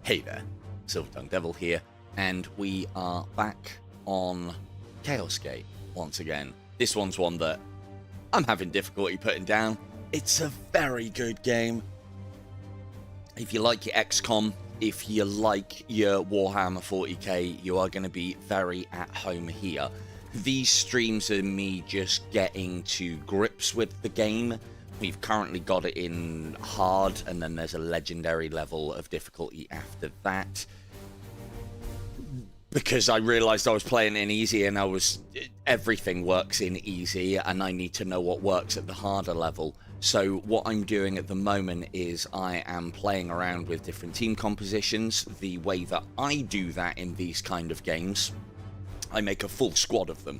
Hey there, Silver Tongue Devil here, and we are back on Chaos Gate once again. This one's one that I'm having difficulty putting down. It's a very good game. If you like your XCOM, if you like your Warhammer 40k, you are going to be very at home here. These streams are me just getting to grips with the game. We've currently got it in hard, and then there's a legendary level of difficulty after that. Because I realised I was playing in easy, and everything works in easy, and I need to know what works at the harder level. So what I'm doing at the moment is I am playing around with different team compositions. The way that I do that in these kind of games, I make a full squad of them.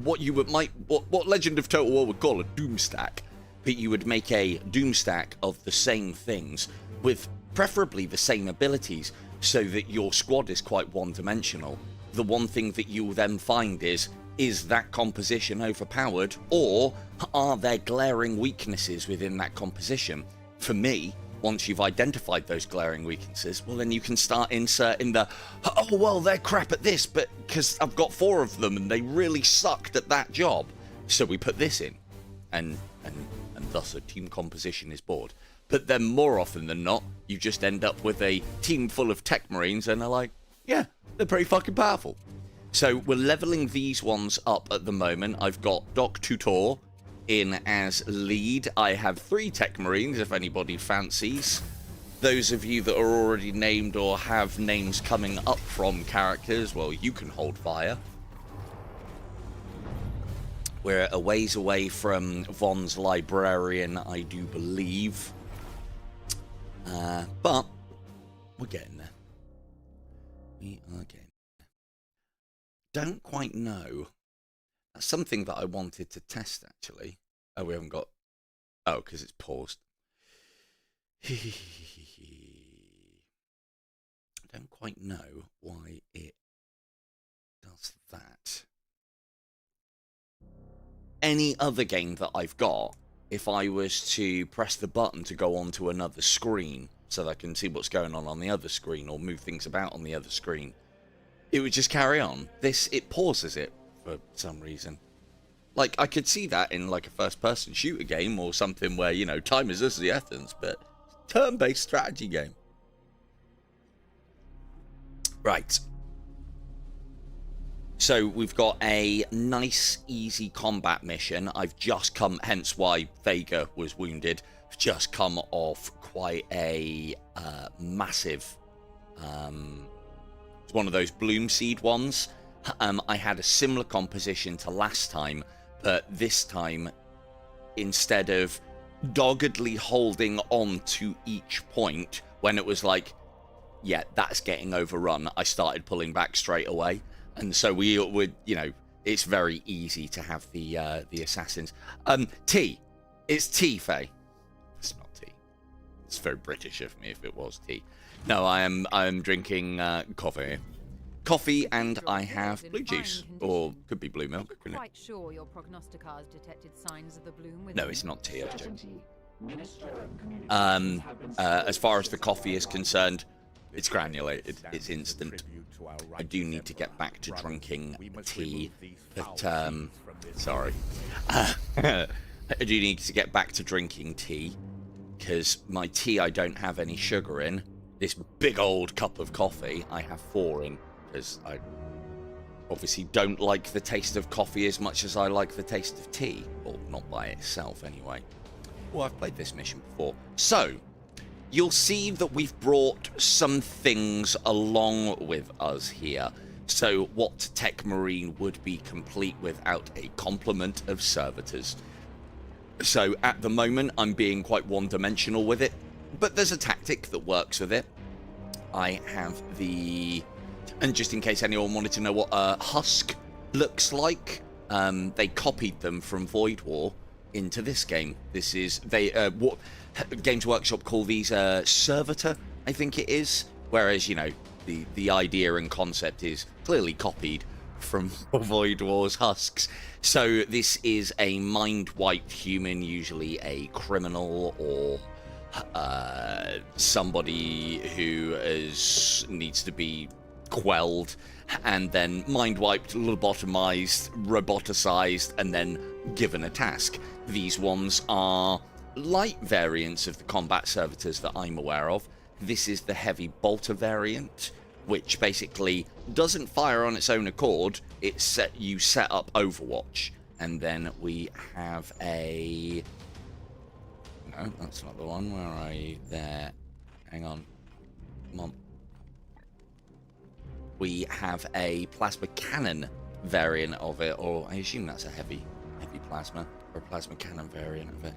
What Legend of Total War would call a doom stack. But you would make a doom stack of the same things with preferably the same abilities, so that your squad is quite one-dimensional. The one thing that you'll then find is that composition overpowered, or are there glaring weaknesses within that composition? For me, once you've identified those glaring weaknesses, well, then you can start inserting the, oh, well, they're crap at this, but because I've got 4 of them and they really sucked at that job, so we put this in, and thus a team composition is bored. But then more often than not, you just end up with a team full of techmarines, and they're like, yeah, they're pretty fucking powerful. So we're leveling these ones up at the moment. I've got Doc Tutor in as lead. I have 3 techmarines, if anybody fancies. Those of you that are already named or have names coming up from characters, well, you can hold fire. We're a ways away from Von's librarian, I do believe. But we're getting there. We are getting there. Don't quite know. That's something that I wanted to test, actually. Oh, we haven't got... Oh, because it's paused. Don't quite know why it does that. Any other game that I've got, if I was to press the button to go onto another screen so that I can see what's going on the other screen or move things about on the other screen, it would just carry on. This, it pauses it for some reason. Like, I could see that in like a first-person shooter game or something where, you know, time is of the essence, but turn-based strategy game. Right. So we've got a nice, easy combat mission. I've just come, hence why Vega was wounded. I've just come off quite a massive, it's one of those bloom seed ones. I had a similar composition to last time, but this time, instead of doggedly holding on to each point, when it was like, yeah, that's getting overrun, I started pulling back straight away. And so we would, you know, it's very easy to have the assassins. Tea. It's tea, Faye. It's not tea. It's very British of me if it was tea. No, I am drinking coffee. Coffee, and I have blue juice, or could be blue milk. Couldn't it? Quite sure your prognosticators detected signs of the bloom. No, it's not tea. As far as the coffee is concerned, it's granulated. It's instant. I do need to get back to drinking tea, but sorry. I do need to get back to drinking tea, because my tea I don't have any sugar in. This big old cup of coffee I have 4 in, because I obviously don't like the taste of coffee as much as I like the taste of tea, or not by itself anyway. Well, I've played this mission before. So, you'll see that we've brought some things along with us here. So what tech marine would be complete without a complement of servitors? So at the moment, I'm being quite one-dimensional with it, but there's a tactic that works with it. I have the... And just in case anyone wanted to know what a husk looks like, they copied them from Void War into this game. This is... what Games Workshop call these servitor, I think it is, whereas, you know, the idea and concept is clearly copied from Void War's husks. So this is a mind-wiped human, usually a criminal or somebody who needs to be quelled, and then mind wiped, lobotomized, roboticized, and then given a task. These ones are light variants of the combat servitors that I'm aware of. This is the heavy bolter variant, which basically doesn't fire on its own accord. You set up Overwatch, and then we have a... No, that's not the one. Where are you? There. Hang on. Come on. We have a plasma cannon variant of it, or I assume that's a heavy plasma, or a plasma cannon variant of it.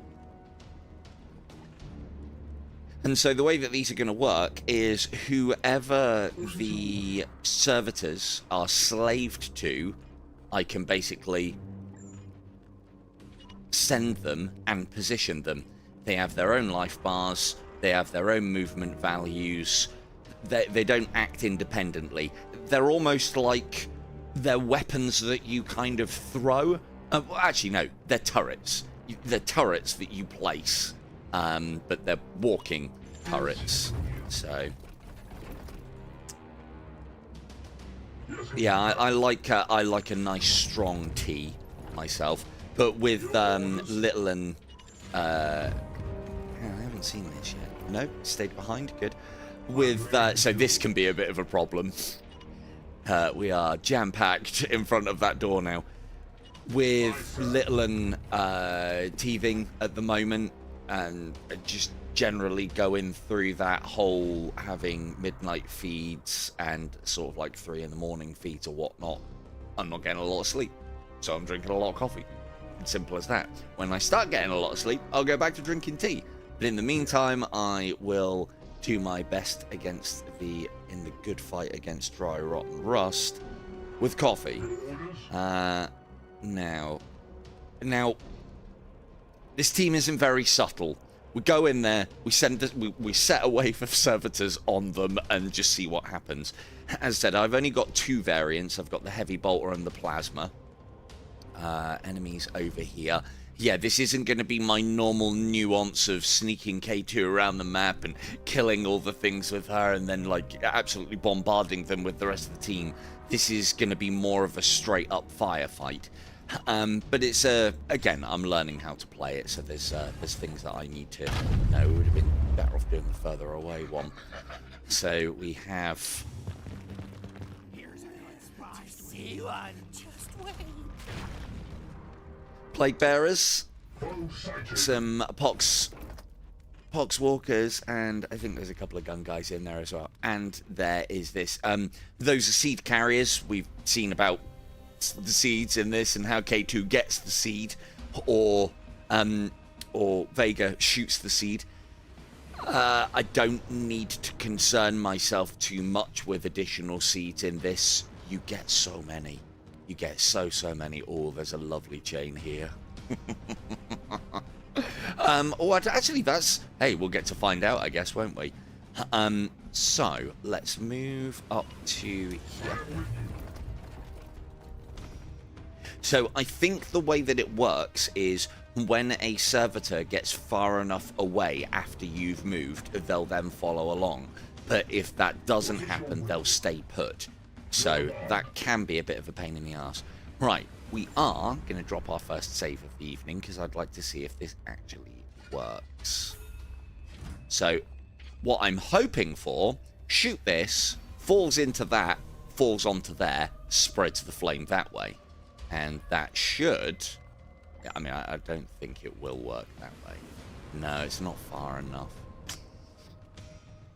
And so the way that these are going to work is whoever the servitors are slaved to, I can basically send them and position them. They have their own life bars, they have their own movement values, they don't act independently. They're almost like they're weapons that you kind of throw. Well, actually, no, they're turrets. They're turrets that you place, but they're walking turrets. So, yeah, I like a nice strong T myself, but with little and I haven't seen this yet. No, stayed behind. Good. With so this can be a bit of a problem. We are jam-packed in front of that door now. With little and teething at the moment, and just generally going through that whole having midnight feeds and sort of like 3 in the morning feeds or whatnot, I'm not getting a lot of sleep, so I'm drinking a lot of coffee. Simple as that. When I start getting a lot of sleep, I'll go back to drinking tea. But in the meantime, I will do my best in the good fight against dry rotten rust with coffee. Now, this team isn't very subtle. We go in there, we set a wave of servitors on them and just see what happens. As I said, I've only got 2 variants. I've got the heavy bolter and the plasma. Enemies over here. Yeah, this isn't going to be my normal nuance of sneaking K2 around the map and killing all the things with her and then like absolutely bombarding them with the rest of the team. This is going to be more of a straight up firefight. But it's again, I'm learning how to play it, so there's things that I need to know. Would have been better off doing the further away one. So we have. Plague bearers, some pox walkers, and I think there's a couple of gun guys in there as well. And there is this. Those are seed carriers. We've seen about the seeds in this and how K2 gets the seed, or Vega shoots the seed. I don't need to concern myself too much with additional seeds in this. You get so many. You get so many. Oh, there's a lovely chain here. Actually, that's... Hey, we'll get to find out, I guess, won't we? So, let's move up to here. So, I think the way that it works is when a servitor gets far enough away after you've moved, they'll then follow along. But if that doesn't happen, they'll stay put. So that can be a bit of a pain in the ass. Right, we are going to drop our first save of the evening because I'd like to see if this actually works. So what I'm hoping for, shoot this, falls into that, falls onto there, spreads the flame that way. And that should... I mean, I don't think it will work that way. No, it's not far enough.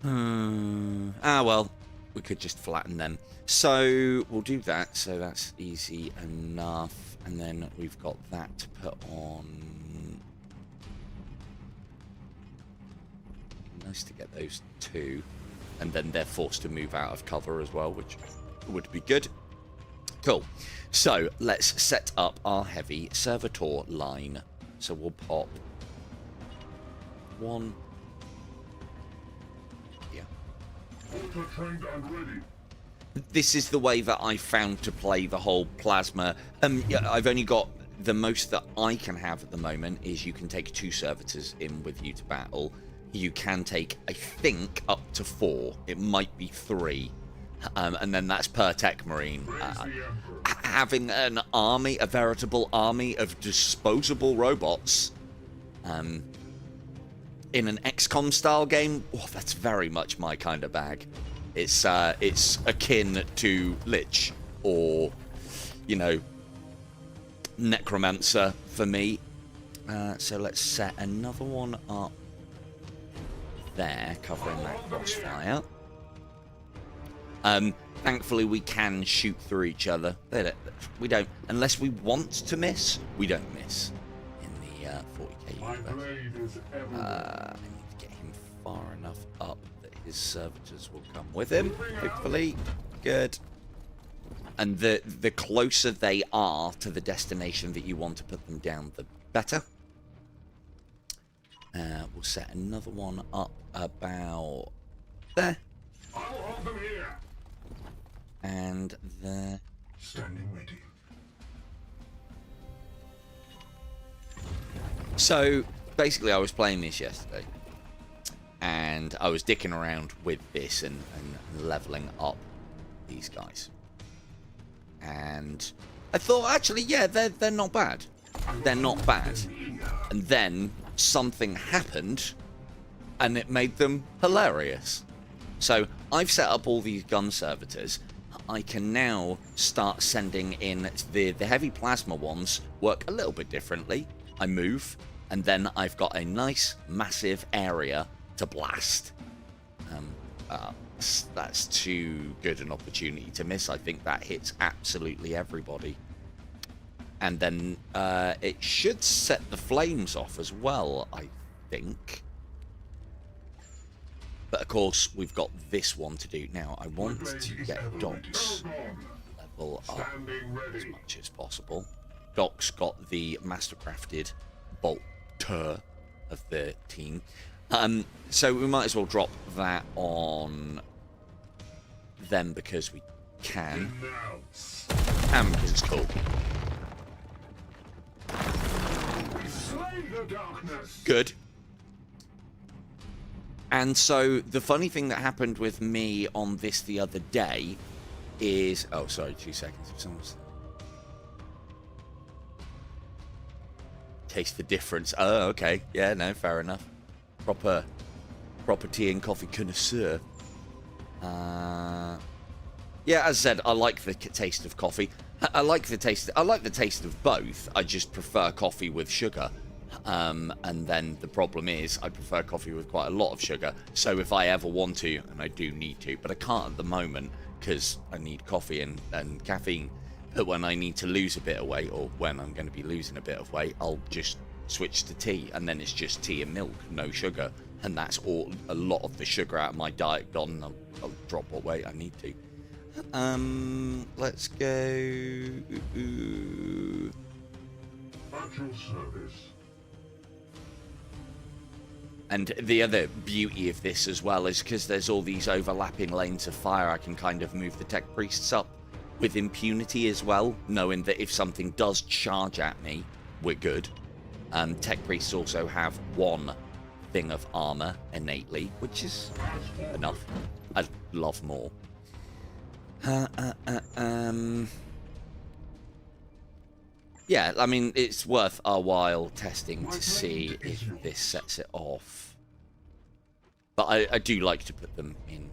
Well, we could just flatten them. So we'll do that. So that's easy enough. And then we've got that to put on. Nice to get those 2. And then they're forced to move out of cover as well, which would be good. Cool. So let's set up our heavy servitor line. So we'll pop 1. Yeah. Trained and ready. This is the way that I found to play the whole plasma. Yeah, I've only got the most that I can have at the moment is you can take 2 servitors in with you to battle. you can take, I think, up to 4. It might be 3. And then that's per tech marine. Having an army, a veritable army of disposable robots in an XCOM style game, oh, that's very much my kind of bag. It's akin to Lich or, you know, Necromancer for me. So let's set another one up there, covering that crossfire. Thankfully, we can shoot through each other. We don't, unless we want to miss, we don't miss in the 40k universe. I need to get him far enough up that his servitors will come with him, hopefully. Good. And the closer they are to the destination that you want to put them down, the better. We'll set another one up about there. I'll hold them here. And there. Standing ready. So basically, I was playing this yesterday, and I was dicking around with this and leveling up these guys. And I thought, actually, yeah, they're not bad. They're not bad. And then something happened, and it made them hilarious. So I've set up all these gun servitors. I can now start sending in the heavy plasma ones. Work a little bit differently. I move, and then I've got a nice massive area to blast. That's too good an opportunity to miss. I think that hits absolutely everybody. And then it should set the flames off as well, I think. But of course, we've got this one to do. Now, I want to get Doc's level up as much as possible. Doc's got the mastercrafted bolter of the team. So we might as well drop that on them because we can. And because it's cool. Good. And so the funny thing that happened with me on this the other day is... Oh, sorry, 2 seconds. If someone's... Taste the difference. Oh, okay. Yeah, no, fair enough. Proper tea and coffee connoisseur. Yeah, as I said, I like the taste of coffee. I like the taste of both. I just prefer coffee with sugar. And then the problem is I prefer coffee with quite a lot of sugar. So if I ever want to, and I do need to, but I can't at the moment because I need coffee and caffeine. But when I need to lose a bit of weight, or when I'm going to be losing a bit of weight, I'll just switch to tea, and then it's just tea and milk, no sugar. And that's a lot of the sugar out of my diet gone. I'll drop what weight I need to. Let's go. At your service. And the other beauty of this as well is because there's all these overlapping lanes of fire, I can kind of move the tech priests up with impunity as well, knowing that if something does charge at me, we're good. Tech priests also have 1 thing of armor innately, which is enough. I'd love more. Yeah, I mean, it's worth our while testing to see if this sets it off. But I do like to put them in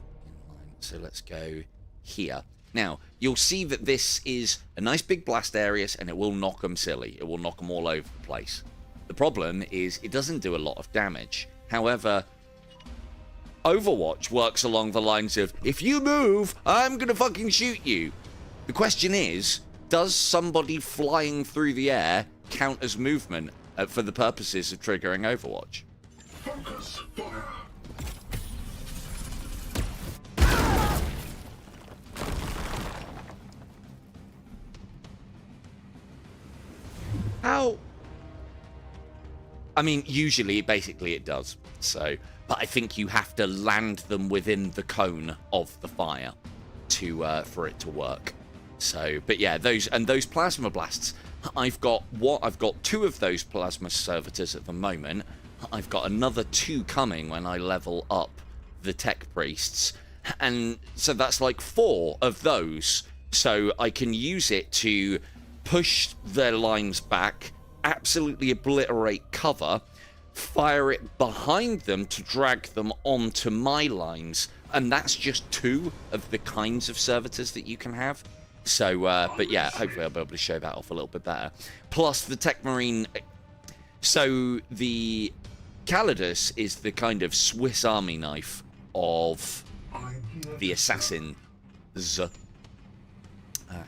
line. So let's go here. Now, you'll see that this is a nice big blast areas, and it will knock them silly. It will knock them all over the place. The problem is it doesn't do a lot of damage. However, Overwatch works along the lines of, if you move, I'm gonna fucking shoot you. The question is, does somebody flying through the air count as movement for the purposes of triggering Overwatch? Focus fire. How? I mean, usually, basically it does. So, but I think you have to land them within the cone of the fire to for it to work. So, but yeah, those plasma blasts. I've got 2 of those plasma servitors at the moment. I've got another 2 coming when I level up the tech priests. And so that's like 4 of those. So I can use it to push their lines back, absolutely obliterate cover, fire it behind them to drag them onto my lines. And that's just 2 of the kinds of servitors that you can have. So, but yeah, hopefully I'll be able to show that off a little bit better. Plus the techmarine. So the Calidus is the kind of Swiss Army knife of the assassins. How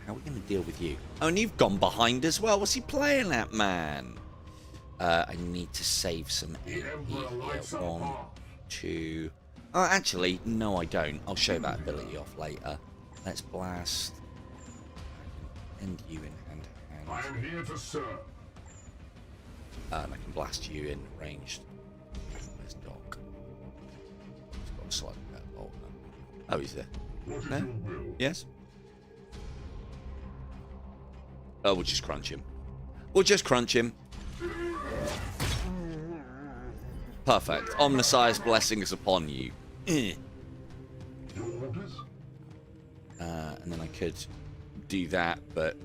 are we going to deal with you? Oh, and you've gone behind as well. What's he playing at, man? I need to save some AP here. 1, 2... Oh, actually, no, I don't. I'll show that ability off later. Let's blast. End you in hand to hand. I am here to serve. And I can blast you in ranged. Where's Doc? He's got a slightly better bolt. Oh, he's there. What is No? your will? Yes? Oh, we'll just crunch him. We'll just crunch him. Perfect. Omniscience blessing is upon you. Your orders? And then I could do that, but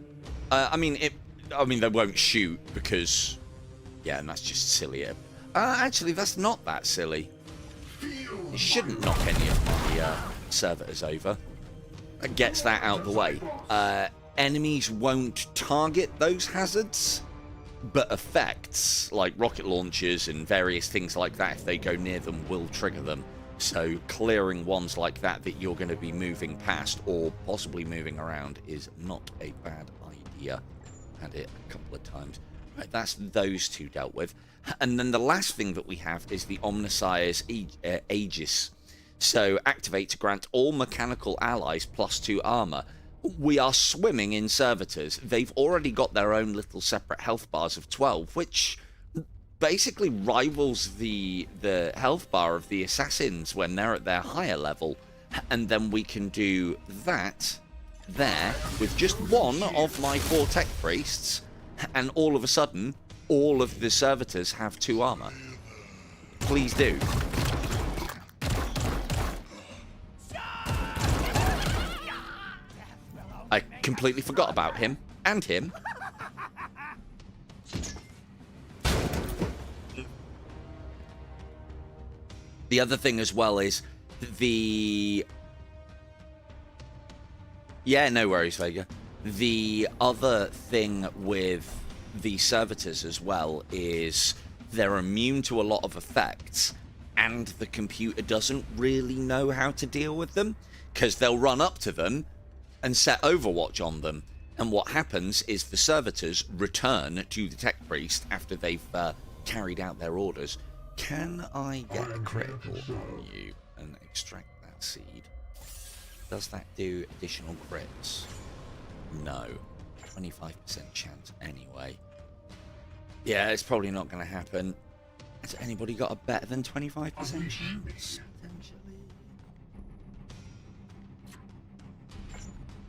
I mean, they won't shoot because, yeah, and that's just silly. Actually, that's not that silly. It shouldn't knock any of my servitors over. That gets that out of the way. Enemies won't target those hazards, but effects like rocket launchers and various things like that, if they go near them, will trigger them. So clearing ones like that you're going to be moving past or possibly moving around is not a bad idea. Had it a couple of times. Right, that's those 2 dealt with. And then the last thing that we have is the Omniscience Aegis. So activate to grant all mechanical allies +2 armor. We are swimming in servitors. They've already got their own little separate health bars of 12, which basically rivals the health bar of the assassins when they're at their higher level. And then we can do that there with just 1 of my 4 tech priests, and all of a sudden all of the servitors have 2 armor. Please do. I completely forgot about him and him. The other thing as well is the... Yeah, no worries, Vega. The other thing with the servitors as well is they're immune to a lot of effects, and the computer doesn't really know how to deal with them, because they'll run up to them and set Overwatch on them. And what happens is the servitors return to the tech priest after they've carried out their orders. Can I get a critical on you and extract that seed? Does that do additional crits? No. 25% chance anyway. Yeah, it's probably not going to happen. Has anybody got a better than 25% chance?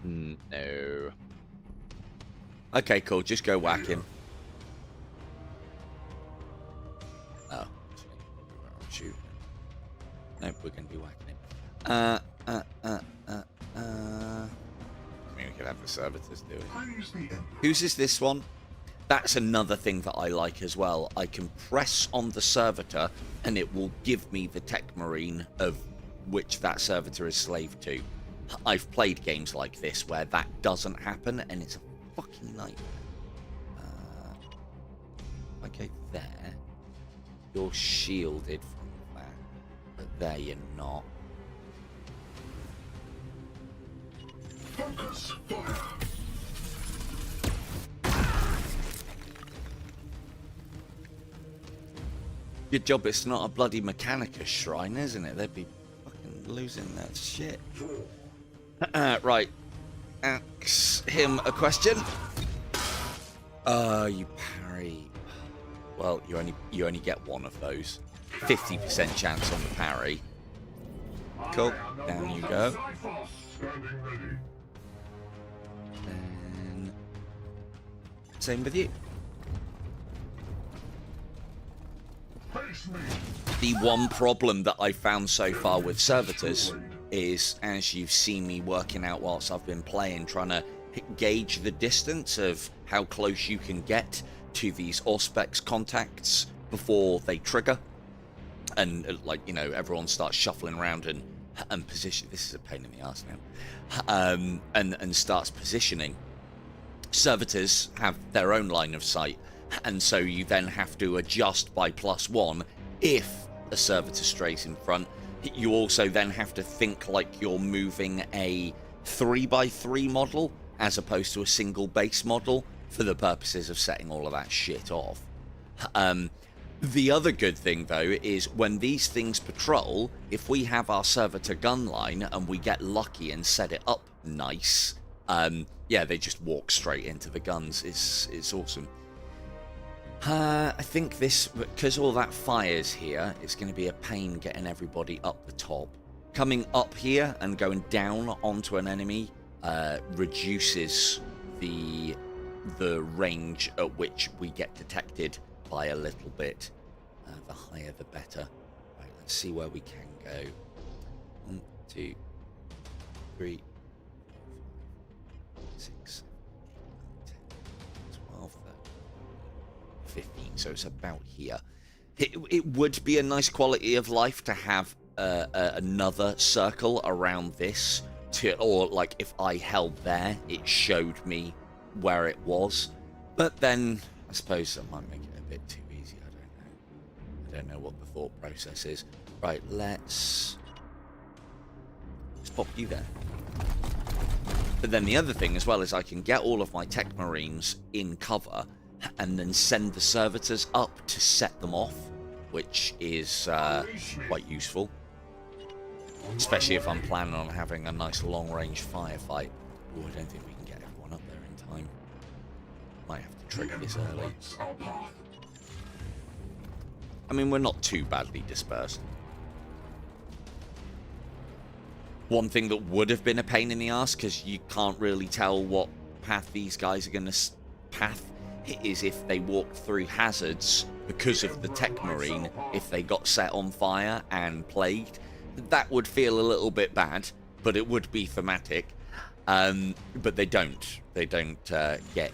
No. Okay, cool. Just go whack him. Oh. Shoot. Nope, we're going to be whacking him. I mean, we could have the servitors do it. Whose is this one? That's another thing that I like as well. I can press on the servitor and it will give me the tech marine of which that servitor is slave to. I've played games like this where that doesn't happen and it's a fucking nightmare. Okay, there. You're shielded from that, but there you're not. Focus fire. Good job it's not a bloody Mechanicus shrine, isn't it? They'd be fucking losing their shit. Right. Ask him a question. You parry. Well, you only get 1 of those. 50% chance on the parry. Cool. Down you go. And same with you. Face me. The one problem that I found so far with servitors is, as you've seen me working out whilst I've been playing, trying to gauge the distance of how close you can get to these Auspex contacts before they trigger. And, like, you know, everyone starts shuffling around and position. This is a pain in the arse now. And starts positioning. Servitors have their own line of sight, and so you then have to adjust by +1 if a servitor strays in front. You also then have to think like you're moving a 3x3 model as opposed to a single base model for the purposes of setting all of that shit off. The other good thing, though, is when these things patrol, if we have our servitor gun line and we get lucky and set it up nice, yeah, they just walk straight into the guns. It's awesome. I think this, because all that fires here, it's going to be a pain getting everybody up the top. Coming up here and going down onto an enemy reduces the range at which we get detected by a little bit. The higher the better. Right, let's see where we can go. 1, 2, 3, 4, 5, 6, 7, 8, 9, 10, 12, 13, 15. So it's about here. It would be a nice quality of life to have another circle around this, or like if I held there, it showed me where it was. But then I suppose that might make it a bit too easy. I don't know what the thought process is. Right, let's pop you there. But then the other thing as well is I can get all of my techmarines in cover and then send the servitors up to set them off, which is quite useful. Especially if I'm planning on having a nice long-range firefight. Oh, I don't think we can get everyone up there in time. Might have to trigger this early. I mean, we're not too badly dispersed. One thing that would have been a pain in the ass, because you can't really tell what path these guys are going to path, is if they walked through hazards because of the tech marine, if they got set on fire and plagued. That would feel a little bit bad, but it would be thematic. But they don't. They don't get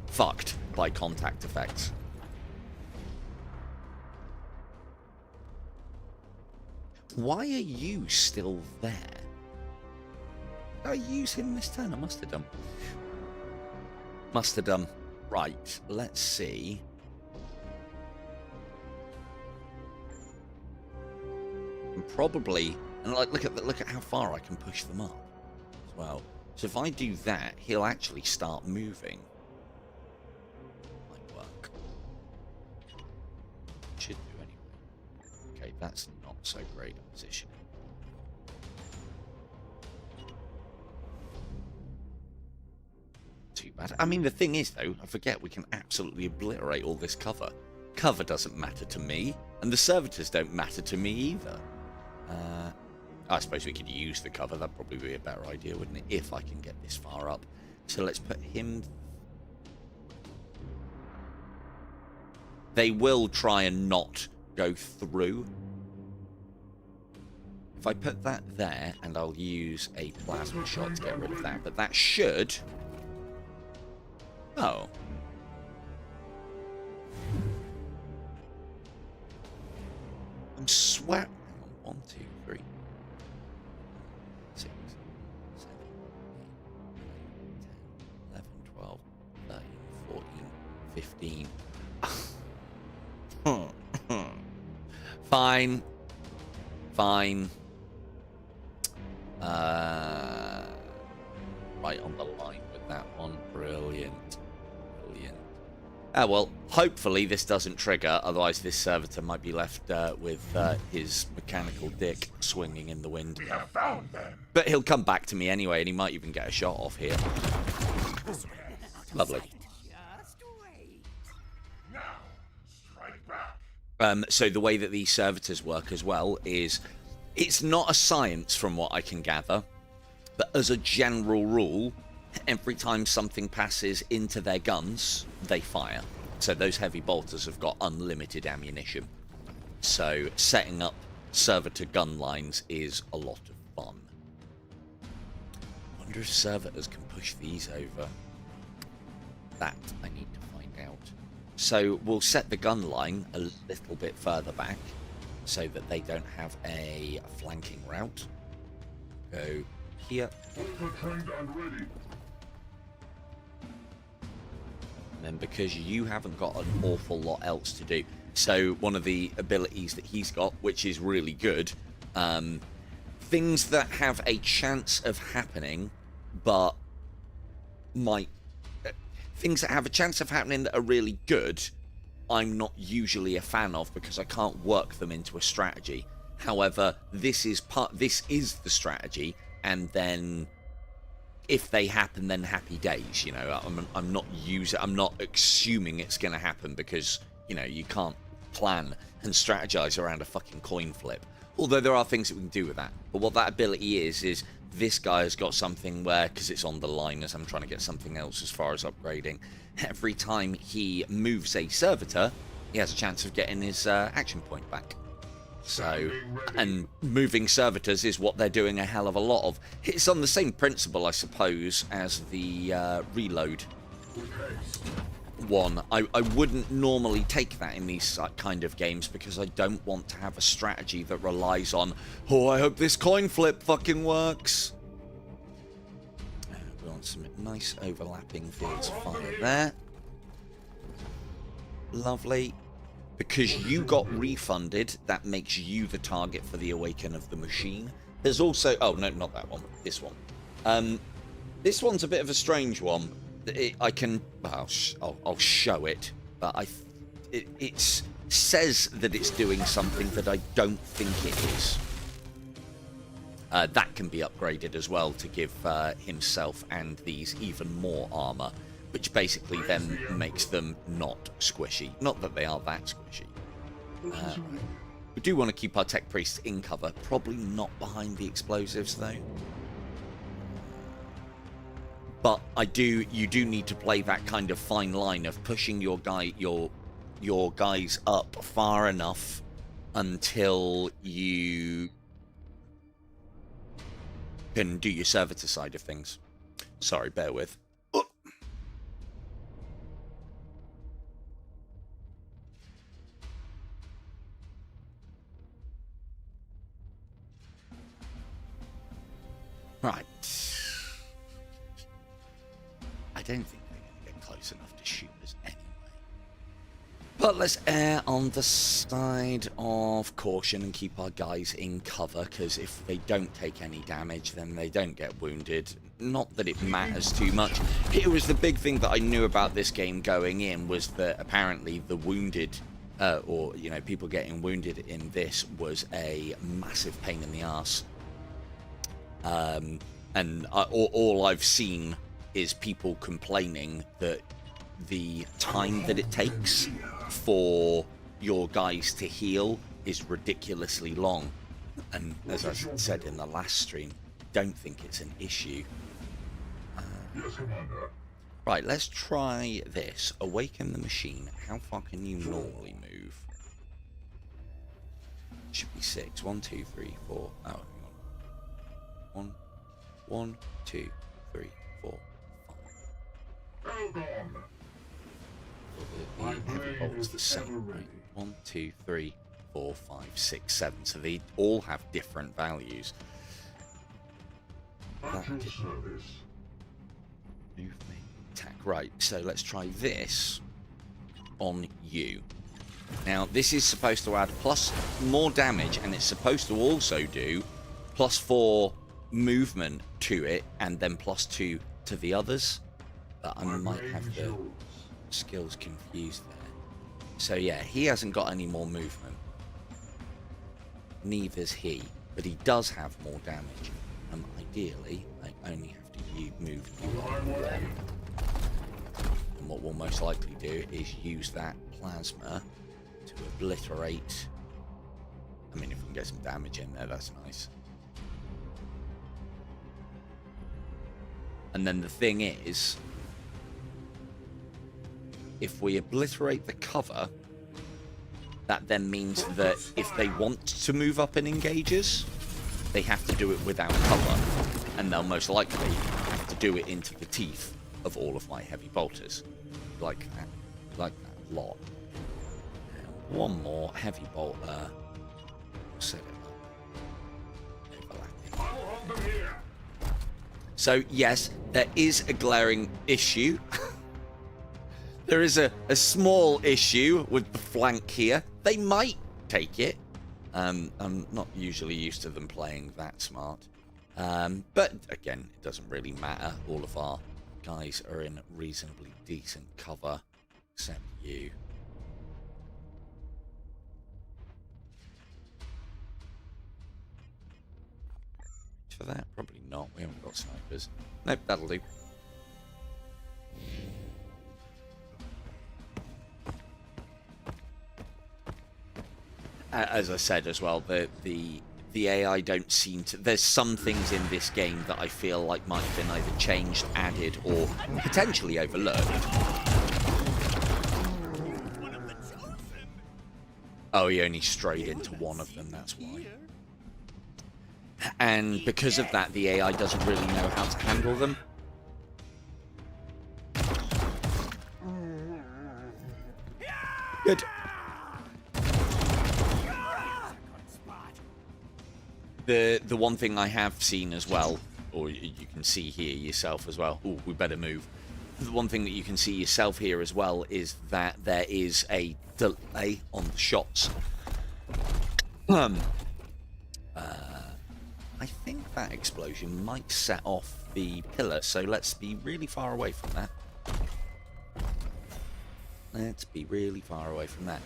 fucked by contact effects. Why are you still there? Did I use him this turn? I must have done. Must have done. Right, let's see. And probably, and like look at how far I can push them up as well. So if I do that, he'll actually start moving. Might work. Should do anyway. Okay, that's not so great a position. Too bad. I mean, the thing is, though, I forget we can absolutely obliterate all this cover. Cover doesn't matter to me, and the servitors don't matter to me either. I suppose we could use the cover. That'd probably be a better idea, wouldn't it? If I can get this far up. So let's put him... They will try and not go through. If I put that there, and I'll use a plasma shot to get rid of that, but that should... Oh. I'm sweat. Hang on, 1, 2, 3, 6, 7, 8, 9, 10, 11, 12, 13, 14, 15. Fine. Fine. Right on the line with that one. Brilliant. Brilliant. Ah, well, hopefully this doesn't trigger, otherwise this servitor might be left with his mechanical dick swinging in the wind. We have found them. But he'll come back to me anyway, and he might even get a shot off here. Lovely. Now, strike back. So the way that these servitors work as well is, it's not a science from what I can gather, but as a general rule, every time something passes into their guns, they fire. So those heavy bolters have got unlimited ammunition. So setting up servitor gun lines is a lot of fun. I wonder if servitors can push these over. That I need to find out. So we'll set the gun line a little bit further back so that they don't have a flanking route. Go here. And then because you haven't got an awful lot else to do. So one of the abilities that he's got, which is really good, things that have a chance of happening, but things that have a chance of happening that are really good, I'm not usually a fan of because I can't work them into a strategy. However, this is the strategy, and then if they happen, then happy days. You know, I'm not assuming it's going to happen because, you know, you can't plan and strategize around a fucking coin flip. Although there are things that we can do with that. But what that ability is this guy has got something where, because it's on the line as I'm trying to get something else as far as upgrading, every time he moves a servitor, he has a chance of getting his action point back. So, and moving servitors is what they're doing a hell of a lot of. It's on the same principle, I suppose, as the reload one. I wouldn't normally take that in these kind of games because I don't want to have a strategy that relies on, oh, I hope this coin flip fucking works. We want some nice overlapping fields of fire there. Lovely. Because you got refunded, that makes you the target for the Awaken of the Machine. There's also... Oh, no, not that one. This one. This one's a bit of a strange one. I can... I'll show it. But it says that it's doing something that I don't think it is. That can be upgraded as well to give himself and these even more armor, which basically then makes them not squishy. Not that they are that squishy. We do want to keep our tech priests in cover. Probably not behind the explosives, though. But you do need to play that kind of fine line of pushing your guys up far enough until you can do your servitor side of things. Sorry, bear with. Right. I don't think they're going to get close enough to shoot us anyway. But let's err on the side of caution and keep our guys in cover, because if they don't take any damage, then they don't get wounded. Not that it matters too much. It was the big thing that I knew about this game going in, was that apparently the wounded, or, you know, people getting wounded in this was a massive pain in the arse. And all I've seen is people complaining that the time that it takes for your guys to heal is ridiculously long. And as I said in the last stream, don't think it's an issue. Right, let's try this. Awaken the machine. How far can you normally move? Should be 6. 1, 2, 3, 4. Oh, hang on. 1, 2, 3, 4, 5. The heavy bolt's the same, right? 1, 2, 3, 4, 5, 6, 7. So they all have different values. Movement, attack. Right, so let's try this on you. Now, this is supposed to add plus more damage, and it's supposed to also do +4 movement to it, and then +2 to the others. But I might have the skills confused there. So yeah, he hasn't got any more movement. Neither's he, but he does have more damage. Ideally, I only have to move you on 1. And what we'll most likely do is use that plasma to obliterate. I mean, if we can get some damage in there, that's nice. And then the thing is, if we obliterate the cover, that then means that if they want to move up and engage us, they have to do it without cover, and they'll most likely have to do it into the teeth of all of my heavy bolters. Like that a lot. And one more heavy bolter. Set it up. So yes, there is a glaring issue. There is a small issue with the flank here. They might take it. I'm not usually used to them playing that smart. But again, it doesn't really matter. All of our guys are in reasonably decent cover, except you. For that, probably not. We haven't got snipers. Nope, that'll do. As I said as well, the AI don't seem to... There's some things in this game that I feel like might have been either changed, added, or potentially overlooked. Oh, he only strayed into one of them, that's why. And because of that, the AI doesn't really know how to handle them. Good. The one thing I have seen as well, or you can see here yourself as well. Oh, we better move. The one thing that you can see yourself here as well is that there is a delay on the shots. I think that explosion might set off the pillar, so let's be really far away from that. Let's be really far away from that.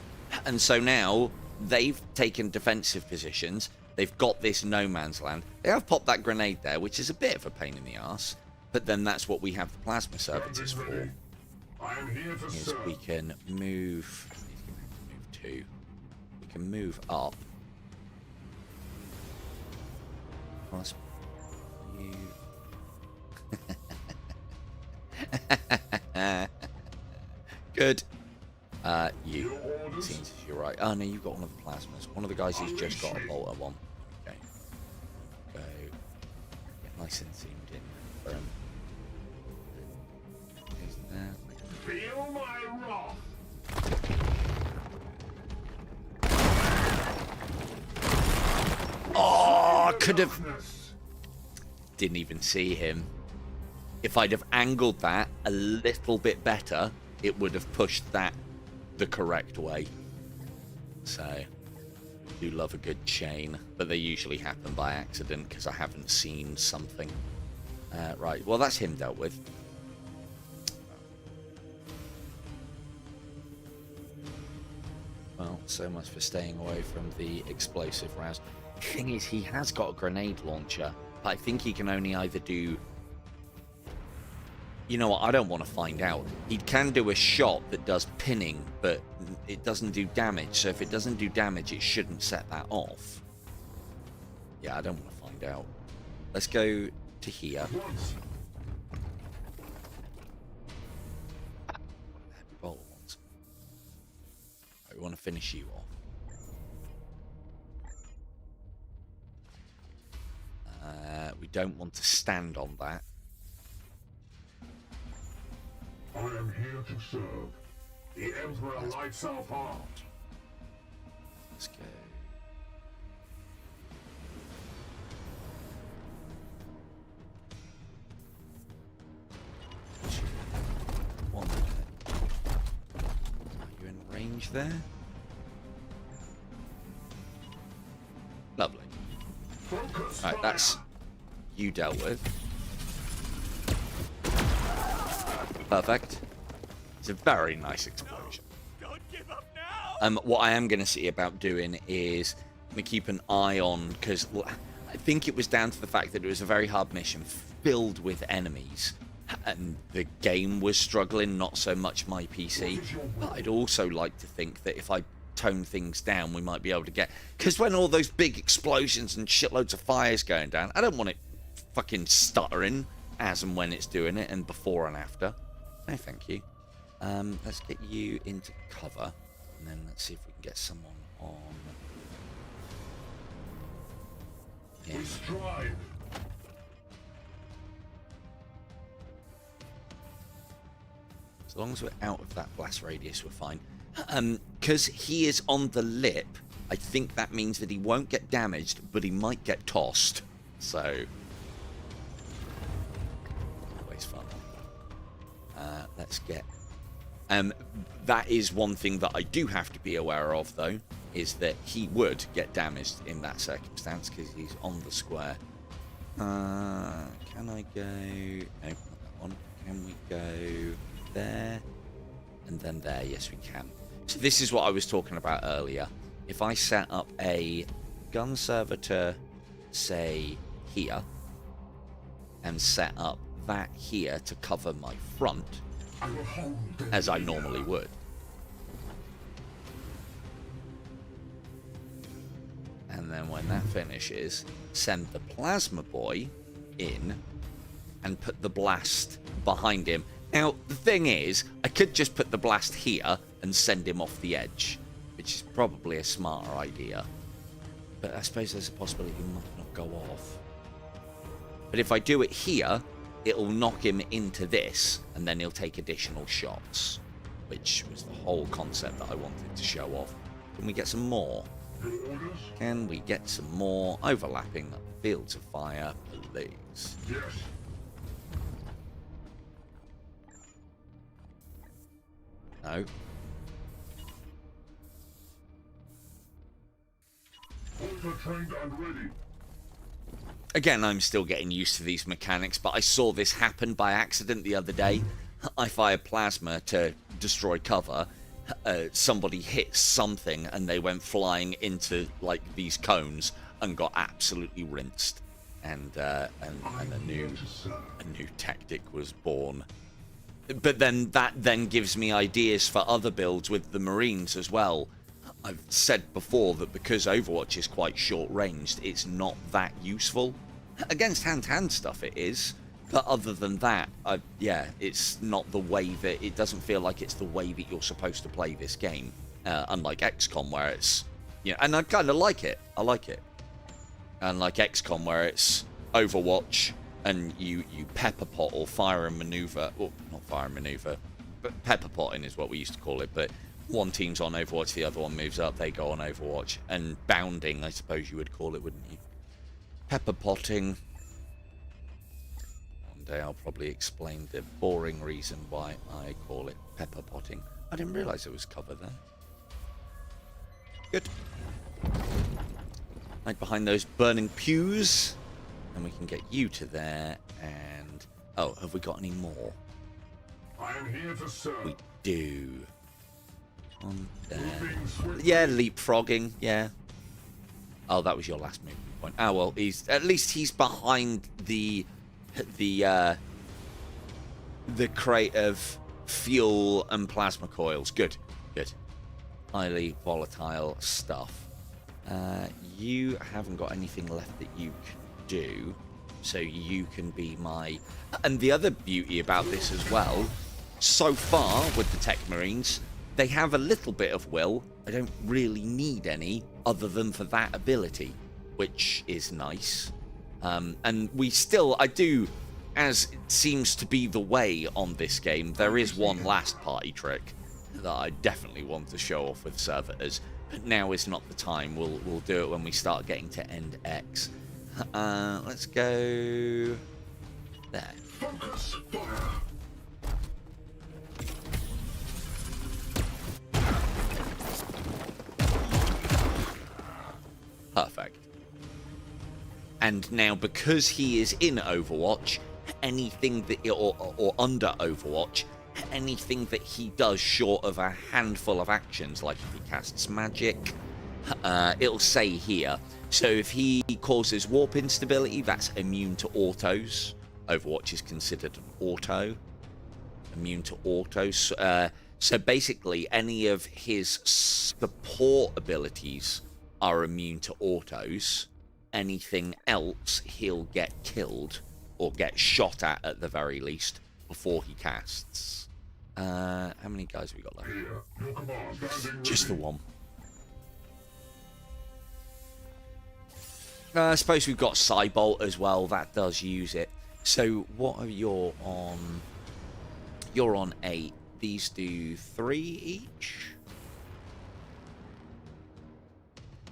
And so now they've taken defensive positions. They've got this no man's land. They have popped that grenade there, which is a bit of a pain in the arse. But then that's what we have the plasma servitors for. Is we can move... Move two. We can move up. Plus you. Good. You. Seems you're right. Oh no, you've got one of the plasmas. One of the guys who's just got a bolter one. Okay. Go. Get nice and zoomed in for him. Goes there. Feel my wrath. Oh, could have. Didn't even see him. If I'd have angled that a little bit better, it would have pushed that the correct way. So, I do love a good chain, but they usually happen by accident because I haven't seen something. Right, well that's him dealt with. Well, so much for staying away from the explosive rouse. The thing is, he has got a grenade launcher, but I think he can only either do... You know what, I don't want to find out. He can do a shot that does pinning, but it doesn't do damage. So if it doesn't do damage, it shouldn't set that off. Yeah, I don't want to find out. Let's go to here. We want to finish you off. We don't want to stand on that. I am here to serve. The Emperor lights our path. Let's go. One minute. Are you in range there? Lovely. Focus Right, that's you dealt with. Perfect. It's a very nice explosion. Don't give up now. What I am going to see about doing is I'm going to keep an eye on, because I think it was down to the fact that it was a very hard mission filled with enemies, and the game was struggling, not so much my PC. But I'd also like to think that if I tone things down, we might be able to get... Because when all those big explosions and shitloads of fires going down, I don't want it fucking stuttering as and when it's doing it, and before and after. No, thank you. Let's get you into cover, and then let's see if we can get someone on him. We strive. As long as we're out of that blast radius, we're fine. Because he is on the lip, I think that means that he won't get damaged, but he might get tossed. So, always fun. Let's get... that is one thing that I do have to be aware of, though, is that he would get damaged in that circumstance, because he's on the square. Can I go... No, not that one. Can we go there? And then there. Yes, we can. So this is what I was talking about earlier. If I set up a gun servitor, say, here, and set up that here to cover my front, as I normally would, and then when that finishes, send the plasma boy in and put the blast behind him. Now, the thing is, I could just put the blast here and send him off the edge, which is probably a smarter idea. But I suppose there's a possibility he might not go off. But if I do it here, it'll knock him into this, and then he'll take additional shots, which was the whole concept that I wanted to show off. Can we get some more? Can we get some more overlapping fields of fire, please? Yes. No. Trained and ready. Again, I'm still getting used to these mechanics, but I saw this happen by accident the other day. I fired plasma to destroy cover. Somebody hit something and they went flying into like these cones and got absolutely rinsed. And a new tactic was born. But then that then gives me ideas for other builds with the Marines as well. I've said before that because Overwatch is quite short-ranged, it's not that useful. Against hand-to-hand stuff it is, but other than that, yeah, it's not the way that... It doesn't feel like it's the way that you're supposed to play this game. Unlike XCOM, where it's... You know, and I kind of like it. I like it. Unlike XCOM, where it's Overwatch, and you pepper pot or fire and maneuver... Well, not fire and maneuver, but pepper potting is what we used to call it, but... One team's on Overwatch, the other one moves up, they go on Overwatch. And bounding, I suppose you would call it, wouldn't you? Pepper potting. One day I'll probably explain the boring reason why I call it pepper potting. I didn't realise it was cover there. Good. Hide behind those burning pews. And we can get you to there. And... Oh, have we got any more? I am here to serve. We do. On there. Yeah, leapfrogging, yeah. Oh, that was your last movement point. Ah, well, at least he's behind the crate of fuel and plasma coils. Good, good. Highly volatile stuff. You haven't got anything left that you can do, so you can be my... And the other beauty about this as well, so far with the Tech Marines, they have a little bit of will. I don't really need any other than for that ability, which is nice. And we still, I do, as it seems to be the way on this game, there is one last party trick that I definitely want to show off with servitors, but now is not the time. We'll do it when we start getting to end X. Let's go there. Focus fire. Perfect. And now, because he is in Overwatch, anything that or under Overwatch, anything that he does short of a handful of actions, like if he casts magic, it'll say here. So if he causes warp instability, that's immune to autos. Overwatch is considered an auto. Immune to autos. So basically, any of his support abilities are immune to autos. Anything else, he'll get killed or get shot at the very least before he casts. How many guys have we got left? Here, your command, standing Just the ready. one. I suppose we've got Cybolt as well. That does use it. So what are you on? You're on 8. These do 3 each.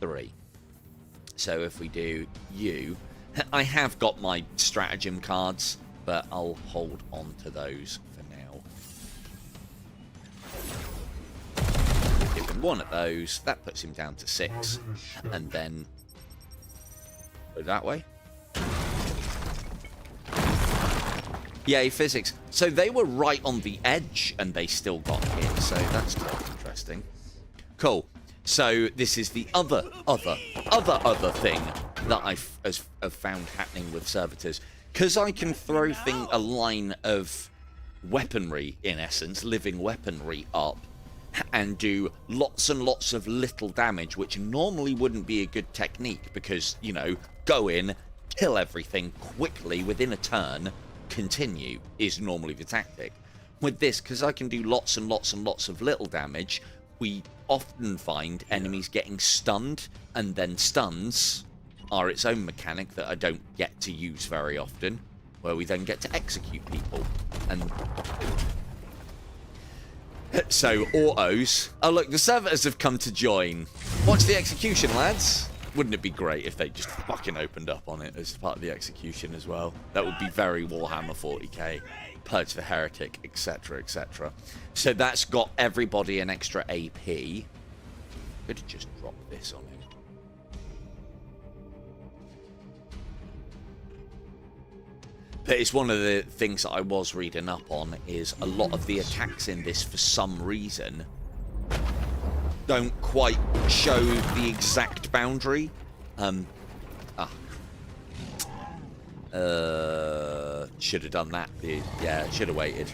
3. So if we do you, I have got my stratagem cards, but I'll hold on to those for now. Give him 1 of those. That puts him down to 6, and then go that way. Yay, physics. So they were right on the edge, and they still got hit. So that's quite interesting. Cool. So this is the other thing that I've found happening with servitors. Because I can throw a line of weaponry, in essence, living weaponry up, and do lots and lots of little damage, which normally wouldn't be a good technique because, you know, go in, kill everything quickly within a turn, continue is normally the tactic. With this, because I can do lots and lots and lots of little damage, we often find enemies getting stunned, and then stuns are its own mechanic that I don't get to use very often, where we then get to execute people. And so autos. Oh look, the servitors have come to join. Watch the execution, lads. Wouldn't it be great if they just fucking opened up on it as part of the execution as well? That would be very Warhammer 40k. Purge the Heretic, etc, etc. So that's got everybody an extra AP. Could have just dropped this on him. But it's one of the things that I was reading up on, is a lot of the attacks in this, for some reason, don't quite show the exact boundary. Should have done that. Yeah, should have waited.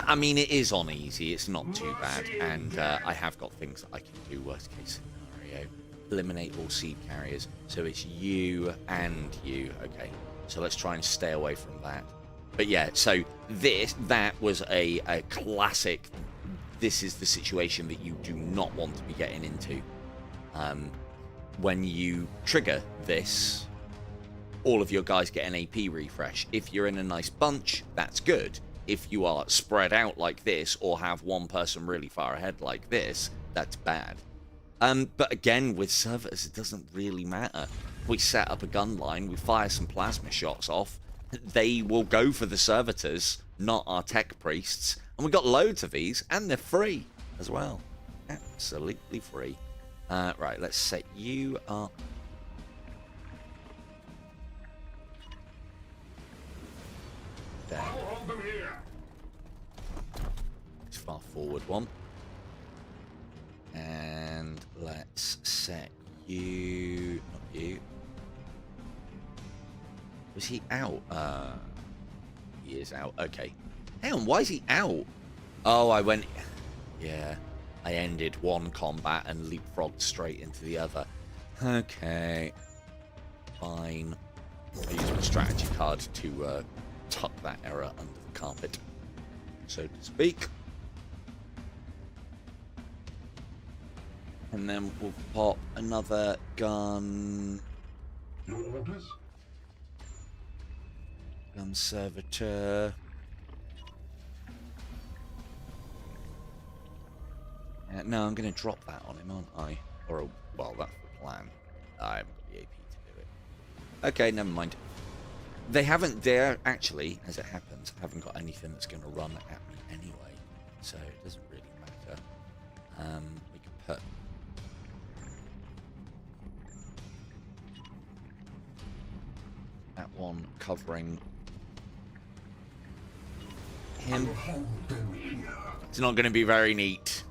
I mean, it is on easy. It's not too bad, and I have got things that I can do. Worst case scenario, eliminate all seed carriers. So it's you and you. Okay, so let's try and stay away from that. But yeah, so that was a classic. This is the situation that you do not want to be getting into. When you trigger this, all of your guys get an AP refresh. If you're in a nice bunch, that's good. If you are spread out like this, or have one person really far ahead like this, that's bad. But again, with servitors, it doesn't really matter. We set up a gun line, we fire some plasma shots off, they will go for the servitors, not our tech priests. And we've got loads of these, and they're free as well. Absolutely free. Right, let's set you up. There. Hold them here. It's far forward one. And let's set you... Not you. Was he out? He is out. Okay. Hang on, why is he out? Oh, I went... Yeah. I ended one combat and leapfrogged straight into the other. Okay. Fine. I use my strategy card to tuck that error under the carpet, so to speak. And then we'll pop another gun. Your orders? Gun servitor. No, I'm going to drop that on him, aren't I? Or, well, that's the plan. I haven't got the AP to do it. Okay, never mind. They haven't there, actually, as it happens, haven't got anything that's going to run at me anyway. So it doesn't really matter. We can put... that one covering him. Hold them here. It's not going to be very neat.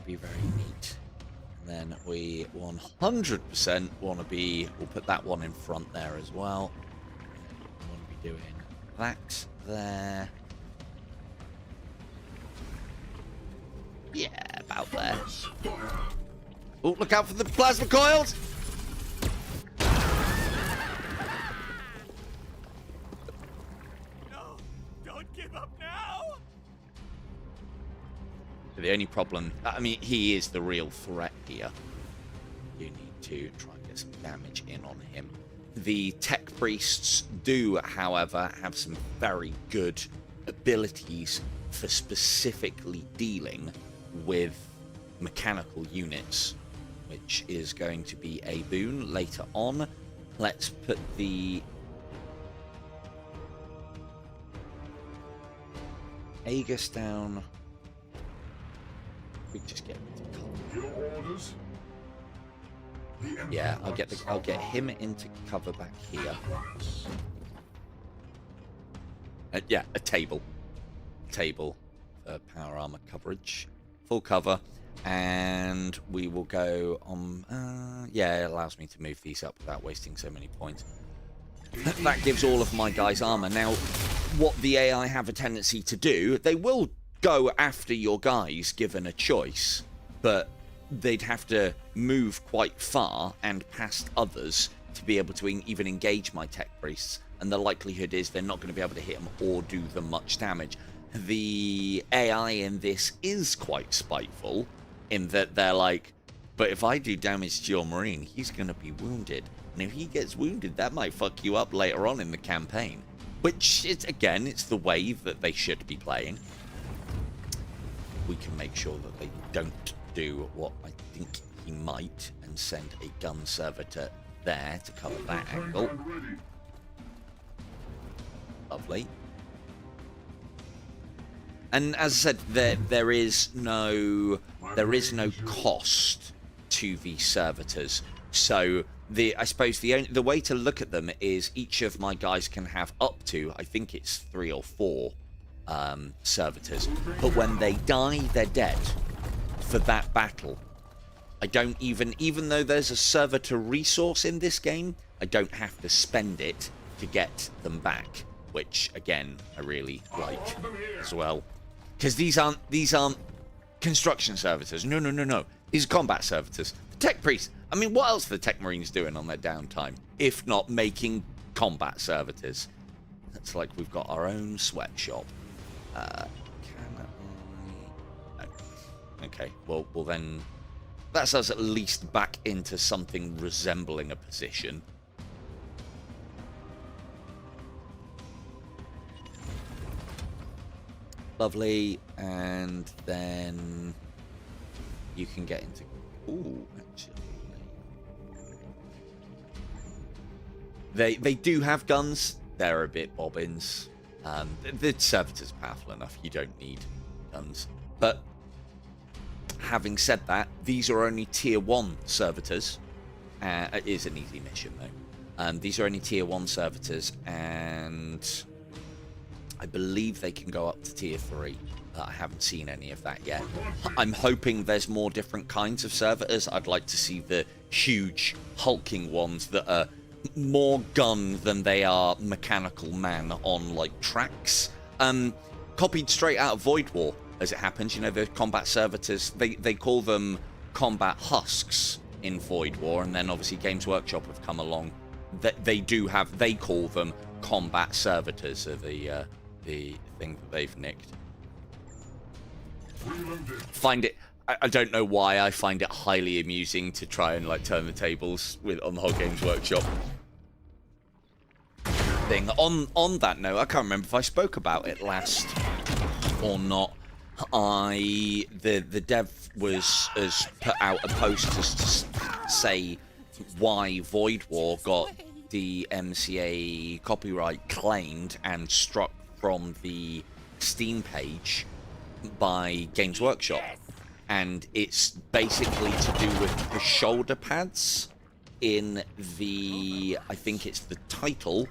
Be very neat. And then we 100% want to be, we'll put that one in front there as well. We want to be doing that there. Yeah, about there. Oh, look out for the plasma coils! The only problem, I mean, he is the real threat here. You need to try and get some damage in on him. The tech priests do, however, have some very good abilities for specifically dealing with mechanical units, which is going to be a boon later on. Let's put the Aegis down. We just get Your orders? yeah, I'll get him into cover back here. Yeah, a table for power armor coverage, full cover, and we will go on. Yeah, it allows me to move these up without wasting so many points. That gives all of my guys armor. Now, what the AI have a tendency to do, they will go after your guys given a choice, but they'd have to move quite far and past others to be able to even engage my tech priests, and the likelihood is they're not going to be able to hit them or do them much damage. The AI in this is quite spiteful in that they're like, but if I do damage to your marine, he's going to be wounded, and if he gets wounded, that might fuck you up later on in the campaign, which is, again, it's the way that they should be playing. We can make sure that they don't do what I think he might and send a gun servitor there to cover that angle. Lovely. And as I said, there is no cost to these servitors. So I suppose the way to look at them is each of my guys can have up to, I think it's 3 or 4 servitors, but when they die, they're dead for that battle. I don't even though there's a servitor resource in this game, I don't have to spend it to get them back, which again I really like as well, because these aren't construction servitors. No, these are combat servitors. The tech priests, I mean, what else are the tech marines doing on their downtime if not making combat servitors? It's like we've got our own sweatshop. Okay, well then that's us at least back into something resembling a position. Lovely, and then you can get into... Ooh, actually. They do have guns. They're a bit bobbins. The servitor's powerful enough. You don't need guns. But having said that, these are only tier 1 servitors. It is an easy mission though. These are only tier 1 servitors, and I believe they can go up to tier 3. I haven't seen any of that yet. I'm hoping there's more different kinds of servitors. I'd like to see the huge hulking ones that are more gun than they are mechanical man on like tracks. Copied straight out of Void War, as it happens. You know, the combat servitors, they call them combat husks in Void War, and then obviously Games Workshop have come along. They call them combat servitors, are the thing that they've nicked. I don't know why I find it highly amusing to try and like turn the tables on the whole Games Workshop thing. On that note, I can't remember if I spoke about it last or not. The dev has put out a post to say why Void War got the MCA copyright claimed and struck from the Steam page by Games Workshop, and it's basically to do with the shoulder pads in the, I think it's the title,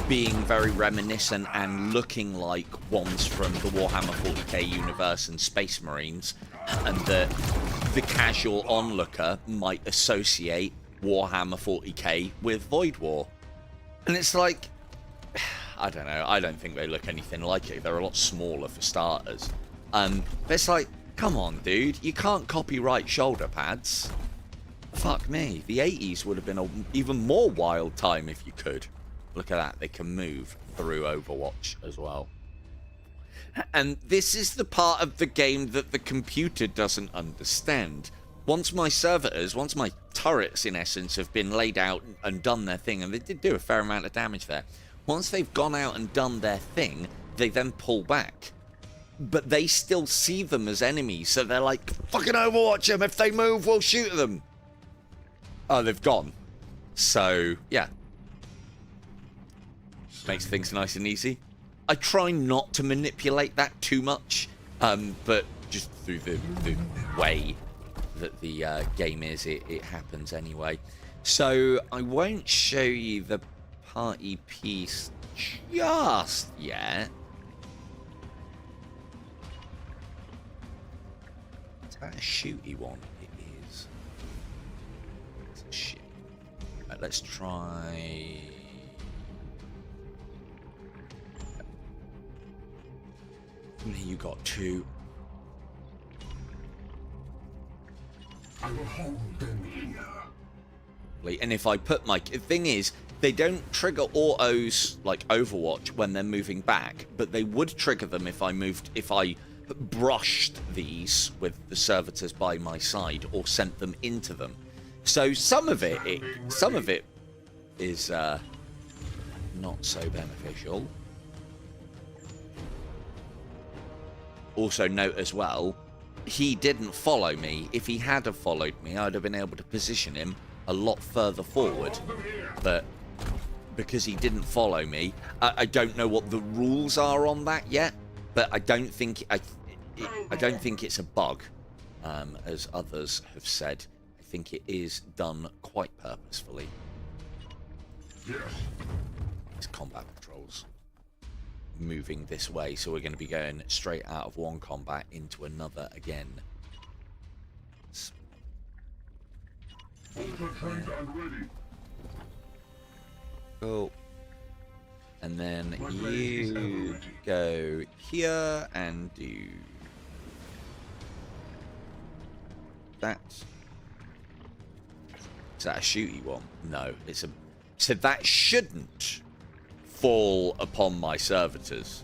being very reminiscent and looking like ones from the Warhammer 40k universe and Space Marines, and that the casual onlooker might associate Warhammer 40k with Void War. And it's like, I don't know, I don't think they look anything like it. They're a lot smaller for starters. But it's like, come on, dude, you can't copyright shoulder pads. Fuck me, the 80s would have been an even more wild time if you could. Look at that, they can move through Overwatch as well. And this is the part of the game that the computer doesn't understand. Once my turrets, in essence, have been laid out and done their thing, and they did do a fair amount of damage there, once they've gone out and done their thing, they then pull back. But they still see them as enemies, so they're like, fucking Overwatch them, if they move, we'll shoot them. Oh, they've gone. So, yeah. Makes things nice and easy. I try not to manipulate that too much, but just through the way that the game is, it happens anyway. So I won't show you the party piece just yet. Is that a shooty one? It is. It's a shit. Right, let's try. You got 2. I will hold them here. And if I put my... The thing is, they don't trigger autos like Overwatch when they're moving back, but they would trigger them if I brushed these with the servitors by my side or sent them into them. So some of it is not so beneficial. Also note as well, he didn't follow me. If he had have followed me, I'd have been able to position him a lot further forward. But because he didn't follow me, I don't know what the rules are on that yet. But I don't think it's a bug, as others have said. I think it is done quite purposefully. It's combat controls. Moving this way, so we're going to be going straight out of one combat into another again. Cool. And then you go here and do that. Is that a shooty one? No, it's a... So that shouldn't fall upon my servitors.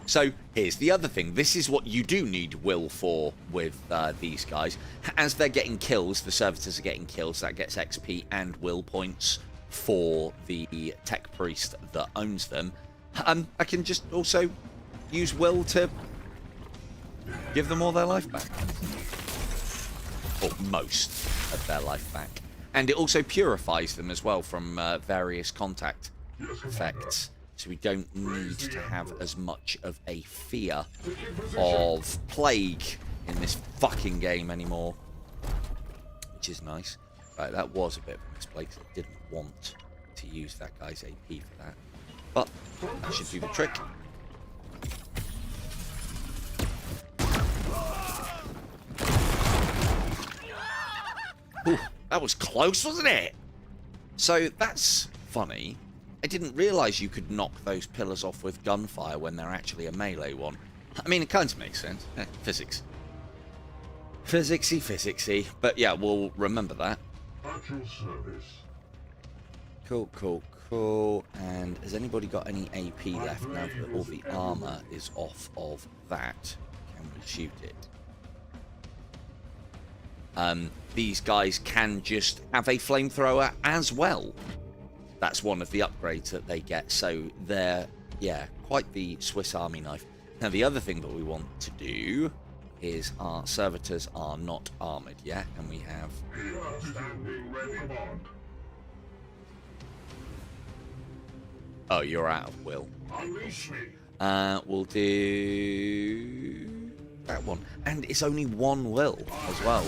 So here's the other thing. This is what you do need will for with these guys. As they're getting kills, the servitors are getting kills. That gets XP and will points for the tech priest that owns them. I can just also use will to give them all their life back. Or most of their life back. And it also purifies them as well from various contact effects. So we don't need to have as much of a fear of plague in this fucking game anymore. Which is nice. Right, that was a bit of a misplay because I didn't want to use that guy's AP for that. But that should do the trick. Ooh, that was close, wasn't it? So that's funny. I didn't realise you could knock those pillars off with gunfire when they're actually a melee one. I mean, it kind of makes sense. Physics. Physicsy. But yeah, we'll remember that. At your service. Cool. And has anybody got any AP left now that all the armour is off of that? Can we shoot it? These guys can just have a flamethrower as well. That's one of the upgrades that they get. So they're, yeah, quite the Swiss Army knife. Now, the other thing that we want to do is our servitors are not armoured yet. And we have... Oh, you're out of will. We'll do... that one. And it's only one will as well.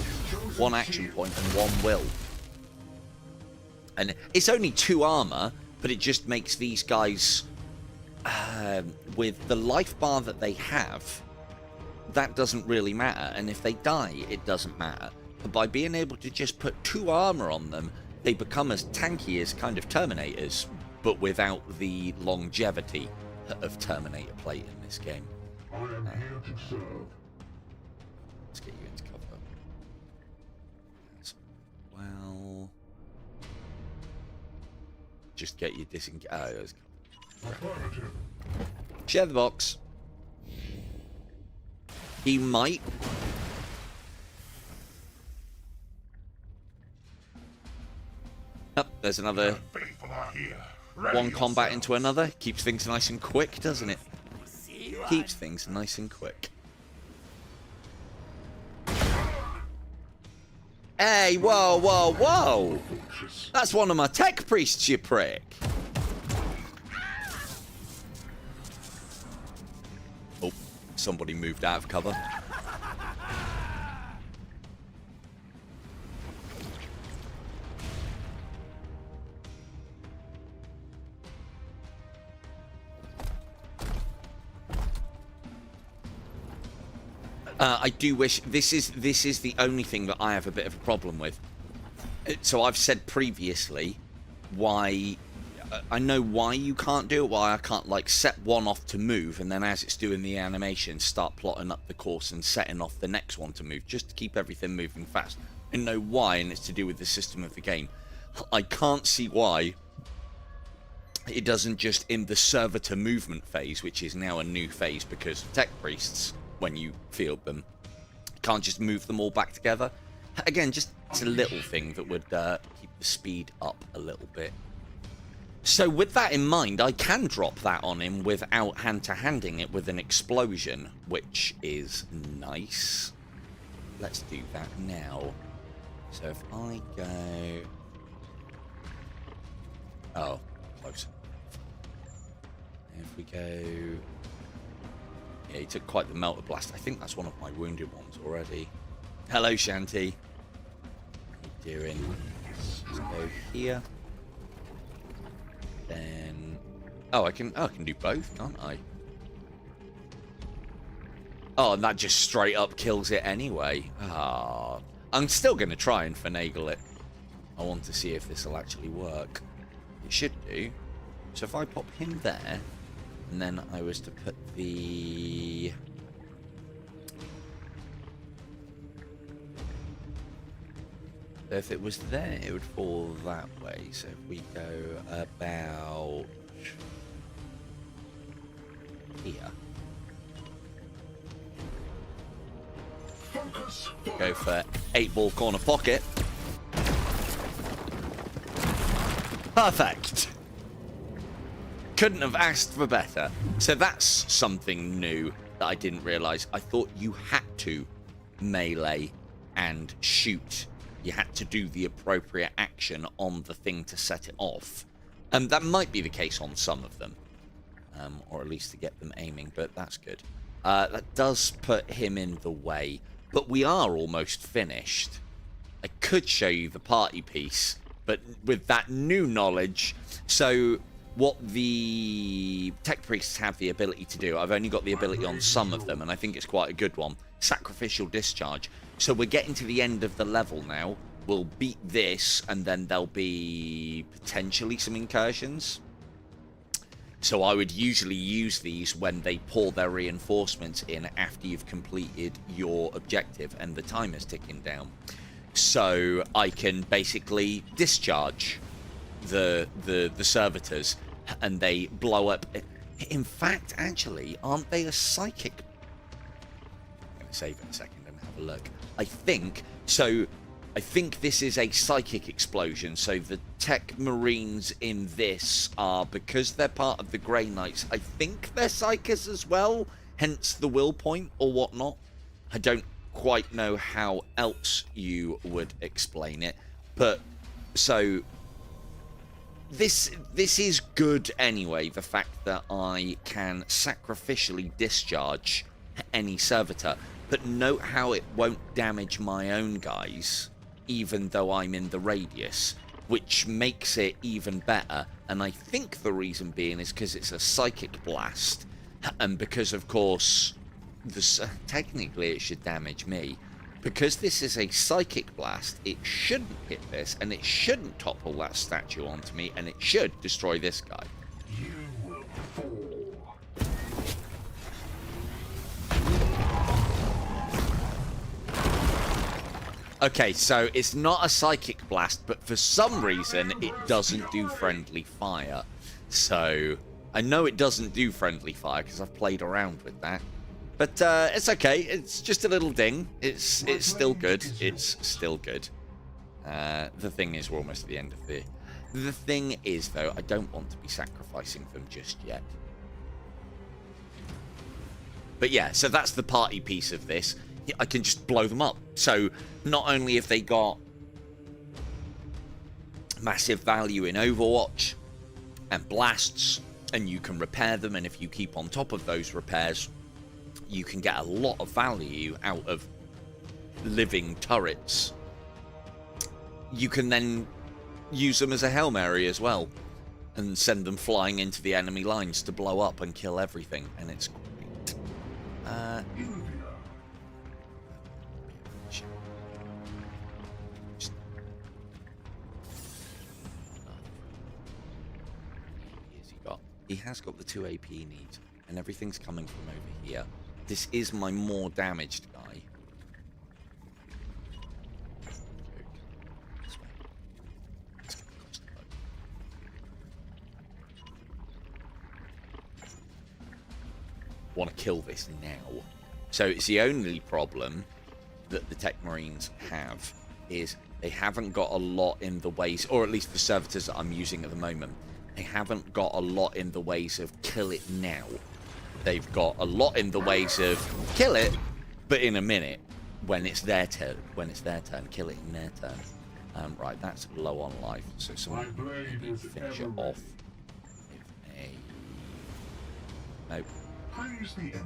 One action point and one will. And it's only 2 armor, but it just makes these guys with the life bar that they have, that doesn't really matter. And if they die, it doesn't matter. But by being able to just put 2 armor on them, they become as tanky as kind of Terminators, but without the longevity of Terminator plate in this game. I am here to serve. Let's get you into cover. As well. Just get you disengaged. Affirmative. Share the box. He might. Oh, there's another Faithful are here. one combat into another. Keeps things nice and quick, doesn't it? Keeps things nice and quick. Hey, whoa, whoa, whoa! That's one of my tech priests, you prick! Oh, somebody moved out of cover. I do wish this is the only thing that I have a bit of a problem with. So I've said previously why I know why you can't do it, why I can't like set one off to move and then as it's doing the animation start plotting up the course and setting off the next one to move just to keep everything moving fast. I know why, and it's to do with the system of the game. I can't see why it doesn't just in the servitor movement phase, which is now a new phase because of tech priests, when you field them, you can't just move them all back together. Again, just it's a little thing that would keep the speed up a little bit. So with that in mind, I can drop that on him without hand-to-handing it with an explosion, which is nice. Let's do that now. So if I go... Oh, close. If we go... Yeah, he took quite the melter blast. I think that's one of my wounded ones already. Hello, Shanty. What are you doing? Let's go here. Then... Oh, I can do both, can't I? Oh, and that just straight up kills it anyway. Ah, I'm still going to try and finagle it. I want to see if this will actually work. It should do. So if I pop him there, and then I was to put the... If it was there, it would fall that way. So if we go about here. Focus. Go for 8-ball corner pocket. Perfect. Couldn't have asked for better. So that's something new that I didn't realize. I thought you had to melee and shoot. You had to do the appropriate action on the thing to set it off. That might be the case on some of them. Or at least to get them aiming, but that's good. That does put him in the way. But we are almost finished. I could show you the party piece, but with that new knowledge... So... What the tech priests have the ability to do, I've only got the ability on some of them, and I think it's quite a good one. Sacrificial discharge. So we're getting to the end of the level now. We'll beat this, and then there'll be potentially some incursions. So I would usually use these when they pour their reinforcements in after you've completed your objective and the timer's ticking down. So I can basically discharge the servitors, and they blow up. In fact, actually, aren't they a psychic? I'm going to save it a second and have a look. I think so. I think this is a psychic explosion. So the tech marines in this are, because they're part of the Greyknights, I think they're psychics as well, hence the will point or whatnot. I don't quite know how else you would explain it, but so this is good anyway, the fact that I can sacrificially discharge any servitor, but note how it won't damage my own guys, even though I'm in the radius, which makes it even better. And I think the reason being is because it's a psychic blast, and because, of course, technically it should damage me. Because this is a psychic blast, it shouldn't hit this, and it shouldn't topple that statue onto me, and it should destroy this guy. You will fall. Okay, so it's not a psychic blast, but for some reason it doesn't do friendly fire. So I know it doesn't do friendly fire because I've played around with that. But it's okay. It's just a little ding. It's still good. It's still good. The thing is, we're almost at the end of the... The thing is, though, I don't want to be sacrificing them just yet. But yeah, so that's the party piece of this. I can just blow them up. So not only have they got massive value in Overwatch and blasts, and you can repair them, and if you keep on top of those repairs, you can get a lot of value out of living turrets. You can then use them as a Hail Mary as well, and send them flying into the enemy lines to blow up and kill everything, and it's great. He has got the 2 AP he needs, and everything's coming from over here. This is my more damaged guy. Want to kill this now. So it's the only problem that the techmarines have is they haven't got a lot in the ways, or at least the servitors that I'm using at the moment, they haven't got a lot in the ways of kill it now. They've got a lot in the ways of kill it, but in a minute, when it's their turn, kill it in their turn. Right, that's low on life, so someone can finish it off. Nope. Praise the Emperor.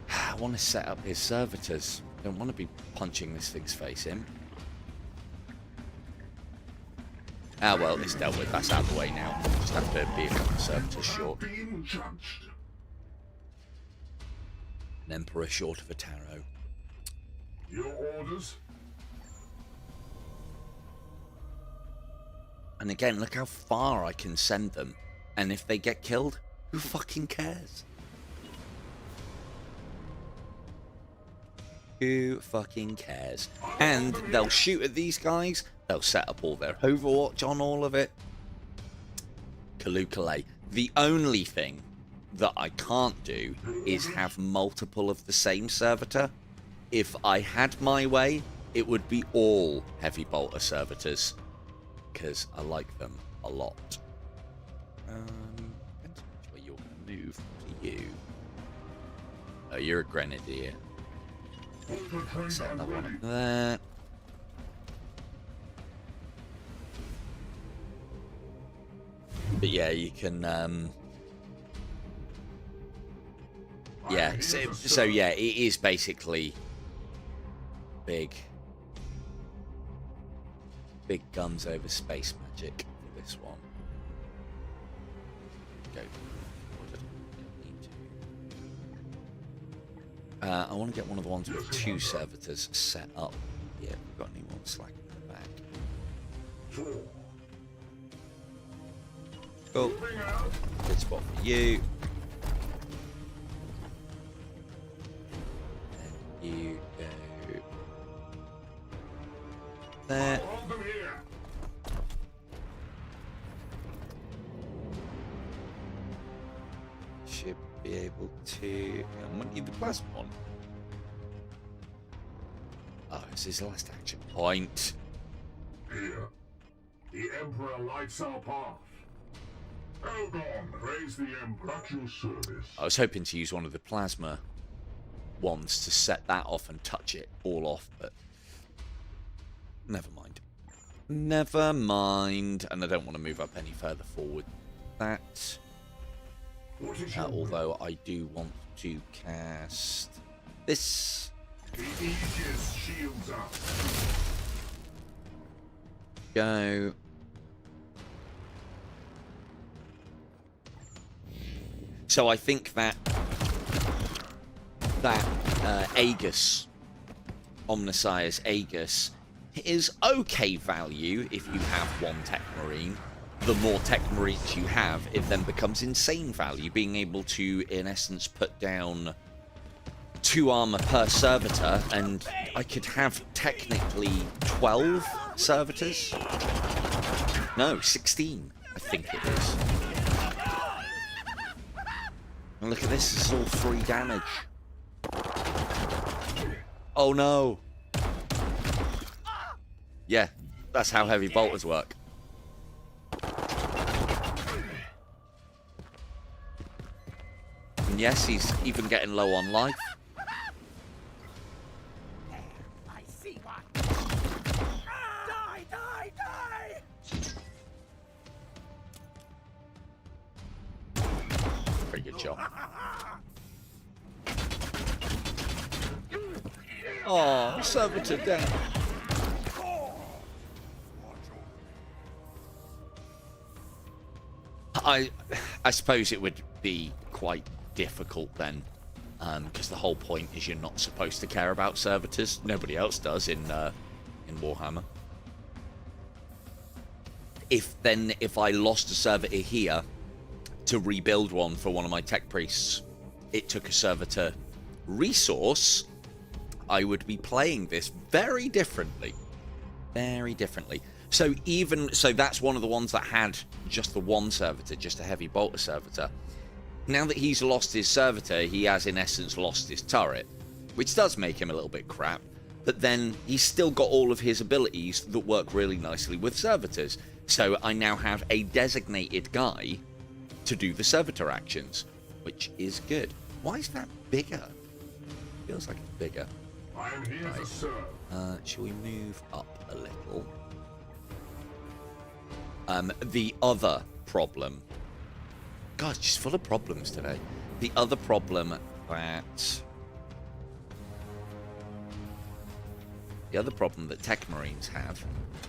I want to set up his servitors. Don't want to be punching this thing's face in. Ah, well, it's dealt with. That's out of the way now. Just have to be a couple of servitors short. Being judged. An emperor short of a tarot. Your orders? And again, look how far I can send them. And if they get killed, who fucking cares? Who fucking cares? And they'll shoot at these guys. They'll set up all their Overwatch on all of it. Kalukale. The only thing that I can't do is have multiple of the same servitor. If I had my way, it would be all heavy bolter servitors, because I like them a lot. Depends which way you're going to move to you. Oh, you're a grenadier. Set another one up there. But yeah, you can yeah, so yeah, it is basically big guns over space magic for this one. Go. I want to get one of the ones with 2 servitors set up. Yeah, we've got anyone slack in the back. Cool. Good spot for you. And you go there. Should be able to. I might need the plasma one. Oh, this is the last action point. Here, the Emperor lights our path. Hold on, praise the Emperor at your service. I was hoping to use one of the plasma ones to set that off and touch it all off, but never mind. Never mind. And I don't want to move up any further forward than that. Although I do want to cast this. The Aegis shields up. Go. So I think that Aegis, Omnissiah's Aegis, is okay value if you have 1 tech marine. The more tech marines you have, it then becomes insane value, being able to, in essence, put down 2 armor per servitor, and I could have technically 12 servitors. No, 16, I think it is. And look at this, this is all 3 damage. Oh no. Yeah, that's how heavy bolters work. And yes, he's even getting low on life. I see one. Die, die, die! Very good job. Oh, servitor down. I suppose it would be quite difficult then, because the whole point is you're not supposed to care about servitors. Nobody else does in Warhammer. If I lost a servitor here to rebuild one for one of my tech priests, it took a servitor resource, I would be playing this very differently. Very differently. So that's one of the ones that had just the 1 servitor, just a heavy bolter servitor. Now that he's lost his servitor, he has in essence lost his turret, which does make him a little bit crap, but then he's still got all of his abilities that work really nicely with servitors. So I now have a designated guy to do the servitor actions, which is good. Why is that bigger? Feels like it's bigger. I am here to serve. Shall we move up a little? The other problem... God, it's just full of problems today. The other problem that... The other problem that techmarines have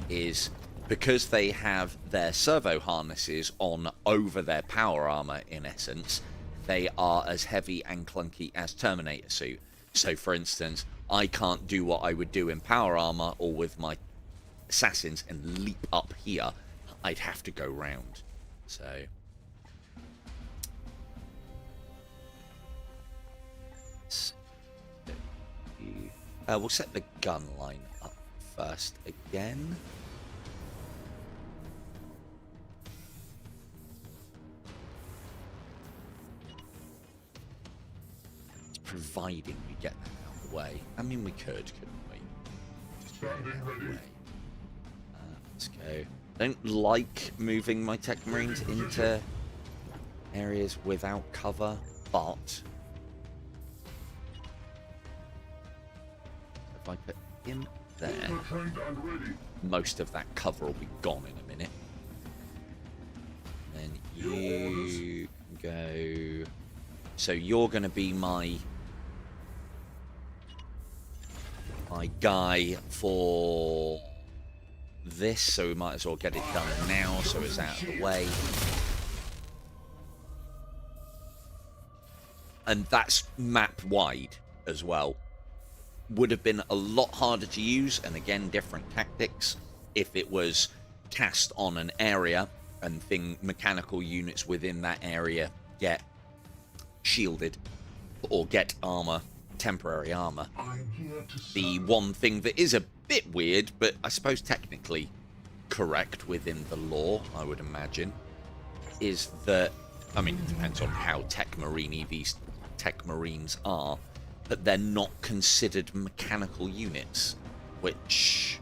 is because they have their servo harnesses on over their power armor, in essence, they are as heavy and clunky as Terminator suit. So, for instance, I can't do what I would do in power armor or with my assassins and leap up here. I'd have to go round. So... we'll set the gun line up first again. Providing we get that out of the way. I mean, we could, couldn't we? Just get it out of the way. Let's go. I don't like moving my tech marines into areas without cover, but if I put him there, most of that cover will be gone in a minute. Then you go. So you're going to be my guy for this, so we might as well get it done now so it's out of the way. And that's map wide as well. Would have been a lot harder to use, and again, different tactics, if it was cast on an area and mechanical units within that area get shielded or get armor, temporary armor. The one thing that is a bit weird, but I suppose technically correct within the law, I would imagine, is that, I mean, it depends on how techmarine these techmarines are, but they're not considered mechanical units, which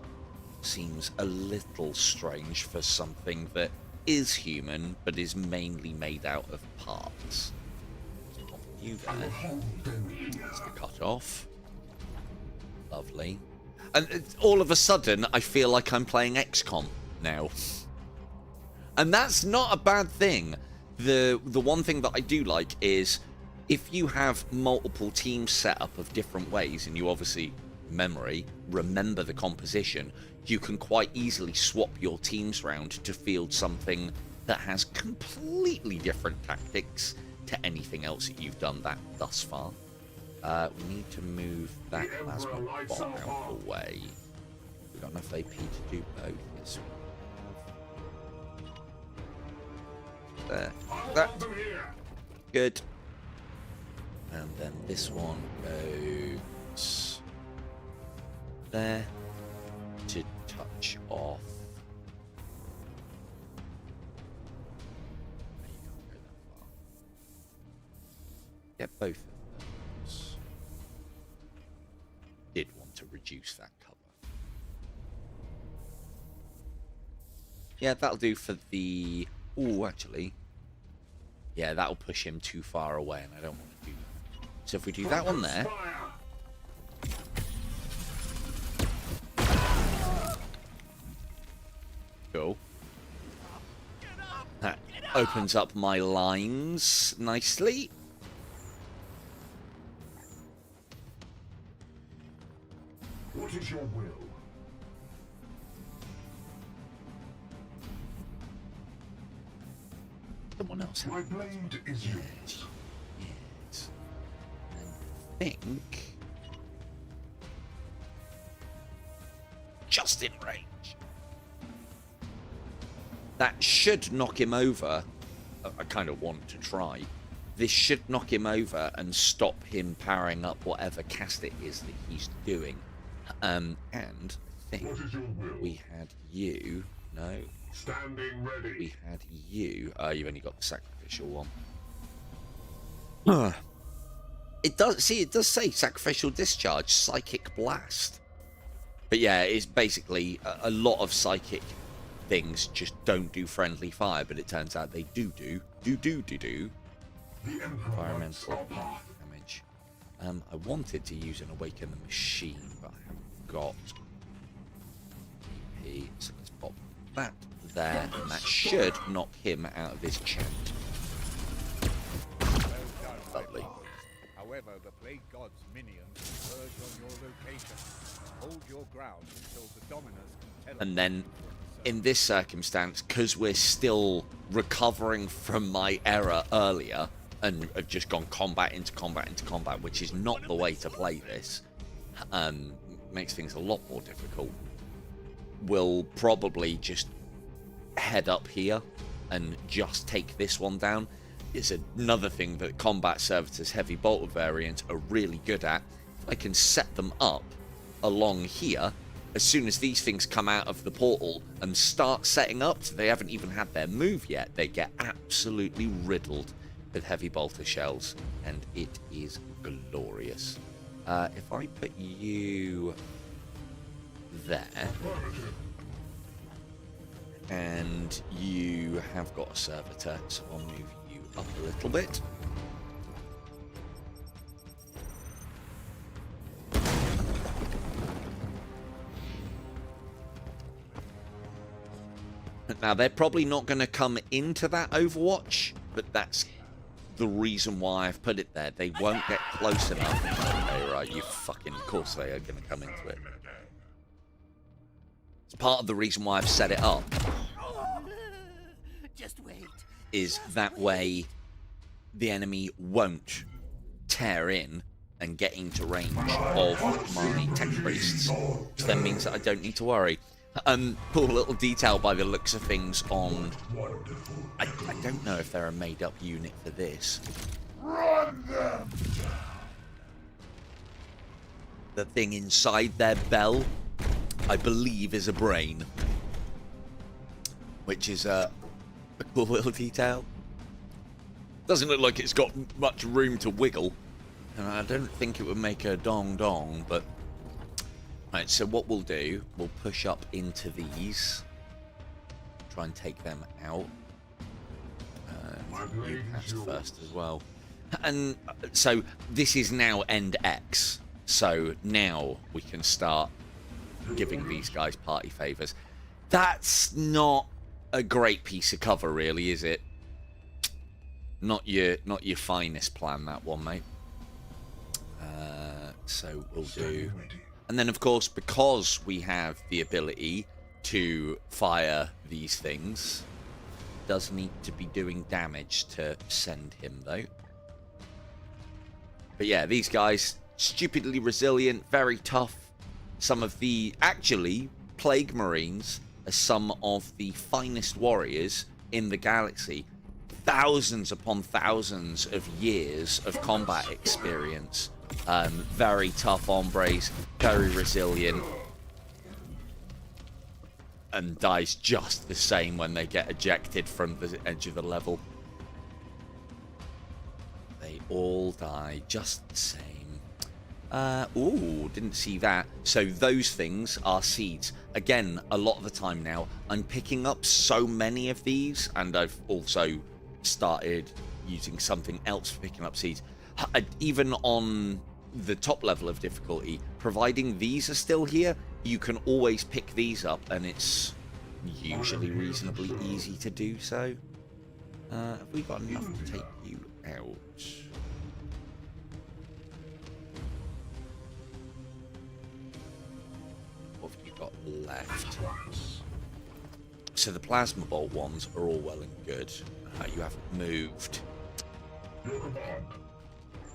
seems a little strange for something that is human but is mainly made out of parts. You there. That's the cut off. Lovely. And all of a sudden, I feel like I'm playing XCOM now. And that's not a bad thing. The one thing that I do like is if you have multiple teams set up of different ways, and you obviously remember the composition, you can quite easily swap your teams round to field something that has completely different tactics to anything else that you've done that thus far. We need to move that plasma bot out of the way. We've got enough AP to do both. Yes, we have. There. That. Good. And then this one goes there to touch off. You can't go that far. Get both of those. Did want to reduce that cover. Yeah, that'll do for the... Oh, actually. Yeah, that'll push him too far away, and I don't want to do that. So if we do that one there... Cool. That opens up my lines nicely. What is your will? Someone else. My blade is yours. Yes. And I think... just in range. That should knock him over. I kind of want to try. This should knock him over and stop him powering up whatever cast it is that he's doing. And I think What is your will? we had you. No, Standing ready. we had you. You only got the sacrificial one. It does say sacrificial discharge, psychic blast. But yeah, it's basically a lot of psychic things just don't do friendly fire, but it turns out they do The Emperor environmental lights our path. damage. I wanted to use an awaken the machine, but I haven't got EP, so let's pop that there, and that should knock him out of his chant. Lovely. However, the Plague God's minions converge on your location. Hold your ground until the Dominus can tell And then, in this circumstance, because we're still recovering from my error earlier, and have just gone combat into combat into combat, which is not the way to play this, makes things a lot more difficult. We'll probably just head up here and just take this one down. It's another thing that combat servitors heavy bolter variants are really good at. I can set them up along here as soon as these things come out of the portal and start setting up, so they haven't even had their move yet, they get absolutely riddled with heavy bolter shells, and it is glorious. If I put you there, and you have got a servitor, so I'll move you up a little bit. Now, they're probably not going to come into that Overwatch, but that's the reason why I've put it there. They won't get close enough. Okay, right, you fucking... Of course they are going to come into it. It's part of the reason why I've set it up. Just wait. Is that way the enemy won't tear in and get into range of my tech priests. Which then means that I don't need to worry. Cool little detail by the looks of things on... I don't know if they're a made-up unit for this. Run them! The thing inside their bell, I believe, is a brain. Which is a cool little detail. Doesn't look like it's got much room to wiggle. And I don't think it would make a dong-dong, but... Right, so what we'll do, we'll push up into these. Try and take them out. You pass first as well. And so this is now end X. So now we can start giving these guys party favors. That's not a great piece of cover, really, is it? Not your finest plan, that one, mate. So we'll do... And then, of course, because we have the ability to fire these things, does need to be doing damage to send him, though. But yeah, these guys, stupidly resilient, very tough. Some of the, actually, Plague Marines are some of the finest warriors in the galaxy. thousands upon thousands of years of combat experience. Very tough hombres, very resilient, and dies just the same when they get ejected from the edge of the level. They all die just the same. Ooh, didn't see that. So those things are seeds. Again, a lot of the time now, I'm picking up so many of these, and I've also started using something else for picking up seeds. Even on the top level of difficulty, providing these are still here, you can always pick these up, and it's usually reasonably easy to do so. Have we got enough to take you out? What have you got left? So the plasma bolt ones are all well and good. You haven't moved.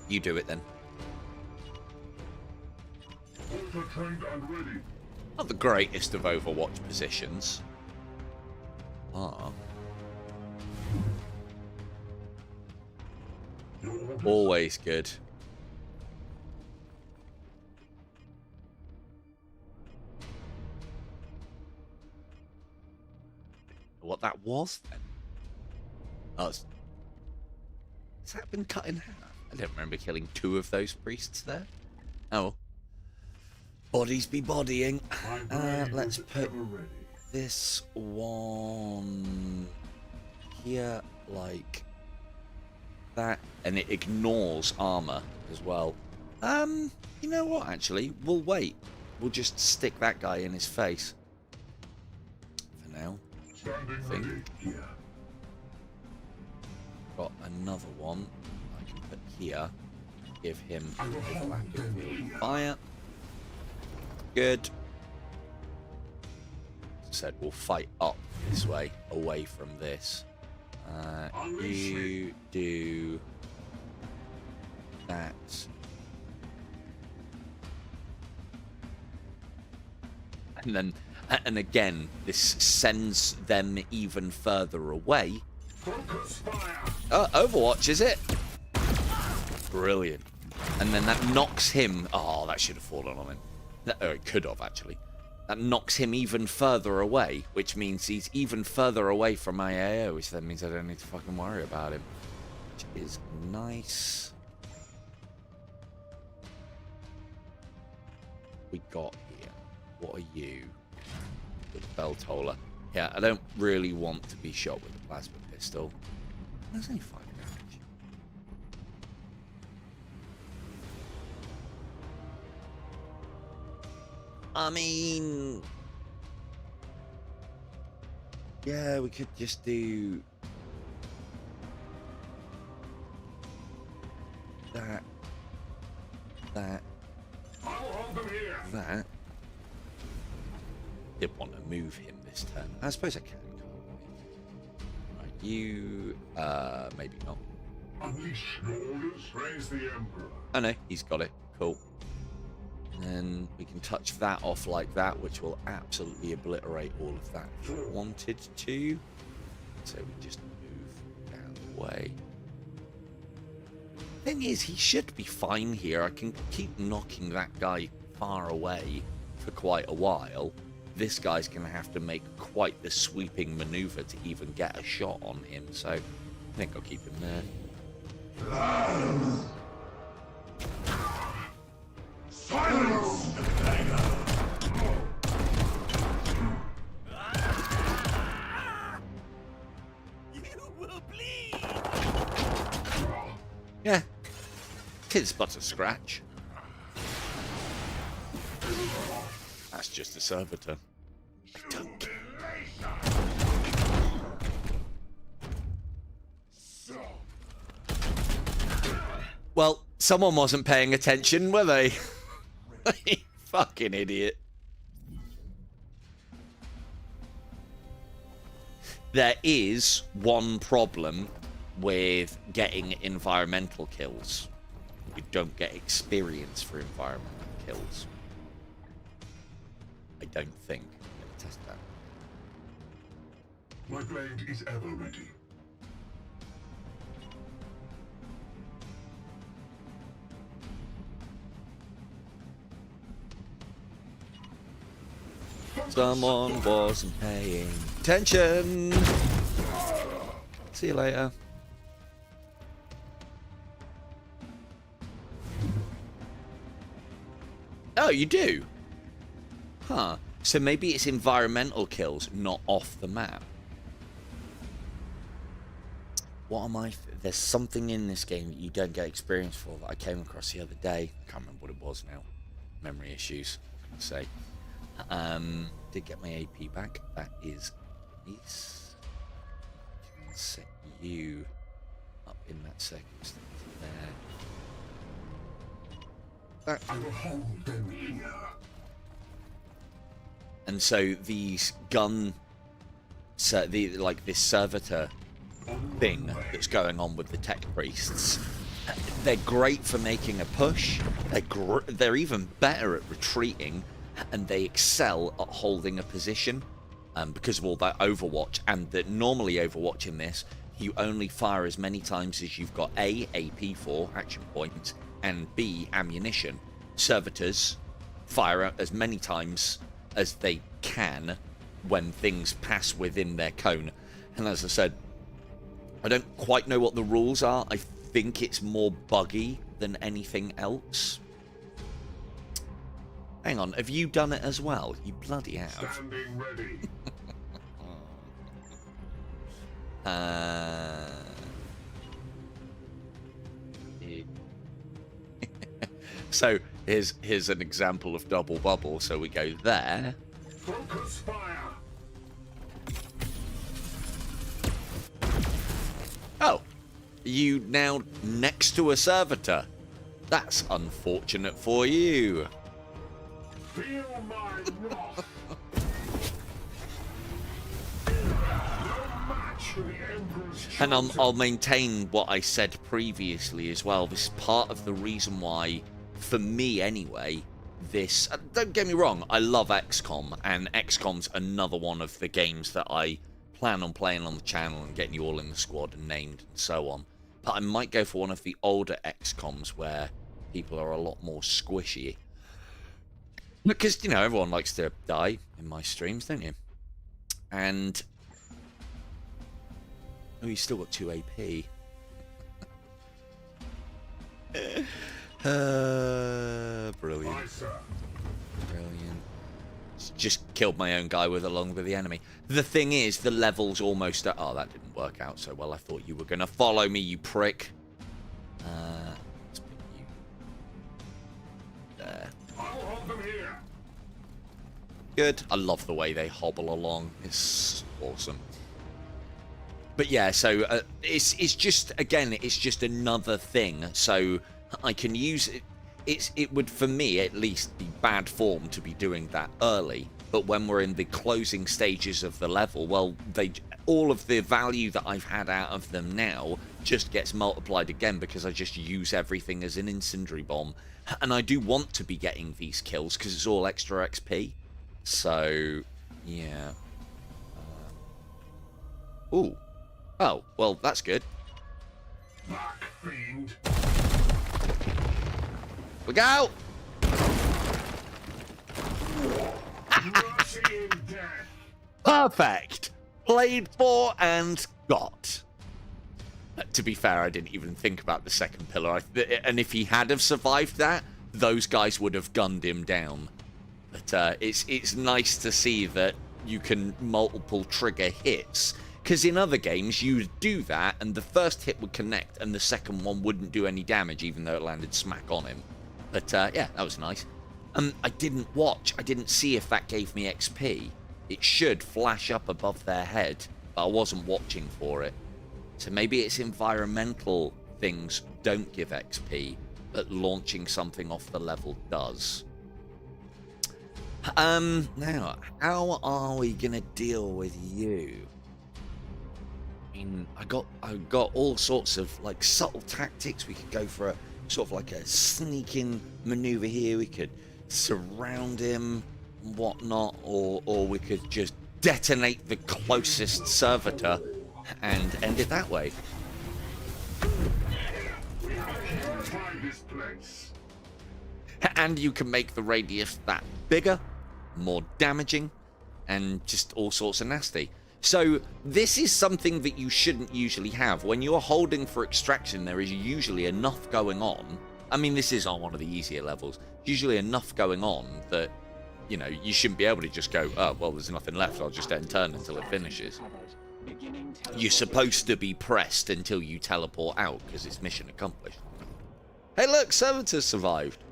You do it then. Trained and ready. Not the greatest of Overwatch positions. Always good. What that was then? Oh, has that been cut in half? I don't remember killing 2 of those priests there. Oh. Bodies be bodying. Let's put this one here like that, and it ignores armor as well. You know what, actually? We'll wait. We'll just stick that guy in his face. For now. I think. Got another one I can put here. Give him fire. Good. As I said, we'll fight up this way, away from this. You do that. And then, and again, this sends them even further away. Overwatch, is it? Brilliant. And then that knocks him. Oh, that should have fallen on him. It could have, actually. That knocks him even further away, which means he's even further away from my AO, which then means I don't need to fucking worry about him. Which is nice. We got here. What are you? The bell toller. Yeah, I don't really want to be shot with a plasma pistol. There's only 5 damage. I mean, yeah, we could just do that, that. Didn't want to move him this turn. I suppose I can. Right, you, maybe not. Unleash your orders. Praise the Emperor. Oh no, he's got it. Cool. And then we can touch that off like that, which will absolutely obliterate all of that if we wanted to. So we just move down the way. Thing is, he should be fine here. I can keep knocking that guy far away for quite a while. This guy's going to have to make quite the sweeping maneuver to even get a shot on him. So I think I'll keep him there. Silence! You will bleed! Yeah, tis but a scratch. That's just a servitor. I don't care. Well, someone wasn't paying attention, were they? Fucking idiot. There is one problem with getting environmental kills. You don't get experience for environmental kills. I don't think. Let me test that. My blade is ever ready. Someone wasn't paying attention. See you later. Oh, you do? Huh. So maybe it's environmental kills, not off the map. What am I... There's something in this game that you don't get experience for that I came across the other day. I can't remember what it was now. Memory issues, I can say. Did get my AP back. That is nice. Can set you up in that circumstance there. I will hold them here. And so these gun... So like this servitor thing that's going on with the tech priests, they're great for making a push. They're even better at retreating, and they excel at holding a position because of all that Overwatch. And that normally Overwatch in this, you only fire as many times as you've got A, AP for action points, and B, ammunition. Servitors fire out as many times as they can when things pass within their cone. And as I said, I don't quite know what the rules are. I think it's more buggy than anything else. Hang on, have you done it as well? You bloody have. Standing ready. So here's an example of double bubble. So we go there. Focus fire. Oh, you now next to a servitor. That's unfortunate for you. Feel my wrath. No match for the Emperor's And chosen. I'll maintain what I said previously as well. This is part of the reason why, for me anyway, this... don't get me wrong, I love XCOM, and XCOM's another one of the games that I plan on playing on the channel and getting you all in the squad and named and so on. But I might go for one of the older XCOMs where people are a lot more squishy. Because, you know, everyone likes to die in my streams, don't you? And... oh, you still got 2 AP. Brilliant. Aye, sir. Brilliant. Just killed my own guy along with the enemy. The thing is, the level's almost... oh, that didn't work out so well. I thought you were going to follow me, you prick. Let's put you there. I will hold them here. Good. I love the way they hobble along. It's awesome. But yeah, so it's just, again, it's just another thing. So I can use it. It would, for me at least, be bad form to be doing that early. But when we're in the closing stages of the level, well, all of the value that I've had out of them now just gets multiplied again because I just use everything as an incendiary bomb. And I do want to be getting these kills because it's all extra XP. So, yeah. Ooh. Oh, well, that's good. Black fiend. We go! Mercy in death. Perfect! Played for and got. To be fair, I didn't even think about the second pillar. And if he had have survived that, those guys would have gunned him down. But it's nice to see that you can multiple trigger hits. Because in other games, you would do that, and the first hit would connect, and the second one wouldn't do any damage, even though it landed smack on him. But, yeah, that was nice. I didn't watch. I didn't see if that gave me XP. It should flash up above their head, but I wasn't watching for it. So maybe it's environmental things don't give XP, but launching something off the level does. Now, how are we going to deal with you? I got all sorts of like subtle tactics. We could go for a sort of like a sneaking maneuver here. We could surround him and whatnot, or we could just detonate the closest servitor and end it that way. We are purifying this place. And you can make the radius that bigger, more damaging, and just all sorts of nasty. So this is something that you shouldn't usually have. When you're holding for extraction, there is usually enough going on. I mean, this is on one of the easier levels. Usually enough going on that, you know, you shouldn't be able to just go, oh, well, there's nothing left, I'll just end turn until it finishes. You're supposed to be pressed until you teleport out, because it's mission accomplished. Hey, look, Servitors survived.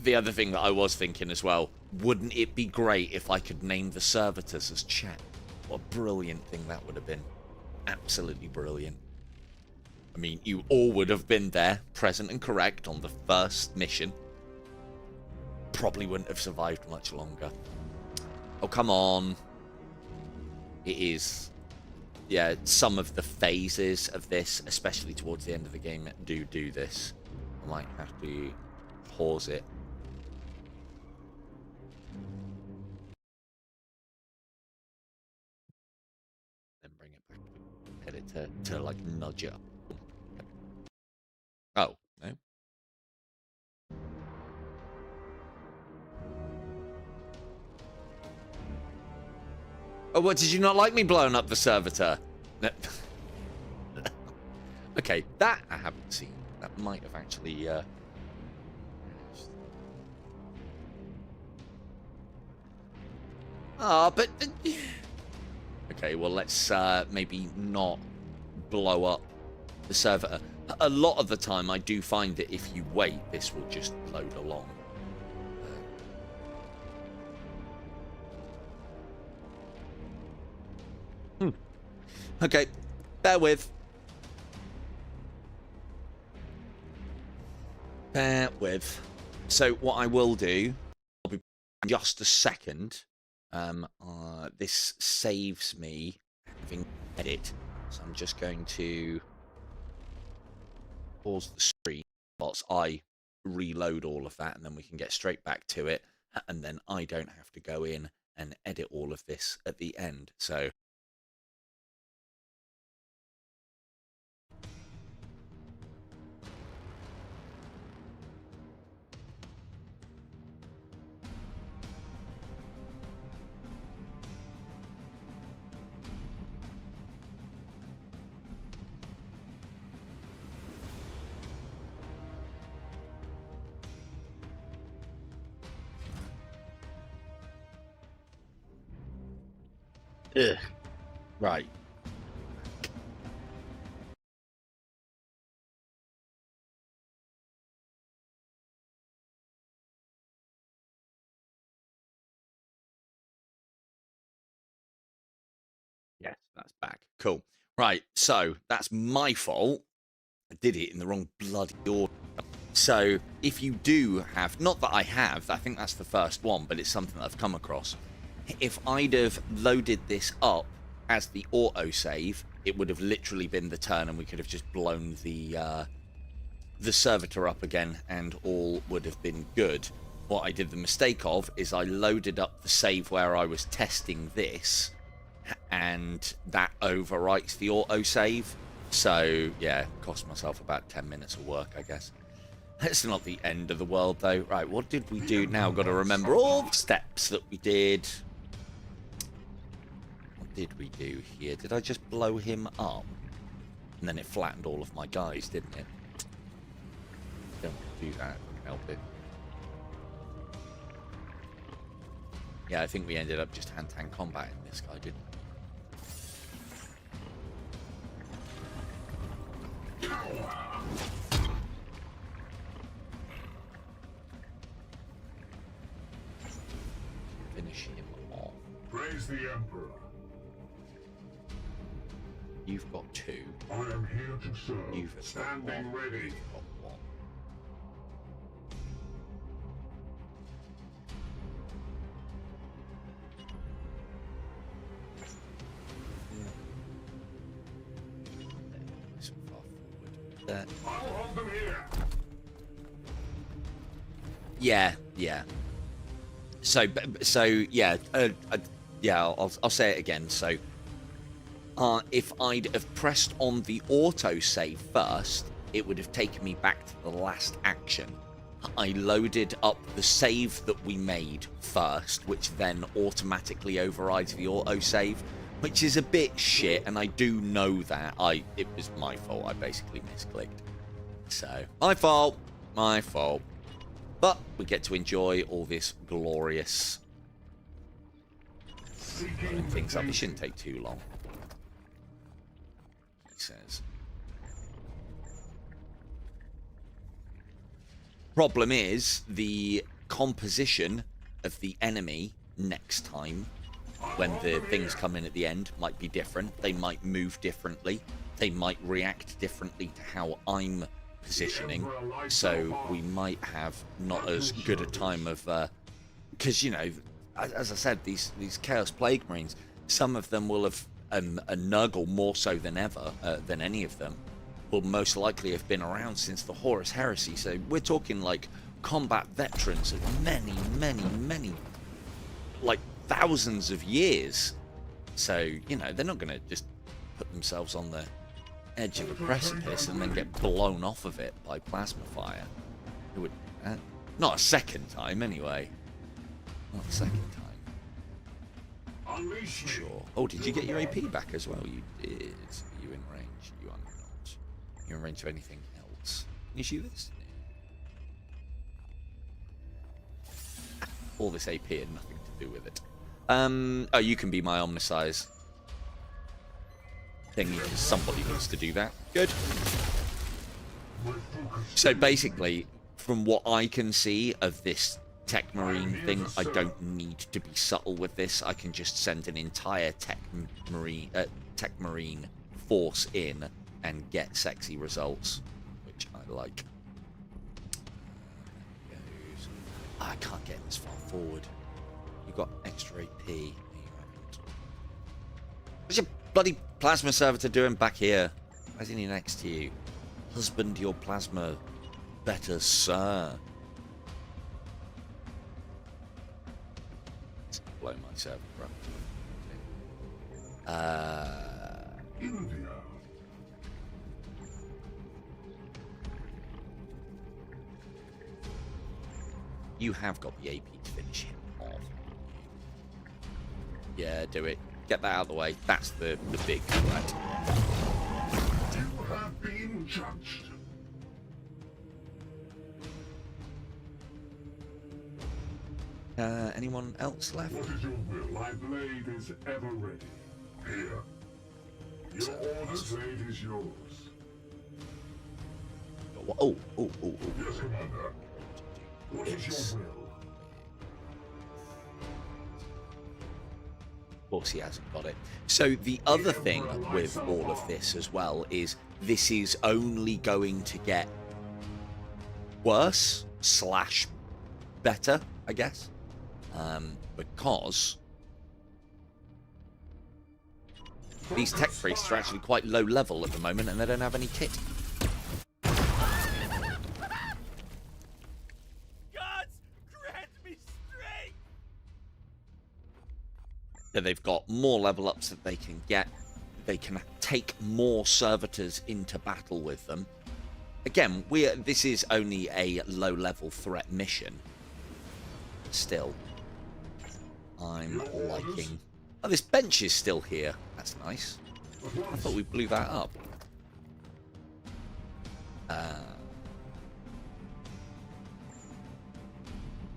The other thing that I was thinking as well, wouldn't it be great if I could name the Servitors as chat? What a brilliant thing that would have been. Absolutely brilliant. I mean, you all would have been there, present and correct, on the first mission. Probably wouldn't have survived much longer. Oh, come on. It is. Yeah, some of the phases of this, especially towards the end of the game, do this. I might have to pause it. Then bring it back to edit to like nudge it up. Oh, no. Oh, what, did you not like me blowing up the servitor? No. Okay, that I haven't seen. That might have actually... but... Okay, well, let's maybe not blow up the servitor. A lot of the time, I do find that if you wait, this will just load along. Okay, bear with. Bear with. So what I will do, I'll be just a second. This saves me having edit, so I'm just going to pause the stream whilst I reload all of that, and then we can get straight back to it, and then I don't have to go in and edit all of this at the end. So ugh. Right. Yes, that's back. Cool. Right, so that's my fault. I did it in the wrong bloody order. So if you do have, not that I have, I think that's the first one, but it's something that I've come across. If I'd have loaded this up as the autosave, it would have literally been the turn, and we could have just blown the servitor up again, and all would have been good. What I did the mistake of is I loaded up the save where I was testing this, and that overwrites the autosave. So yeah, cost myself about 10 minutes of work, I guess. It's not the end of the world, though. Right, what did we do now? Got to remember all the steps that we did. What did we do here? Did I just blow him up? And then it flattened all of my guys, didn't it? Don't do that. Help it. Yeah, I think we ended up just hand-to-hand combat in this guy, didn't we? Finish him off. Praise the Emperor. You've got 2. I am here to serve. You've got Standing 1. ready. You've got 1. Nice and far forward. There. I'll hold them here. Yeah, yeah. So yeah, I'll say it again. So, if I'd have pressed on the autosave first, it would have taken me back to the last action. I loaded up the save that we made first, which then automatically overrides the autosave, which is a bit shit, and I do know that. It was my fault. I basically misclicked. So, my fault. My fault. But we get to enjoy all this glorious things up. It shouldn't take too long, he says. Problem is, the composition of the enemy next time, when the things come in at the end, might be different. They might move differently. They might react differently to how I'm positioning. So we might have not as good a time of... because, you know, as I said, these Chaos Plague Marines, some of them will have... a Nurgle more so than ever, than any of them, will most likely have been around since the Horus Heresy. So we're talking like combat veterans of many, like thousands of years. So, you know, they're not going to just put themselves on the edge of a precipice and then get blown off of it by plasma fire. It would, not a second time, anyway. Not a second time. Sure. Oh, did you get your AP back as well? You did. Are you in range? You are not. You're in range of anything else. Can you shoot this? All this AP had nothing to do with it. Oh, you can be my Omnisize thingy, because somebody needs to do that. Good. So basically, from what I can see of this Tech Marine thing, I don't need to be subtle with this. I can just send an entire Tech Marine force in and get sexy results, which I like. I can't get this far forward. You've got extra AP. No, you haven't. What's your bloody plasma servitor doing back here? Why isn't he next to you? Husband your plasma better, sir. Blow my server up. India. You have got the AP to finish him off. Yeah, do it. Get that out of the way. That's the big threat. You have been judged. Anyone else left? What is your will? My blade is ever ready. Here. Your order's blade is yours. Oh. Yes, Commander. What is your will? Of course he hasn't got it. So the other thing with all of this as well is this is only going to get worse / better, I guess. Because these tech priests are actually quite low level at the moment and they don't have any kit. So they've got more level ups that they can get. They can take more servitors into battle with them. Again, this is only a low level threat mission. Still, I'm liking... Oh, this bench is still here. That's nice. I thought we blew that up.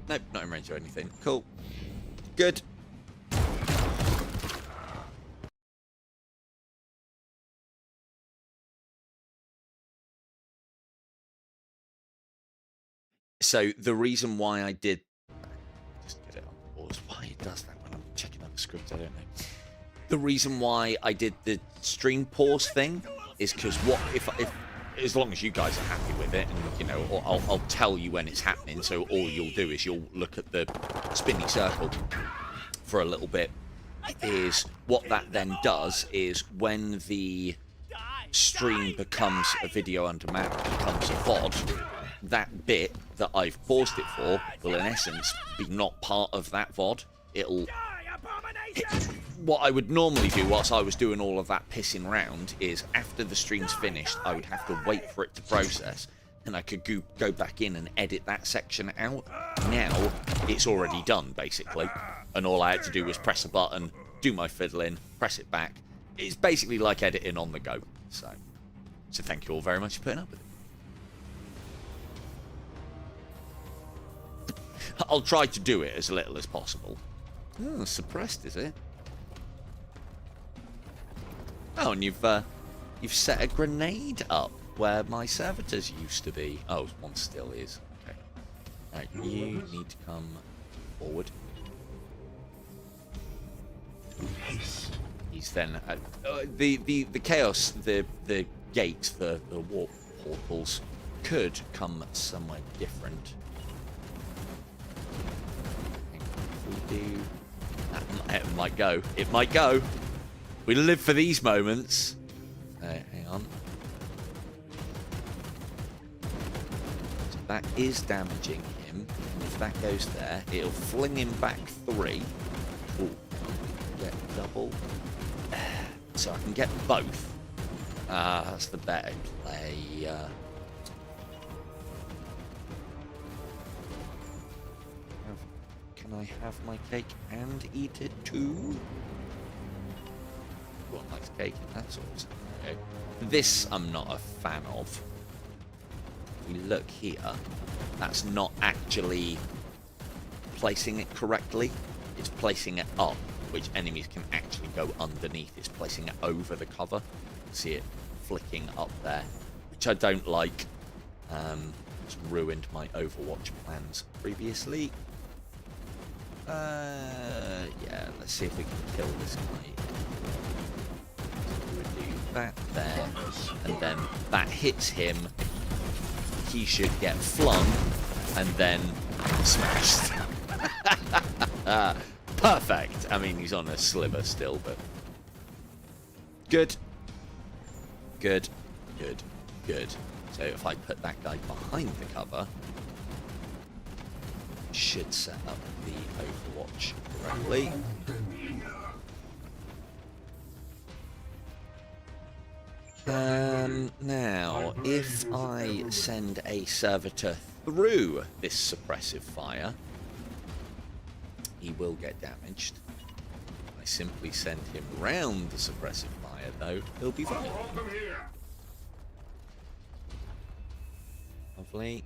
Nope, not in range or anything. Cool. Good. So the reason why I did... Just get it on pause. Why it does that when I'm checking out the script, I don't know. The reason why I did the stream pause thing is because if as long as you guys are happy with it, and you know, I'll tell you when it's happening. So all you'll do is you'll look at the spinny circle for a little bit. Is what that then does is when the stream becomes a video on demand, becomes a VOD. That bit that I've paused it for will in essence be not part of that VOD. What I would normally do whilst I was doing all of that pissing around is after the stream's finished, I would have to wait for it to process, and I could go back in and edit that section out. Now it's already done, basically, and all I had to do was press a button, do my fiddling, press it back. It's basically like editing on the go. So thank you all very much for putting up with it. I'll try to do it as little as possible. Oh, suppressed, is it? Oh, and you've set a grenade up where my servitors used to be. Oh, one still is. Okay. Alright, you need to come forward. He's then the chaos, the gates, the warp portals could come somewhere different. If we do, it might go. It might go. We live for these moments. Hang on. So that is damaging him. And if that goes there, it'll fling him back 3. Ooh. Get double. So I can get both. That's the better play. Can I have my cake and eat it too? One likes cake and that sort of stuff. Okay. This I'm not a fan of. If we look here, that's not actually placing it correctly. It's placing it up, which enemies can actually go underneath. It's placing it over the cover. See it flicking up there, which I don't like. It's ruined my Overwatch plans previously. Yeah, let's see if we can kill this guy. We'll do that there, and then that hits him. He should get flung, and then smashed. Perfect. I mean, he's on a sliver still, but good. Good, good, good. So if I put that guy behind the cover, it should set up the Overwatch correctly. Now, if I send a servitor through this suppressive fire, he will get damaged. If I simply send him round the suppressive fire, though, he'll be fine. Lovely.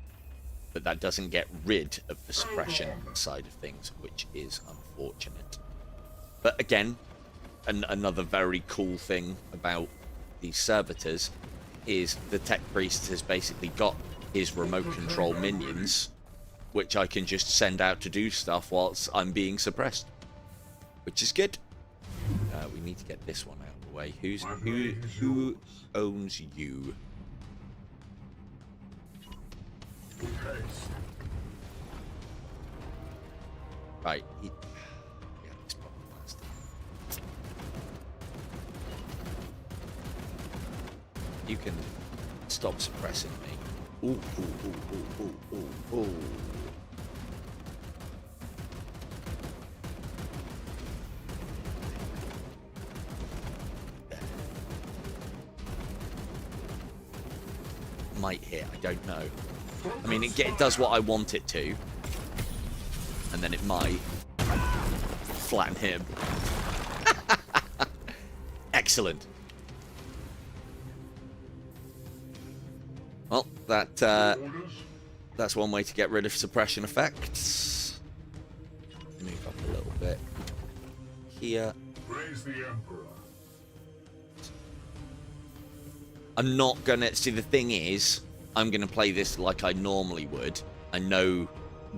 But that doesn't get rid of the suppression side of things, which is unfortunate. But again, another very cool thing about these servitors is the tech priest has basically got his remote control minions, which I can just send out to do stuff whilst I'm being suppressed, which is good. We need to get this one out of the way. Who owns you? Right. Yeah, this problem last time. You can stop suppressing me. Ooh, ooh, ooh, ooh, ooh, ooh, ooh. Might hit, I don't know. I mean, it does what I want it to, and then it might flatten him. Excellent. Well, that's one way to get rid of suppression effects. Move up a little bit here. Praise the Emperor. I'm not gonna see. The thing is, I'm gonna play this like I normally would. I know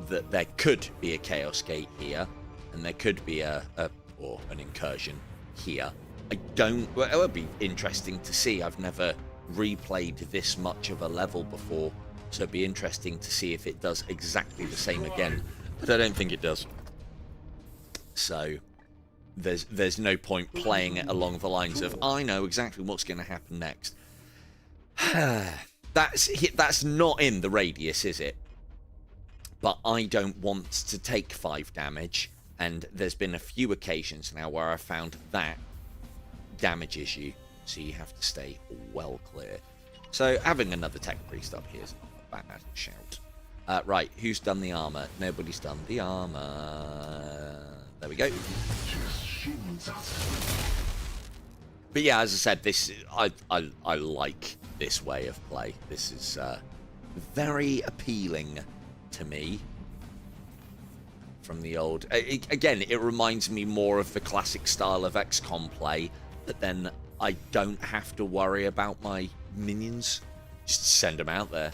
that there could be a Chaos Gate here, and there could be or an incursion here. I don't. Well, it would be interesting to see. I've never replayed this much of a level before, so it'd be interesting to see if it does exactly the same again. But I don't think it does. So there's no point playing it along the lines of I know exactly what's going to happen next. That's not in the radius, is it? But I don't want to take 5 damage, and there's been a few occasions now where I found that damages you, so you have to stay well clear. So having another tech priest up here is not bad shout. Right, who's done the armor? Nobody's done the armor. There we go. But yeah, as I said, this I like this way of play. This is very appealing to me. From the old... Again, it reminds me more of the classic style of XCOM play, but then I don't have to worry about my minions. Just send them out there.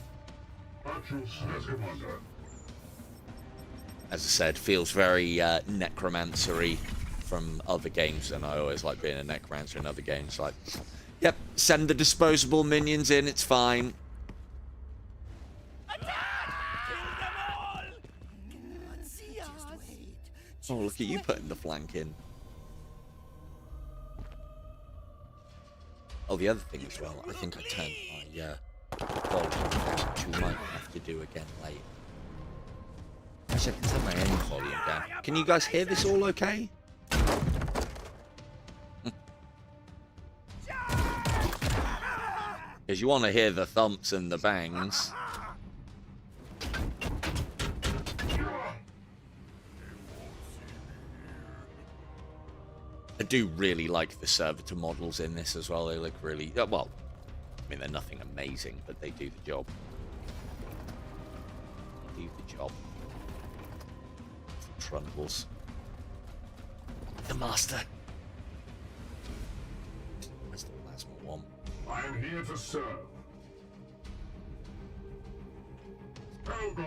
As I said, feels very necromancer-y from other games, and I always like being a necromancer in other games. Like, yep, send the disposable minions in, it's fine. Oh, look at you putting the flank in. Oh, the other thing as well, I think I turned my volume down, which we might have to do again later. Actually, I can turn my own volume down. Can you guys hear this all okay? Because you want to hear the thumps and the bangs. I do really like the servitor models in this as well. They look really... well, I mean, they're nothing amazing, but they do the job. They do the job. Trundles. The master. Where's the plasma one? I am here to serve. Hold on.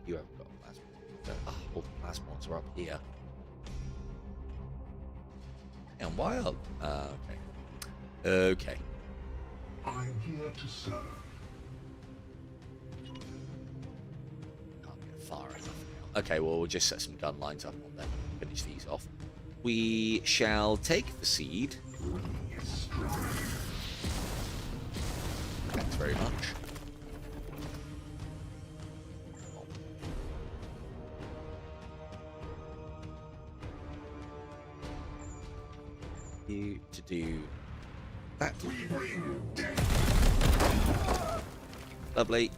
You haven't got a plasma. All the plasma ones are up here. And why up? Okay. Okay. I'm here to serve. Can't get far enough now. Okay, well, we'll just set some gun lines up and then finish these off. We shall take the seed. Thanks very much. You to do that. Lovely.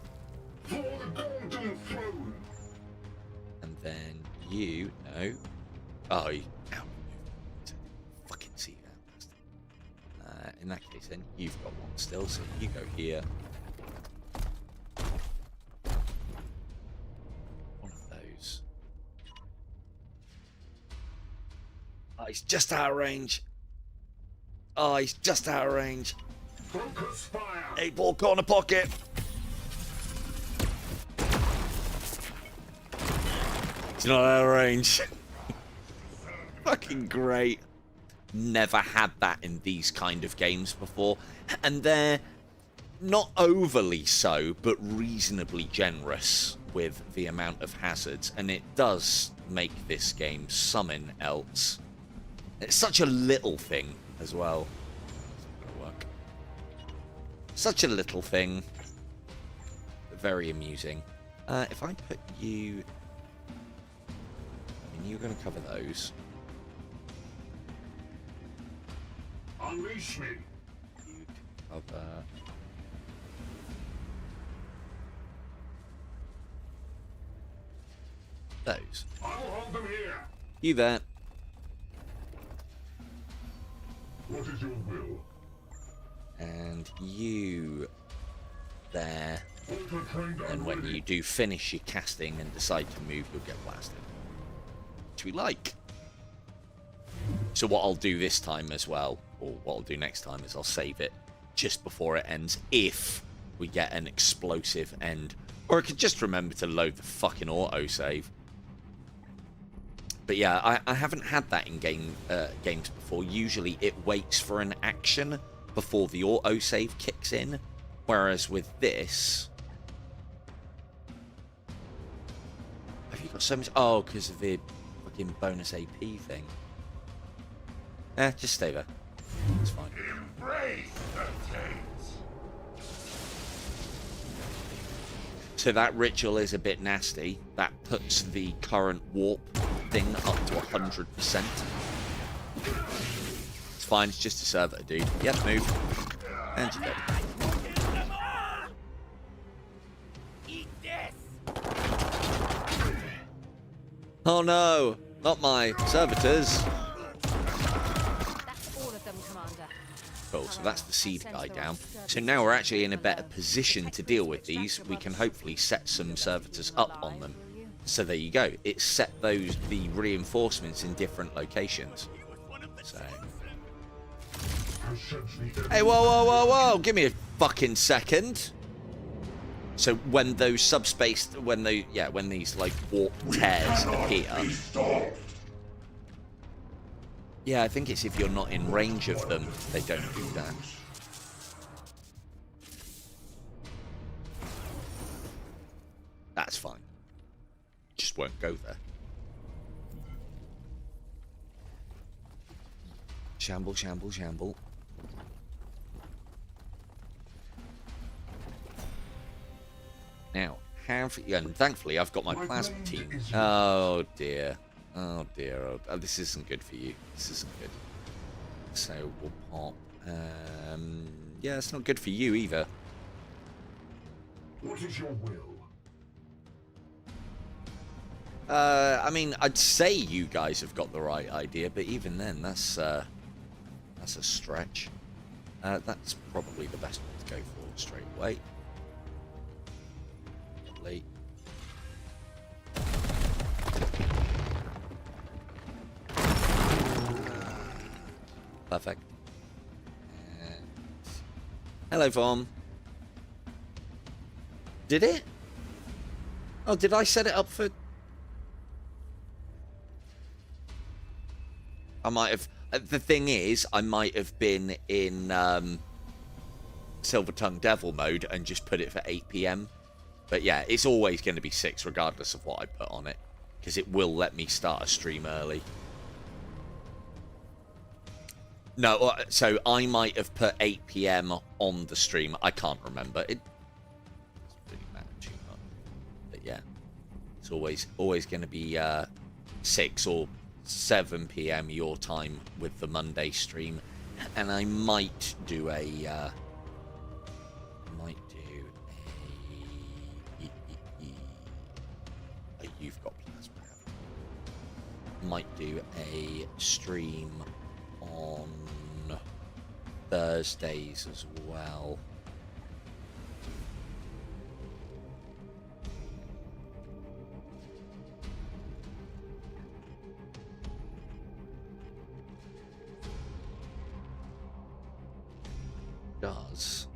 And then you know. Oh, you, ow, fucking see that. In that case, then you've got one still, so you go here. One of those. Oh, he's just out of range. Oh, he's just out of range. Focus fire. 8-ball corner pocket. He's not out of range. Fucking great. Never had that in these kind of games before. And they're not overly so, but reasonably generous with the amount of hazards. And it does make this game something else. It's such a little thing as well. It's not gonna work. Such a little thing. Very amusing. If I put you... I mean, you're going to cover those. Unleash me. You cover... those. I will hold them here. You there. What is your will? And you there. Ultra-trained And when you do finish your casting and decide to move, you'll get blasted. Which we like. So what I'll do this time as well, or what I'll do next time, is I'll save it just before it ends, if we get an explosive end. Or I could just remember to load the fucking autosave. But yeah, I haven't had that in games before. Usually it waits for an action before the autosave kicks in. Whereas with this... Have you got so much... Oh, because of the fucking bonus AP thing. Just stay there. It's fine. embrace the taints. So that ritual is a bit nasty. That puts the current warp thing up to 100%. It's fine, it's just a servitor, dude. Yep, move. And you're dead. Oh no, not my servitors. That's all of them, Commander. Cool, so that's the seed guy down. So now we're actually in a better position to deal with these. We can hopefully set some servitors up on them. So there you go. It set the reinforcements in different locations. So. Hey, whoa, whoa, whoa, whoa! Give me a fucking second. So when those when these like warp tears appear. Yeah, I think it's if you're not in range of them, they don't do that. That's fine. Just won't go there. Shamble, shamble, shamble. Now, and thankfully I've got my plasma team. Oh dear. Oh dear. Oh, this isn't good for you. This isn't good. So we'll pop. Yeah, it's not good for you either. What is your will? I mean, I'd say you guys have got the right idea, but even then, that's a stretch. That's probably the best one to go for straight away. Lovely. Perfect. And hello, Vom. Did it? Oh, did I set it up for... I might have... The thing is, I might have been in Silver Tongue Devil mode and just put it for 8 PM. But yeah, it's always going to be 6 regardless of what I put on it. Because it will let me start a stream early. No, so I might have put 8 PM on the stream. I can't remember. It doesn't really matter too much. But yeah, it's always going to be 6 or 7 PM your time with the Monday stream. And I might do a... You've got plasma. Might do a stream on Thursdays as well. Does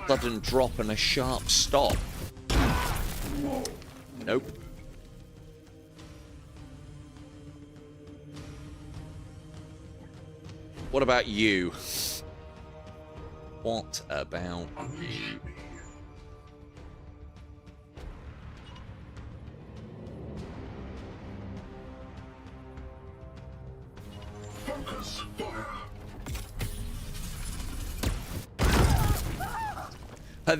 sudden drop and a sharp stop. Nope. What about you? What about you? Focus fire.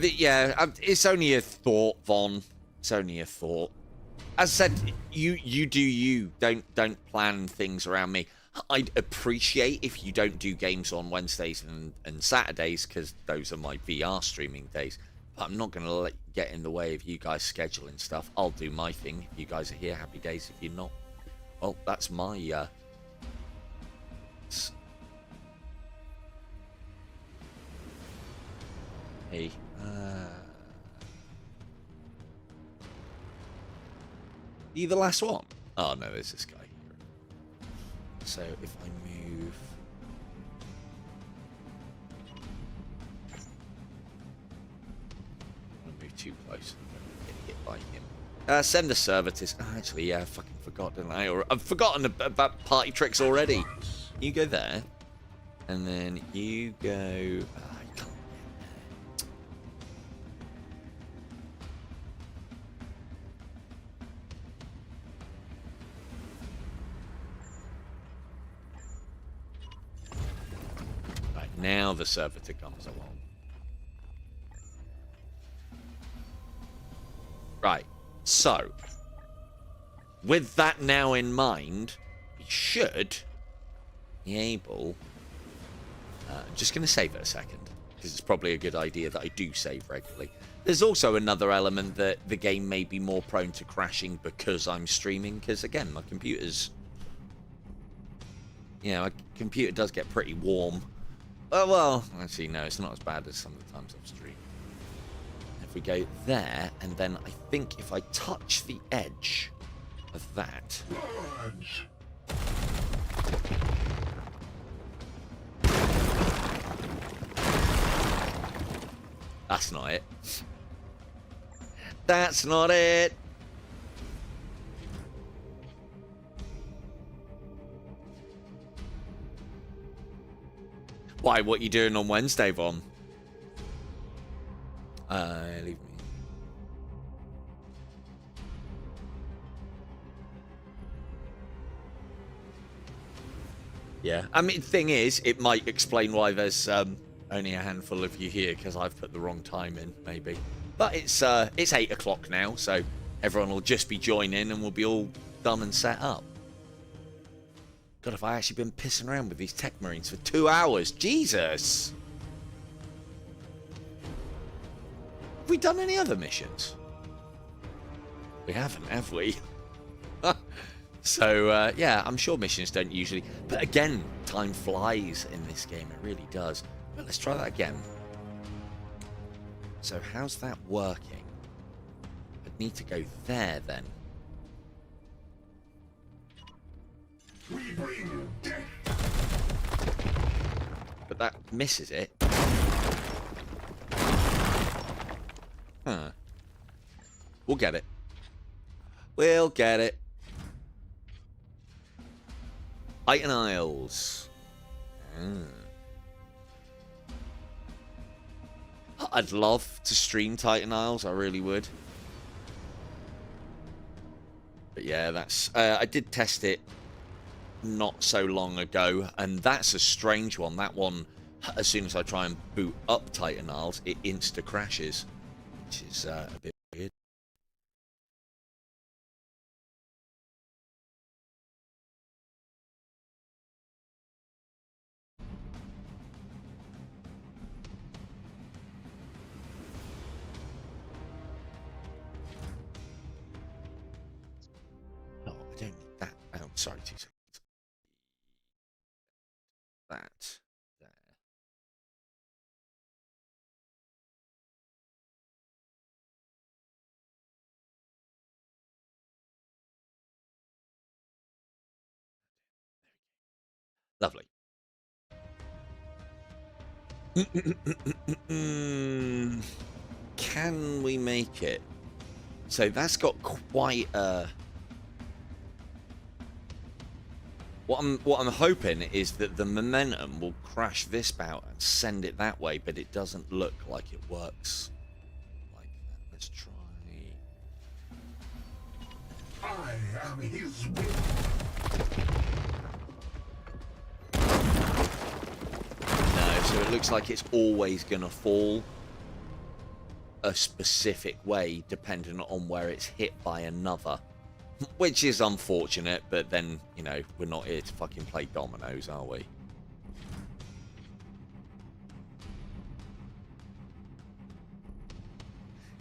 Yeah, it's only a thought, Von. It's only a thought. As I said, you do you. Don't plan things around me. I'd appreciate if you don't do games on Wednesdays and Saturdays, because those are my VR streaming days. But I'm not going to get in the way of you guys scheduling stuff. I'll do my thing. If you guys are here, happy days. If you're not, well, that's my... Hey... You the last one? Oh no, there's this guy here. So if I move... I'm gonna move too close. I'm gonna get hit by him. Send the servitors. Oh, actually, yeah, I fucking forgot, didn't I? Or I've forgotten about party tricks already. You go there. And then you go... Now the servitor comes along. Right, so with that now in mind, should be able... I'm just going to save it a second, because it's probably a good idea that I do save regularly. There's also another element that the game may be more prone to crashing because I'm streaming, because, again, my computer's... Yeah, my computer does get pretty warm. Oh, well, actually, no, it's not as bad as some of the times I've streamed. If we go there, and then I think if I touch the edge of that... Lodge. That's not it. That's not it. Why? What you doing on Wednesday, Von? Leave me. Yeah. I mean, thing is, it might explain why there's only a handful of you here, because I've put the wrong time in, maybe. But it's 8 o'clock now, so everyone will just be joining and we'll be all done and set up. God, have I actually been pissing around with these techmarines for 2 hours? Jesus! Have we done any other missions? We haven't, have we? So, yeah, I'm sure missions don't usually... But again, time flies in this game. It really does. Well, let's try that again. So, how's that working? I'd need to go there, then. We bring death. But that misses it. Huh. We'll get it. We'll get it. Titan Isles. I'd love to stream Titan Isles. I really would. But yeah, that's... I did test it not so long ago, and that's a strange one. That one, as soon as I try and boot up Titan Isles, it insta-crashes, which is a bit weird. Oh, I don't need that. Oh, sorry, 2 seconds. That there. Lovely. Can we make it? So that's got quite a... What I'm hoping is that the momentum will crash this bout and send it that way, but it doesn't look like it works like that. Let's try. I am his will. No, so it looks like it's always going to fall a specific way depending on where it's hit by another. Which is unfortunate, but then, you know, we're not here to fucking play dominoes, are we?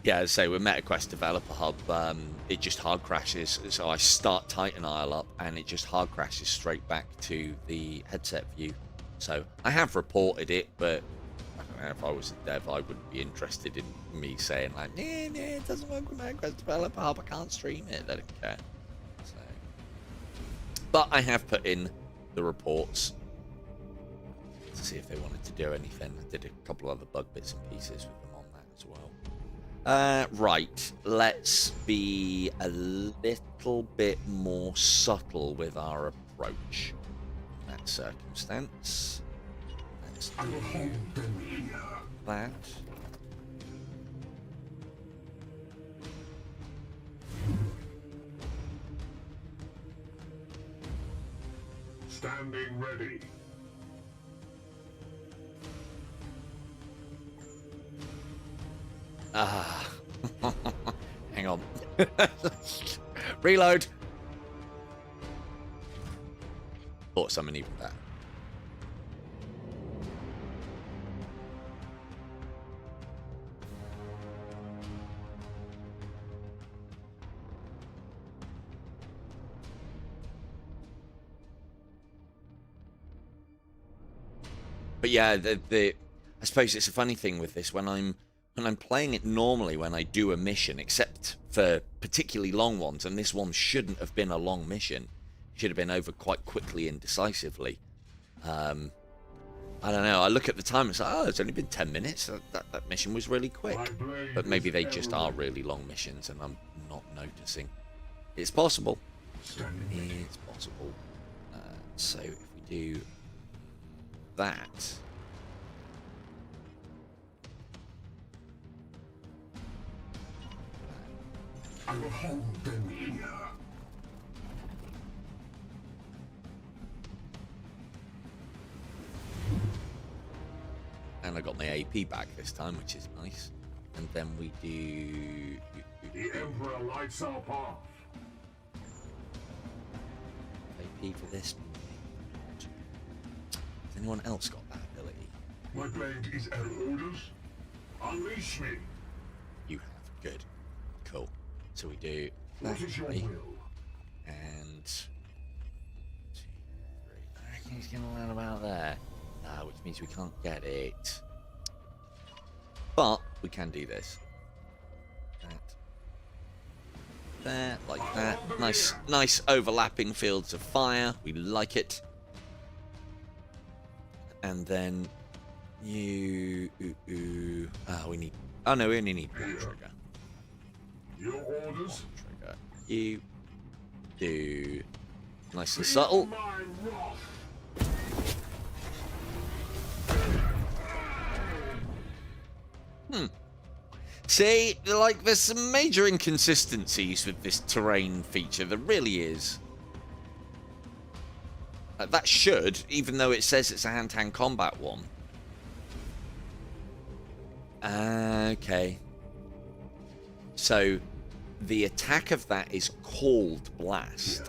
Yeah, as I say, with MetaQuest Developer Hub, it just hard crashes. So I start Titan Isle up, and it just hard crashes straight back to the headset view. So I have reported it, but I don't know, if I was a dev, I wouldn't be interested in me saying like, nah, it doesn't work with MetaQuest Developer Hub, I can't stream it. They don't care. So, but I have put in the reports to see if they wanted to do anything. I did a couple of other bug bits and pieces with them on that as well. Right, let's be a little bit more subtle with our approach in that circumstance. Let's I will hold them here. that. Standing ready. Ah, hang on. Reload. Thought someone even better. But yeah, I suppose it's a funny thing with this when I'm playing it normally when I do a mission, except for particularly long ones, and this one shouldn't have been a long mission. It should have been over quite quickly and decisively. I don't know. I look at the time and say, oh, it's only been 10 minutes. That mission was really quick. But maybe they just are really long missions and I'm not noticing. It's possible. It's possible. So if we do that. I will hold them here. And I got my AP back this time, which is nice. And then we do... The Emperor lights our path. AP for this. Has anyone else got that ability? My blade is at orders. Unleash me. You have. Good. Cool. So we do What is your that, will? and 2, 3. I reckon he's going to land about there. Which means we can't get it. But we can do this. That. There, like that. Nice overlapping fields of fire. We like it. And then you... we need... Oh no, we only need one trigger. Your orders? One trigger. You do... Nice and subtle. My wrath. See, like, there's some major inconsistencies with this terrain feature. There really is. That should, even though it says it's a hand-to-hand combat one. Okay. So, the attack of that is called Blast.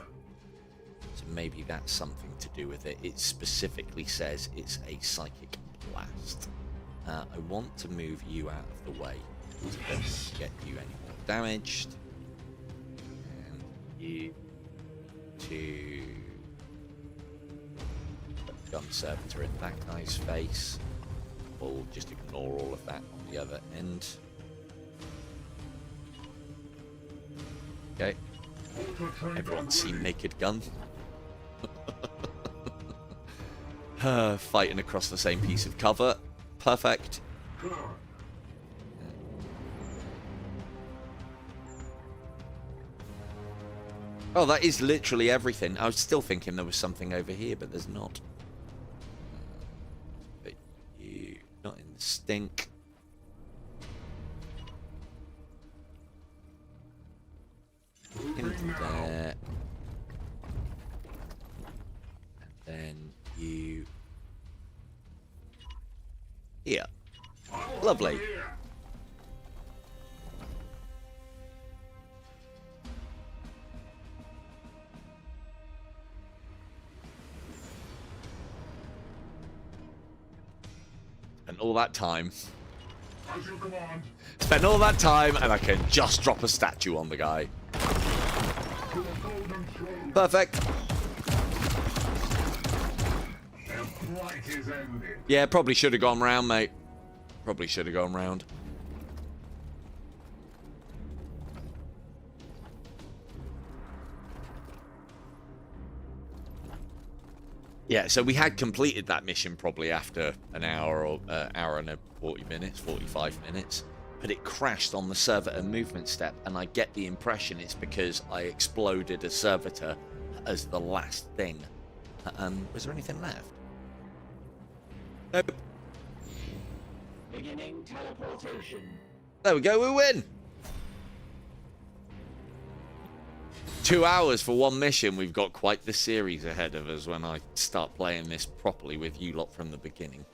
So maybe that's something to do with it. It specifically says it's a psychic blast. I want to move you out of the way so I don't get you any more damaged. And you to gun servitor in that guy's face. We'll just ignore all of that on the other end. Okay. Everyone's seen Naked Gun. Fighting across the same piece of cover. Perfect. Oh, that is literally everything. I was still thinking there was something over here, but there's not. But you not in the stink. Into there. And then you here. Lovely. And all that time. As you command. Spend all that time and I can just drop a statue on the guy. Perfect. Yeah, probably should have gone round, mate. Probably should have gone round. Yeah, so we had completed that mission probably after an hour or hour and 40 minutes, 45 minutes. But it crashed on the servitor movement step, and I get the impression it's because I exploded a servitor as the last thing. Was there anything left? Nope. Beginning teleportation. There we go, we win! 2 hours for one mission. We've got quite the series ahead of us when I start playing this properly with you lot from the beginning.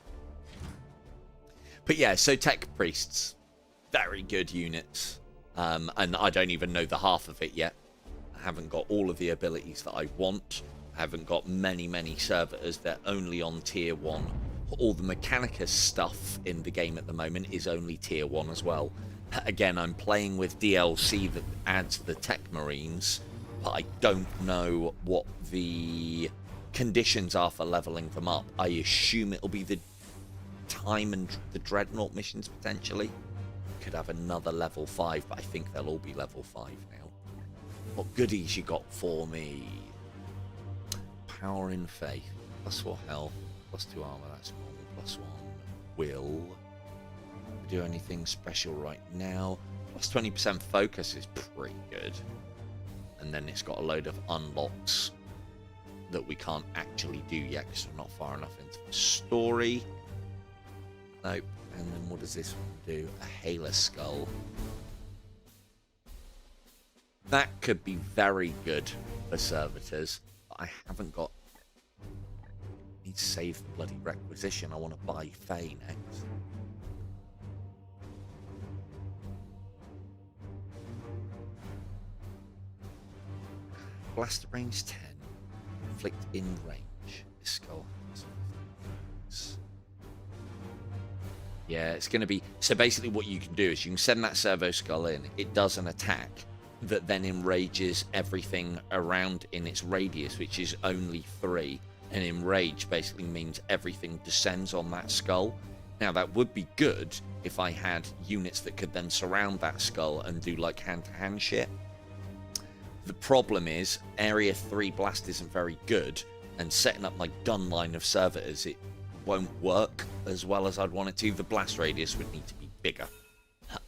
But yeah, so tech priests. Very good units. And I don't even know the half of it yet. I haven't got all of the abilities that I want. I haven't got many servitors. They're only on tier 1. All the Mechanicus stuff in the game at the moment is only tier 1 as well. Again, I'm playing with DLC that adds the techmarines, but I don't know what the conditions are for leveling them up. I assume it'll be the time and the Dreadnought missions, potentially. Could have another level 5, but I think they'll all be level 5 now. What goodies you got for me? Power in Faith. +4 health, +2 armor, that's normal, +1 will. Do anything special right now. +20% focus is pretty good. And then it's got a load of unlocks that we can't actually do yet because we're not far enough into the story. Nope. And then what does this one do? A Halo Skull. That could be very good for servitors. But I haven't got... I need to save the bloody requisition. I want to buy Faye next. Blaster range 10. Inflict in range. This skull has... Yeah, it's going to be... So basically what you can do is you can send that servo skull in. It does an attack that then enrages everything around in its radius, which is only 3. And enrage basically means everything descends on that skull. Now, that would be good if I had units that could then surround that skull and do, like, hand-to-hand shit. The problem is, Area 3 Blast isn't very good, and setting up my gun line of servitors, it won't work as well as I'd want it to. The blast radius would need to be bigger.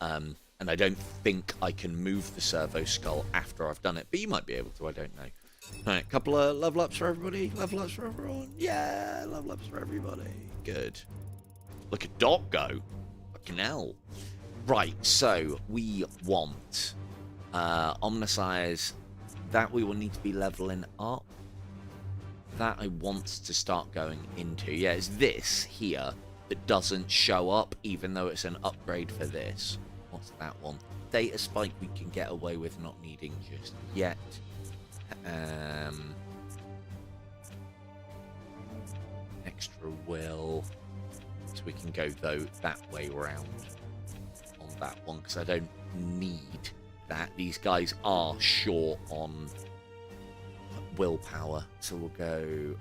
And I don't think I can move the servo skull after I've done it, but you might be able to, I don't know. Alright, couple of level ups for everybody. Level ups for everyone. Yeah, level ups for everybody. Good. Look at Doc go. Fucking hell. Right, so we want Omniscience. That we will need to be leveling up. That I want to start going into. Yeah, it's this here that doesn't show up, even though it's an upgrade for this. What's that one? Data Spike we can get away with not needing just yet. Extra will. So we can go, though, that way round on that one, because I don't need that. These guys are short on willpower, so we'll go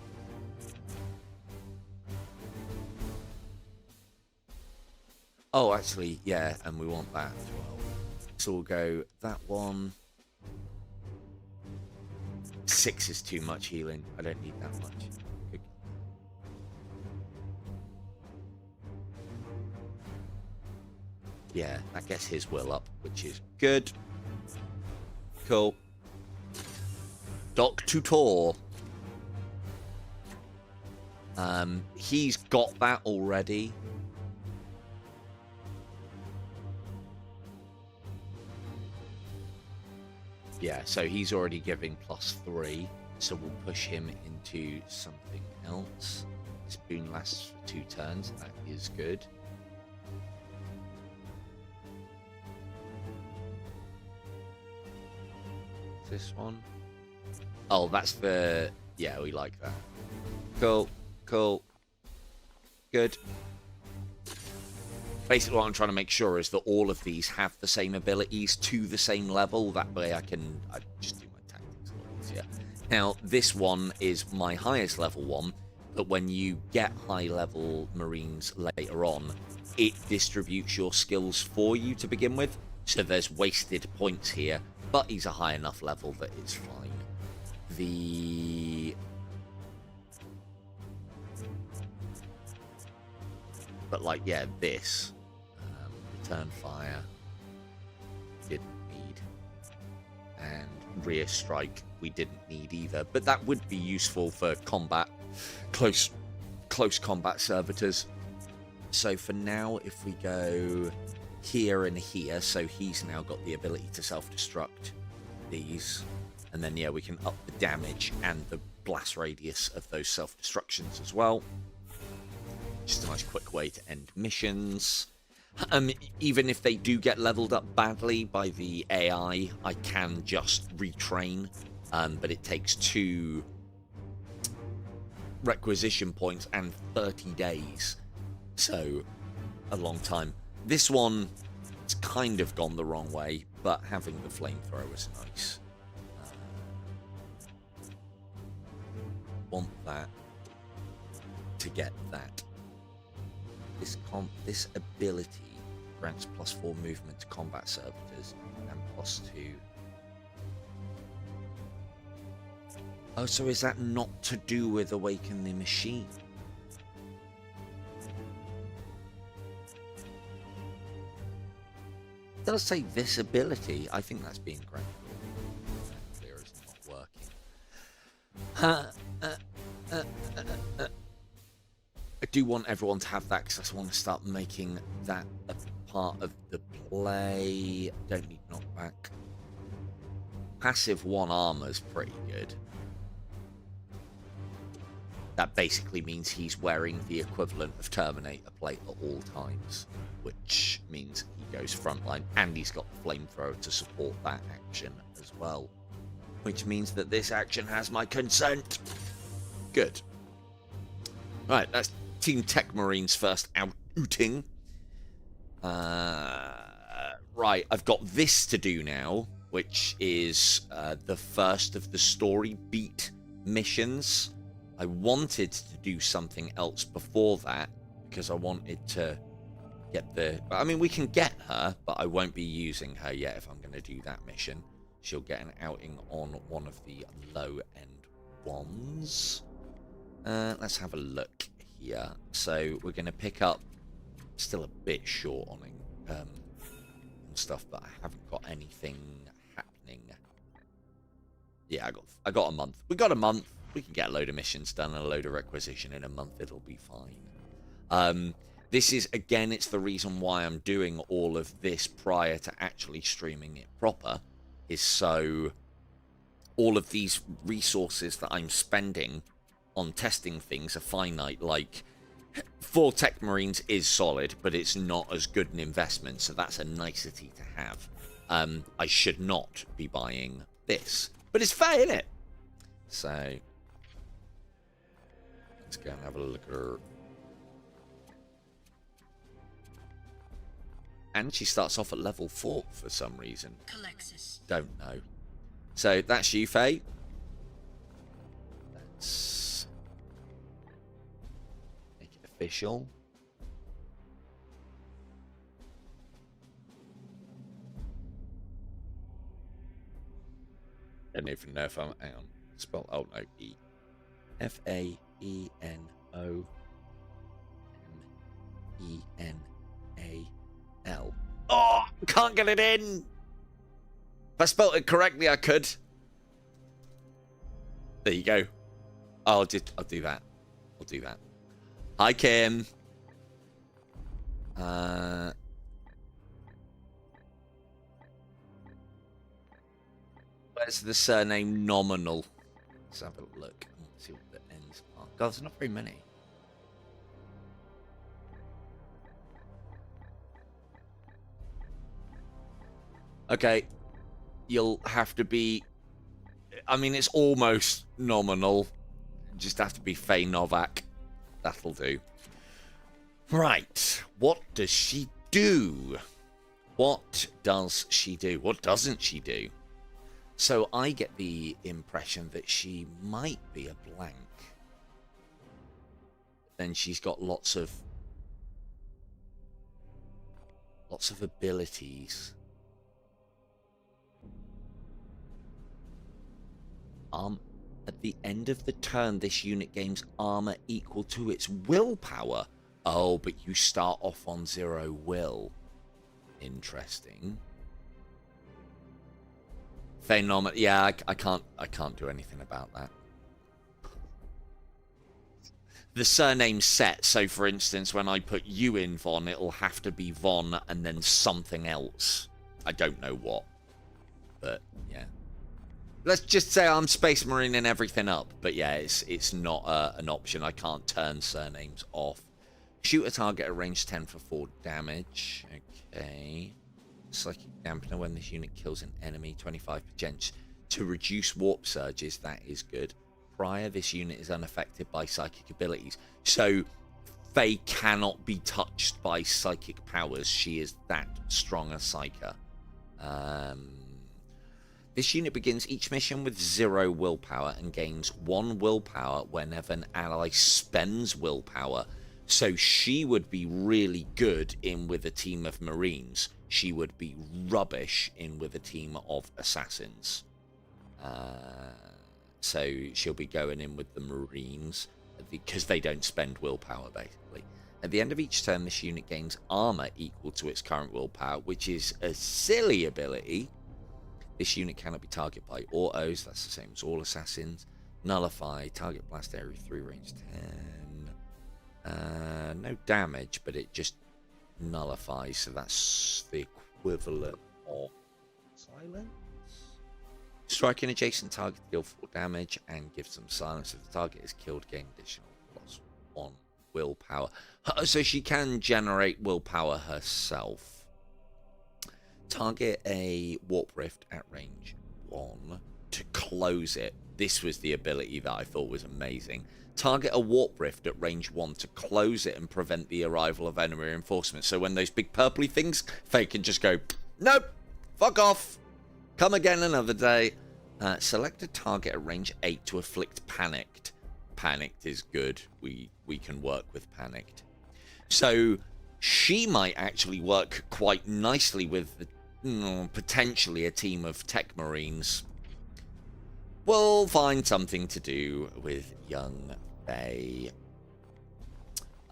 actually, yeah, and we want that as well, so we'll go that one. 6 is too much healing. I don't need that much. Good. Yeah, that gets his will up, which is good. Cool. Doc Tutor. He's got that already. Yeah, so he's already giving +3, so we'll push him into something else. This boon lasts for 2 turns. That is good. This one. Oh, that's the... Yeah, we like that. Cool. Cool. Good. Basically, what I'm trying to make sure is that all of these have the same abilities to the same level. That way I just do my tactics a lot easier. Now, this one is my highest level one, but when you get high level Marines later on, it distributes your skills for you to begin with. So there's wasted points here, but he's a high enough level that it's fine. But like, yeah, this return fire didn't need, and rear strike we didn't need either, but that would be useful for combat, close combat servitors. So for now, if we go here and here, so he's now got the ability to self-destruct these, and then yeah, we can up the damage and the blast radius of those self-destructions as well. Just a nice quick way to end missions. Even if they do get leveled up badly by the AI, I can just retrain, but it takes 2 requisition points and 30 days. So, a long time. This one, it's kind of gone the wrong way, but having the flamethrower is nice. Want that to get that. This ability grants +4 movement to combat servitors and +2. Oh, so is that not to do with Awaken the Machine? It does say this ability. I think that's being granted. Clear is not working. I do want everyone to have that because I just want to start making that a part of the play. Don't need knockback. Passive 1 armor is pretty good. That basically means he's wearing the equivalent of Terminator plate at all times, which means he goes frontline, and he's got the flamethrower to support that action as well, which means that this action has my consent. Good. Right, that's Team Techmarines' first outing. Right, I've got this to do now, which is the first of the story beat missions. I wanted to do something else before that because I wanted to get the... I mean, we can get her, but I won't be using her yet if I'm going to do that mission. She'll get an outing on one of the low-end ones. Let's have a look here. So we're going to pick up... Still a bit short on stuff, but I haven't got anything happening. Yeah, I got a month. We got a month. We can get a load of missions done and a load of requisition in a month. It'll be fine. This is, again, it's the reason why I'm doing all of this prior to actually streaming it proper, is so all of these resources that I'm spending on testing things are finite. Like, 4 Techmarines is solid, but it's not as good an investment, so that's a nicety to have. I should not be buying this, but it's fair, isn't it? So... let's go and have a look at her. And she starts off at level 4 for some reason. Calexis. Don't know. So that's you, Faye. Let's make it official. I don't even know if I'm... hang on. Spell... oh, no. E. F-A-E-N-O-M-E-N-A-L. Oh, can't get it in. If I spelled it correctly, I could. There you go. I'll do that. I'll do that. Hi, Kim. Where's the surname nominal? Let's have a look. Let's see what the ends are. God, there's not very many. Okay. You'll have to be... I mean, it's almost nominal. You just have to be Faye Novak. That'll do. Right. What does she do? What does she do? What doesn't she do? So I get the impression that she might be a blank. Then she's got lots of abilities. At the end of the turn, this unit gains armor equal to its willpower. Oh, but you start off on 0 will. Interesting. Phenomenal. Yeah, I can't do anything about that. The surname's set, so for instance, when I put you in Von, it'll have to be Von and then something else. I don't know what. But, yeah. Let's just say I'm Space Marine and everything up. But yeah, it's not an option. I can't turn surnames off. Shoot a target at range 10 for 4 damage. Okay. Psychic dampener when this unit kills an enemy. 25% to reduce warp surges. That is good. prior, this unit is unaffected by psychic abilities. So Faye cannot be touched by psychic powers. She is that strong a psyker. This unit begins each mission with 0 willpower and gains 1 willpower whenever an ally spends willpower. So she would be really good in with a team of Marines. She would be rubbish in with a team of Assassins. So she'll be going in with the Marines because they don't spend willpower, basically. At the end of each turn, this unit gains armor equal to its current willpower, which is a silly ability. This unit cannot be targeted by autos. That's the same as all Assassins. Nullify. Target blast area 3, range 10. No damage, but it just nullifies. So that's the equivalent of silence. Striking adjacent target deal 4 damage and gives them silence. If the target is killed, gain additional +1 willpower. So she can generate willpower herself. Target a warp rift at range 1 to close it. This was the ability that I thought was amazing. Target a warp rift at range 1 to close it and prevent the arrival of enemy reinforcements. So when those big purpley things, Faye can just go, nope, fuck off. Come again another day. Select a target at range 8 to afflict panicked. Panicked is good. We can work with panicked. So she might actually work quite nicely with potentially a team of techmarines. We'll find something to do with young Faye.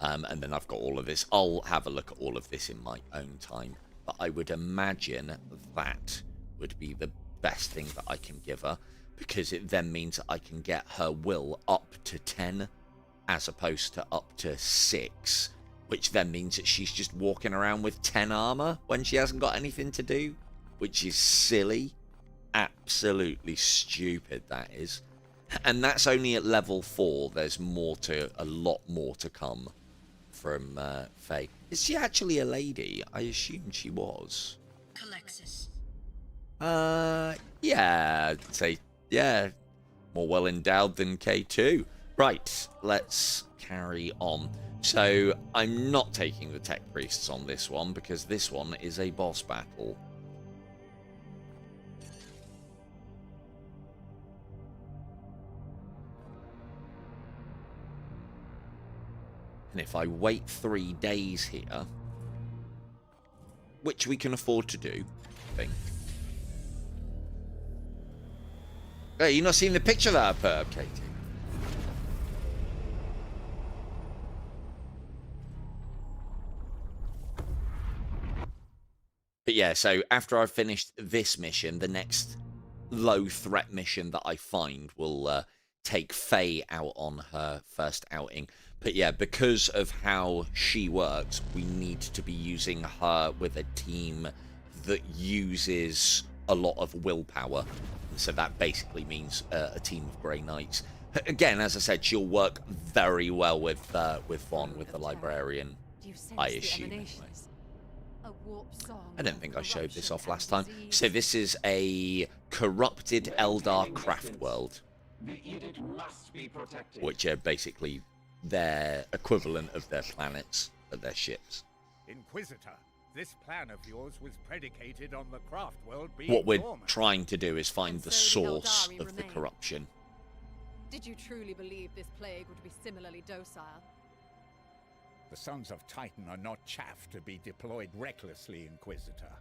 And then I've got all of this. I'll have a look at all of this in my own time. But I would imagine that would be the best thing that I can give her, because it then means that I can get her will up to 10 as opposed to up to 6, which then means that she's just walking around with 10 armor when she hasn't got anything to do, which is silly. Absolutely stupid, that is. And that's only at level 4. There's a lot more to come from Faye. Is she actually a lady? I assumed she was. Calexis. Yeah, I'd say, yeah, more well endowed than K2. Right, let's carry on. So I'm not taking the tech priests on this one because this one is a boss battle. And if I wait 3 days here, which we can afford to do, I think. Hey, you not seen the picture that I put up, Katie? But yeah, so after I've finished this mission, the next low threat mission that I find will take Faye out on her first outing. But yeah, because of how she works, we need to be using her with a team that uses a lot of willpower. So that basically means a team of Greyknights. Again, as I said, she'll work very well with Vaughn, with the librarian, I assume. Anyway. I don't think I showed this off last time. So this is a corrupted Eldar craft world, which are basically their equivalent of their planets, of their ships. Inquisitor, this plan of yours was predicated on the craft world being What we're dormant. trying to do is find the so the source Eldari of the remain. corruption. Did you truly believe this plague would be similarly docile? The Sons of Titan are not chaff to be deployed recklessly, Inquisitor.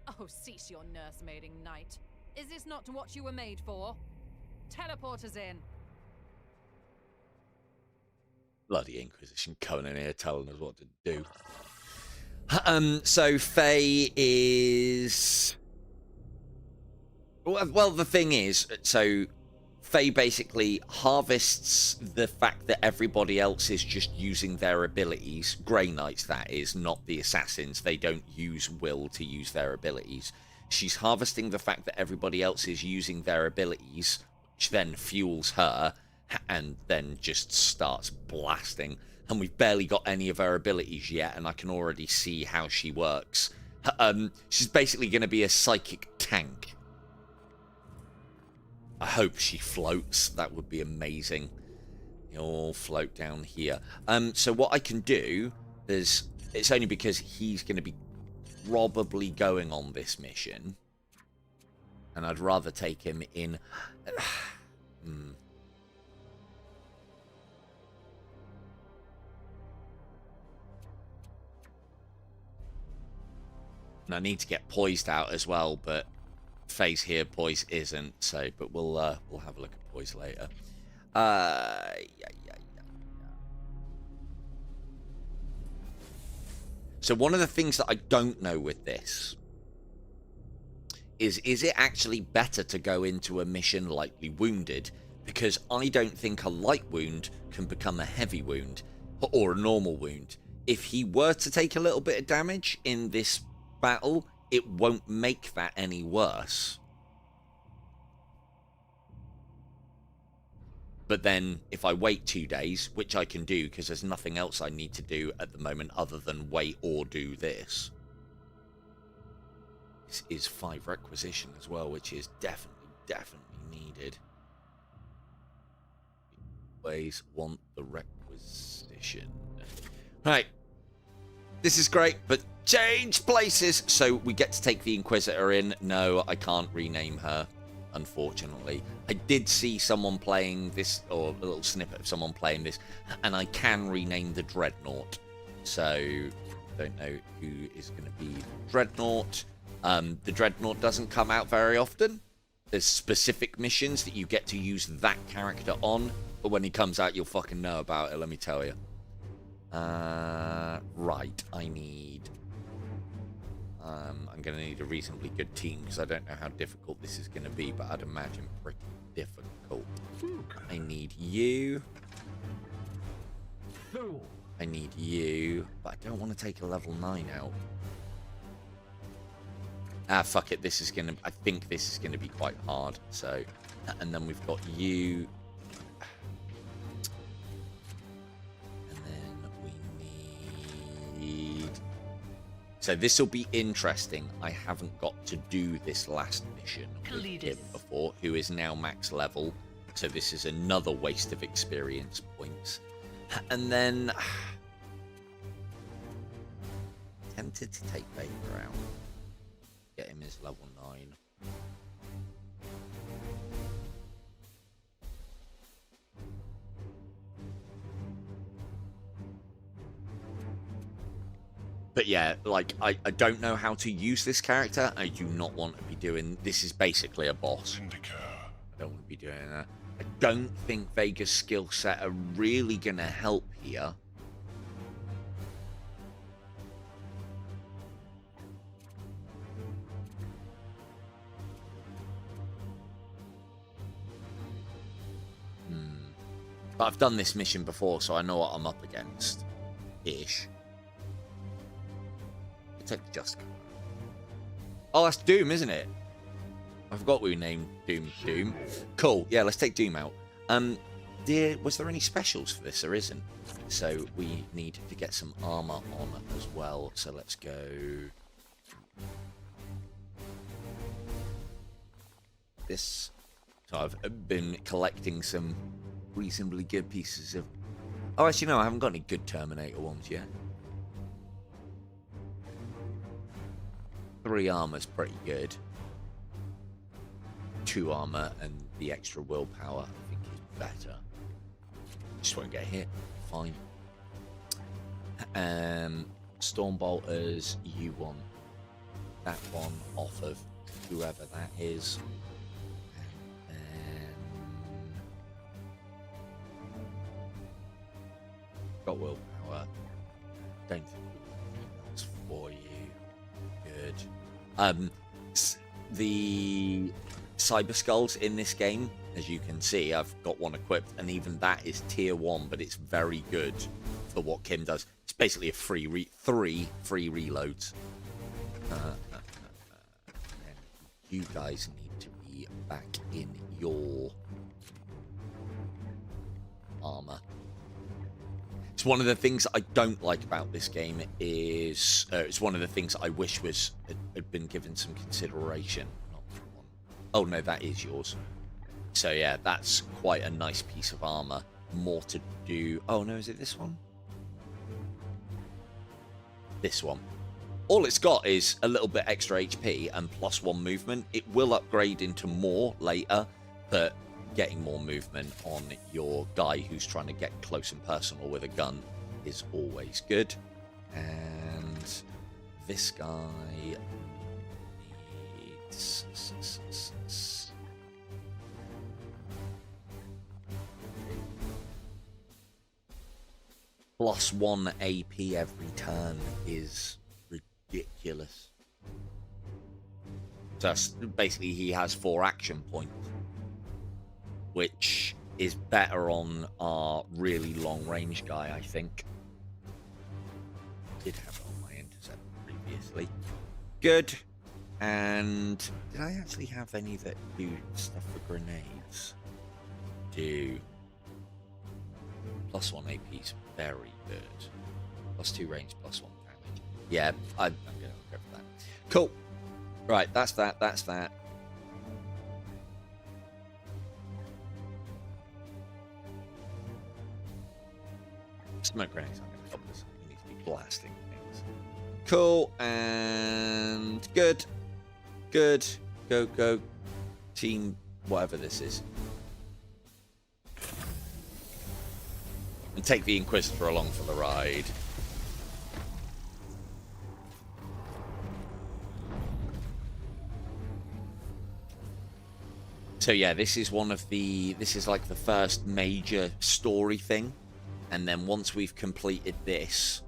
Oh, cease your nursemaiding, knight. Is this not what you were made for? Teleport us in. Bloody Inquisition coming in here telling us what to do. So Faye is... Well, the thing is, so Faye basically harvests the fact that everybody else is just using their abilities. Greyknights, that is, not the Assassins. They don't use will to use their abilities. She's harvesting the fact that everybody else is using their abilities, which then fuels her, and then just starts blasting. And we've barely got any of her abilities yet, and I can already see how she works. She's basically going to be a psychic tank. I hope she floats. That would be amazing. You'll float down here. So what I can do is, it's only because he's going to be probably going on this mission, and I'd rather take him in. And I need to get poised out as well, but phase here, poise isn't. So, but we'll have a look at poise later. Yeah. So one of the things that I don't know with this is it actually better to go into a mission lightly wounded? Because I don't think a light wound can become a heavy wound or a normal wound. If he were to take a little bit of damage in this battle, it won't make that any worse. But then if I wait 2 days, which I can do because there's nothing else I need to do at the moment other than wait or do this. This is 5 requisition as well, which is definitely needed. Always want the requisition. Right. This is great, but change places. So we get to take the Inquisitor in. No, I can't rename her, unfortunately. I did see someone playing this, or a little snippet of someone playing this, and I can rename the Dreadnought. So, don't know who is going to be Dreadnought. The Dreadnought doesn't come out very often. There's specific missions that you get to use that character on, but when he comes out, you'll fucking know about it, let me tell you. Right, I need... I'm going to need a reasonably good team, because I don't know how difficult this is going to be, but I'd imagine pretty difficult. I need you. I need you, but I don't want to take a level 9 out. Ah, fuck it, this is going to... I think this is going to be quite hard, so... And then we've got you... So this will be interesting. I haven't got to do this last mission with him before, who is now max level. So this is another waste of experience points. And then... tempted to take Vader out. Get him his level 9. But yeah, like, I don't know how to use this character. I do not want to be doing... This is basically a boss. I don't want to be doing that. I don't think Vega's skill set are really going to help here. But I've done this mission before, so I know what I'm up against. Ish. Take the Just. Oh, that's Doom, isn't it? I forgot we named Doom. Cool. Yeah, let's take Doom out. Was there any specials for this? There isn't. So we need to get some armor on as well. So let's go. This. So I've been collecting some reasonably good pieces of... Oh, actually, no, I haven't got any good Terminator ones yet. 3 armor's pretty good. 2 armor and the extra willpower, I think, is better. Just won't get hit. Fine. Stormbolters, you want that one off of whoever that is. And then... got willpower. Don't think that's for you. Good. The Cyber Skulls in this game, as you can see, I've got one equipped, and even that is tier 1, but it's very good for what Kim does. It's basically a free 3 free reloads. You guys need to be back in your armor. It's one of the things I don't like about this game is... it's one of the things I wish had been given some consideration. Oh, no, that is yours. So yeah, that's quite a nice piece of armor. More to do. Oh no, is it this one? This one. All it's got is a little bit extra HP and +1 movement. It will upgrade into more later, but getting more movement on your guy who's trying to get close and personal with a gun is always good. And this guy needs +1 AP every turn is ridiculous. So basically he has 4 action points, which is better on our really long range guy, I think. Did have it on my intercept previously. Good. And did I actually have any that do stuff for grenades? Do. +1 AP is very good. +2 range, +1 damage. Yeah, I'm going to go for that. Cool. Right, that's that. That's that. Smoke grenades aren't going to help us. We need to be blasting things. Cool, and good. Good. Go, go. Team, whatever this is. And take the Inquisitor along for the ride. So yeah, this is like the first major story thing. And then once we've completed this,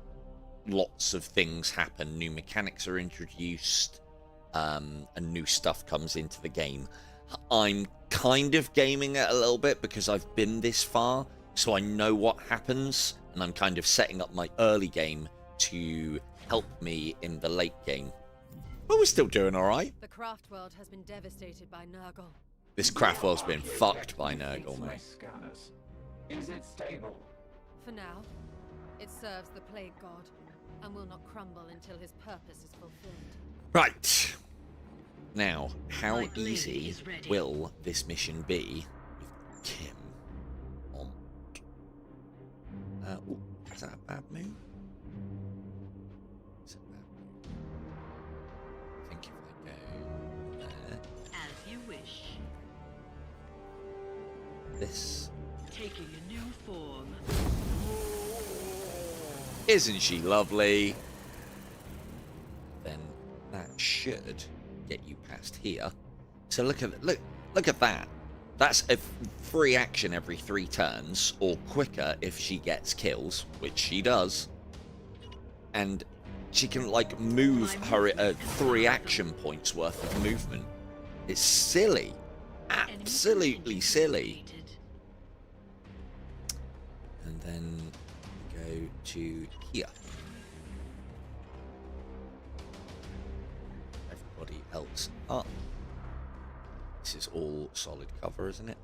lots of things happen. New mechanics are introduced, and new stuff comes into the game. I'm kind of gaming it a little bit because I've been this far, so I know what happens, and I'm kind of setting up my early game to help me in the late game. But we're still doing all right. The craft world has been devastated by Nurgle. This craft world's been fucked by Nurgle, My mate. scanners. Is it stable? For now, it serves the Plague God and will not crumble until his purpose is fulfilled. Right. Now, how easy will this mission be with Kim on? Ooh, is that a bad move? Is it a bad move? I think if I go there. As you wish. This. Taking a new form. Isn't she lovely? Then that should get you past here. So look at that. That's a free action every 3 turns, or quicker if she gets kills, which she does. And she can like move her 3 action points worth of movement. It's silly, absolutely silly. And then go to here. Everybody else up. This is all solid cover, isn't it?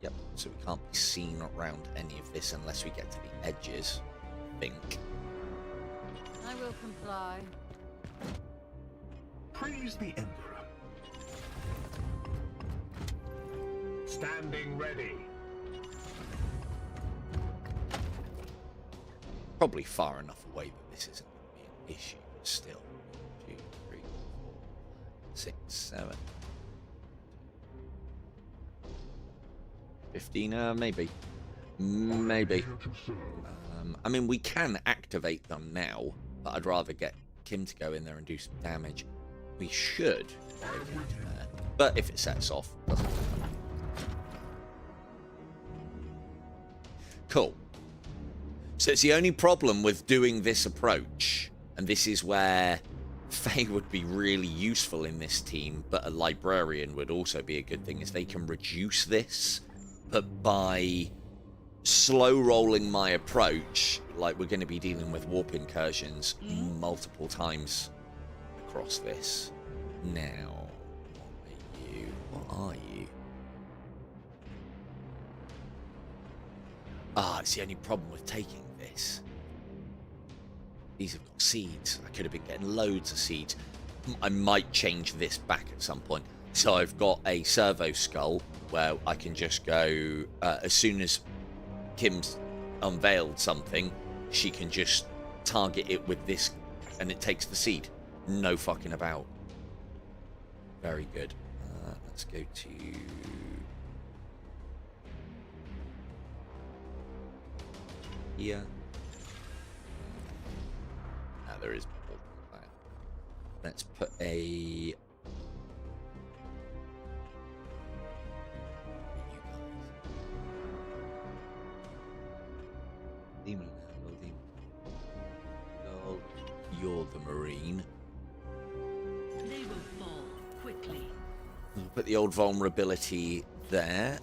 Yep, so we can't be seen around any of this unless we get to the edges, I think. I will comply. Praise the Emperor. Standing ready. Probably far enough away that this isn't going to be an issue, but still. 2, 3, 4, 6, 7. 15, maybe. Maybe. I mean, we can activate them now, but I'd rather get Kim to go in there and do some damage. We should go down there, but if it sets off, doesn't matter. Cool. So it's the only problem with doing this approach, and this is where Faye would be really useful in this team, but a librarian would also be a good thing, is they can reduce this, but by slow rolling my approach, like we're going to be dealing with warp incursions multiple times across this. Now, what are you? What are you? Ah, it's the only problem with taking this. These have got seeds. I could have been getting loads of seeds. I might change this back at some point. So I've got a servo skull where I can just go, as soon as Kim's unveiled something, she can just target it with this, and it takes the seed. No fucking about. Very good. Let's go to... here. Now there is more than that. Let's put a... Demon. Oh, you're the Marine. They will fall quickly. I'll put the old vulnerability there.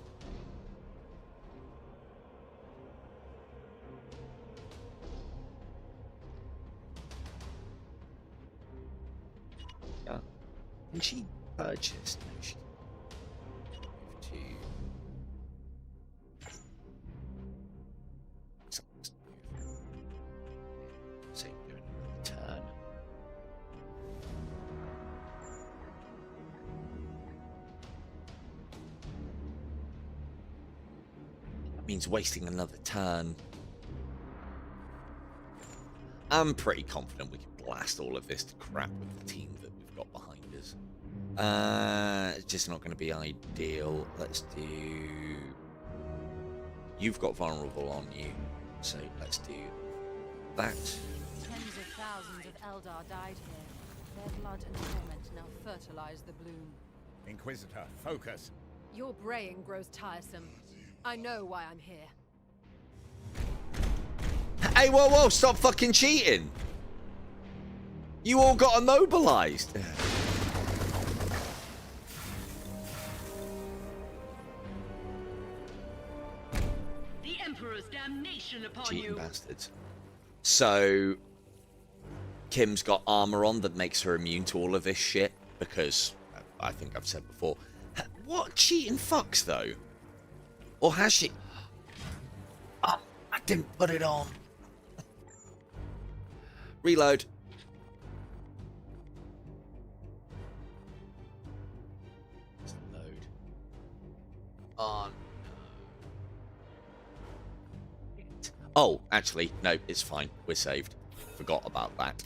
Yeah. Can she purchase? No, she to... Say, doing another turn. That means wasting another turn. I'm pretty confident we can blast all of this to crap with the team that we've got behind us. It's just not going to be ideal. Let's do... You've got vulnerable on you, so let's do that. Tens of thousands of Eldar died here. Their blood and torment now fertilize the bloom. Inquisitor, focus. Your braying grows tiresome. I know why I'm here. Hey, whoa, whoa, stop fucking cheating! You all got immobilized. The Emperor's damnation upon Cheating you. bastards. So, Kim's got armor on that makes her immune to all of this shit, because, I think I've said before, what cheating fucks, though? Or has she... Oh, I didn't put it on. Reload. Load. On. Oh, actually, no, it's fine. We're saved. Forgot about that.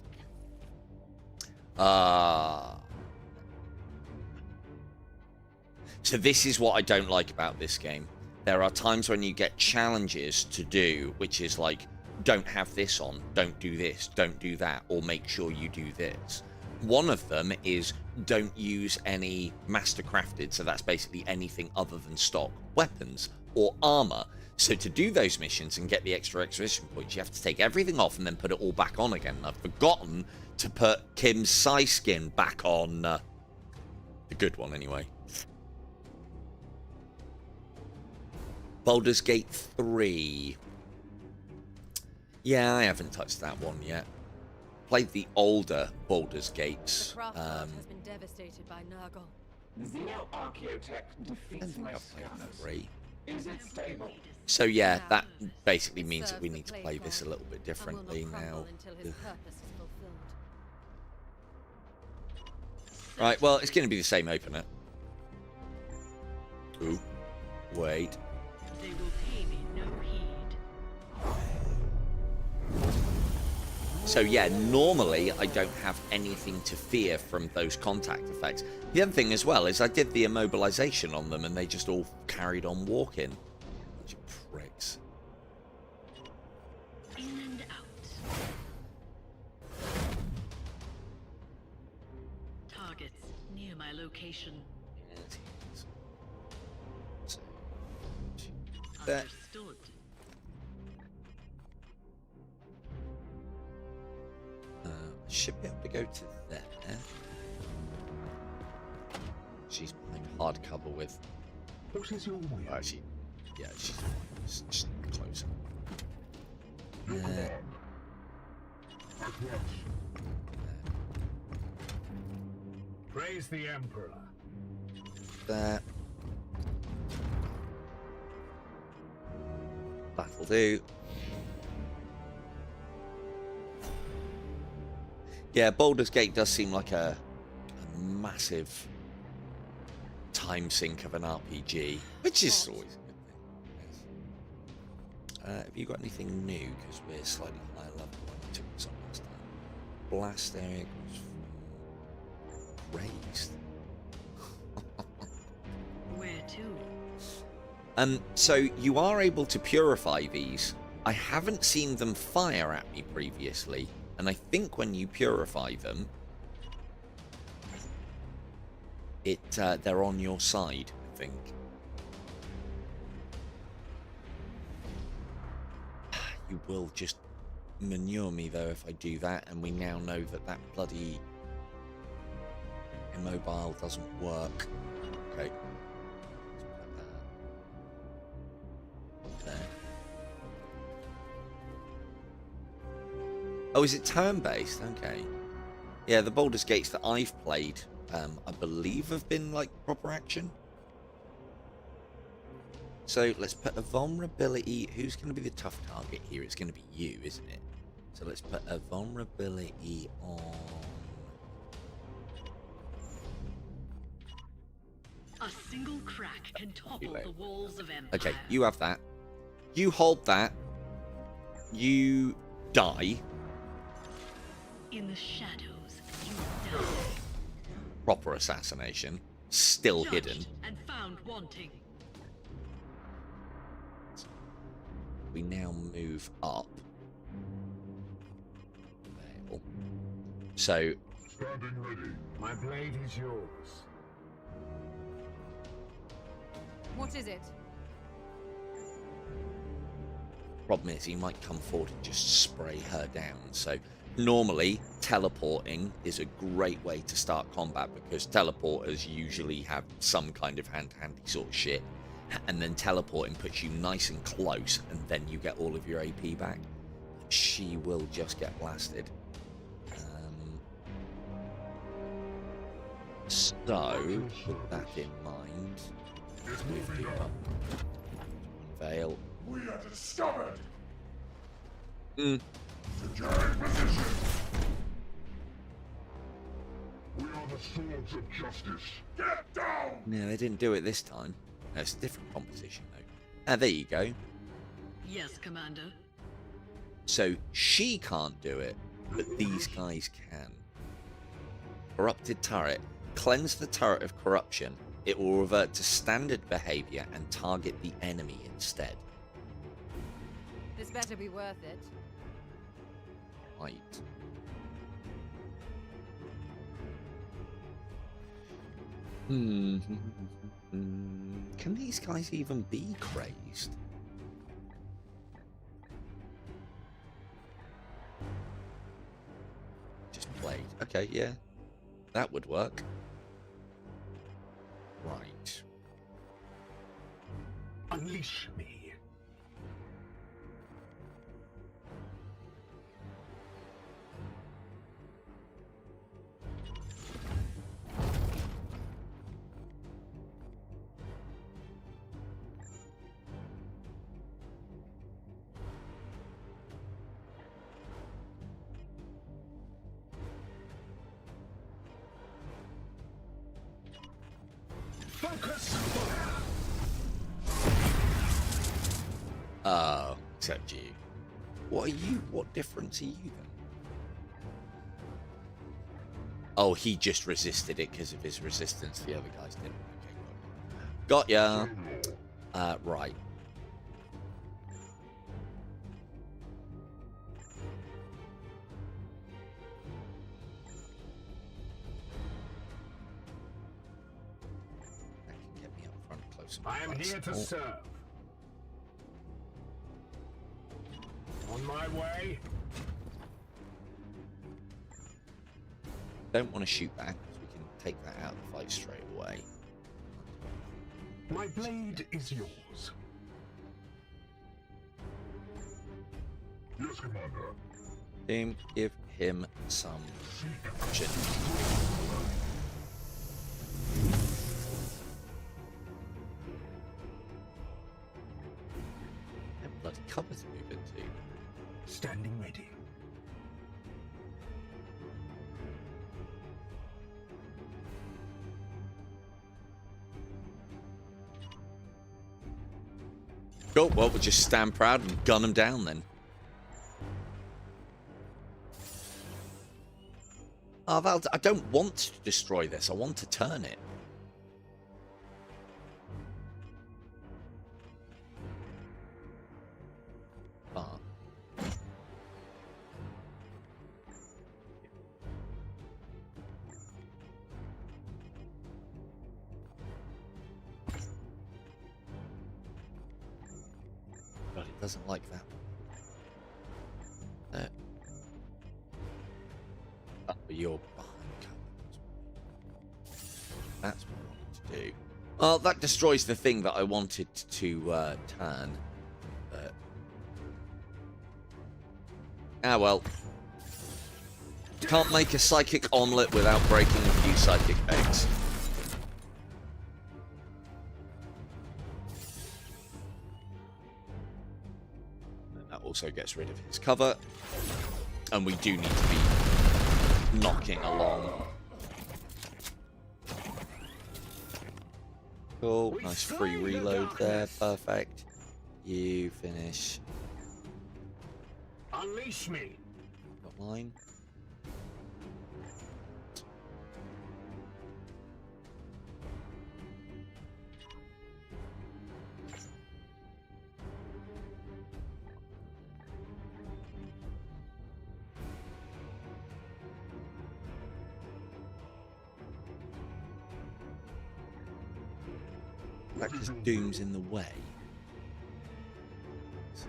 So this is what I don't like about this game. There are times when you get challenges to do, which is like, don't have this on, don't do this, don't do that, or make sure you do this. One of them is don't use any mastercrafted, so that's basically anything other than stock weapons or armor. So to do those missions and get the extra exhibition points, you have to take everything off and then put it all back on again. And I've forgotten to put Kim's Sai skin back on, the good one anyway. Baldur's Gate 3. Yeah, I haven't touched that one yet. Played the older Baldur's Gates. The craft world has been devastated by Nurgle. Xeno-Archaeotech defeats my scouts. Is it stable? So yeah, that basically means that we need to play this a little bit differently now. Until his purpose is fulfilled. Right, well, it's going to be the same opener. Ooh, wait. They will pay me no heed. So yeah, normally I don't have anything to fear from those contact effects. The other thing as well is I did the immobilization on them and they just all carried on walking. Bunch of pricks. In and out. Targets near my location. There. Understood. Should be able to go to there. She's behind hardcover with... What is your will? Oh, actually, yeah, she's close. Look on. At once. Praise the Emperor. There. That'll do. Yeah, Baldur's Gate does seem like a massive time sink of an RPG, which is always a good thing. Yes. Have you got anything new? Because we're slightly higher level than we took this on last time. Blast area was raised. Where to? So you are able to purify these. I haven't seen them fire at me previously, and I think when you purify them, they're on your side, I think. You will just manure me though if I do that, and we now know that that bloody immobile doesn't work. Okay. There. Oh, is it turn-based? Okay. Yeah, the Baldur's Gates that I've played, I believe have been like proper action. So let's put a vulnerability. Who's going to be the tough target here? It's going to be you, isn't it? So let's put a vulnerability on. A single crack can topple the walls of Empire. Okay, you have that. You hold that. You die. In the shadows, you die. Proper assassination. Still Judged hidden. and found wanting. We now move up. There. So, Standing ready. My blade is yours. What is it? problem is he might come forward and just spray her down. So normally teleporting is a great way to start combat, because teleporters usually have some kind of hand-to-handy sort of shit, and then teleporting puts you nice and close, and then you get all of your AP back. She will just get blasted. So with that in mind, let's move people up. Veil. We are discovered. Mm. Securing position. We are the swords of justice. Get down. No, they didn't do it this time. No, it's a different composition though. Ah, there you go. Yes, Commander. So she can't do it, but these guys can. Corrupted turret. Cleanse the turret of corruption. It will revert to standard behavior and target the enemy instead. This better be worth it. Right. Can these guys even be crazed? Just played. Okay, yeah. That would work. Right. Unleash me. Focus. Oh, except you. What are you? What difference are you then? Oh, he just resisted it because of his resistance. The other guys didn't. Okay, got ya. Right. That can get me up front close. I am here to serve. On my way. Don't want to shoot back, because we can take that out of the fight straight away. My blade is yours. Yes, Commander. Team, give him some action. That bloody cover to move into. Standing ready. Cool. Well, we'll just stand proud and gun them down then. Oh, I don't want to destroy this. I want to turn it. Ah. God, it doesn't like that. No. Oh, you're behind cover. That's what I want to do. Well, that destroys the thing that I wanted to turn. But... ah, well. Can't make a psychic omelette without breaking a few psychic eggs. Also gets rid of his cover, and we do need to be knocking along. Cool, nice free reload there, perfect. You finish. Unleash me. Got mine. That just Doom's in the way. Yes.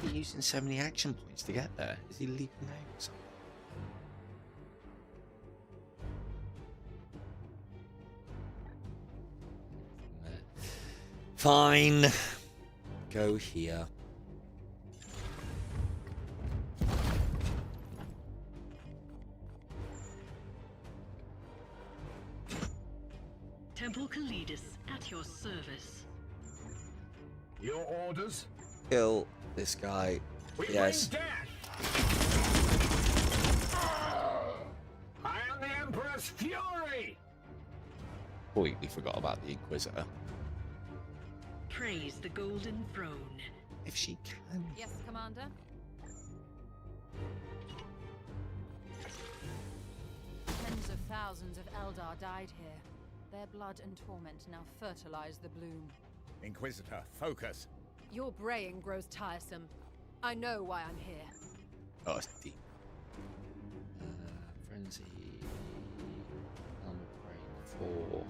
He's using so many action points to get there. Is he leaping out or something? Fine. Go here. Temple Kalidus at your service. Your orders? Kill this guy. We Yes. bring death. I am the Emperor's fury. Completely forgot about the Inquisitor. Praise the Golden Throne. If she can. Yes, Commander? Tens of thousands of Eldar died here. Their blood and torment now fertilize the bloom. Inquisitor, focus. Your braying grows tiresome. I know why I'm here. Oh, it's deep. Frenzy. Break 4.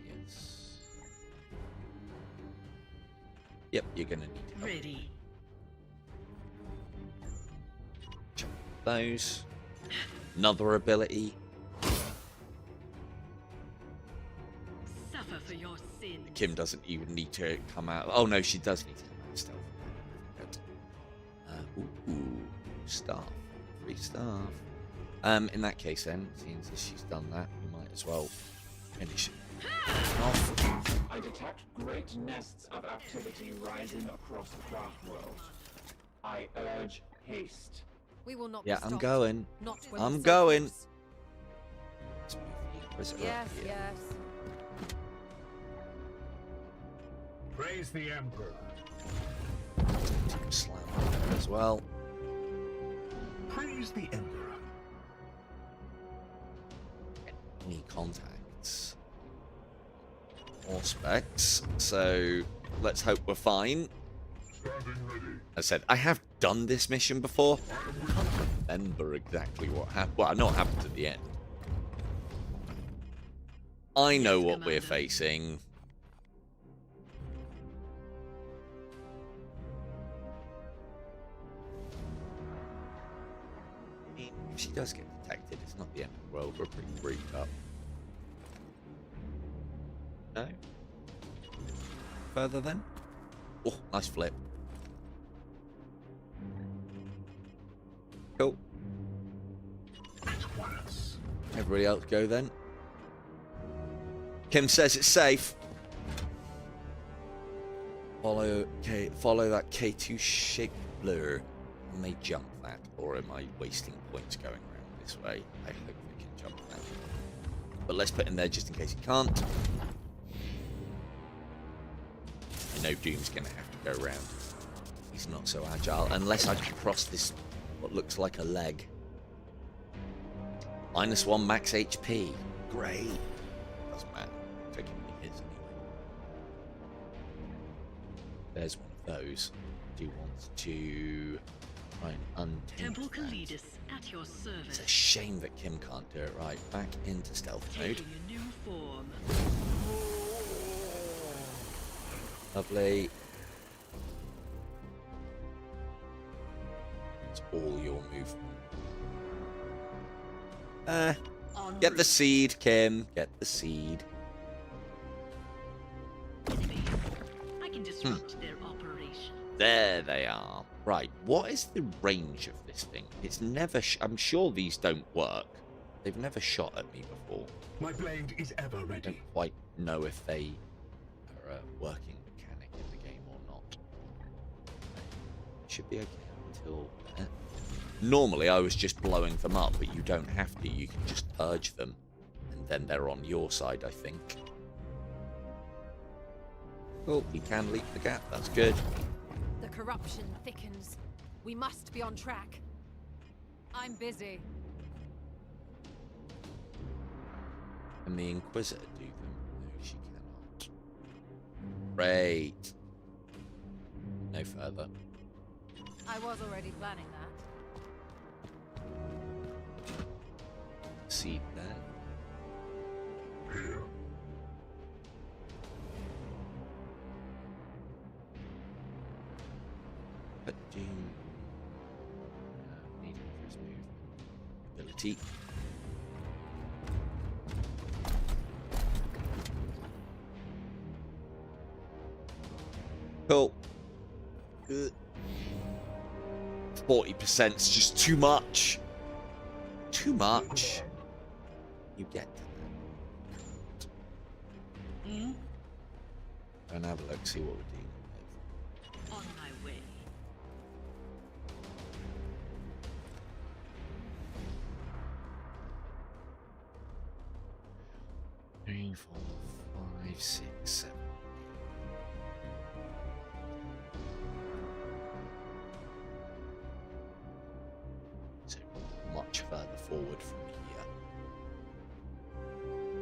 Yes. Yep, you're gonna need help. Ready. Chop those. Another ability. Suffer for your sins. Kim doesn't even need to come out. Oh no, she does need to come out still. Ooh, staff. 3 staff. In that case then, since she's done that, we might as well finish it off. I detect great nests of activity rising across the craft world. I urge haste. We will not Yeah, be I'm stopped. going. Not when I'm the sun going. comes. Let's move the Inquisitor Yes, up here. yes. Praise the Emperor. Slam there as well. Praise the Emperor. Any contacts? More specs. So let's hope we're fine. Standing ready. I said I have done this mission before. I can't remember exactly what happened. Well, I know what happened at the end. I know Yes, what we're Commander. facing. I mean, if she does get detected, it's not the end of the world. We're pretty briefed up. No? Further then? Oh, nice flip. Cool. At once. Everybody else go then. Kim says it's safe. Follow that K2 shape blur. I may jump that, or am I wasting points going around this way? I hope we can jump that. But let's put in there just in case he can't. I know Doom's going to have to go around. He's not so agile, unless I can cross this, what looks like a leg. -1 max HP. Great. Doesn't matter. Taking me his anyway. There's one of those. Do you want to try and untaint Temple that? Kalidus at your It's service. a shame that Kim can't do it. Right, back into stealth mode. Taking a new form. Lovely. It's all your movement. Get the seed, Kim. Get the seed. I can disrupt their operation. There they are. Right, what is the range of this thing? It's never... I'm sure these don't work. They've never shot at me before. My blade is ever I ready. don't quite know if they are a working mechanic in the game or not. Should be okay until... Normally, I was just blowing them up, but you don't have to. You can just purge them, and then they're on your side, I think. Oh, he can leap the gap. That's good. The corruption thickens. We must be on track. I'm busy. Can the Inquisitor do them? No, she cannot. Great. No further. I was already planning that. Seed there. Here. But Doom needed for his move ability. Cool. 40%'s just too much. Too much. You get to that. Hmm? And have a look, see what we're dealing with. On my way. 3, 4, 5, 6, 7. So much further forward from here.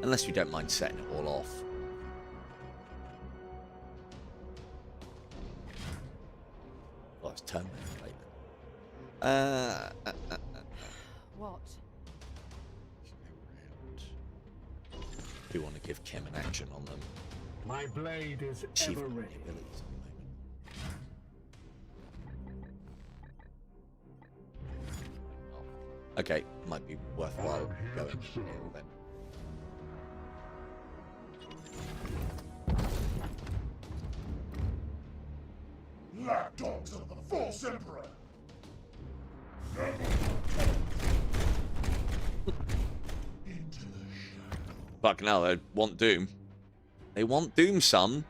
Unless we don't mind setting it all off. Well, it's turn plate then. What? Do want to give Kim an action on them. My blade is ever Achievement ready. abilities at the moment. Oh. Okay, might be worthwhile going here then. Lapdogs of the false emperor. Into the shadow. Fucking hell, they want Doom. They want Doom, son.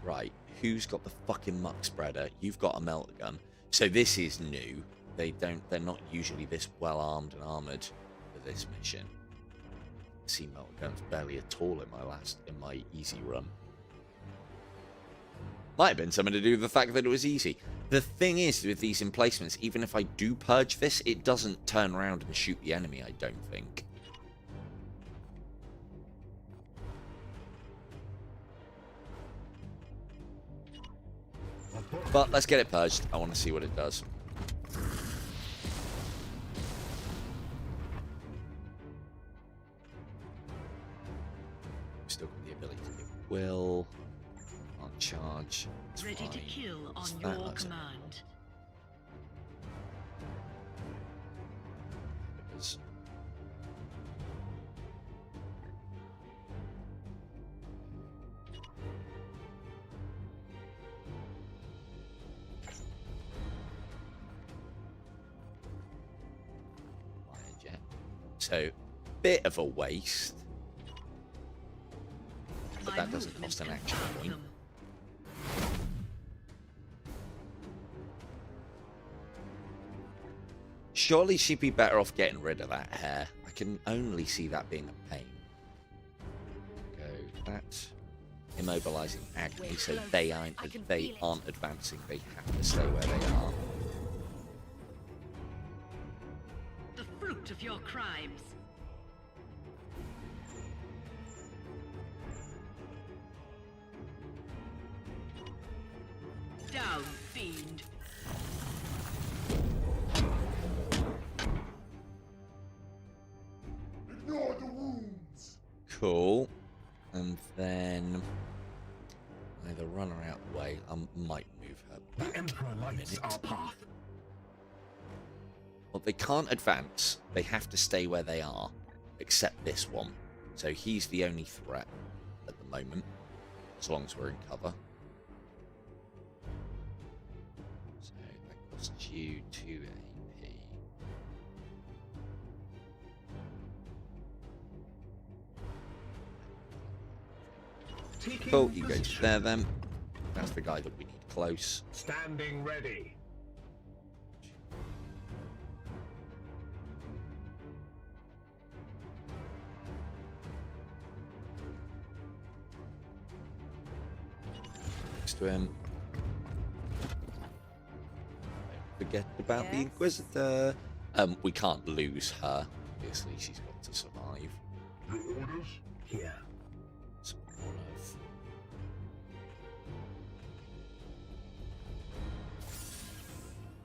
Right. Who's got the fucking muck spreader? You've got a melter gun. So this is new. They're not usually this well armed and armored for this mission. See melter guns barely at all in my easy run. Might have been something to do with the fact that it was easy. The thing is with these emplacements, even if I do purge this, it doesn't turn around and shoot the enemy, I don't think. But let's get it purged. I want to see what it does. Still got the ability to give will. Can't charge. It's Ready to fine. kill on It's that, your that's it. command. Because So, bit of a waste. But that doesn't cost an action point. Surely she'd be better off getting rid of that hair. I can only see that being a pain. Go that. Immobilizing agony, so they aren't advancing. They have to stay where they are. The fruit of your crimes. Down, fiend. Ignore the wounds. Cool. And then either run her out of the way. I might move her back. The Emperor lights our path. Well, they can't advance. They have to stay where they are, except this one. So he's the only threat at the moment, as long as we're in cover. So that costs you 2 AP. Cool, you go to there then. That's the guy that we need close. Standing ready. Next to him. Don't forget about the Inquisitor. We can't lose her. Obviously, she's got to survive. Your orders? Here. Some more of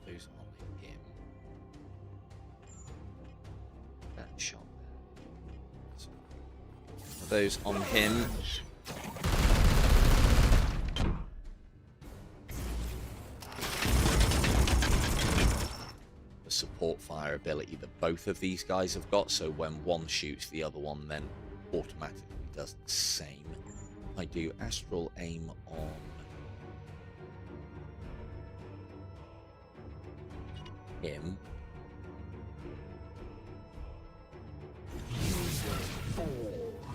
those on him. That shot there. Those on him. The support fire ability that both of these guys have got, so when one shoots, the other one then automatically does the same. I do astral aim on him.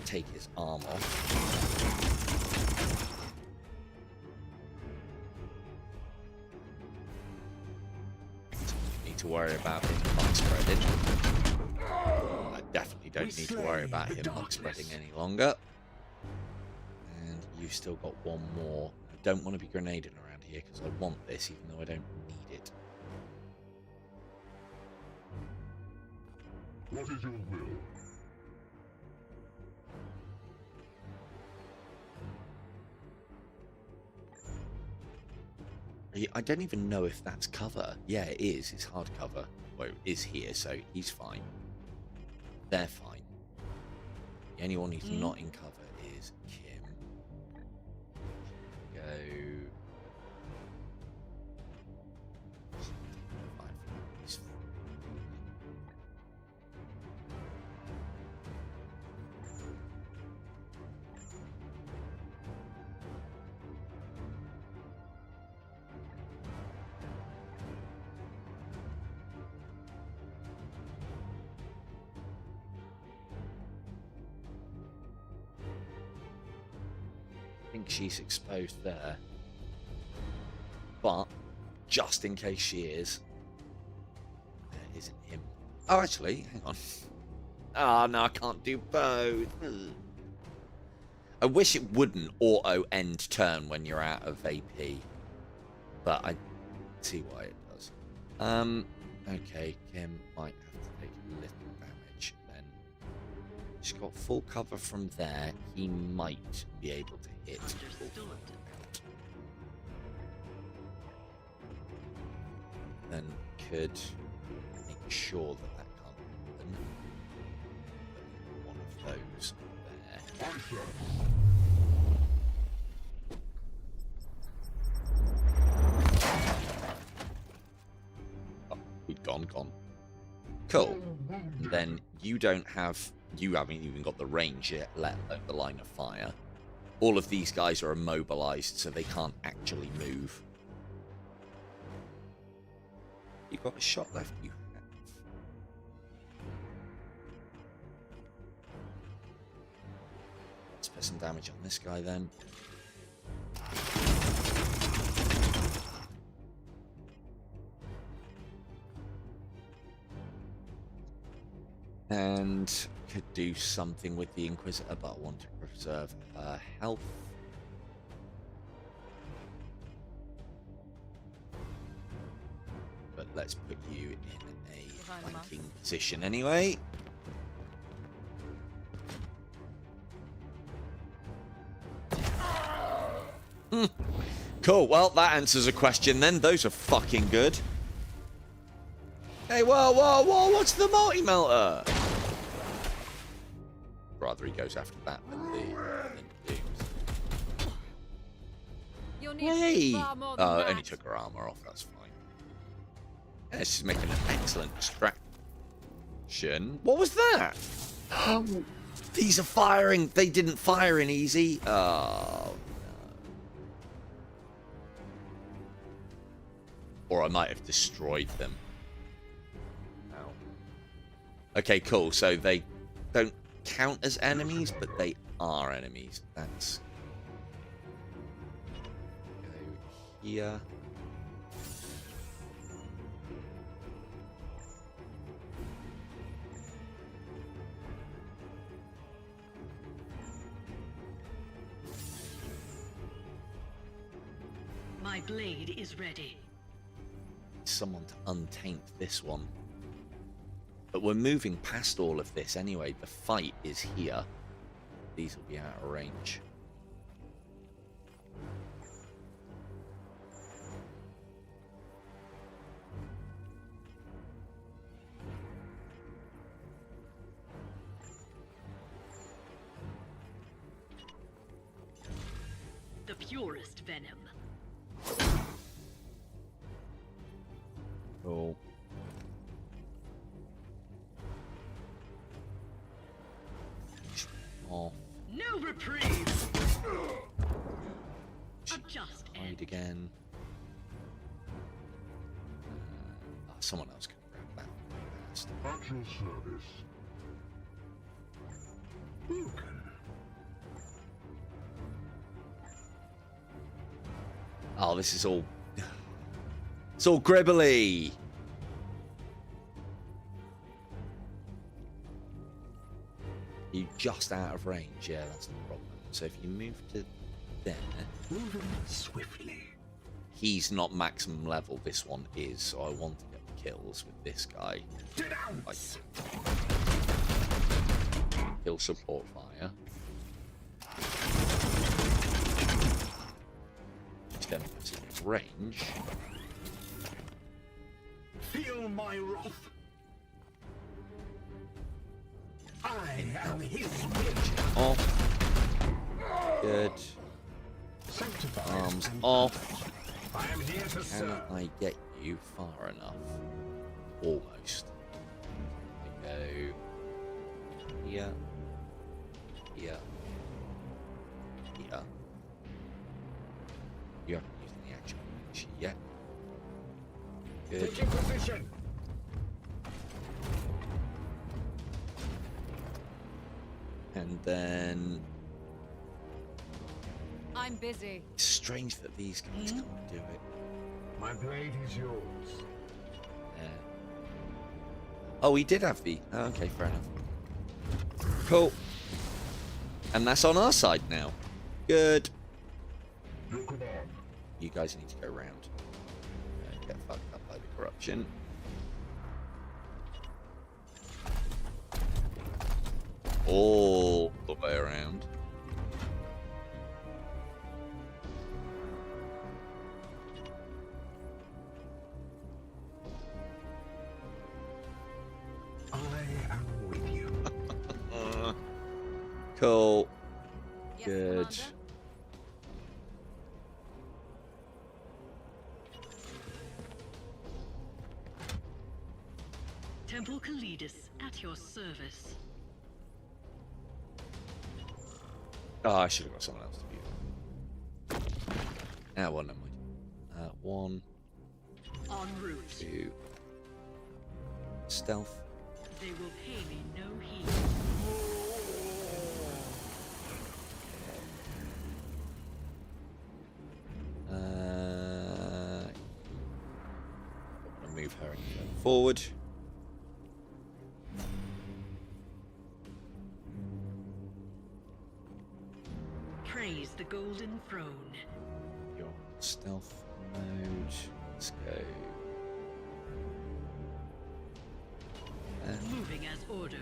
Take his arm off. Need to worry about him luck spreading. I definitely don't need to worry about him luck spreading any longer. And you've still got one more. I don't want to be grenading around here because I want this even though I don't need it. What is your will? I don't even know if that's cover. Yeah, it is. It's hard cover. Well, it is here, so he's fine. They're fine. The only one who's not in cover is Kim. Go. I think she's exposed there, but just in case she is, there isn't him. Oh, actually, hang on. Oh no, I can't do both. I wish it wouldn't auto end turn when you're out of AP, but I see why it does. Okay, Kim might have to take a little damage then. She's got full cover from there. He might be able to hit. Then could make sure that that can't happen. One of those there. Oh, we'd gone. Cool. And then you don't have. You haven't even got the range yet, let alone the line of fire. All of these guys are immobilized, so they can't actually move. You've got a shot left, you have. put some damage on this guy then. And could do something with the Inquisitor, but I want to preserve her health. But let's put you in a flanking position anyway. Cool, well, that answers a question then. Those are fucking good. Hey, whoa, whoa, whoa, what's the multi-melter? Rather he goes after that than the Dooms. You'll need Hey! far more than Oh, that. only took her armor off, that's fine. Yeah, she's making an excellent distraction. What was that? These are firing. They didn't fire in easy. Oh, no. Or I might have destroyed them. Ow. Okay, cool. So they don't count as enemies, but they are enemies. That's... Go here. My blade is ready. Someone to untaint this one. But we're moving past all of this anyway. The fight is here. These will be out of range. The purest venom. Cool. Off. No reprieve. A just Hide end. again. Someone else can grab that fast. At your service. Who can? Oh, this is all... It's all gribbly! You're just out of range. Yeah, that's the problem. So if you move to there... Moving swiftly. He's not maximum level. This one is. So I want to get the kills with this guy. Denounce! Kill support fire. He's going to put it in range. Feel my wrath. I am his witch. Off. Good. Sanctified Arms and off. I am here to Can serve. I get you far enough? Almost. Go here. Here. Here. You haven't used any action yet. Good. Taking position. And then I'm busy. it's strange that these guys can't do it. My blade is yours. Yeah. Oh, he did have the... Oh, okay, fair enough. Cool. And that's on our side now. Good. Your command. You guys need to go round. Get fucked up by the corruption. All the way around. I am with you. Cool. Yes, Good. Commander? Temple Kalidus at your service. Oh, I should have got someone else to be there. Well, never mind. 1, En route. 2. Stealth. They will pay me no heed. move her any further forward. Praise the golden throne. Your stealth mode. Let's go. Moving as ordered.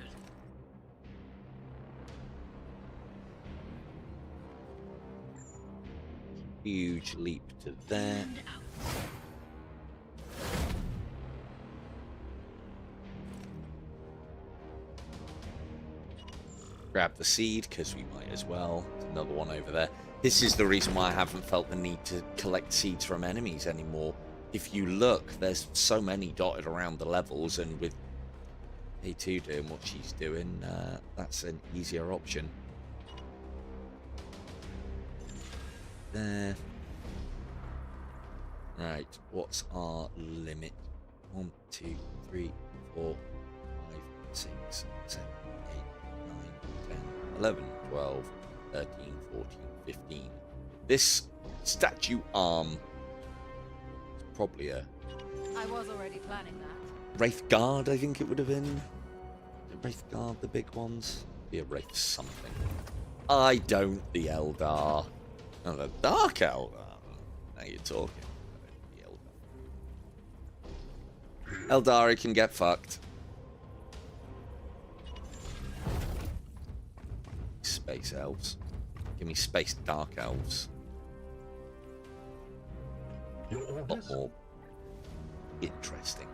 Huge leap to there. And out. Grab the seed, because we might as well. There's another one over there. This is the reason why I haven't felt the need to collect seeds from enemies anymore. If you look, there's so many dotted around the levels, and with A2 doing what she's doing, that's an easier option. There. Right, what's our limit? 1, 2, 3, 4, 5, 6, 7, 8, 9, 10, 11, 12, 13, 14, 15. This statue arm is probably a I was already planning that. Wraith Guard, I think it would have been. Wraith Guard, the big ones. Be a Wraith something. I don't the Eldar. Oh, the Dark Eldar. Now you're talking. The Eldar. Eldari can get fucked. Space elves. Give me space dark elves. Your A lot orders? more interesting.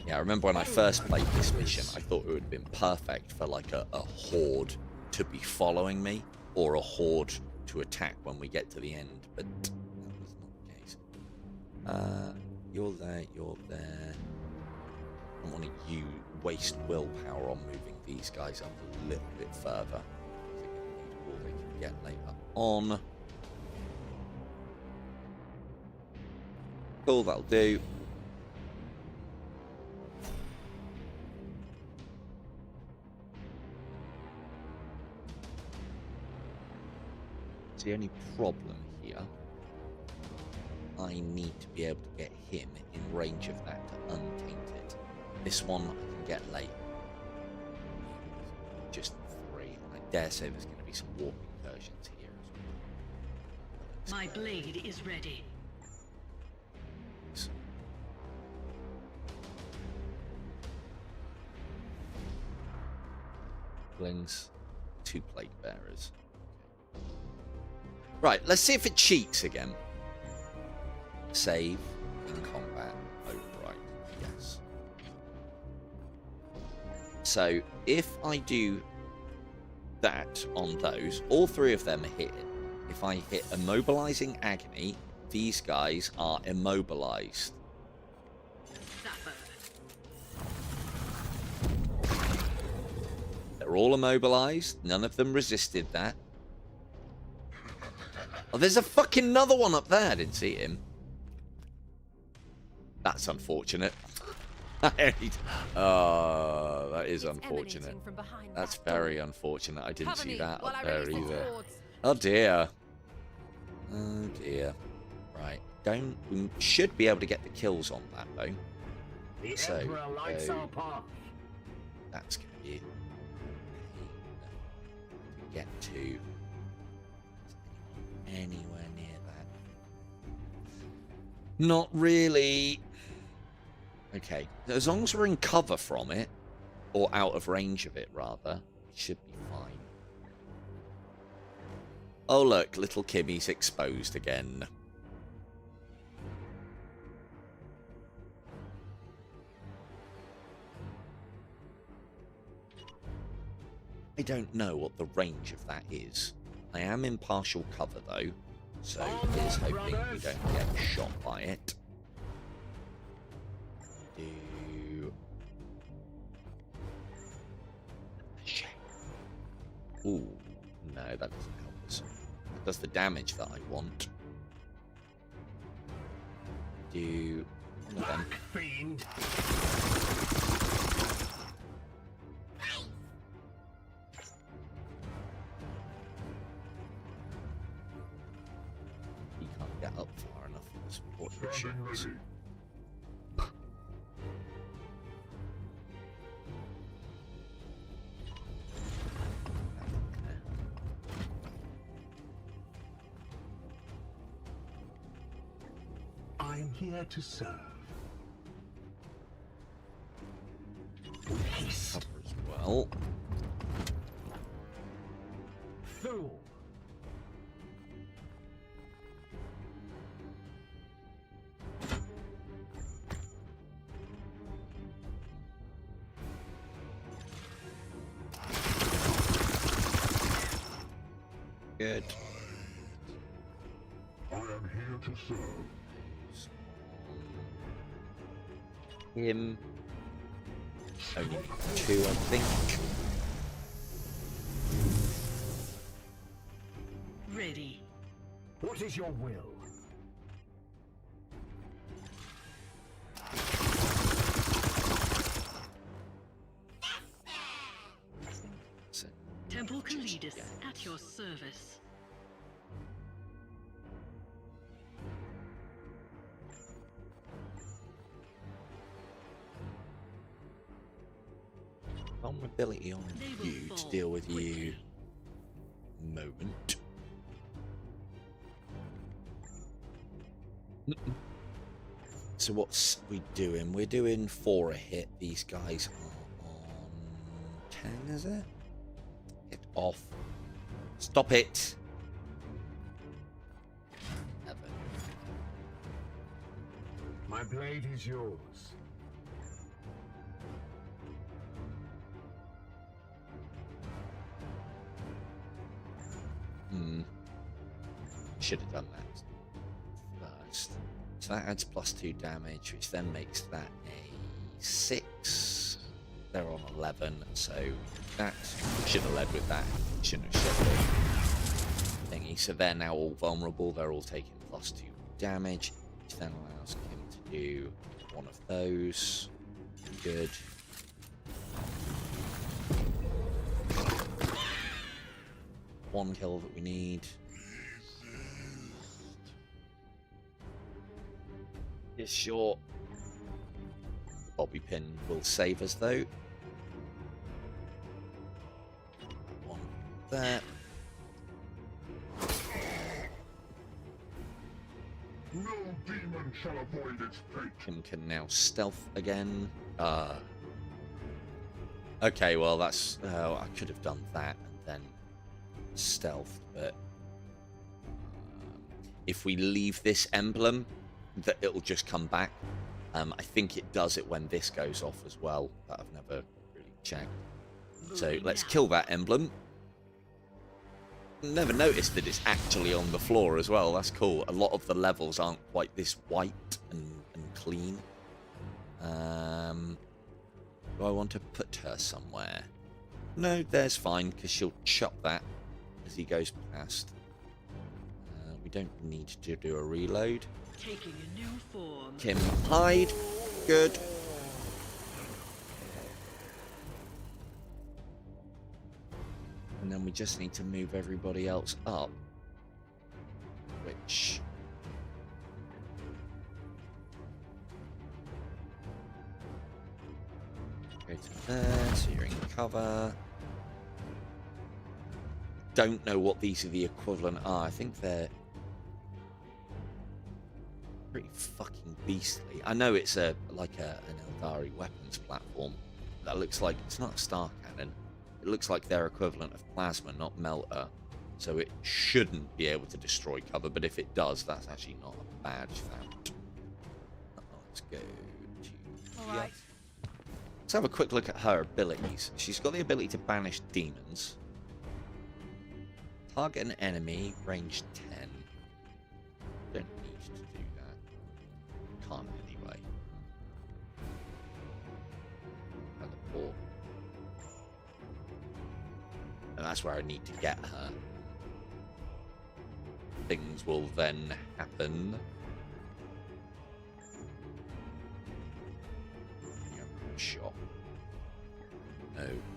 Yeah, I remember when I first played this mission, I thought it would have been perfect for like a horde to be following me, or a horde to attack when we get to the end, but that was not the case. You're there, you're there. I want to waste willpower on moving these guys up a little bit further. They're going to need all they can get later on. Cool, that'll do. The only problem here, I need to be able to get him in range of that to untaint it. This one I can get late. Just 3. And I dare say there's going to be some warp incursions here as well. My blade is ready. Blings, 2 plague bearers. Right, let's see if it cheats again. Save in combat. Override. Yes. So if I do that on those, all 3 of them are hit. If I hit immobilizing agony, these guys are immobilized. They're all immobilized. None of them resisted that. Oh, there's a fucking another one up there. I didn't see him. That's unfortunate. Oh, that is unfortunate. That's very unfortunate. I didn't see that up there either. Oh dear. Oh dear. Right. We should be able to get the kills on that though. The So, Emperor lights our path. that's gonna be get to anywhere near that. Not really. Okay, as long as we're in cover from it, or out of range of it rather, we should be fine. Oh look, little Kimmy's exposed again. I don't know what the range of that is. I am in partial cover though, so here's hoping we don't get shot by it. Ooh, no, that doesn't help us. That does the damage that I want. Do one of them. Fiend. He can't get up far enough for Support Standing ships. ready. I am here to serve. Cover as well. Fool. Good. I am here to serve. Him. Only 2, I think. Ready. What is your will? So, Temple Kalidus at your service. vulnerability on They will you to fall deal with you. quickly. Moment. So what's we doing? We're doing 4 a hit. These guys are on 10, is it? Get off. Stop it. 11. My blade is yours. Should have done that first. So that adds +2 damage, which then makes that a 6. They're on 11, so that should have led with that. Shouldn't have shed the thingy. So they're now all vulnerable. They're all taking +2 damage, which then allows him to do one of those. Good. One kill that we need. Yes, sure. Bobby pin will save us though. One there. No demon shall avoid its fate. Kim can now stealth again. Okay, well that's I could have done that and then stealth, but if we leave this emblem, that it'll just come back. I think it does it when this goes off as well, but I've never really checked. So let's kill that emblem. Never noticed that it's actually on the floor as well. That's cool. A lot of the levels aren't quite this white and clean. Do I want to put her somewhere? No, there's fine, because she'll chop that as he goes past. We don't need to do a reload. Taking a new form. Kim, hide. Good. And then we just need to move everybody else up. Which... go to there, so you're in cover. Don't know what these are the equivalent are. I think they're pretty fucking beastly. I know it's an Eldari weapons platform. That looks like it's not a star cannon. It looks like their equivalent of plasma, not melter. So it shouldn't be able to destroy cover, but if it does, that's actually not a bad fact. Let's go to... All right. Let's have a quick look at her abilities. She's got the ability to banish demons. Target an enemy, range 10. Don't need to do that. Can't anyway. Teleport. And that's where I need to get her. Things will then happen. Sure.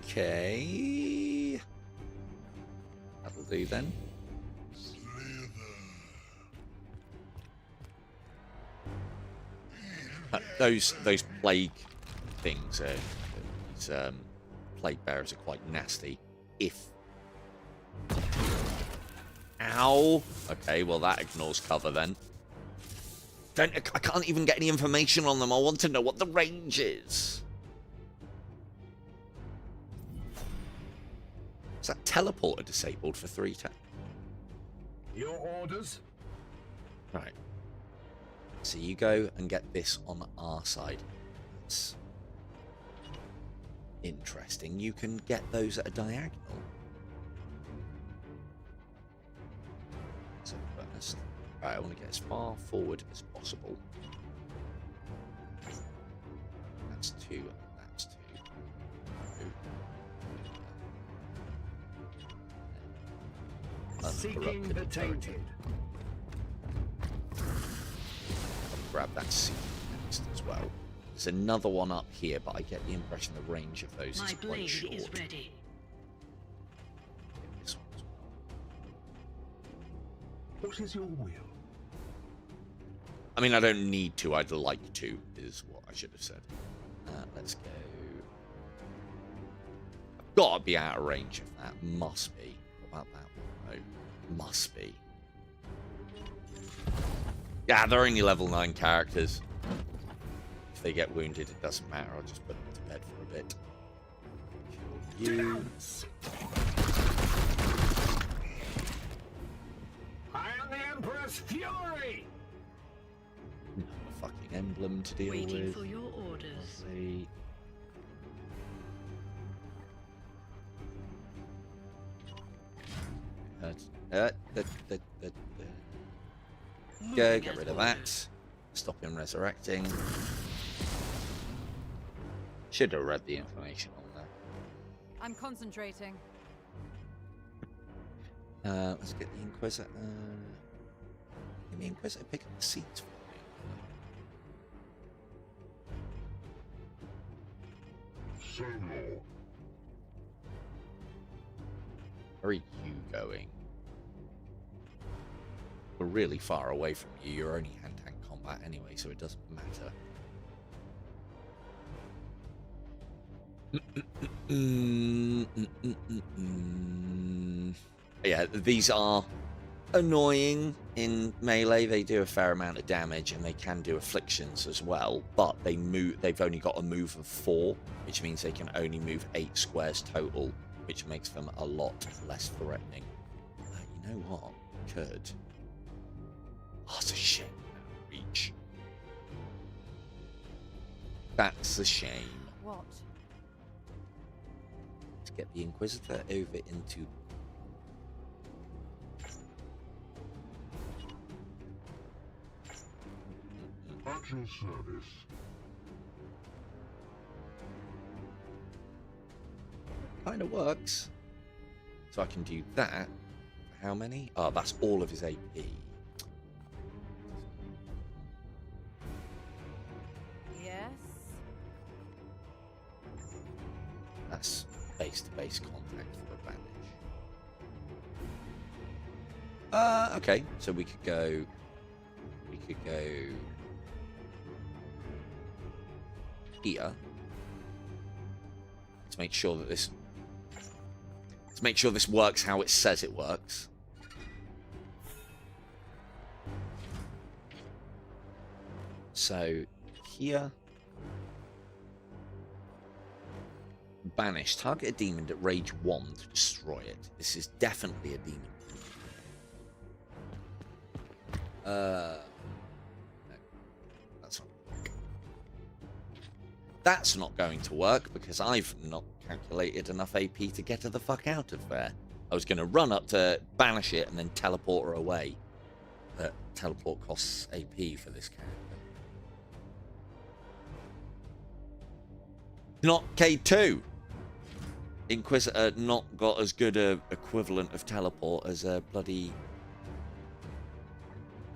Okay. That'll do then. Those plague things, these plague bearers are quite nasty. Ow! Okay, well that ignores cover then. I can't even get any information on them. I want to know what the range is. Is that teleporter disabled for 3 times? Your orders? Right. So you go and get this on our side. That's interesting. You can get those at a diagonal. So first, right, I want to get as far forward as possible. That's 2, and that's 2. Seeking the tainted. I'll grab that seat next as well. There's another one up here, but I get the impression the range of those My is quite blade short. is ready. This one as well. What is your will? I mean, I don't need to. I'd like to, is what I should have said. Let's go. I've got to be out of range of that. Must be. What about that one? No. Must be. Yeah, they're only level 9 characters. If they get wounded, it doesn't matter. I'll just put them to bed for a bit. Kill you. I am the Emperor's fury! Another fucking emblem to deal Waiting with. for your orders. Lovely. Go, get rid of that. Stop him resurrecting. Should have read the information on there. I'm concentrating. Let's get the Inquisitor. Can the Inquisitor pick up the seats for me? Solo. Where are you going? We're really far away from you. You're only hand-to-hand combat anyway, so it doesn't matter. Yeah, these are annoying in melee. They do a fair amount of damage, and they can do afflictions as well. But they move. They've only got a move of 4, which means they can only move 8 squares total, which makes them a lot less threatening. You know what? Could. Oh, it's a shame. Reach. That's a shame. What? To get the Inquisitor over into. At your service. Kind of works. So I can do that. How many? Oh, that's all of his AP. Yes. That's base-to-base contact for a bandage. Okay. So we could go. Here. To make sure that this. To make sure this works how it says it works. So here. Banish. Target a demon at rage 1 to destroy it. This is definitely a demon. No. That's not. That's not going to work because I've not calculated enough AP to get her the fuck out of there. I was going to run up to banish it and then teleport her away. But teleport costs AP for this character. Not K2. Inquisitor not got as good a equivalent of teleport as a bloody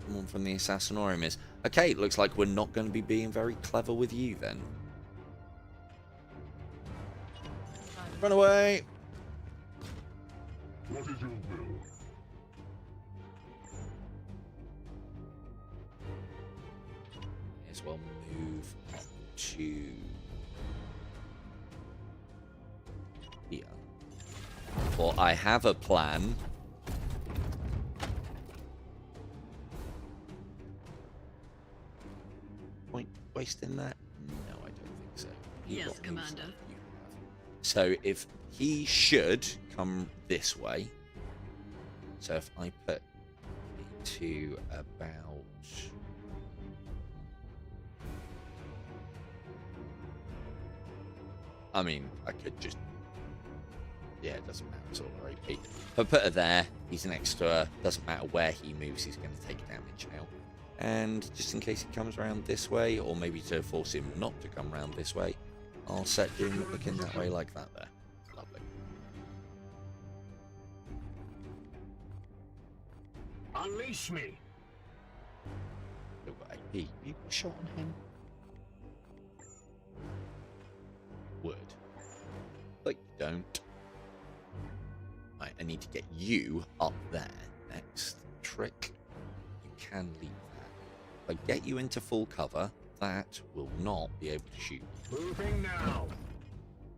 one from the Assassinorium is. Okay, looks like we're not going to be being very clever with you then. Run away. What is your will? as well move up to here. For I have a plan. Point wasting that? No, I don't think so. Yes, got moves Commander. like you have. So if he should come this way. So if I put it to about I mean, I could just yeah, it doesn't matter, it's all right. If I put her there, he's next to her, doesn't matter where he moves, he's going to take damage now. And just in case he comes around this way, or maybe to force him not to come around this way, I'll set him looking that way like that there. Lovely. Unleash me. You've got AP. You got a shot on him? Would. But you don't. Right, I need to get you up there next. Trick. You can leave that. If I get you into full cover, that will not be able to shoot. Moving now.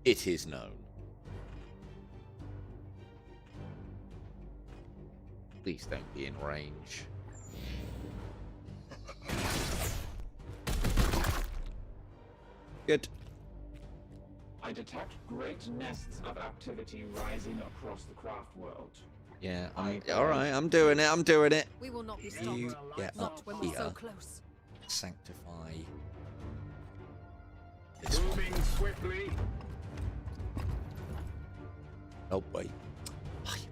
It is known. Please don't be in range. Good. I detect great nests of activity rising across the craft world. Yeah, all right. I'm doing it. I'm doing it. We will not be stopped. You get Not up when we're so here. close. Sanctify this one. Moving swiftly. Oh wait. Oh, you fucking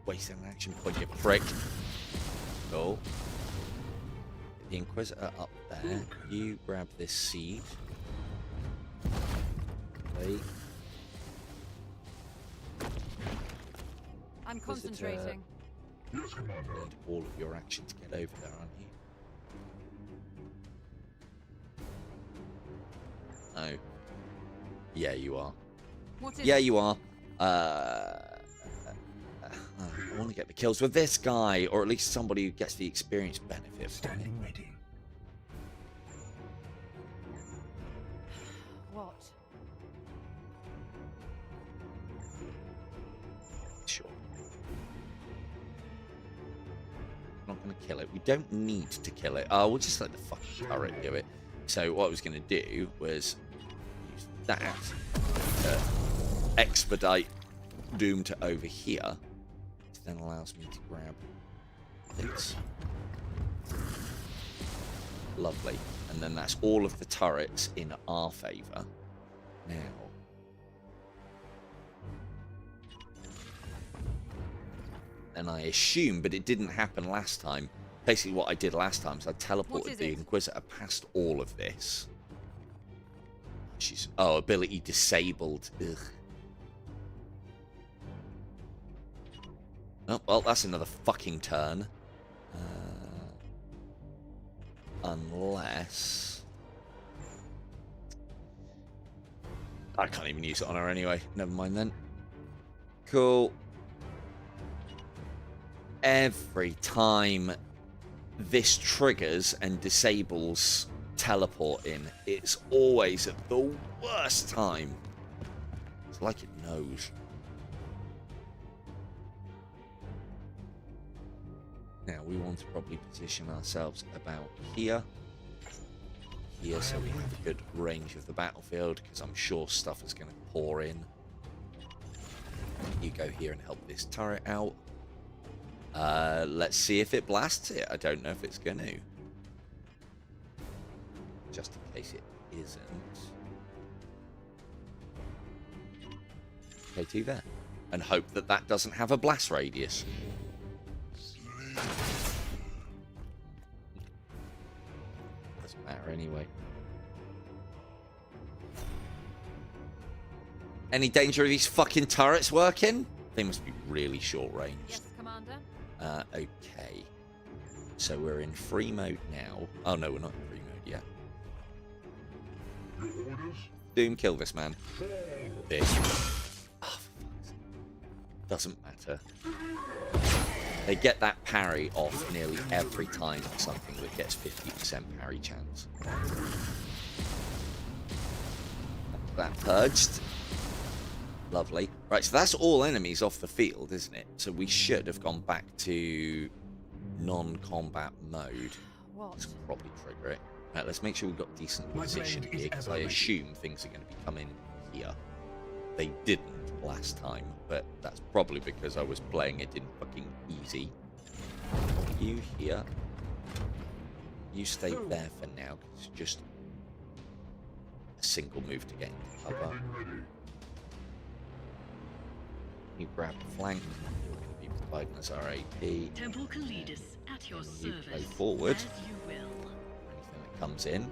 wasted an action point, you prick. Go. Get the Inquisitor up there. You grab this seed. Wait. I'm Inquisitor. concentrating. Yes, Commander. Need all of your action to get over there, aren't you? No. Yeah, you are. What is Yeah, it? you are. I want to get the kills with this guy, or at least somebody who gets the experience benefit from it. Standing ready. What? Sure. I'm not going to kill it. We don't need to kill it. Oh, we'll just let the fucking turret do it. So what I was going to do was use that to expedite Doom to over here. Which then allows me to grab this. Lovely. And then that's all of the turrets in our favour. Now. And I assume, but it didn't happen last time. Basically what I did last time is I What teleported is the it? Inquisitor past all of this. She's... Oh, ability disabled. Ugh. Oh, well, that's another fucking turn. Unless... I can't even use it on her anyway. Never mind then. Cool. Every time this triggers and disables teleporting, it's always at the worst time. It's like it knows. Now we want to probably position ourselves about here. Here, so we have a good range of the battlefield, because I'm sure stuff is going to pour in. You go here and help this turret out. Let's see if it blasts it. I don't know if it's going to. Just in case it isn't. K2 there. And hope that that doesn't have a blast radius. Doesn't matter anyway. Any danger of these fucking turrets working? They must be really short range. Yes, Commander. Okay. So we're in free mode now. Oh no, we're not in free mode yet. Your orders? Doom, kill this man. Fall. This. Oh, for fuck's sake. Doesn't matter. They get that parry off nearly every time something that gets 50% parry chance. That purged. Lovely. Right, so that's all enemies off the field, isn't it? So we should have gone back to non-combat mode. What? Let's probably trigger it. Right, let's make sure we've got decent My position blade is here, because ever I ready. assume things are going to be coming here. They didn't last time, but that's probably because I was playing it in fucking easy. You here. You stay there for now, because it's just a single move to get into cover. Standing ready. You grab the flank, you're going to be providing us our AP. Temple Kalidus at your You service. play forward. As you will. Anything that comes in.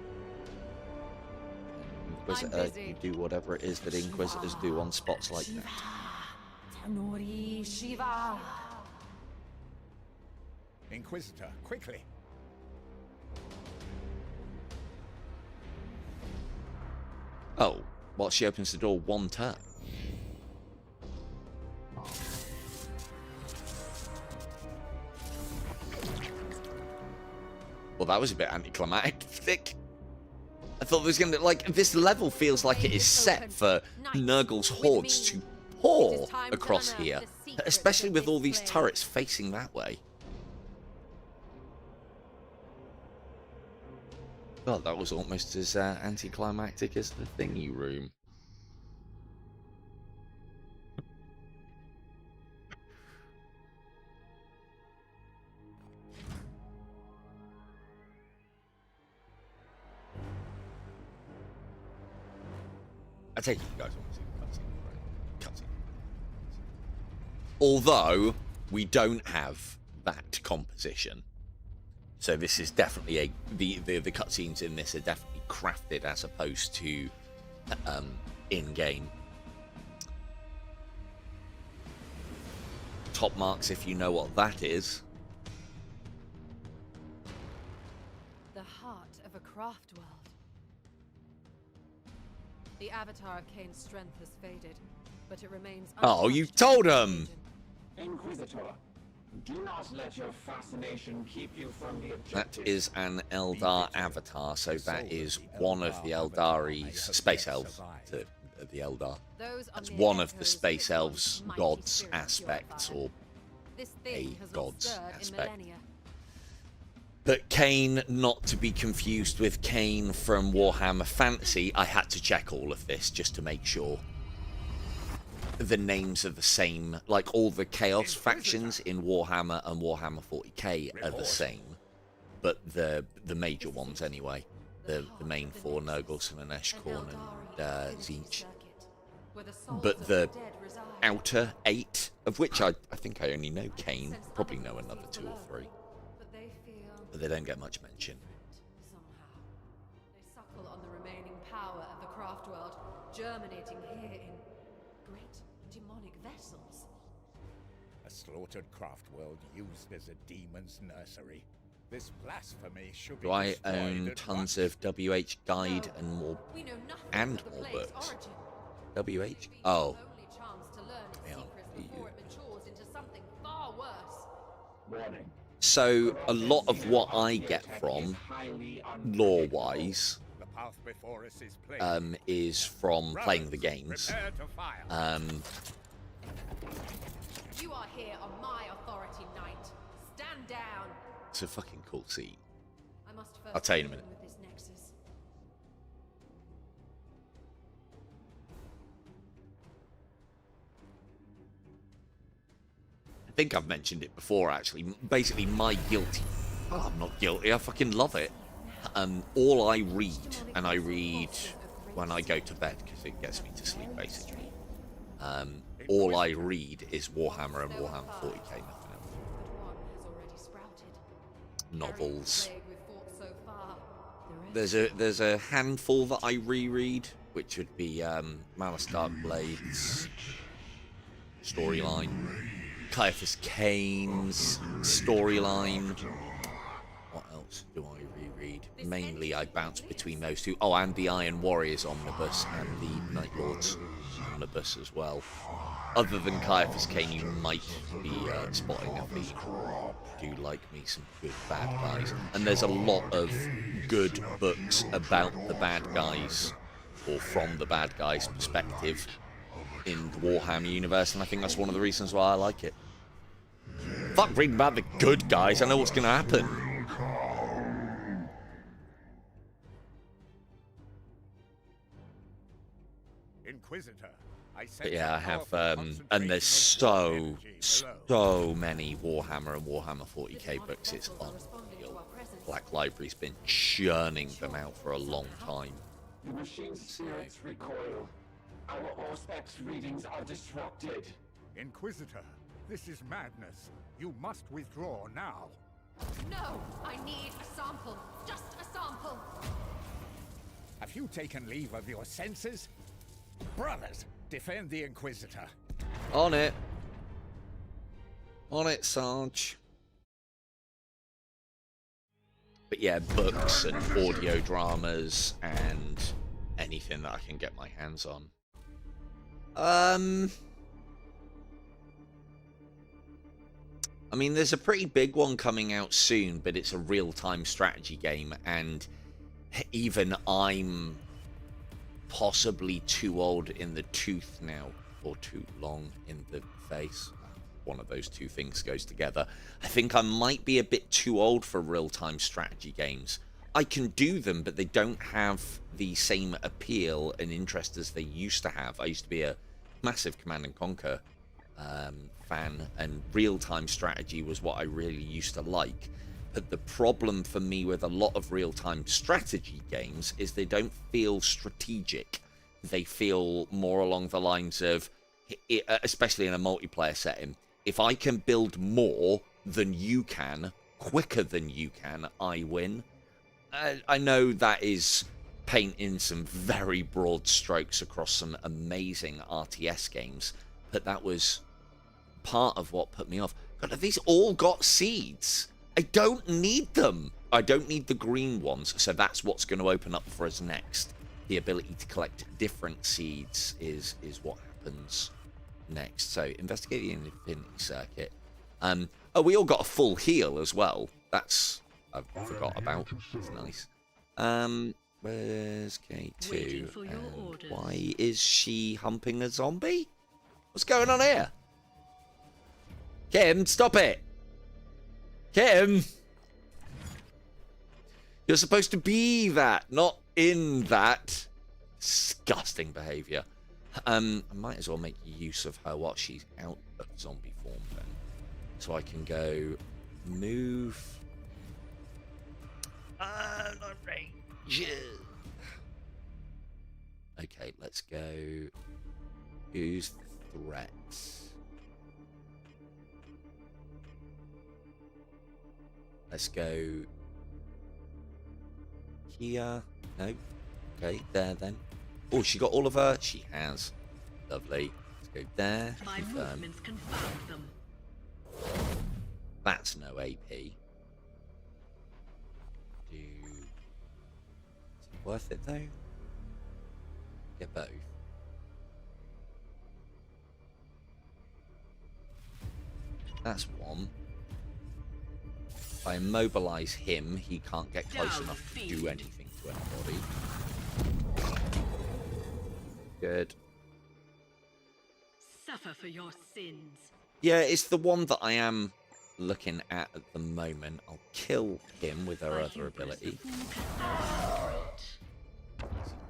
Inquisitor, I'm busy. you do whatever it is that Inquisitors do on spots like that. Tanori Shiva. Inquisitor, quickly. Oh, well, she opens the door one turn. Well, that was a bit anticlimactic. I thought there was going to, like, this level feels like it is set for Nurgle's hordes to pour across here, especially with all these turrets facing that way. God, that was almost as anticlimactic as the thingy room. I take it you guys want to see the cutscene, right? Cutscene. Although we don't have that composition, so this is definitely the cutscenes in this are definitely crafted as opposed to in game. Top marks if you know what that is. The heart of a craft world. The avatar of Kane's strength has faded, but it remains. Oh, you untouched told by him! religion. Inquisitor, do not let your fascination keep you from the That objective. is an Eldar avatar, so that is one of the Eldari's space elves. The Eldar. Those are That's mere one of the echoes space of elves' mighty gods spirits aspects, purified. or This thing a has not god's stirred in aspect. millennia. But Kane, not to be confused with Kane from Warhammer Fantasy, I had to check all of this just to make sure the names are the same. Like, all the Chaos factions in Warhammer and Warhammer 40k are the same. But the major ones, anyway. The main four, Nurgle, Simonesh, Khorne, and Tzeentch. But the outer 8, of which I think I only know Kane, probably know another 2 or 3. But they don't get much mention. Somehow, they suckle on the remaining power of the craft world, germinating here in great demonic vessels. A slaughtered craft world used as a demon's nursery. This blasphemy should be Do I destroyed own at tons once. of WH Guide and more? We know nothing And of the more plague's books. origin. WH? Oh. Only chance to learn its Yeah, secrets EU. before it matures into something far worse. Warning. So, a lot of what I get from, Highly lore-wise, The path before us is plain. is from playing the games. Prepare to fire. You are here on my authority, Knight. Stand down. It's a fucking cool scene. I must first I'll tell you in a deal minute. with this nexus. I think I've mentioned it before, actually. Basically, my guilty... Oh, I'm not guilty. I fucking love it. All I read, and I read when I go to bed, because it gets me to sleep, basically. All I read is Warhammer and Warhammer 40k, nothing else. But one has already sprouted. Novels. Carrying the plague we've fought so far. The rest There's a handful that I reread, which would be Malice Darkblade's storyline, Caiaphas Kane's storyline. What else do I reread? Mainly I bounce between those two. Oh, and the Iron Warriors omnibus and the Night Lords omnibus as well. Other than Caiaphas Cain, you might be spotting a theme. Do like me some good bad guys. And there's a lot of good books about the bad guys, or from the bad guys' perspective, in the Warhammer universe, and I think that's one of the reasons why I like it. Fuck reading about the good guys, I know what's going to happen. Inquisitor, But yeah, I have, and there's so many Warhammer and Warhammer 40k books, it's unreal. Black Library's been churning them out for a long time. The machine's spirits recoil. Our Auspex readings are disrupted. Inquisitor, this is madness. You must withdraw now. No! I need a sample. Just a sample. Have you taken leave of your senses? Brothers, defend the Inquisitor. On it. On it, Sarge. But yeah, books and audio dramas and anything that I can get my hands on. I mean, there's a pretty big one coming out soon, but it's a real-time strategy game, and even I'm possibly too old in the tooth now, or too long in the face. One of those two things goes together. I think I might be a bit too old for real-time strategy games. I can do them, but they don't have the same appeal and interest as they used to have. I used to be a massive Command and Conquer fan, and real-time strategy was what I really used to like. But the problem for me with a lot of real-time strategy games is they don't feel strategic. They feel more along the lines of, especially in a multiplayer setting, if I can build more than you can, quicker than you can, I win. I know that is painting some very broad strokes across some amazing RTS games, but that was part of what put me off. God, have these all got seeds? I don't need them. I don't need the green ones, so that's what's going to open up for us next. The ability to collect different seeds is what happens next. So, investigate the Infinity Circuit. Oh, we all got a full heal as well. That's... I forgot about. It's nice. Where's K2? And why is she humping a zombie? What's going on here? Kim, stop it! Kim! You're supposed to be that, not in that. Disgusting behaviour. I might as well make use of her while she's out of zombie form then. So I can go move... not range. Okay, let's go. Who's threats? Let's go here. No. Okay, there then. Oh, she got all of her. She has. Lovely. Let's go there. My movements confound them. That's no AP. Is it worth it though? Get both. That's one. If I immobilize him, he can't get close enough to do anything to anybody. Good. Suffer for your sins. Yeah, it's the one that I am looking at the moment. I'll kill him with her other ability.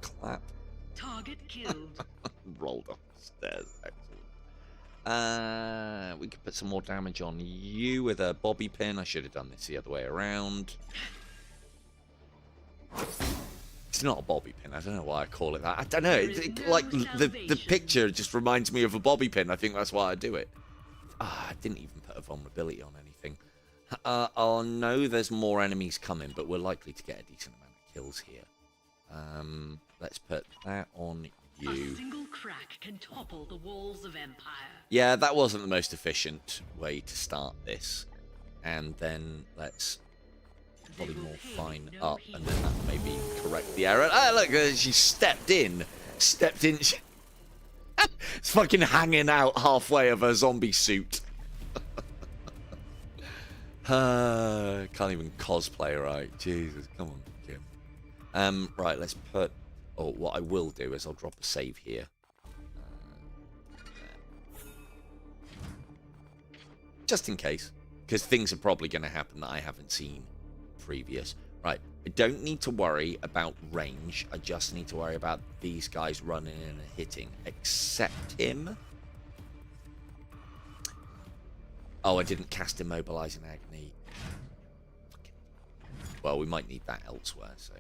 Clap. Target killed. Rolled up the stairs. Excellent. We could put some more damage on you with a bobby pin. I should have done this the other way around. It's not a bobby pin. I don't know why I call it that. I don't know. Like the picture just reminds me of a bobby pin. I think that's why I do it. I didn't even put a vulnerability on anything. Oh no, there's more enemies coming, but we're likely to get a decent amount of kills here. Let's put that on you. A single crack can topple the walls of empire. Yeah, that wasn't the most efficient way to start this. And then let's probably more fine up, and then that maybe correct the error. Ah, look, she stepped in. It's fucking hanging out halfway of a zombie suit. Can't even cosplay right. Jesus, come on, Kim. Right, let's put... Oh, what I will do is I'll drop a save here. Just in case. Because things are probably going to happen that I haven't seen previous. Right, I don't need to worry about range. I just need to worry about these guys running in and hitting. Except him. Oh, I didn't cast Immobilizing Agony. Well, we might need that elsewhere, so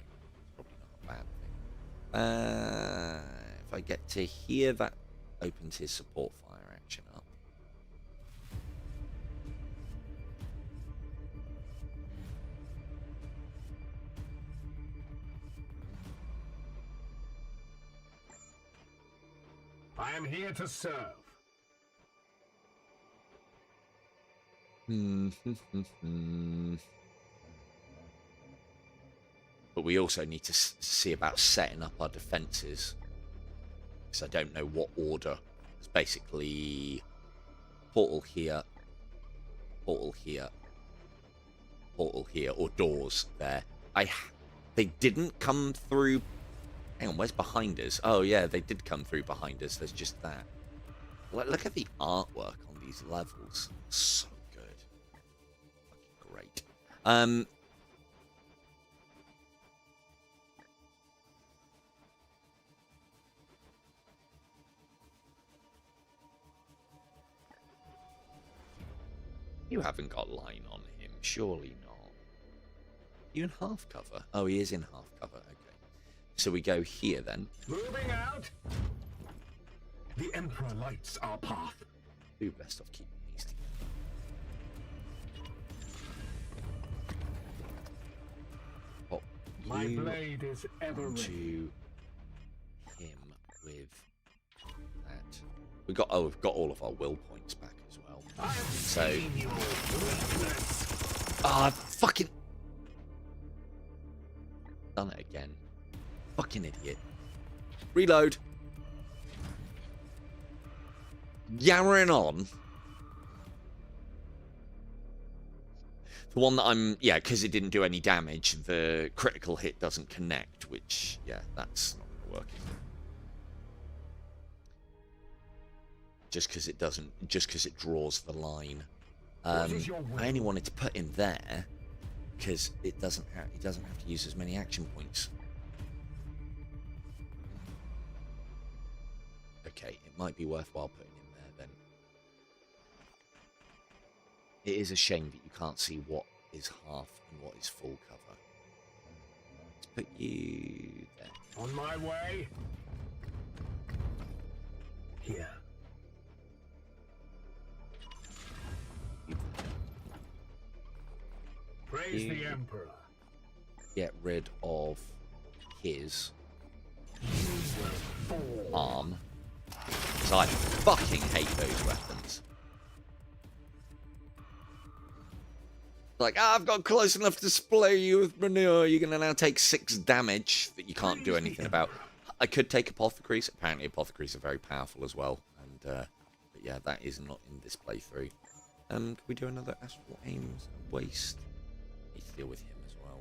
probably not a bad thing. If I get to here, that opens his support fire action up. I am here to serve. But we also need to see about setting up our defences. Because I don't know what order. It's basically portal here, portal here, portal here, or doors there. They didn't come through... Hang on, where's behind us? Oh, yeah, they did come through behind us. There's just that. Look at the artwork on these levels. So good. Fucking great. You haven't got line on him. Surely not. You in half cover? Oh, he is in half cover. Okay. So we go here then. Moving out. The Emperor lights our path. Do best off keeping these together. Pop My you blade is ever ready. onto him with that. We've got all of our will points back as well. So fucking done it again. Fucking idiot. Reload. Yammering on. The one that I'm... Yeah, because it didn't do any damage, the critical hit doesn't connect, which, yeah, that's not going to work, is it? Just because it doesn't... Just because it draws the line. I only wanted to put him there because it doesn't have... He doesn't have to use as many action points. Okay, it might be worthwhile putting him there then. It is a shame that you can't see what is half and what is full cover. Let's put you there. On my way. Here. Praise the Emperor. Get rid of his arm. So I fucking hate those weapons. Like, I've got close enough to splay you with manure. You're going to now take 6 damage that you can't do anything about. I could take Apothecaries. Apparently Apothecaries are very powerful as well. And, but yeah, that is not in this playthrough. Can we do another Astral Aims Waste? Need to deal with him as well.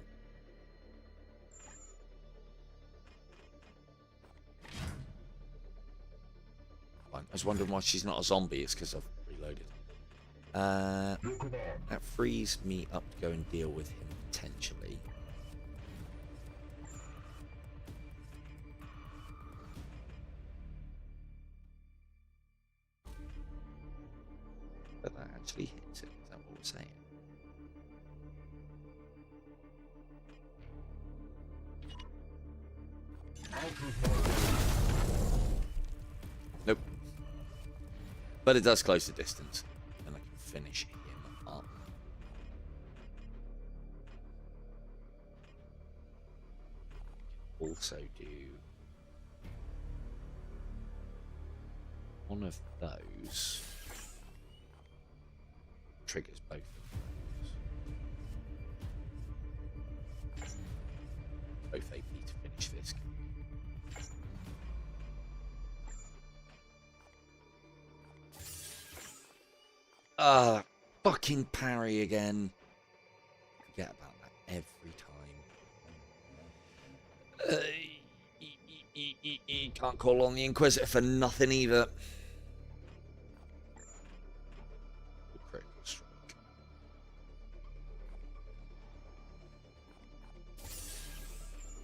Fine. I was wondering why she's not a zombie. It's because I've reloaded. That frees me up to go and deal with him potentially. But that actually hits it. Is that what we're saying? Nope. But it does close the distance. And I can finish him up. Also do one of those. Triggers both of those. Both AP to finish this. Fucking parry again. Forget about that every time. Can't call on the Inquisitor for nothing either. Critical strike.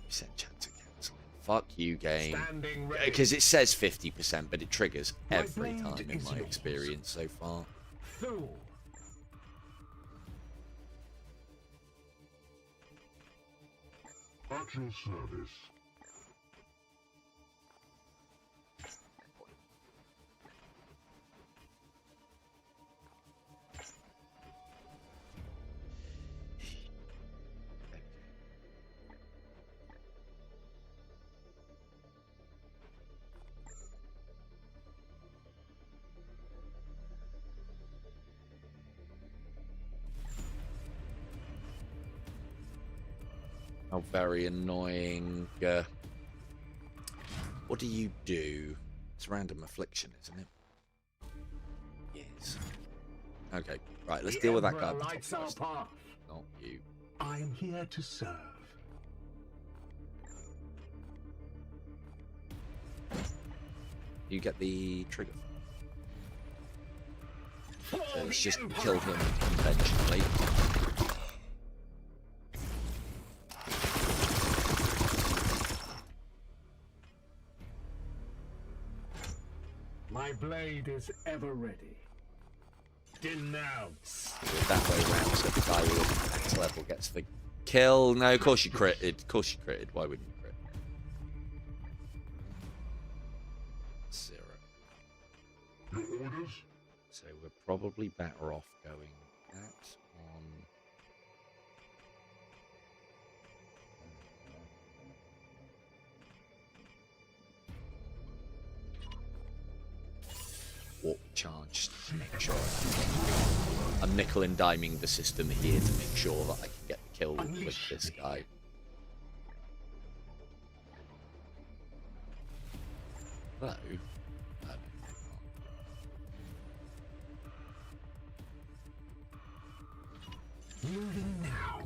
Set chat to cancel. Fuck you, game. Standing ready. Because it says 50%, but it triggers My every blade time in is my yours. experience so far. Fool. At your service. How very annoying. What do you do? It's random affliction, isn't it? Yes. Okay, right, let's deal with that guy. Emperor lights our path. Not you. I am here to serve. You get the trigger. For So let's the just Emperor. kill him conventionally. My blade is ever ready. Denounce. Do it that way round so the guy with max level gets the kill. No, of course you critted. Of course you critted. Why wouldn't you crit? 0. Your orders? So we're probably better off going that on. Warp charge to make sure I'm nickel and diming the system here to make sure that I can get the kill with this guy. Hello. Moving now.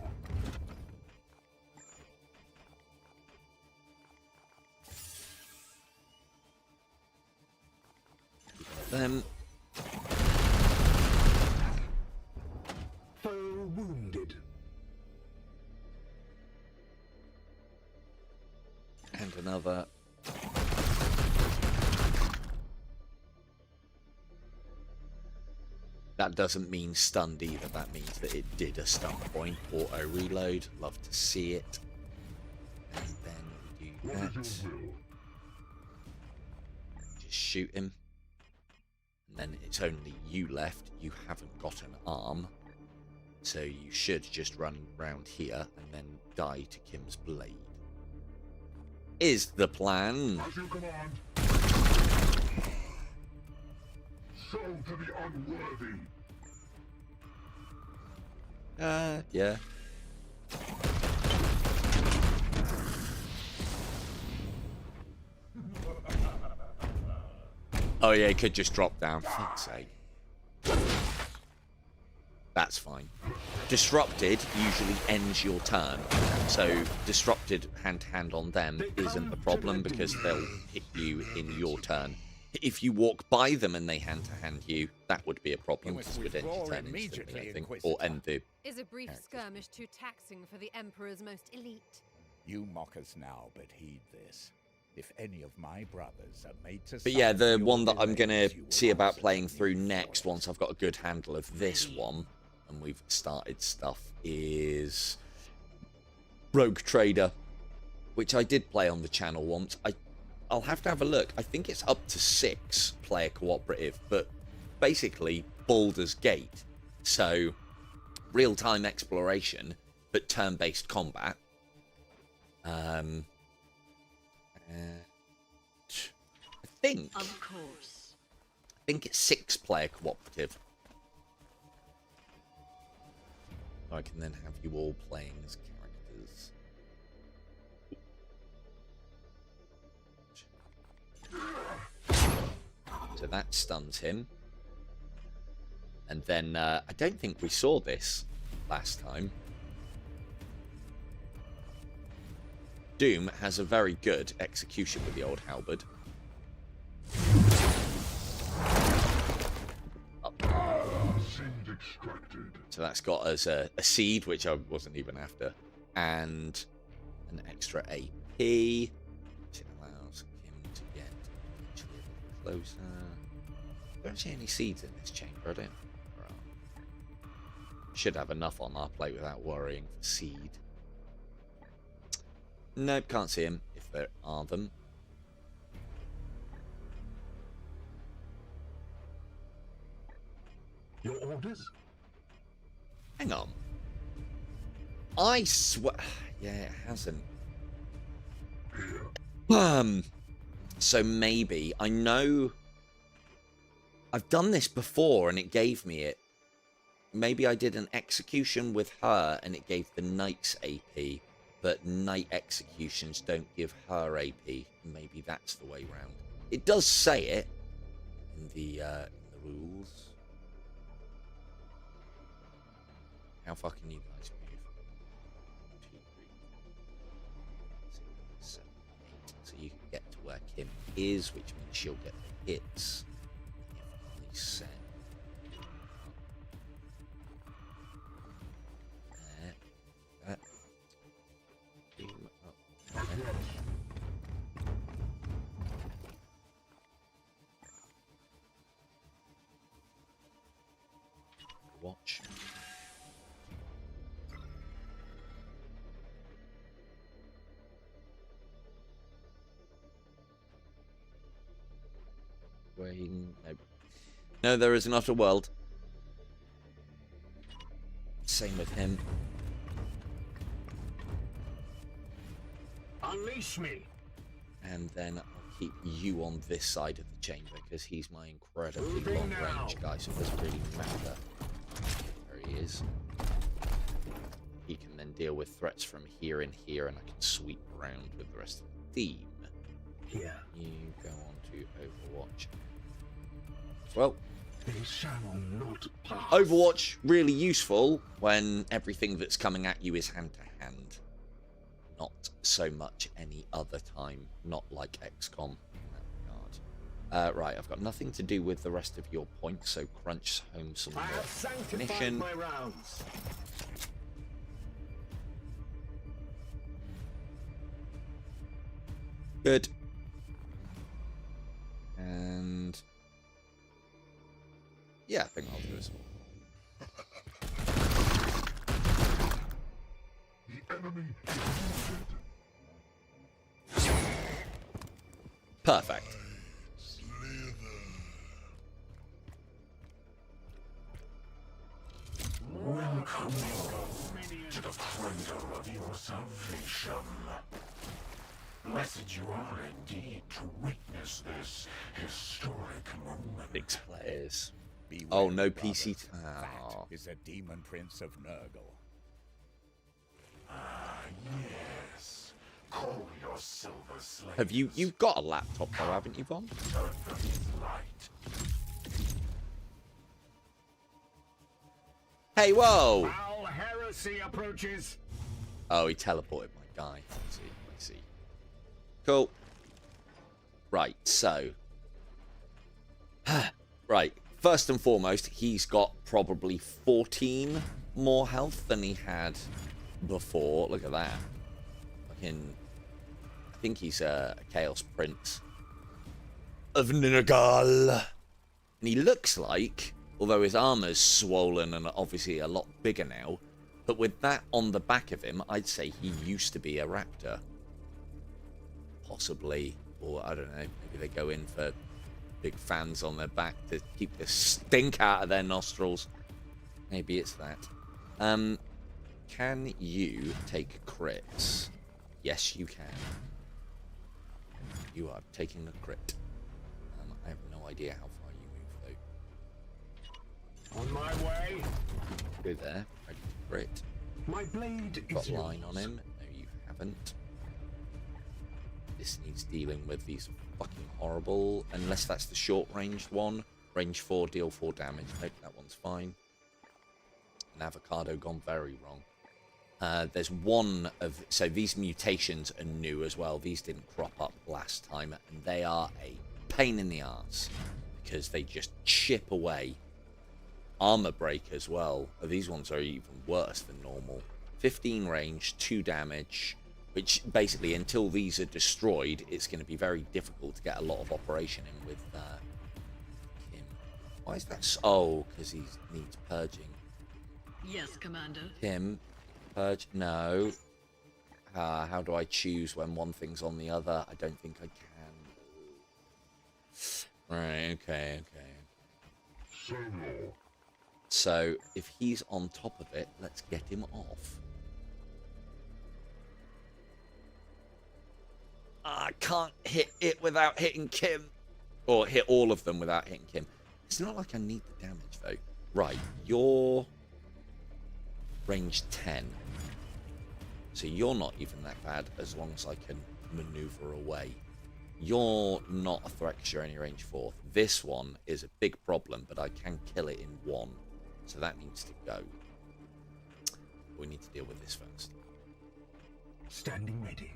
Them. Foe wounded. And another. That doesn't mean stunned either. That means that it did a stun point. Auto reload. Love to see it. And then we do What that. is your will? Just shoot him. And then it's only you left. You haven't got an arm. So you should just run round here and then die to Kim's blade. Is the plan. As you command. Show to the unworthy. Yeah. Oh yeah, it could just drop down. For fuck's sake. That's fine. Disrupted usually ends your turn, so disrupted hand-to-hand on them isn't a problem because they'll hit you in your turn. If you walk by them and they hand-to-hand you, that would be a problem You must because it would end your withdraw turn instantly, immediately, I think, Inquisitor. or end the... Is a brief Characters. skirmish too taxing for the Emperor's most elite? You mock us now, but heed this. If any of my brothers are made to But yeah, suffer the your one that I'm going delays, to you will see about answer playing me through for next, it. once I've got a good handle of this one, and we've started stuff, is Rogue Trader, which I did play on the channel once. I'll have to have a look. I think it's up to 6 player cooperative, but basically Baldur's Gate. So real-time exploration, but turn-based combat. I think Of course. it's 6 player cooperative. I can then have you all playing as characters. So that stuns him. And then I don't think we saw this last time. Doom has a very good execution with the old halberd. Seed extracted. So that's got us a seed, which I wasn't even after, and an extra AP, which allows him to get actually a little closer. I don't see any seeds in this chamber, I don't think there are. Should have enough on our plate without worrying for seed. Nope, can't see him, if there are them. Your orders? Hang on. I swear... Yeah, it hasn't. So maybe... I know... I've done this before and it gave me it. Maybe I did an execution with her and it gave the Knight's AP, but Knight executions don't give her AP. Maybe that's the way round. It does say it in the rules. How far can you guys move? 2, 3, 6, 7, 8. So you can get to where Kim is, which means she'll get the hits. If I set that. Beam up there. Watch. No, there is not a world. Same with him. Unleash me. And then I'll keep you on this side of the chamber because he's my incredibly long range guy, so it doesn't really matter. There he is. He can then deal with threats from here and here, and I can sweep around with the rest of the team. Here. You go on to Overwatch. Well, They shall not pass. Overwatch, really useful when everything that's coming at you is hand to hand. Not so much any other time, not like XCOM in that regard. Right, I've got nothing to do with the rest of your points, so crunch home some I more have sanctified ammunition. my rounds. Good. And yeah, I think I'll do this. The enemy is wounded. Perfect. Welcome to the cradle of your salvation. Blessed you are indeed to witness this historic moment. Big players. Beware, Oh, no brother. PC. That Oh. is a demon prince of Nurgle. Ah, yes. Call your silver slaves. Have you've got a laptop though, haven't you, Von? Under his light. Hey, whoa! Foul heresy approaches. Oh, he teleported my guy. I see. Cool. Right, so. Right, first and foremost, he's got probably 14 more health than he had before. Look at that. I think he's a Chaos Prince of Ninagal. And he looks like, although his armor's swollen and obviously a lot bigger now, but with that on the back of him, I'd say he used to be a raptor. Possibly, or I don't know, maybe they go in for big fans on their back to keep the stink out of their nostrils. Maybe it's that. Can you take crits? Yes, you can. You are taking a crit. I have no idea how far you move, though. On my way. Go there, ready to crit. My blade Got is line yours. on him. No, you haven't. This needs dealing with. These fucking horrible. Unless that's the short-ranged one. Range 4, deal 4 damage. Nope, that one's fine. An avocado gone very wrong. There's one of... So these mutations are new as well. These didn't crop up last time. And they are a pain in the arse. Because they just chip away. Armor break as well. These ones are even worse than normal. 15 range, 2 damage. Which basically, until these are destroyed, it's going to be very difficult to get a lot of operation in with him. Why is that... Oh, because he needs purging. Yes, Commander. Him. Purge? No. How do I choose when one thing's on the other? I don't think I can. Right, okay. So, if he's on top of it, let's get him off. I can't hit it without hitting Kim. Or hit all of them without hitting Kim. It's not like I need the damage, though. Right, you're... range 10. So you're not even that bad as long as I can maneuver away. You're not a threat because you're only range 4. This one is a big problem, but I can kill it in 1. So that needs to go. We need to deal with this first. Standing ready.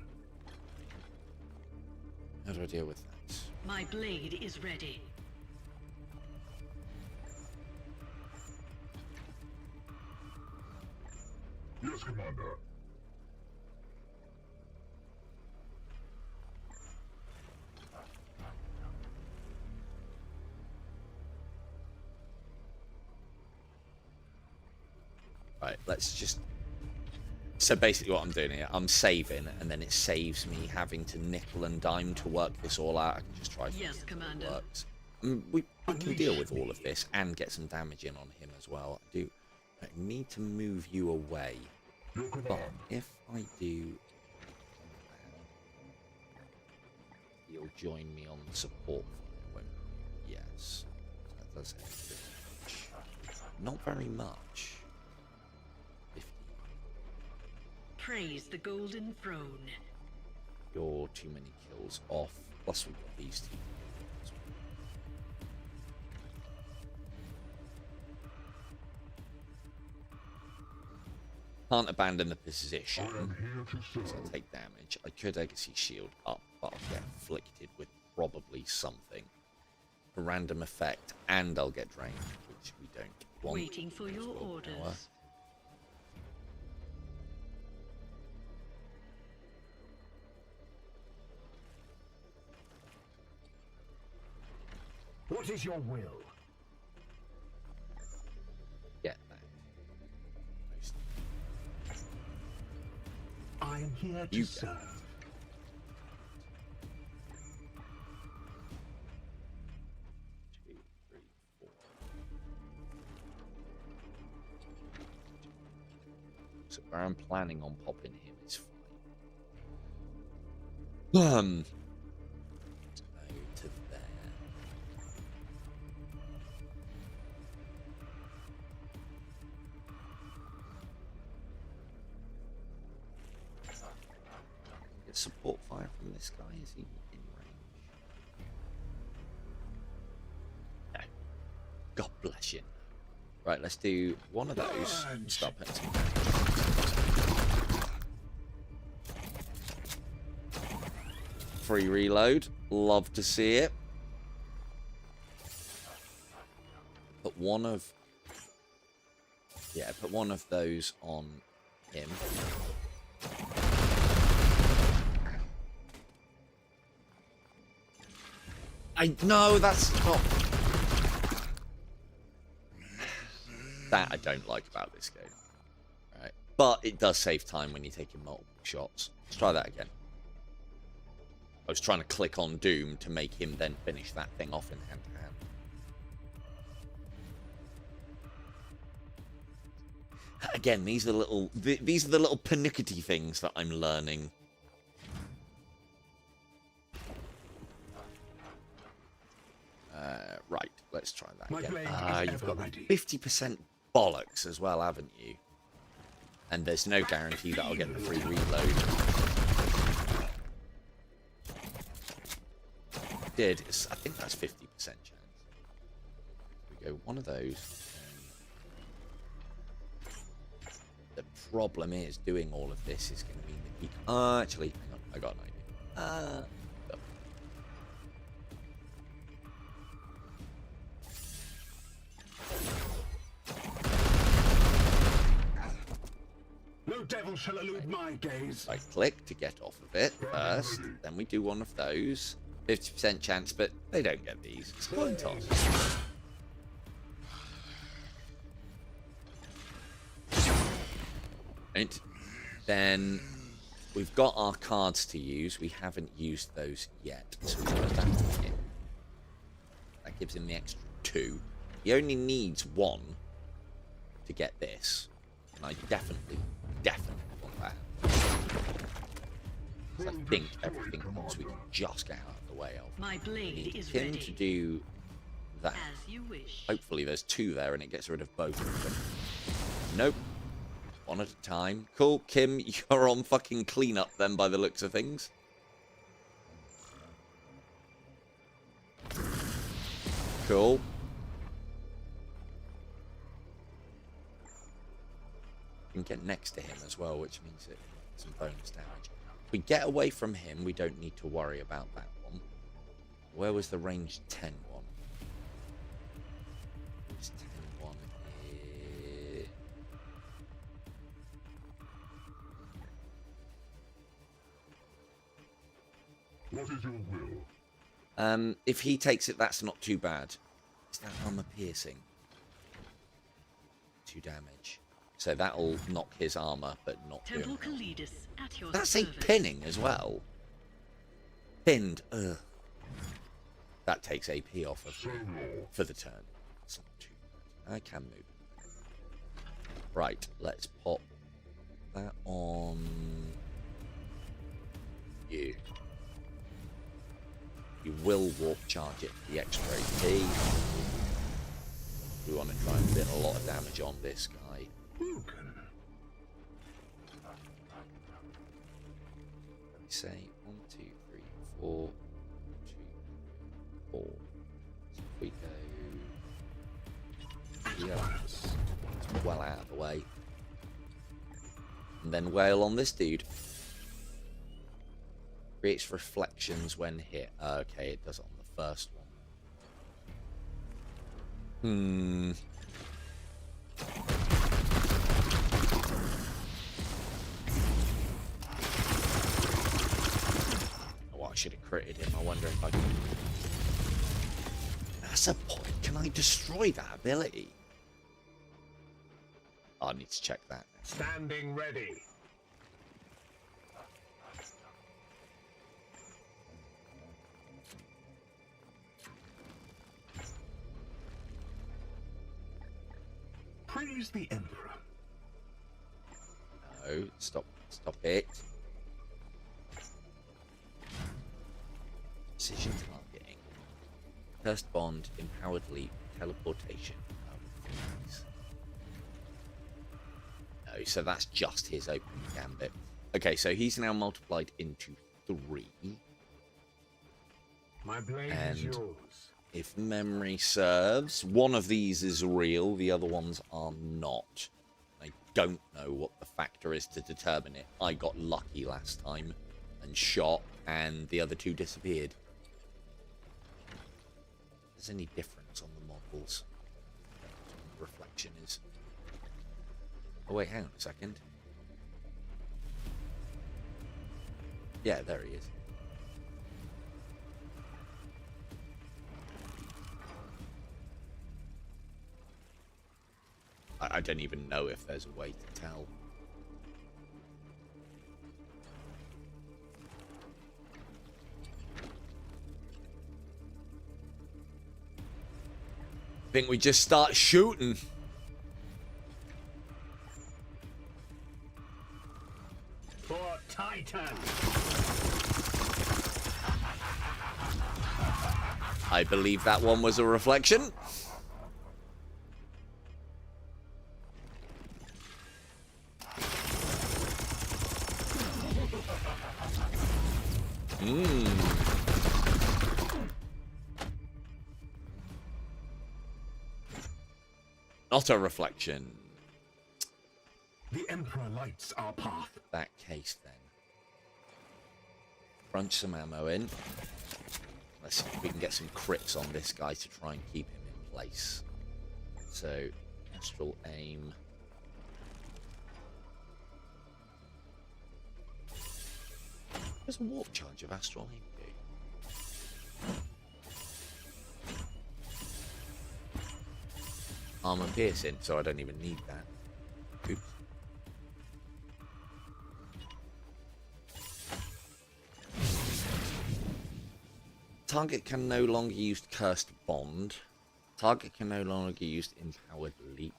How do I deal with that? My blade is ready. Yes, Commander. Right, let's just... So basically what I'm doing here, I'm saving, and then it saves me having to nickel and dime to work this all out. I can just try Yes, Commander. it works. We can deal with all of this and get some damage in on him as well. I need to move you away. But if I do... You'll join me on the support fire, won't you? Yes. That does help. Not very much. 50. Praise the golden throne. You're too many kills off. Plus we've got these two. Can't abandon the position. So I'll take damage. I could Legacy Shield up, but I'll get afflicted with probably something. A random effect, and I'll get drained, which we don't want. Waiting for your orders. What is your will? Get that. I am here to You serve. 2, 3, 4. So where I'm planning on popping him is fine. Go to there. Get support fire from this guy. Is he in range? No. God bless you. Right, let's do one of those and start putting some free reload. Love to see it. Put one of those on him. No, that's not. That I don't like about this game. Right. But it does save time when you're taking multiple shots. Let's try that again. I was trying to click on Doom to make him then finish that thing off in hand to hand. Again, these are the little pernickety things that I'm learning. Right, let's try that again. You've got 50% bollocks as well, haven't you? And there's no guarantee that I'll get the free reload. I think that's 50% chance. go one of those. The problem is doing all of this is going to mean that he actually, hang on, I got an idea. No devil shall elude my gaze. I click to get off of it first, then we do one of those. 50% chance, but they don't get these. It's a coin toss. Right. Then we've got our cards to use. We haven't used those yet. So we put that in. That gives him the extra 2. He only needs 1 to get this. And I definitely want that. So I think everything else we can just get out of the way of. My blade is Him ready. to do that. As you wish. Hopefully there's 2 there and it gets rid of both of them. Nope. 1 at a time. Cool, Kim, you're on fucking cleanup then by the looks of things. Cool. We can get next to him as well, which means it some bonus damage. If we get away from him, we don't need to worry about that one. Where was the range 10 one? This 10 one is... What is your will? If he takes it, that's not too bad. Is that armor piercing? 2 damage. So that'll knock his armor, but not do Temple it. Kalidus at your That's a service. pinning as well. Pinned. Ugh. That takes AP off of for the turn. It's not too bad. I can move. Right, let's pop that on you. You will warp charge it for the extra AP. We want to try and bin a lot of damage on this guy. Let me say 1, 2, 3, 4, 2, 4. So if we go, yeah, it's well out of the way, and then wail on this dude. Creates reflections when hit. Okay, it does it on the first one. Oh, I should have critted him. I wonder if I can... That's a point. Can I destroy that ability? Oh, I need to check that. Standing ready. Praise the Emperor. No, stop it. Precision targeting. Cursed bond, empowered leap, teleportation. Oh, please. No, so that's just his opening gambit. Okay, so he's now multiplied into 3. My blade And- is yours. If memory serves, one of these is real, the other ones are not. I don't know what the factor is to determine it. I got lucky last time and shot, and the other 2 disappeared. Is there any difference on the models? Reflection is... Oh wait, hang on a second. Yeah, there he is. I don't even know if there's a way to tell. I think we just start shooting. For Titan. I believe that one was a reflection. Not a reflection. The Emperor lights our path. That case then. Crunch some ammo in. Let's see if we can get some crits on this guy to try and keep him in place. So, astral aim. What does a warp charge of astral aim do? Armor piercing, so I don't even need that. Oops. Target can no longer use Cursed Bond. Target can no longer use Empowered Leap.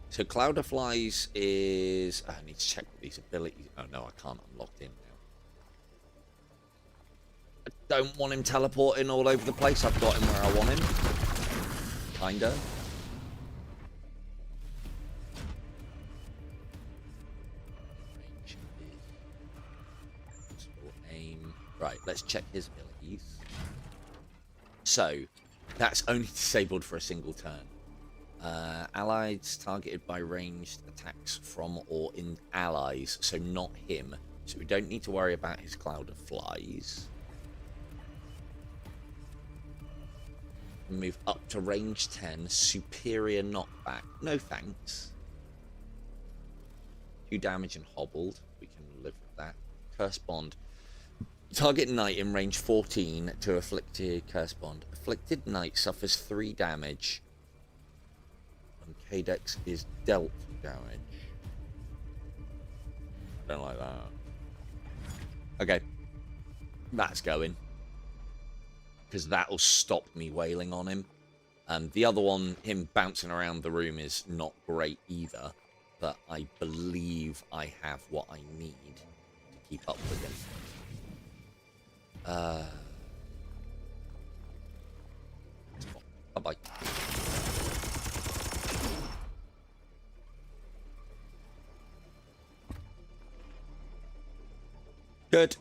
So Cloud of Flies is... I need to check these abilities. Oh no, I can't. I'm locked in now. I don't want him teleporting all over the place. I've got him where I want him. Kinda. Aim. Right, let's check his abilities. So, that's only disabled for a single turn. Allies targeted by ranged attacks from or in allies, so not him. So we don't need to worry about his Cloud of Flies. Move up to range 10, superior knockback. No thanks. 2 damage and hobbled. We can live with that. Curse Bond. Target knight in range 14 to afflicted Curse Bond. Afflicted knight suffers 3 damage. And Cadex is dealt damage. I don't like that. Okay. That's going. Because that'll stop me wailing on him. The other one, him bouncing around the room, is not great either. But I believe I have what I need to keep up with him. Bye-bye. Good.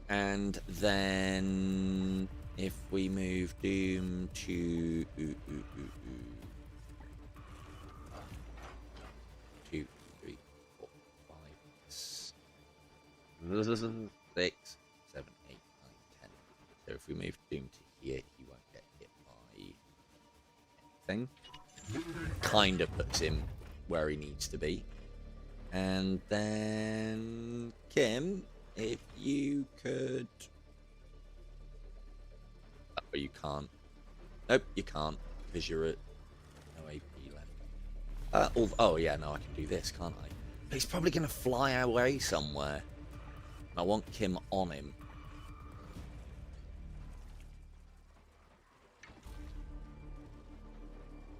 And then if we move Doom to 2, 3, 4, 5, 6, 7, 8, 9, 10. So if we move Doom to here, he won't get hit by anything. Kind of puts him where he needs to be. And then Kim, if you could... Oh, you can't. Nope, you can't, because you're at no AP left. Oh, yeah, no, I can do this, can't I? But he's probably going to fly away somewhere. I want Kim on him.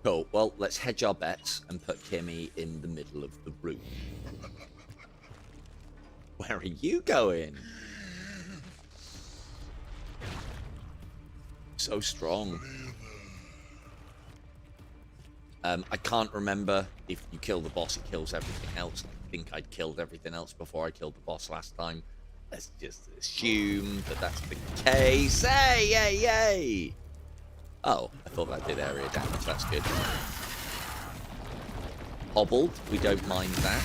Cool, well, let's hedge our bets and put Kimmy in the middle of the room. Where are you going? So strong. I can't remember if you kill the boss, it kills everything else. I think I'd killed everything else before I killed the boss last time. Let's just assume that that's the case. Hey, yay, yay! Oh, I thought that did area damage. That's good. Hobbled, we don't mind that.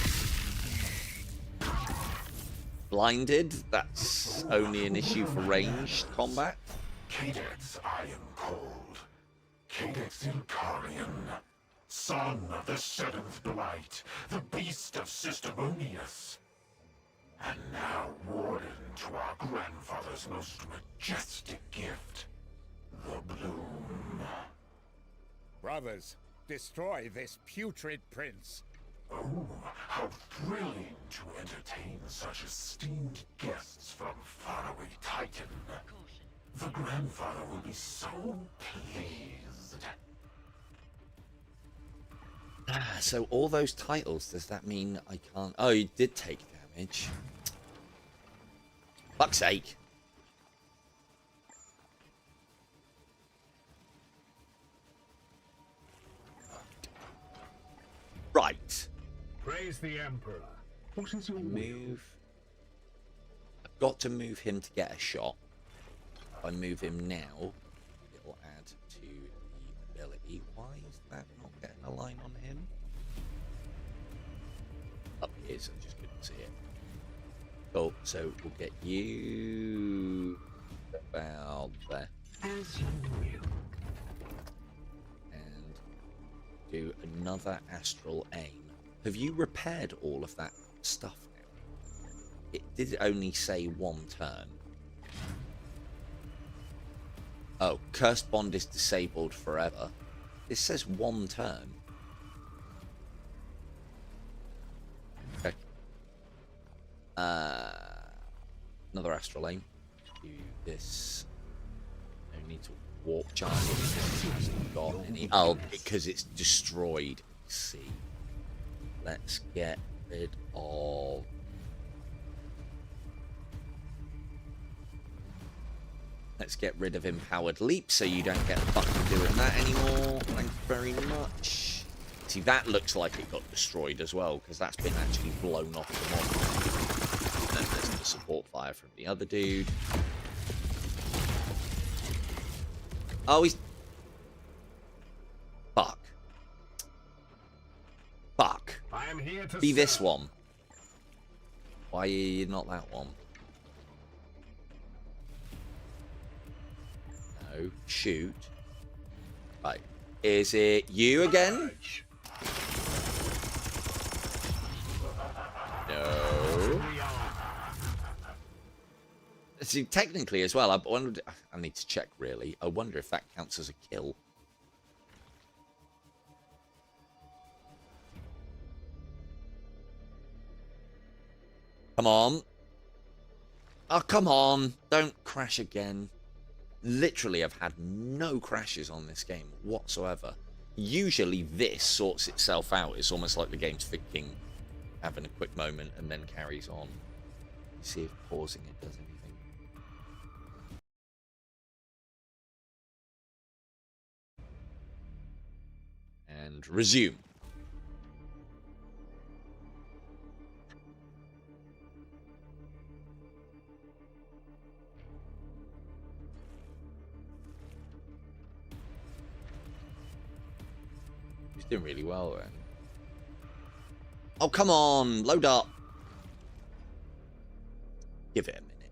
Blinded, that's only an issue for ranged combat. Cadex Iron Cold, Cadex Incarian, son of the Seventh Blight, the beast of Sistemonius, and now warden to our grandfather's most majestic gift, the Bloom. Brothers, destroy this putrid prince. Oh, how thrilling to entertain such esteemed guests from faraway Titan. The grandfather will be so pleased. So all those titles, does that mean I can't... Oh, you did take damage. Fuck's sake. Right. Praise the Emperor. What is your Move. I've got to move him to get a shot. If I move him now, a line on him? Up here, so I just couldn't see it. Cool, so we'll get you about there. As you will. And do another astral aim. Have you repaired all of that stuff now? It did only say 1 turn. Oh, Cursed Bond is disabled forever. This says 1 turn. Okay. Another astral aim. Do this. No need to warp charge it because it hasn't got any. Oh, because it's destroyed. Let's see. Let's get rid of. Let's get rid of Empowered Leap so you don't get fucking doing that anymore. Thank you very much. See, that looks like it got destroyed as well, because that's been actually blown off the model. And there's the support fire from the other dude. Oh, he's... Fuck. Fuck. I am here to Be this serve. one. Why are you not that one? No. Shoot. Right. Is it you again? No. See, technically as well, I wondered, I need to check really. I wonder if that counts as a kill. Come on. Oh, come on. Don't crash again. Literally, I've had no crashes on this game whatsoever. Usually this sorts itself out. It's almost like the game's thinking, having a quick moment, and then carries on. See if pausing it does anything. And resume. He's doing really well then. Oh, come on, load up. Give it a minute.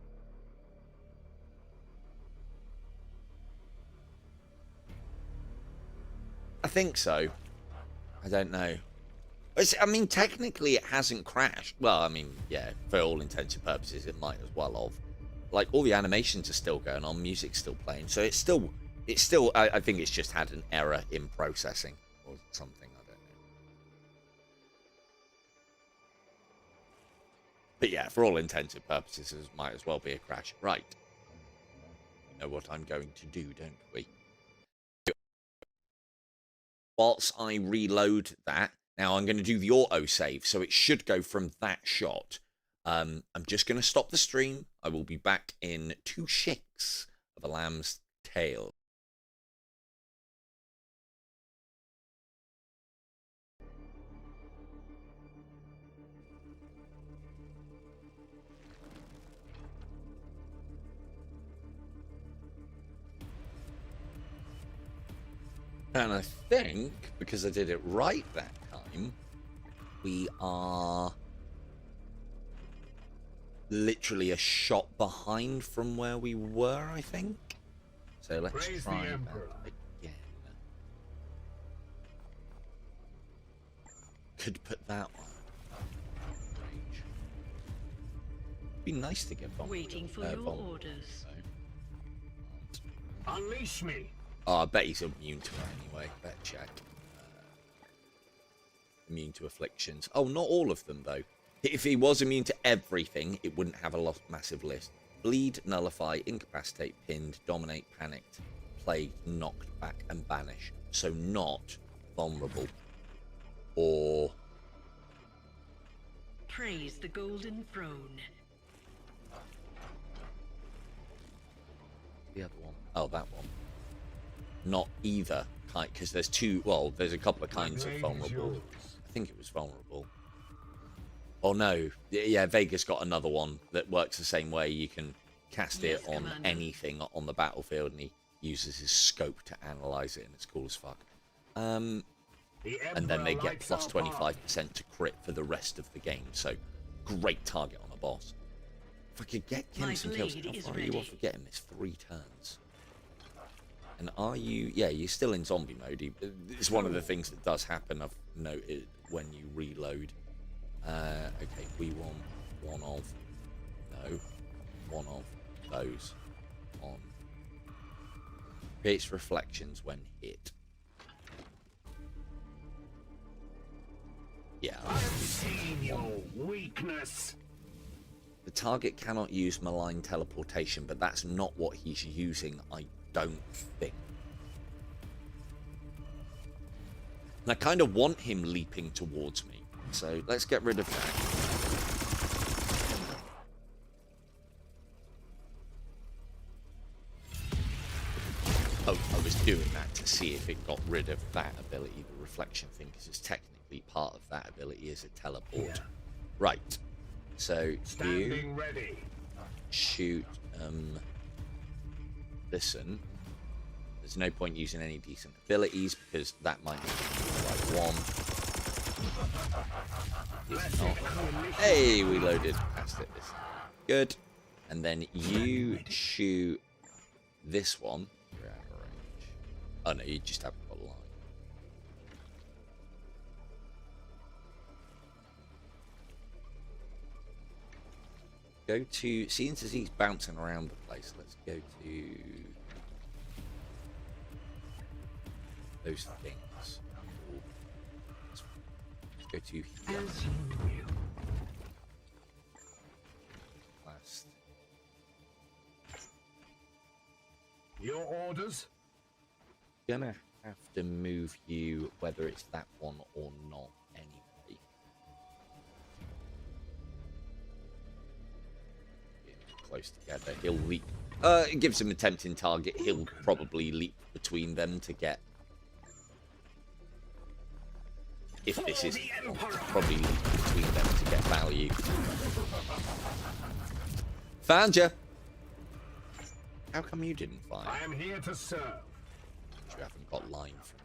I think so. I don't know. I mean, technically it hasn't crashed. Well, I mean, yeah, for all intents and purposes, it might as well have. Like, all the animations are still going on, music's still playing, so it's still, I think it's just had an error in processing or something, I don't know. But yeah, for all intents and purposes, it might as well be a crash. Right. We know what I'm going to do, don't we? Whilst I reload that, now I'm going to do the auto-save, so it should go from that shot. I'm just going to stop the stream. I will be back in 2 shakes of a lamb's tail. And I think, because I did it right that time, we are literally a shot behind from where we were, I think. So let's Praise try the that Emperor. again. Could put that on range. Be nice to get vulnerable. Waiting for your vulnerable, orders. so. Unleash me. Oh, I bet he's immune to it anyway. Bet check. Immune to afflictions. Oh, not all of them, though. If he was immune to everything, it wouldn't have a massive list. Bleed, nullify, incapacitate, pinned, dominate, panicked, plagued, knocked back, and banish. So not vulnerable. Or... Praise the golden throne. the other one. Oh, that one. Not either kind, because there's two. Well, there's a couple of kinds of vulnerable. I think it was vulnerable. Oh no, yeah, Vega's got another one that works the same way. You can cast it on Commander. anything on the battlefield, and he uses his scope to analyze it, and it's cool as fuck. and then they get plus 25% to crit for the rest of the game. So great target on a boss. If I could get Kim some kills, how far are you off of getting this? 3 turns. And are you... Yeah, you're still in zombie mode. It's one of the things that does happen, I've noted, when you reload. Okay, we want one of... No. One of those on. Creates reflections when hit. Yeah. I've seen your weakness. The target cannot use malign teleportation, but that's not what he's using, I don't think. And I kind of want him leaping towards me. So let's get rid of that. Oh, I was doing that to see if it got rid of that ability, the reflection thing, because it's technically part of that ability is a teleport. Yeah. Right. So Standing ready. Shoot. Listen. There's no point using any decent abilities because that might be the right one. Hey, we loaded past it. Good. And then you shoot this one. You're out of range. Oh no, you just haven't got a line. Go to, since he's bouncing around the place, let's go to those things. Let's go to here. Last. Your orders? Gonna have to move you, whether it's that one or not, anyway. Close together. He'll leap. It gives him a tempting target. He'll probably leap between them to get. If this is probably leap between them to get value. Found you. How come you didn't find? I am here to serve. You haven't got line from.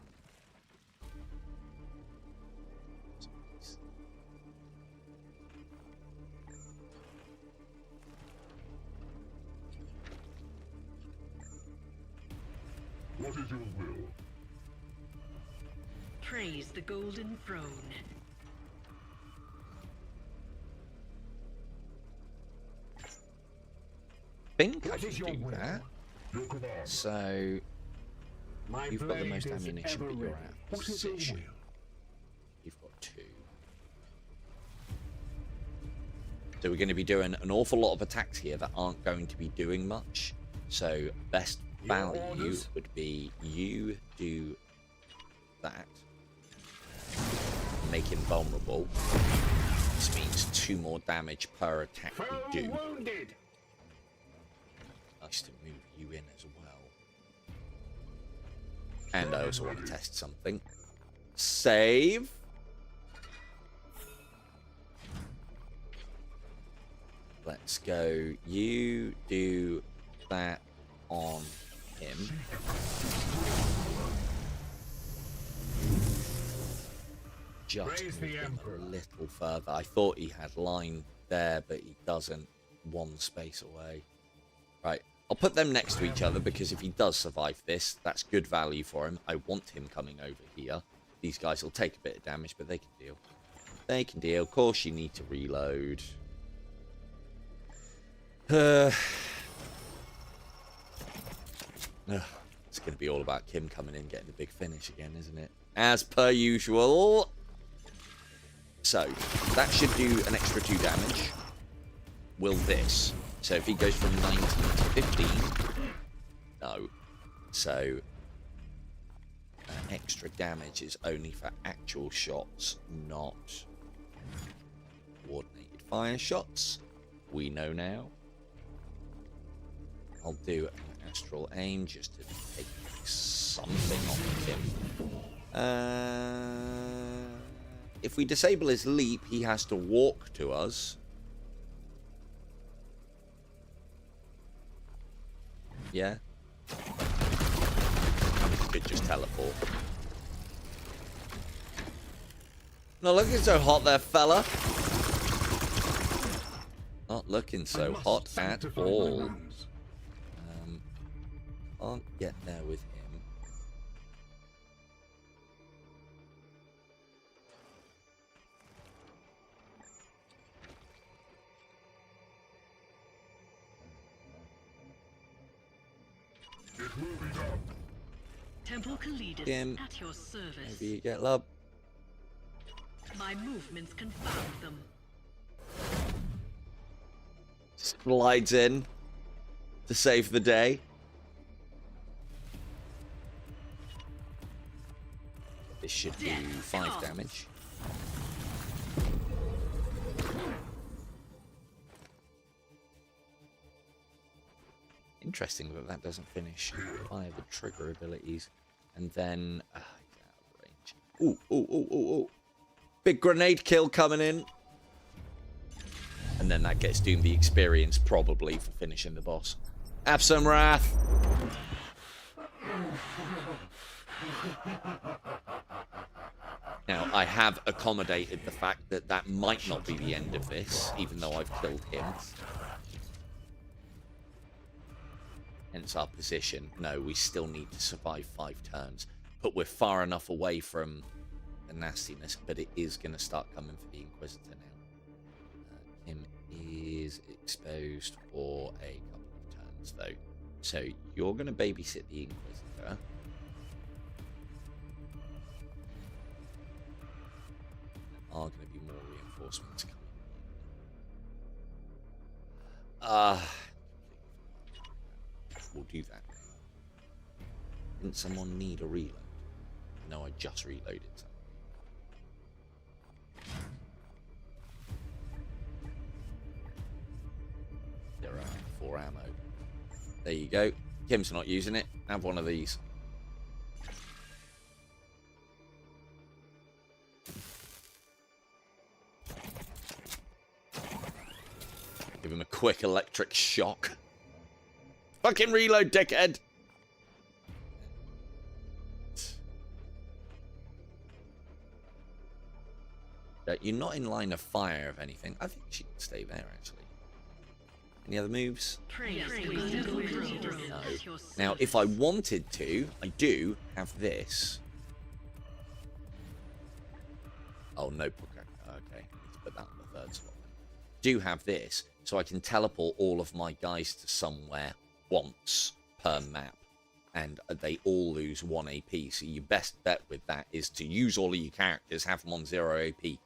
What is your will? Praise the golden throne. I can do that. So you've got the most ammunition, but you're out of position. You've got 2. So we're going to be doing an awful lot of attacks here that aren't going to be doing much. So best value would be you do that. Make him vulnerable. This means 2 more damage per attack you do. Nice to move you in as well. And I also want to test something. Save. Let's go. You do that on him. Just move him a little further. I thought he had line there, but he doesn't. 1 space away. Right. I'll put them next to each other because if he does survive this, that's good value for him. I want him coming over here. These guys will take a bit of damage, but they can deal. They can deal. Of course, you need to reload. It's going to be all about Kim coming in, getting the big finish again, isn't it? As per usual. So, that should do an extra 2 damage. Will this? So if he goes from 19 to 15, no. So extra damage is only for actual shots, not coordinated fire shots. We know now. I'll do an astral aim just to take something off him. If we disable his leap, he has to walk to us. Yeah. Could just teleport. Not looking so hot there, fella. Not looking so hot at Sanctify my all. lands. Can't get there with him. It will be done. Temple Khalidus Kim, at your service. Maybe you get love. My movements confound them. Slides in to save the day. This should do 5 damage. Interesting that that doesn't finish via the trigger abilities. And then... get out of range. Ooh, ooh, ooh, ooh, ooh. Big grenade kill coming in. And then that gets Doom the experience, probably, for finishing the boss. Have some wrath. Now, I have accommodated the fact that that might not be the end of this, even though I've killed him. Hence our position. No, we still need to survive 5 turns. But we're far enough away from the nastiness, but it is going to start coming for the Inquisitor now. Him is exposed for a couple of turns, though. So you're going to babysit the Inquisitor. There are going to be more reinforcements coming. We'll do that. Didn't someone need a reload? No, I just reloaded something. There are 4 ammo. There you go. Kim's not using it. Have one of these. Give him a quick electric shock. Fucking reload, dickhead! You're not in line of fire, if anything. I think she can stay there, actually. Any other moves? No. Now, if I wanted to, I do have this. Oh, no. Okay. Let's put that on the 3rd slot. Do have this, so I can teleport all of my guys to somewhere once per map, and they all lose 1 AP. So your best bet with that is to use all of your characters, have them on 0 AP,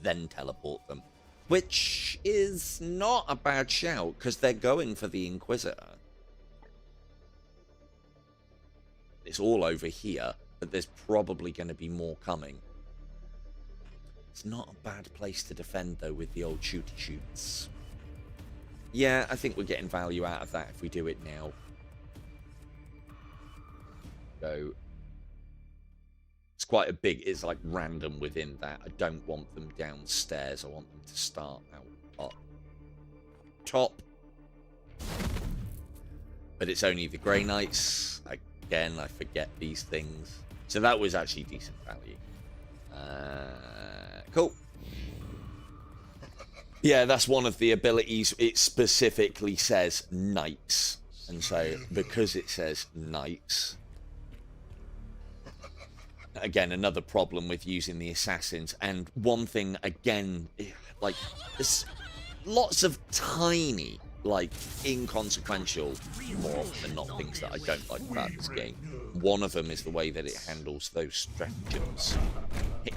then teleport them, which is not a bad shout because they're going for the Inquisitor. It's all over here, but there's probably going to be more coming. It's not a bad place to defend, though, with the old shooty shoots. Yeah, I think we're getting value out of that if we do it now. So it's quite a big, it's like random within that. I don't want them downstairs. I want them to start out up top. But it's only the Greyknights. Again, I forget these things. So that was actually decent value. Cool. Yeah, that's one of the abilities. It specifically says knights. And so, because it says knights... Again, another problem with using the assassins. And one thing, again, like, there's lots of tiny, like, inconsequential, more often than not, things that I don't like about this game. One of them is the way that it handles those stratagems,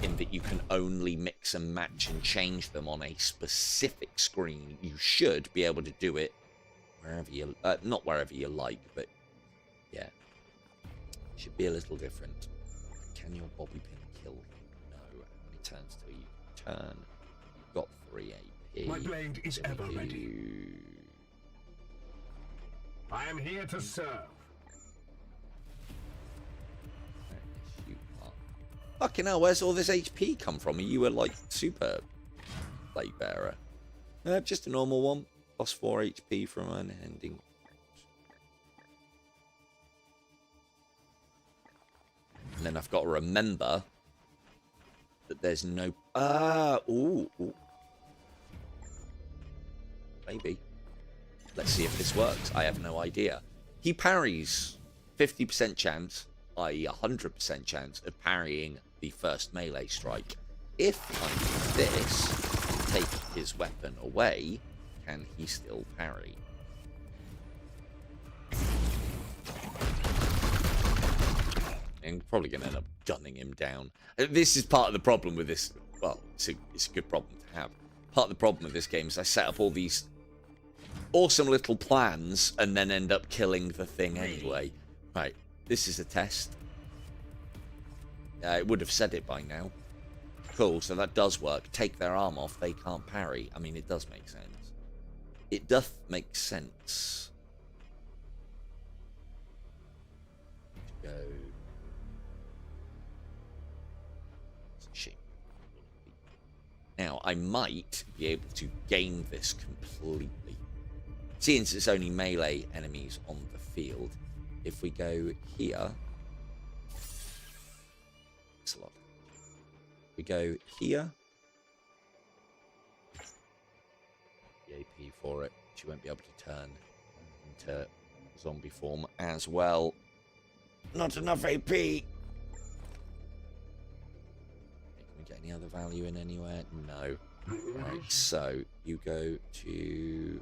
in that you can only mix and match and change them on a specific screen. You should be able to do it wherever you, not wherever you like, but yeah, it should be a little different. Can your bobby pin kill him? No. How many turns till you turn? You've got 3 AP. My blade is ever ready. I am here to serve. You are. Fucking hell, where's all this HP come from? You were like super blade bearer. Just a normal one. Plus 4 HP from unending. And then I've got to remember that there's no Ooh. Maybe. Let's see if this works. I have no idea. He parries 50% chance, i.e. 100% chance of parrying the first melee strike. If I do this, take his weapon away, can he still parry? I'm probably going to end up gunning him down. This is part of the problem with this. Well, it's a good problem to have. Part of the problem with this game is I set up all these awesome little plans and then end up killing the thing anyway. Right, this is a test. It would have said it by now. Cool, so that does work. Take their arm off, they can't parry. I mean, it does make sense. It doth make sense. Go. Now, I might be able to gain this completely. Since it's only melee enemies on the field, if we go here... It's a lot. We go here. The AP for it. She won't be able to turn into zombie form as well. Not enough AP! Get any other value in anywhere? No. Right, so you go to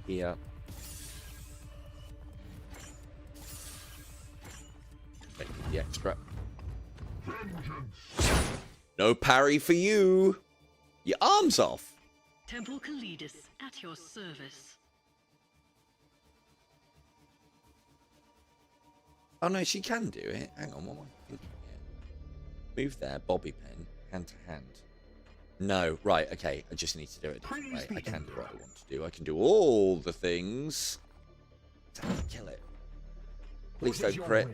here. Take the extra. No parry for you. Your arm's off. Temple Kalidus at your service. Oh no, she can do it. Hang on, what am I thinking here? Move there, bobby pin, hand to hand. No, right, okay, I just need to do it a different way. I can do what I want to do. I can do all the things. Time to kill it. Please don't crit.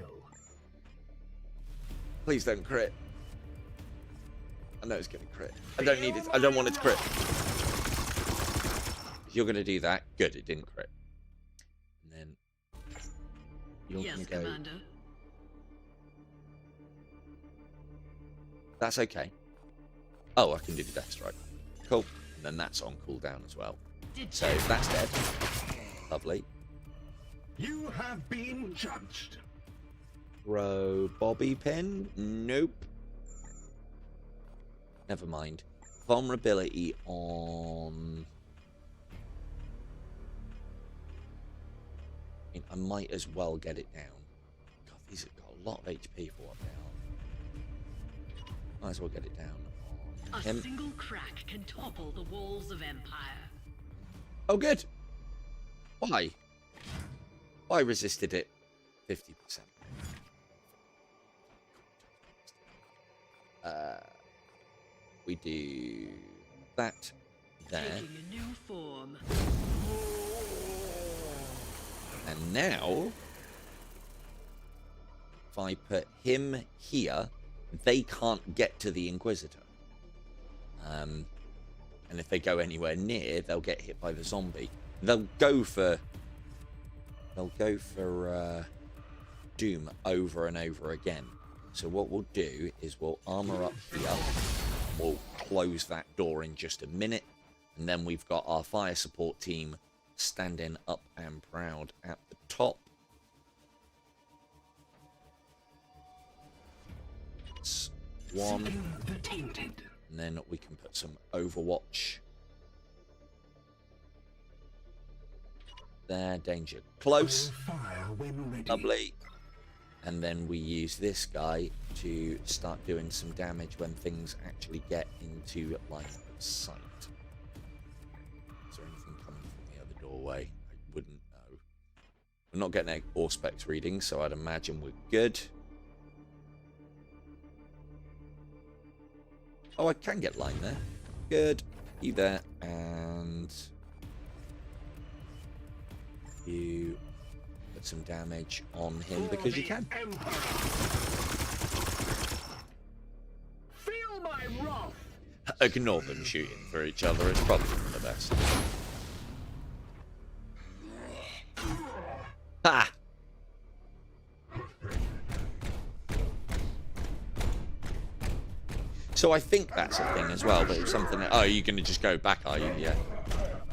Please don't crit. I know it's going to crit. I don't need it. I don't want it to crit. You're going to do that. Good, it didn't crit. And then... Yes, Commander. That's okay. Oh, I can do the death strike. Cool. And then that's on cooldown as well. So that's dead. Lovely. You have been judged. Throw bobby pin? Nope. Never mind. Vulnerability on... I mean, I might as well get it down. God, these have got a lot of HP for what they are. Might as well get it down on him. A single crack can topple the walls of Empire. Oh, good. Why? I resisted it 50%. We do that there. Taking a new form. And now, if I put him here, they can't get to the Inquisitor. And if they go anywhere near, they'll get hit by the zombie. They'll go for Doom over and over again. So what we'll do is we'll armor up here. We'll close that door in just a minute. And then we've got our fire support team standing up and proud at the top. That's one. And then we can put some Overwatch. There, danger close. Lovely. And then we use this guy to start doing some damage when things actually get into line of sight. Is there anything coming from the other doorway? I wouldn't know. We're not getting an Auspex reading, so I'd imagine we're good. Oh, I can get line there. Good. You there. And you put some damage on him because you can. Feel my wrath. Ignore them shooting for each other. It's probably for the best. Ha! So I think that's a thing as well, but it's something that... Oh, you're going to just go back, are you? Yeah.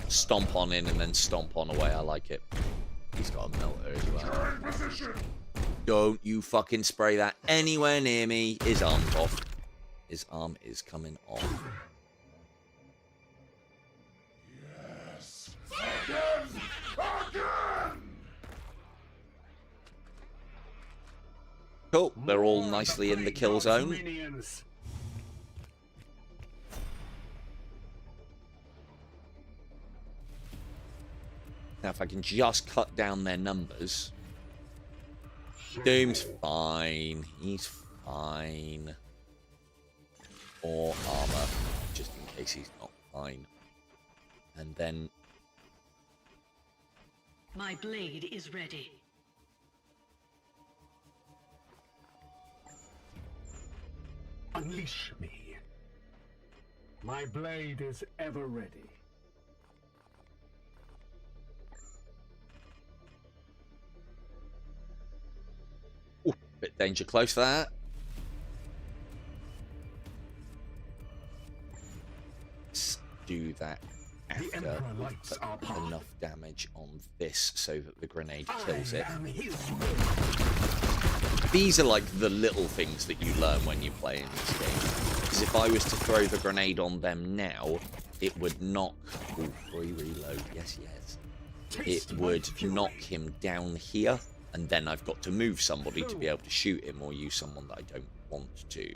Stomp on in and then stomp on away. I like it. He's got a melter as well. Don't you fucking spray that anywhere near me. His arm's off. His arm is coming off. Yes. Again! Again! Cool. They're all nicely in the kill zone. Minions. Now, if I can just cut down their numbers. Doom's fine. He's fine. Or armor, just in case he's not fine. And then... My blade is ready. Unleash me. My blade is ever ready. Ooh, bit danger close for that. Let's do that after The Emperor we've lights put our path. enough damage on this so that the grenade kills it. I am his These are like the little things that you learn when you play in this game. Because if I was to throw the grenade on them now, it would knock... Ooh, free reload. Yes, yes. It would knock him down here, and then I've got to move somebody to be able to shoot him or use someone that I don't want to.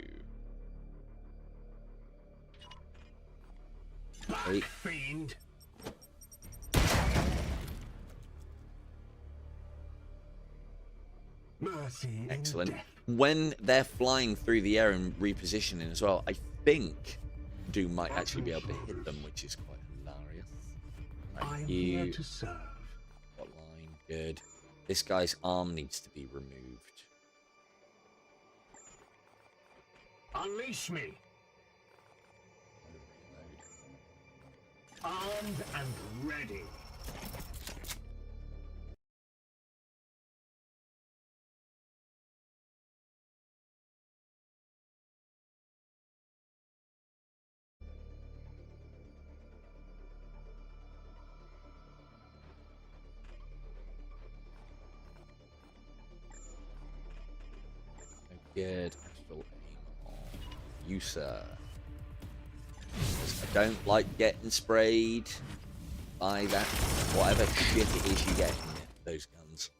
Wait. fiend. Mercy. Excellent. And death. When they're flying through the air and repositioning as well, I think Doom might actually be able to hit them, which is quite hilarious. Right, I'm here to serve. got line, good. This guy's arm needs to be removed. Unleash me. Armed and ready. Good. Astral aim on you, sir. I don't like getting sprayed by that, whatever shit it is you get in those guns.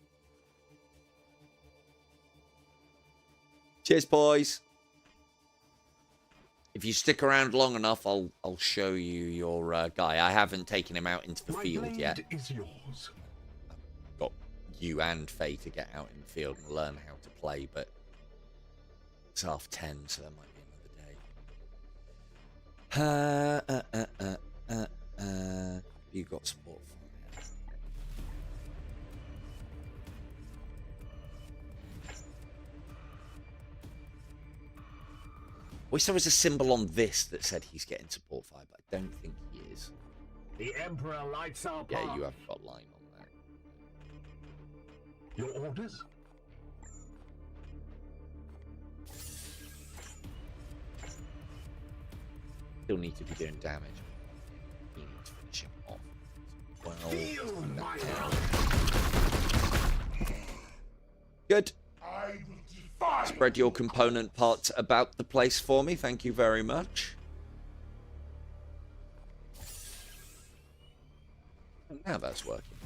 Cheers, boys. If you stick around long enough, I'll show you your guy. I haven't taken him out into the My field blade yet. is yours. Got you and Faye to get out in the field and learn how to play, but it's 10:30, so that might be another day. You got support for me. Wish there was a symbol on this that said he's getting support fire, but I don't think he is. The Emperor lights our path. Yeah, you have got line on there. Your orders? Still need to be doing damage. You need to finish him off. Well, Feel my good. I will defy Spread your component parts about the place for me. Thank you very much. And now that's working.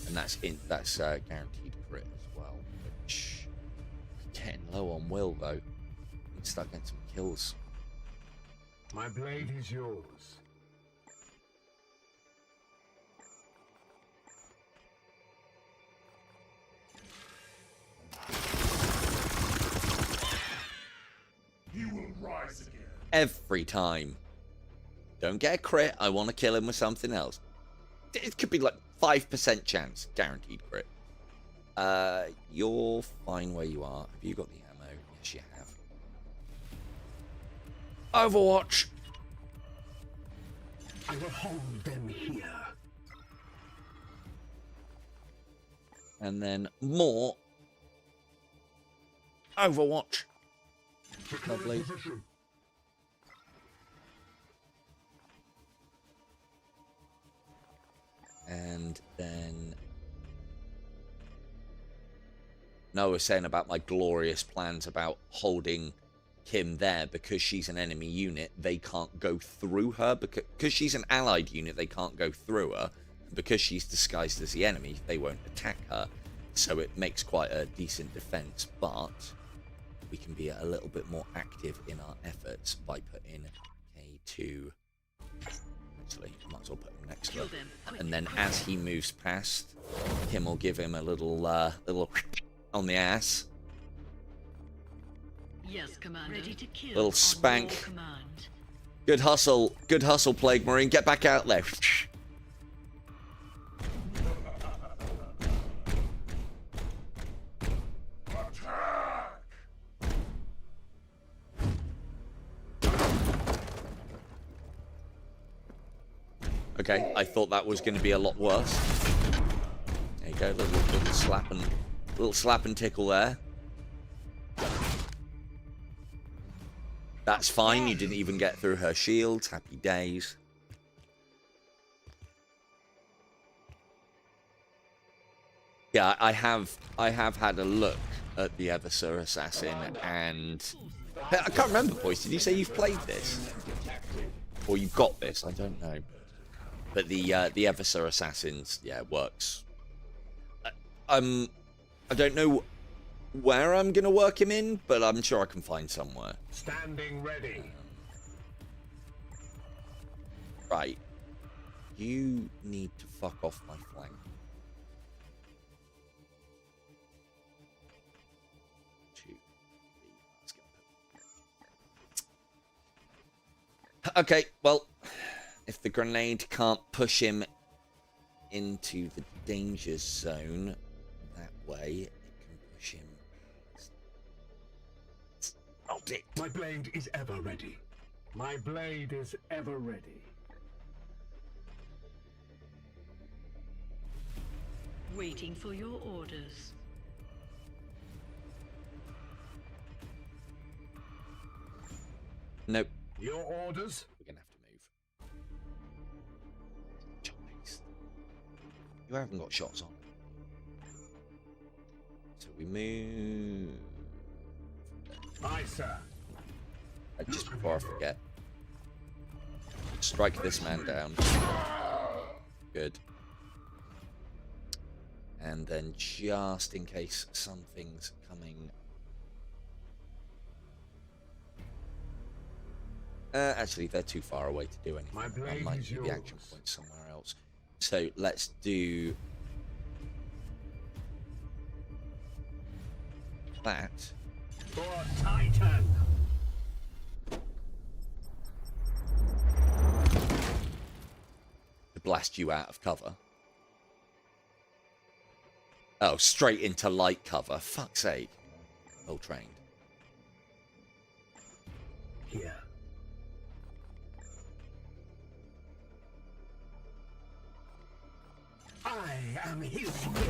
And that's guaranteed crit as well. Which getting low on will though. Need to start getting some kills. My blade is yours. You will rise again. Every time. Don't get a crit. I want to kill him with something else. It could be like 5% chance. Guaranteed crit. You're fine where you are. Have you got the ammo? Yes, you have. Overwatch. I will hold them here. And then more. Overwatch. Lovely. And then... No, I was saying about my glorious plans about holding Kim there because she's an enemy unit. They can't go through her because she's an allied unit. They can't go through her. Because she's disguised as the enemy, they won't attack her. So it makes quite a decent defense, but we can be a little bit more active in our efforts by putting K2. Actually, I might as well put him next to her. And then as he moves past, Kim will give him a little on the ass. Yes, Commander. Ready to kill Little spank. on your command. Good hustle, Plague Marine. Get back out there. Okay, I thought that was going to be a lot worse. There you go, little slap and tickle there. That's fine. You didn't even get through her shields. Happy days. Yeah, I have had a look at the Eversur Assassin, and I can't remember, boys. Did you say you've played this, or you've got this? I don't know. But the Eversur Assassins, yeah, it works. I don't know where I'm gonna work him in, but I'm sure I can find somewhere. Standing ready. Right. You need to fuck off my flank. Okay, well, if the grenade can't push him into the danger zone that way, it can push him. Hold it. My blade is ever ready. My blade is ever ready. Waiting for your orders. Nope. Your orders? We're gonna have to move. Choice. You haven't got shots on. So we move. Aye, sir. Just before I forget. Strike this man down. Good. And then just in case something's coming. Actually, they're too far away to do anything. My I blade might is do the yours. action point somewhere else. So let's do that. For Titan. To blast you out of cover. Oh, straight into light cover. Fuck's sake. Well trained. Here. I am his will.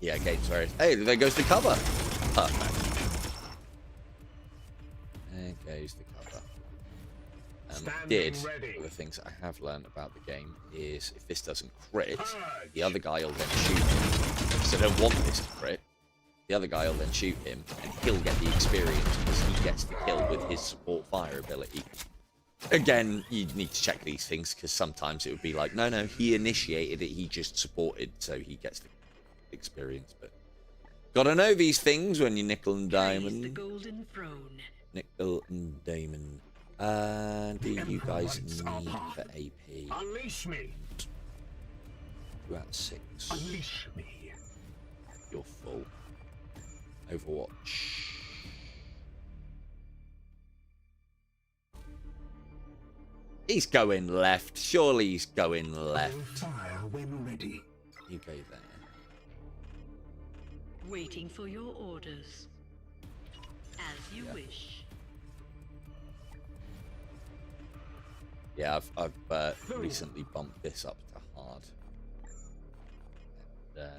Yeah, game's very... Hey, there goes the cover. Perfect. There goes the cover. Standing ready. One of the things I have learned about the game is if this doesn't crit, the other guy will then shoot him. So I don't want this to crit. The other guy will then shoot him, and he'll get the experience because he gets the kill with his support fire ability. Again, you need to check these things because sometimes it would be like, no, he initiated it, he just supported, so he gets the experience. But gotta know these things when you're nickel and diamond. The golden throne. Nickel and diamond. Do you guys need for AP? Unleash me. 2 out of 6. Unleash me. You're full. Overwatch. He's going left. Surely he's going left. Fire when ready. You go there. Waiting for your orders. As you wish. Yeah, I've recently bumped this up to hard. And,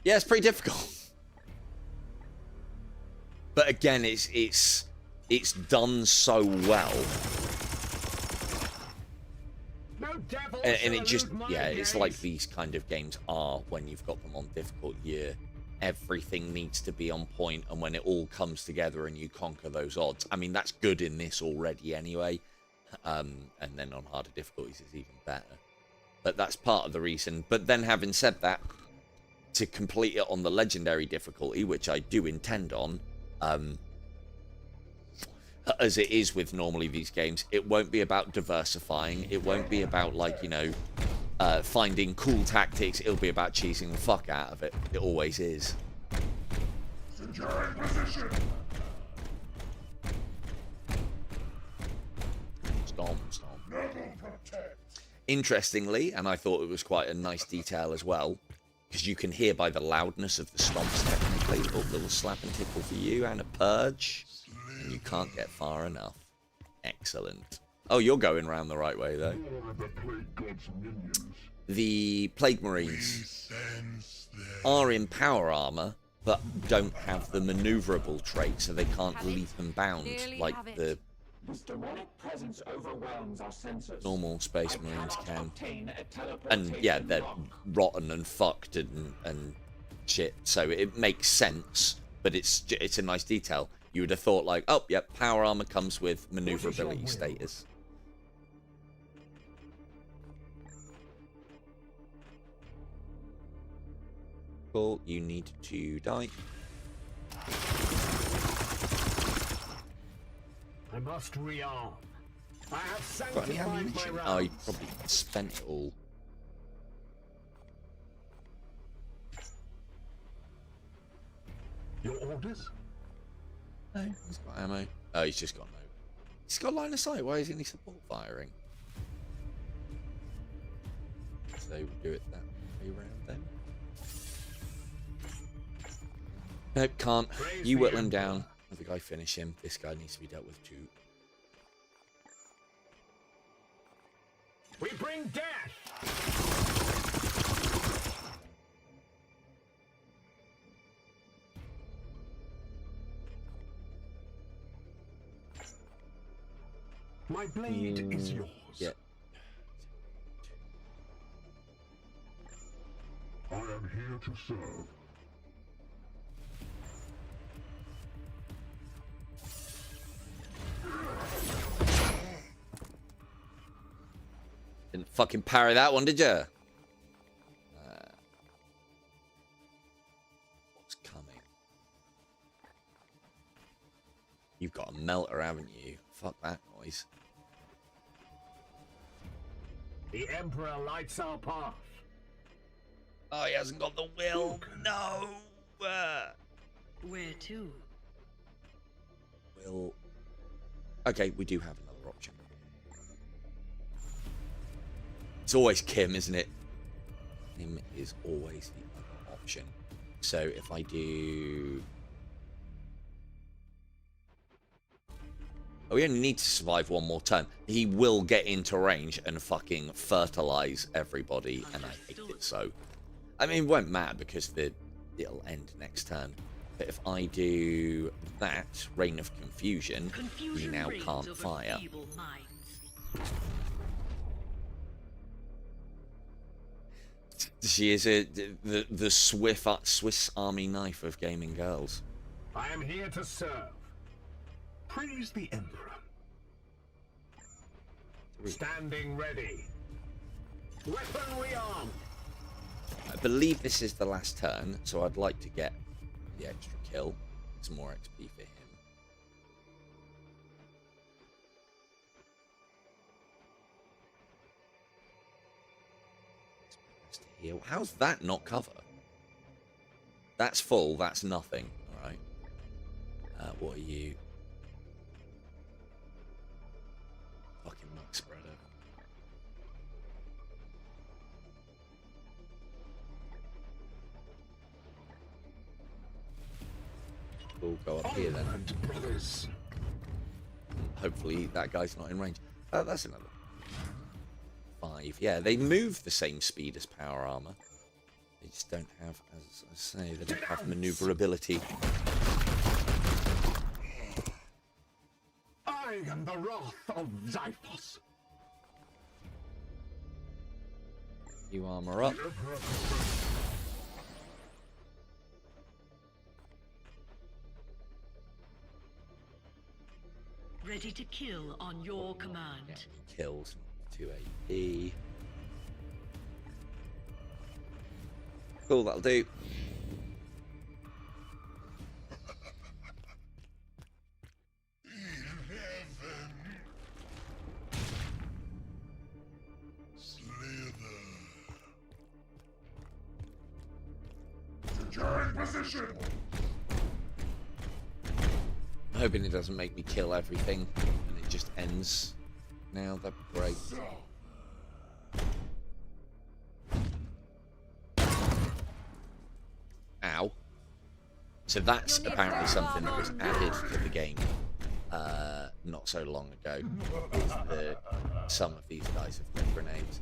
yeah, it's pretty difficult. But again, it's done so well and it just, yeah, it's like these kind of games are when you've got them on difficult. Everything needs to be on point, and when it all comes together and you conquer those odds, I mean, that's good in this already anyway, and then on harder difficulties it's even better. But that's part of the reason. But then, having said that, to complete it on the legendary difficulty, which I do intend on, as it is with normally these games, it won't be about diversifying. It won't be about, like, you know, finding cool tactics. It'll be about cheesing the fuck out of it. It always is. Securing position. Stomp, stomp. Level protect. Interestingly, and I thought it was quite a nice detail as well, because you can hear by the loudness of the stomps technically, a little slap and tickle for you and a purge, and you can't get far enough. Excellent. Oh, you're going round the right way though. The Plague Marines are in power armor, but don't have the maneuverable trait, so they can't leave them bound like the This demonic presence overwhelms our senses. normal Space Marines I can. cannot obtain a And yeah, teleportation they're lock. rotten and fucked and shit, so it makes sense, but it's a nice detail. You would have thought, like, oh yep, power armor comes with maneuverability status. Cool, you need to die. I must rearm. I have Got any sanctified my ammunition? rounds. Oh, you probably spent it all. Your orders? No, he's got ammo. Oh, he's just got no. He's got line of sight. Why isn't he support firing? So we'll do it that way round then. Nope, can't. Praise You the whittle him Emperor. down. Have the guy finish him. This guy needs to be dealt with too. We bring death! My blade is yours. Yeah. I am here to serve. Didn't fucking parry that one, did you? What's coming? You've got a melter, haven't you? Fuck that noise. The Emperor lights our path. Oh, he hasn't got the will. No. Where to? Will. Okay, we do have another option. It's always Kim, isn't it? Kim is always the other option. So if I do... Oh, we only need to survive one more turn. He will get into range and fucking fertilize everybody, and I hate it so. I mean, it won't matter because it'll end next turn. But if I do that, Reign of Confusion, he now reigns can't over fire. feeble minds. She is the Swiss Army knife of gaming girls. I am here to serve. Praise the Emperor. Standing ready. Weaponry armed. I believe this is the last turn, so I'd like to get the extra kill. Some more XP for him. Heal. How's that not cover? That's full, that's nothing. Alright. What are you? Fucking muck spreader. We'll go up here then. Onward, brothers. Hopefully that guy's not in range. Oh, that's another 5. Yeah, they move the same speed as power armor. They just don't have, as I say, they don't have maneuverability. I am the wrath of Xiphos. You armor up. Ready to kill on your command. Kills 2 AP. Cool, that'll do. Securing position. I'm hoping it doesn't make me kill everything and it just ends now. That'd be great. Ow. So that's apparently something that was added to the game not so long ago. Is that some of these guys have got grenades.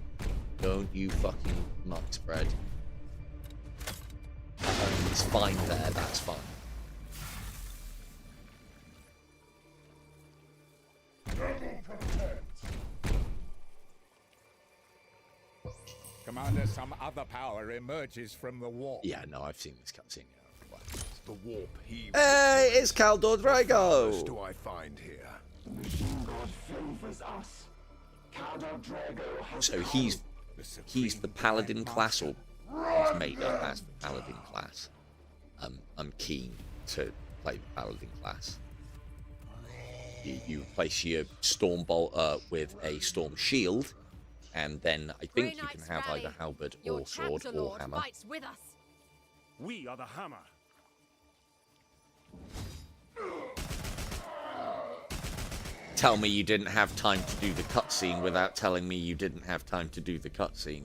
Don't you fucking muck spread. It's fine there, that's fine. Commander, some other power emerges from the warp. Yeah, no, I've seen this cutscene. The warp heaves. Hey, it's Caldor What Drago! do I find here? Machine God favors us. Caldo Drago has So he's the paladin class, or he's made up as the paladin class. I'm keen to play the paladin class. You replace your storm bolter with a storm shield, and then I think you can have either halberd or sword or hammer. Fights with us. We are the hammer. Tell me you didn't have time to do the cutscene without telling me you didn't have time to do the cutscene.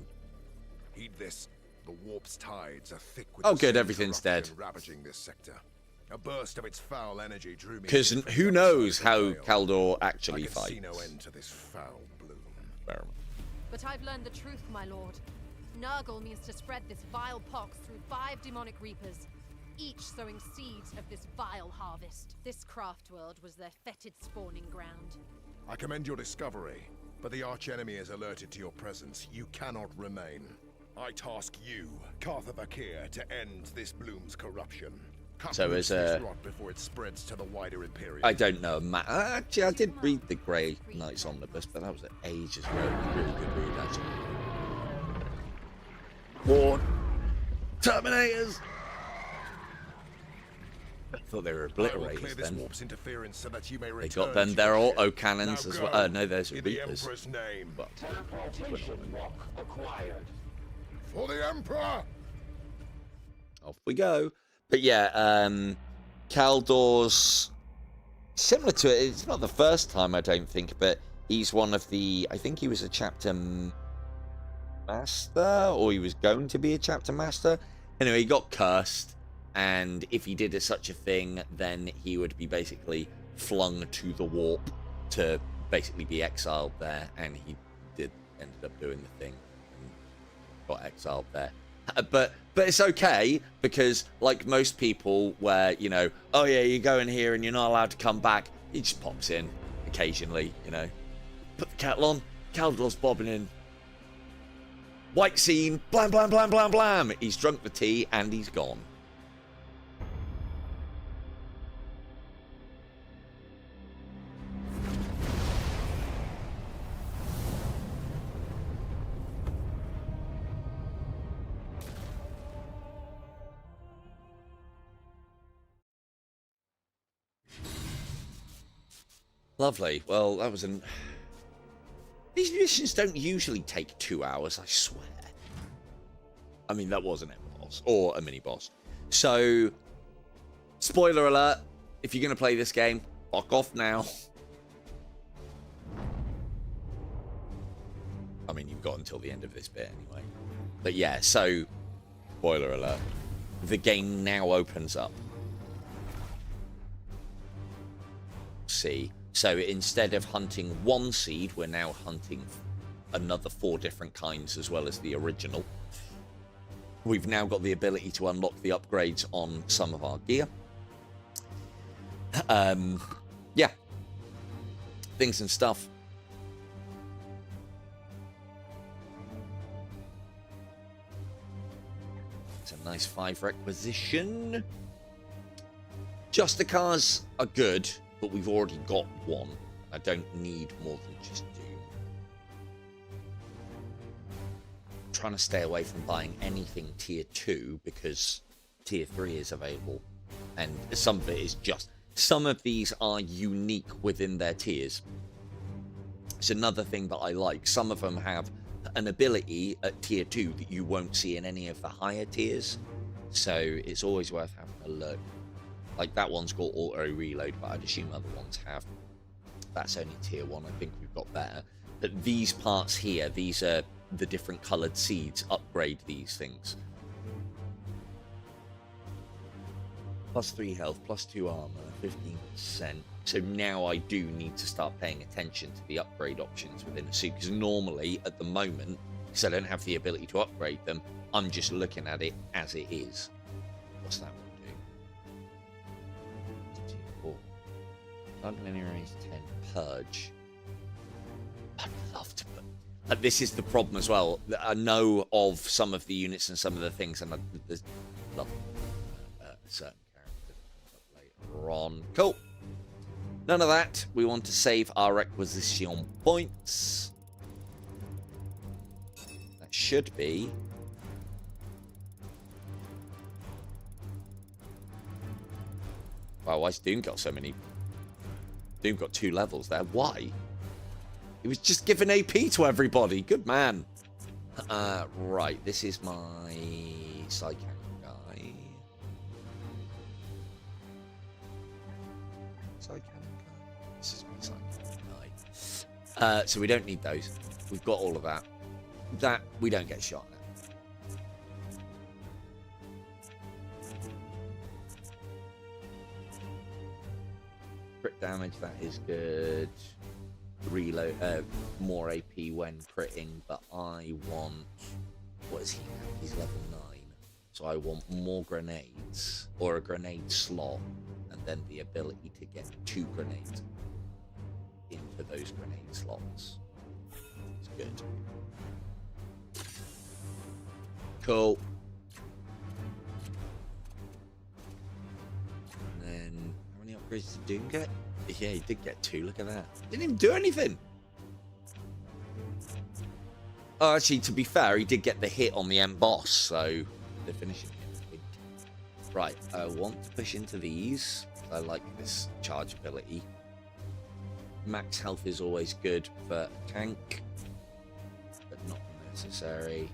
Heed this. The warp's tides are thick with Oh, the good, same everything's dead. corruption ravaging this sector. A burst of its foul energy drew me. Because in from who the knows other how side of the veil. Caldor I actually can fights. see no end to this foul bloom. Fair enough. But I've learned the truth, my lord. Nurgle means to spread this vile pox through 5 demonic reapers, each sowing seeds of this vile harvest. This craft world was their fetid spawning ground. I commend your discovery, but the archenemy is alerted to your presence. You cannot remain. I task you, Cartha Vakir, to end this bloom's corruption. Cut So loose as a- this rot before it spreads to the wider Imperium. I don't know. Actually, I did read the Greyknights omnibus, but that was ages ago. It was a really good read, actually. More Terminators! I thought they were I will clear obliterators this then. warp's interference so that you may They return got them. to They're your all ship. O-cannons Now as go. well. No, there's In the Reapers. Emperor's name. But teleportation walk acquired. For the Emperor! off we go. But yeah, Caldor's similar to it. It's not the first time, I don't think, but he's one of the. I think he was a chapter master, or he was going to be a chapter master. Anyway, he got cursed, and if he did such a thing, then he would be basically flung to the warp to basically be exiled there, and he ended up doing the thing and got exiled there. But it's okay, because like most people where, you know, oh yeah, you go in here and you're not allowed to come back, he just pops in occasionally, you know. Put the kettle on, Caldor's bobbing in. White scene, blam, blam, blam, blam, blam. He's drunk the tea and he's gone. Lovely. Well, that was an... These missions don't usually take 2 hours, I swear. I mean, that was an end boss, or a mini-boss. So, spoiler alert, if you're going to play this game, fuck off now. I mean, you've got until the end of this bit anyway. But yeah, so, spoiler alert, the game now opens up. See? So instead of hunting one seed, we're now hunting another 4 different kinds as well as the original. We've now got the ability to unlock the upgrades on some of our gear. Yeah. Things and stuff. That's a nice 5 requisition. Justicars are good, but we've already got one. I don't need more than just Doom. I'm trying to stay away from buying anything tier 2 because tier 3 is available. And some of it is just... Some of these are unique within their tiers. It's another thing that I like. Some of them have an ability at tier 2 that you won't see in any of the higher tiers. So it's always worth having a look. Like that one's got auto reload, but I'd assume other ones have. That's only tier 1. I think we've got better. But these parts here, these are the different coloured seeds, upgrade these things. Plus 3 health, plus 2 armor, 15%. So now I do need to start paying attention to the upgrade options within a suit. Because normally, at the moment, because I don't have the ability to upgrade them, I'm just looking at it as it is. What's that one do? 2, 4. Target enemy range 10. Purge. I'd love to put... this is the problem as well. I know of some of the units and some of the things, and there's love certain character later on. Cool. None of that. We want to save our requisition points. That should be... Wow, why's Doom got so many? Doom got 2 levels there. Why? He was just giving AP to everybody. Good man. Right, this is my Psychic guy. Psychic guy. This is my Psychic guy. So we don't need those. We've got all of that. That we don't get shot at. Crit damage, that is good. Reload, more AP when critting, but I want... What is he now? He's level 9. So I want more grenades, or a grenade slot, and then the ability to get 2 grenades into those grenade slots. It's good. Cool. And then, how many upgrades did Doom get? Yeah, he did get 2. Look at that. Didn't even do anything. Oh, actually, to be fair, he did get the hit on the end boss, so they're finishing him, I think. Right, I want to push into these. I like this charge ability. Max health is always good for a tank, but not necessary.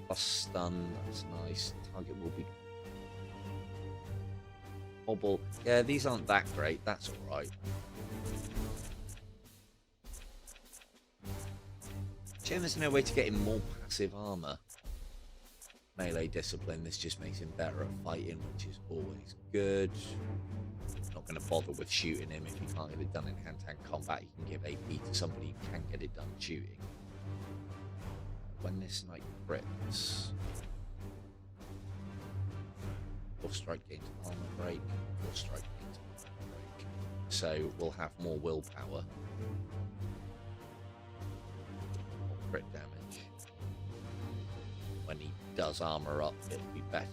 Plus stun, that's nice. Target will be... Bobble. Yeah, these aren't that great. That's alright. Shame there's no way to get him more passive armor. Melee discipline, this just makes him better at fighting, which is always good. Not going to bother with shooting him if you can't get it done in hand-to-hand combat. You can give AP to somebody who can get it done shooting. When this knight crits... Force strike gains armor break, force strike gains armor break. So we'll have more willpower. More crit damage. When he does armor up, it'll be better.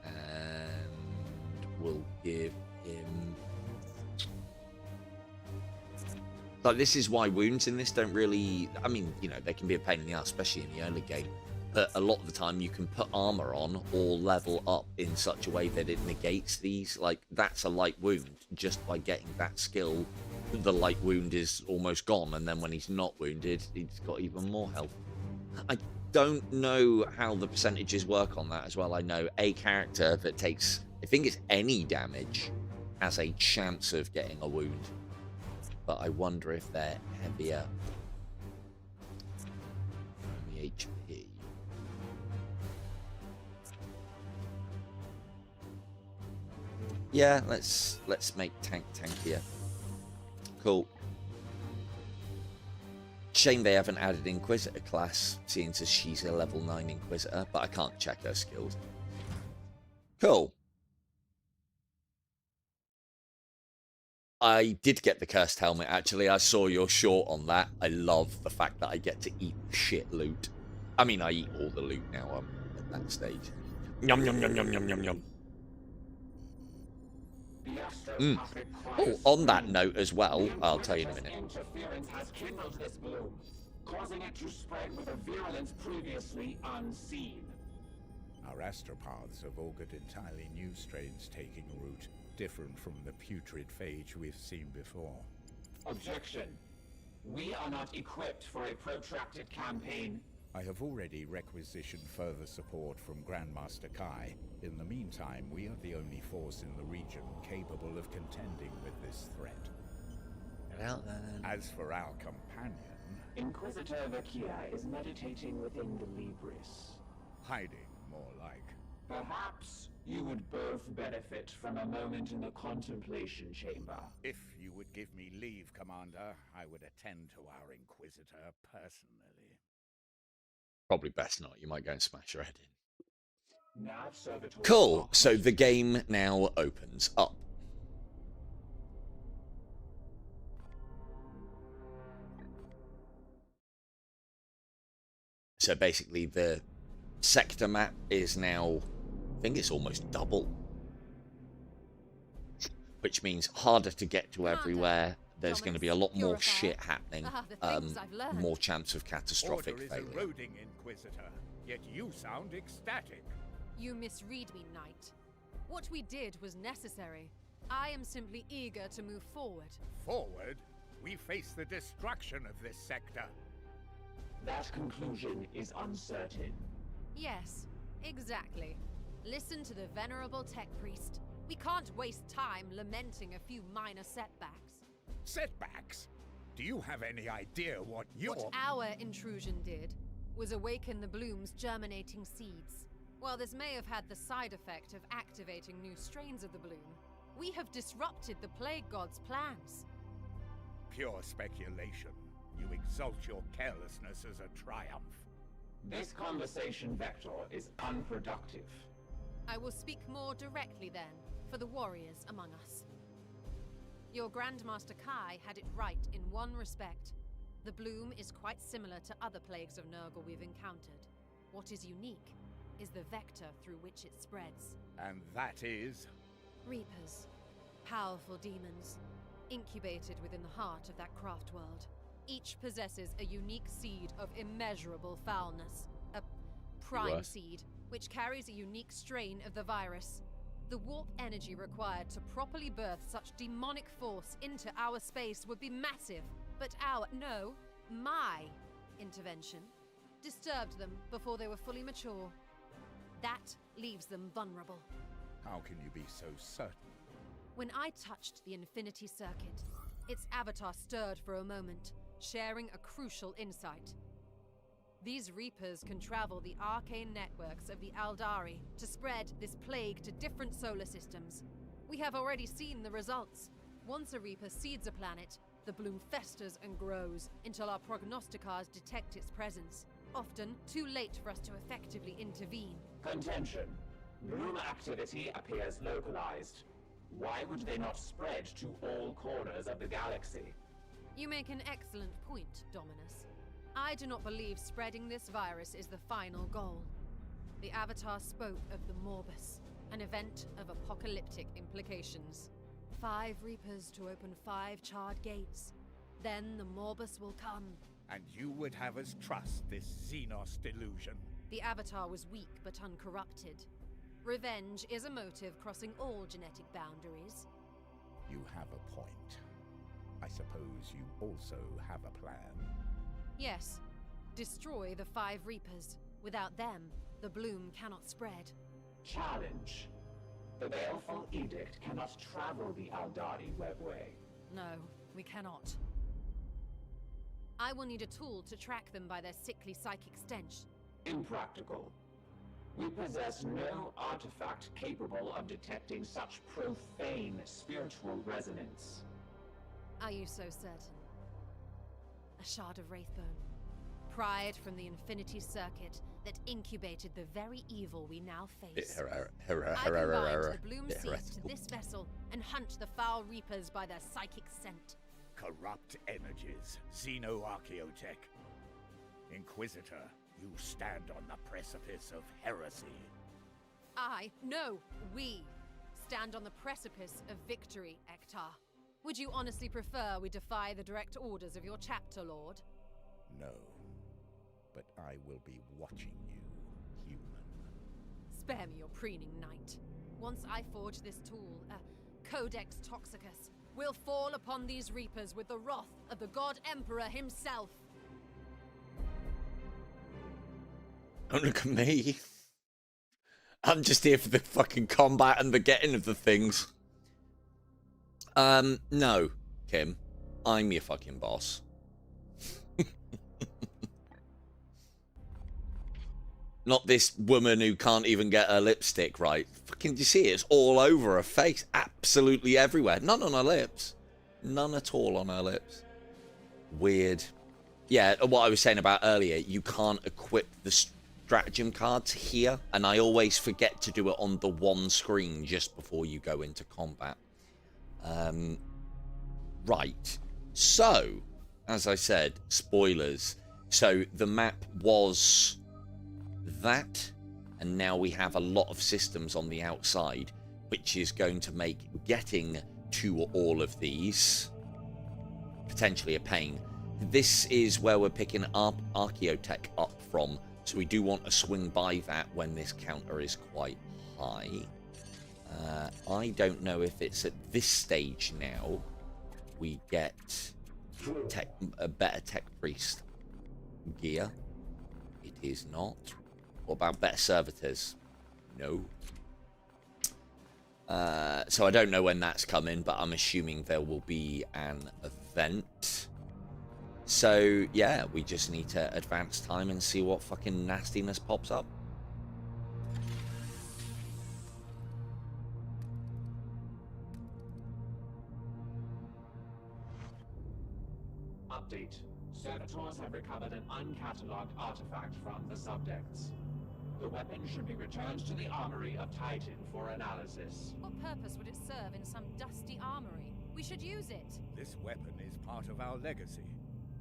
And we'll give him... Like, this is why wounds in this don't really... I mean, you know, they can be a pain in the ass, especially in the early game. But a lot of the time you can put armor on or level up in such a way that it negates these. Like, that's a light wound. Just by getting that skill, the light wound is almost gone. And then when he's not wounded, he's got even more health. I don't know how the percentages work on that as well. I know a character that takes, I think it's any damage, has a chance of getting a wound. But I wonder if they're heavier on the HP. Yeah, let's make tank tankier. Cool. Shame they haven't added Inquisitor class, seeing as she's a level 9 Inquisitor, but I can't check her skills. Cool. I did get the cursed helmet, actually. I saw your short on that. I love the fact that I get to eat shit loot. I mean, I eat all the loot now. I'm at that stage. Yum, yum, yum, yum, yum, yum, yum. Oh, on that note as well, I'll tell you in a minute. Interference has kindled this bloom, causing it to spread with a virulence previously unseen. Our astropaths have augured entirely new strains taking root, different from the putrid phage we've seen before. Objection. We are not equipped for a protracted campaign. I have already requisitioned further support from Grandmaster Kai. In the meantime, we are the only force in the region capable of contending with this threat. As for our companion... Inquisitor Vakia is meditating within the Libris. Hiding, more like. Perhaps you would both benefit from a moment in the contemplation chamber. If you would give me leave, Commander, I would attend to our Inquisitor personally. Probably best not. You might go and smash your head in. Nav servitor Cool. So the game now opens up. So basically the sector map is now, I think it's almost double. Which means harder to get to everywhere. There's going to be a lot more shit happening. More chance of catastrophic Order is failure. eroding, Inquisitor, yet you sound ecstatic. You misread me, Knight. What we did was necessary. I am simply eager to move forward. Forward, we face the destruction of this sector. That conclusion is uncertain. Yes, exactly. Listen to the venerable tech priest. We can't waste time lamenting a few minor setbacks. Setbacks? Do you have any idea what your... What our intrusion did was awaken the bloom's germinating seeds. While this may have had the side effect of activating new strains of the bloom, we have disrupted the plague god's plans. Pure speculation. You exalt your carelessness as a triumph. This conversation vector is unproductive. I will speak more directly then, for the warriors among us. Your Grandmaster Kai had it right in one respect. The bloom is quite similar to other plagues of Nurgle we've encountered. What is unique is the vector through which it spreads. And that is... Reapers. Powerful demons, incubated within the heart of that craft world. Each possesses a unique seed of immeasurable foulness. A prime seed, which carries a unique strain of the virus. The warp energy required to properly birth such demonic force into our space would be massive. But my intervention disturbed them before they were fully mature. That leaves them vulnerable. How can you be so certain? When I touched the Infinity Circuit, its avatar stirred for a moment, sharing a crucial insight. These Reapers can travel the arcane networks of the Aldari to spread this plague to different solar systems. We have already seen the results. Once a Reaper seeds a planet, the bloom festers and grows until our prognosticars detect its presence, often too late for us to effectively intervene. Contention. Bloom activity appears localized. Why would they not spread to all corners of the galaxy? You make an excellent point, Dominus. I do not believe spreading this virus is the final goal. The Avatar spoke of the Morbus, an event of apocalyptic implications. 5 Reapers to open 5 charred gates. Then the Morbus will come. And you would have us trust this Xenos delusion? The Avatar was weak but uncorrupted. Revenge is a motive crossing all genetic boundaries. You have a point. I suppose you also have a plan. Yes. Destroy the 5 Reapers. Without them, the bloom cannot spread. Challenge. The Baleful Edict cannot travel the Aldari webway. No, we cannot. I will need a tool to track them by their sickly psychic stench. Impractical. We possess no artifact capable of detecting such profane spiritual resonance. Are you so certain? A shard of Wraithbone. Pried from the Infinity Circuit that incubated the very evil we now face. I combined the bloom seeds to this vessel and hunt the foul Reapers by their psychic scent. Corrupt energies, Xenoarchaeotech. Inquisitor, You stand on the precipice of heresy. No, we stand on the precipice of victory, Ektar. Would you honestly prefer we defy the direct orders of your chapter lord? No, but I will be watching you, human. Spare me your preening, knight. Once I forge this tool, Codex Toxicus, we'll fall upon these reapers with the wrath of the God Emperor himself. Don't look at me. I'm just here for the fucking combat and the getting of the things. No, Kim. I'm your fucking boss. Not this woman who can't even get her lipstick right. Fucking, do you see it? It's all over her face. Absolutely everywhere. None on her lips. None at all on her lips. Weird. Yeah, what I was saying about earlier, you can't equip the stratagem cards here, and I always forget to do it on the one screen just before you go into combat. Right. So, as I said, spoilers. So, the map was that, and now we have a lot of systems on the outside, which is going to make getting to all of these potentially a pain. This is where we're picking up Archaeotech up from, so we do want to swing by that when this counter is quite high. I don't know if it's at this stage now we get a better tech priest gear. It is not. What about better servitors? No. So I don't know when that's coming, but I'm assuming there will be an event. So yeah, we just need to advance time and see what fucking nastiness pops up. Update. Servitors have recovered an uncatalogued artifact from the subdecks. The weapon should be returned to the armory of Titan for analysis. What purpose would it serve in some dusty armory? We should use it. This weapon is part of our legacy.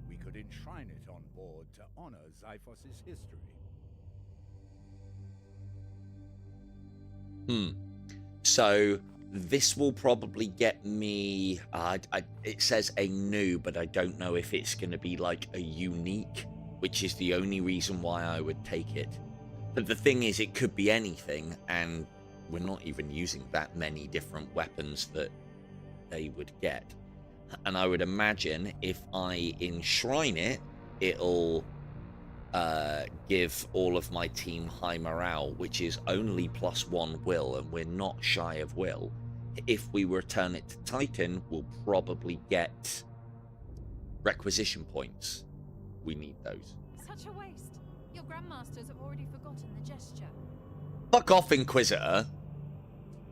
We could enshrine it on board to honor Xiphos' history. So this will probably get me... it says a new, but I don't know if it's going to be like a unique, which is the only reason why I would take it. But the thing is, it could be anything, and we're not even using that many different weapons that they would get. And I would imagine if I enshrine it, it'll give all of my team high morale, which is only +1 will, and we're not shy of will. If we return it to Titan, we'll probably get requisition points. We need those. Such a waste. Your grandmasters have already forgotten the gesture. Fuck off, Inquisitor.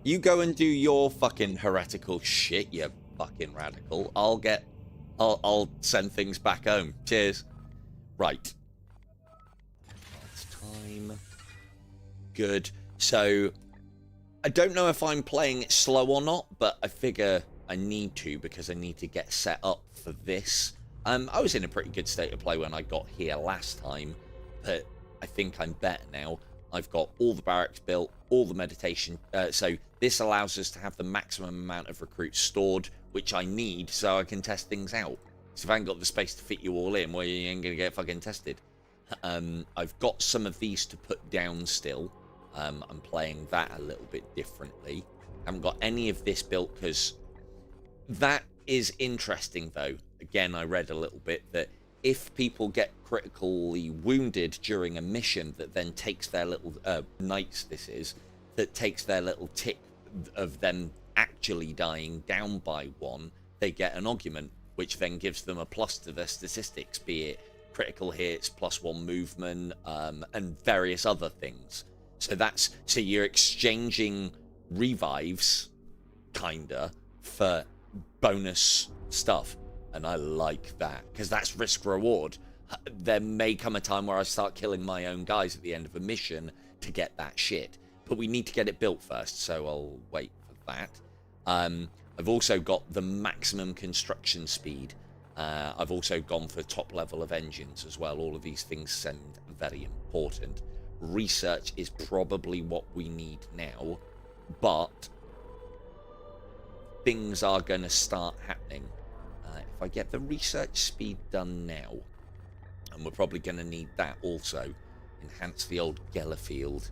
You go and do your fucking heretical shit, you fucking radical. I'll send things back home. Cheers. Right. It's time. Good. So, I don't know if I'm playing it slow or not, but I figure I need to because I need to get set up for this. I was in a pretty good state of play when I got here last time, but I think I'm better now. I've got all the barracks built, all the meditation. So this allows us to have the maximum amount of recruits stored, which I need so I can test things out. So if I ain't got the space to fit you all in, well, you ain't going to get fucking tested. I've got some of these to put down still. I'm playing that a little bit differently. I haven't got any of this built because that is interesting, though. Again, I read a little bit that if people get critically wounded during a mission that then takes their little knights, that takes their little tick of them actually dying down by 1, they get an argument, which then gives them a plus to their statistics, be it critical hits, +1 movement, and various other things. So you're exchanging revives, kinda, for bonus stuff. And I like that, because that's risk reward. There may come a time where I start killing my own guys at the end of a mission to get that shit. But we need to get it built first, so I'll wait for that. I've also got the maximum construction speed. I've also gone for top level of engines as well. All of these things seem very important. Research is probably what we need now, but things are going to start happening. If I get the research speed done now, and we're probably going to need that also, enhance the old Gellerfield.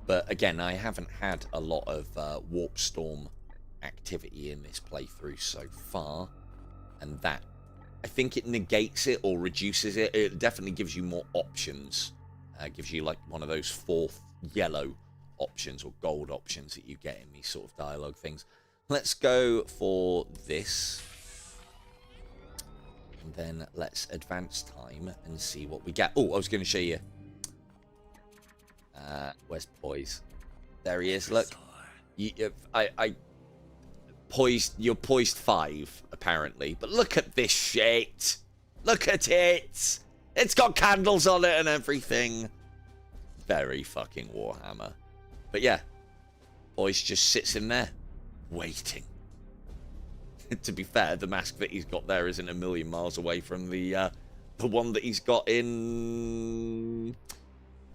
But again, I haven't had a lot of Warp Storm activity in this playthrough so far, and that, I think it negates it or reduces it. It definitely gives you more options. Gives you like one of those 4 yellow options or gold options that you get in these sort of dialogue things. Let's go for this. And then let's advance time and see what we get. Oh, I was going to show you. Where's Poise? There he is. Look. You're poised 5, apparently. But look at this shit. Look at it. It's got candles on it and everything. Very fucking Warhammer. But yeah, Poise just sits in there, waiting. To be fair, the mask that he's got there isn't a million miles away from the one that he's got in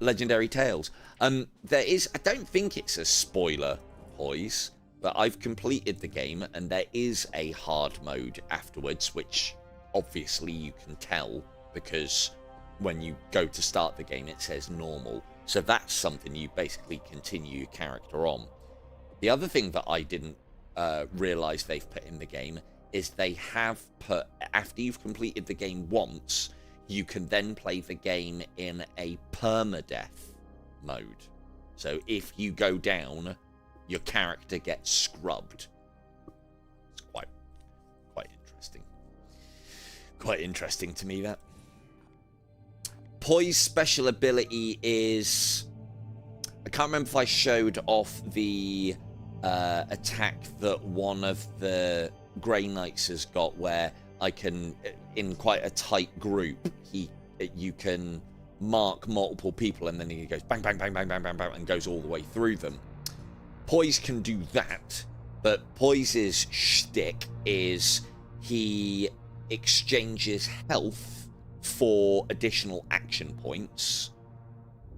Legendary Tales. There is, I don't think it's a spoiler, Poise, but I've completed the game and there is a hard mode afterwards, which obviously you can tell because when you go to start the game it says normal. So that's something you basically continue your character on. The other thing that I didn't realize they've put in the game is they have put, after you've completed the game once, you can then play the game in a permadeath mode. So if you go down, your character gets scrubbed. It's quite interesting. Quite interesting to me, that. Poise's special ability is, I can't remember if I showed off the attack that one of the Greyknights has got, where I can, in quite a tight group, you can mark multiple people and then he goes bang, bang, bang, bang, bang, bang, bang, and goes all the way through them. Poise can do that, but Poise's shtick is he exchanges health for additional action points,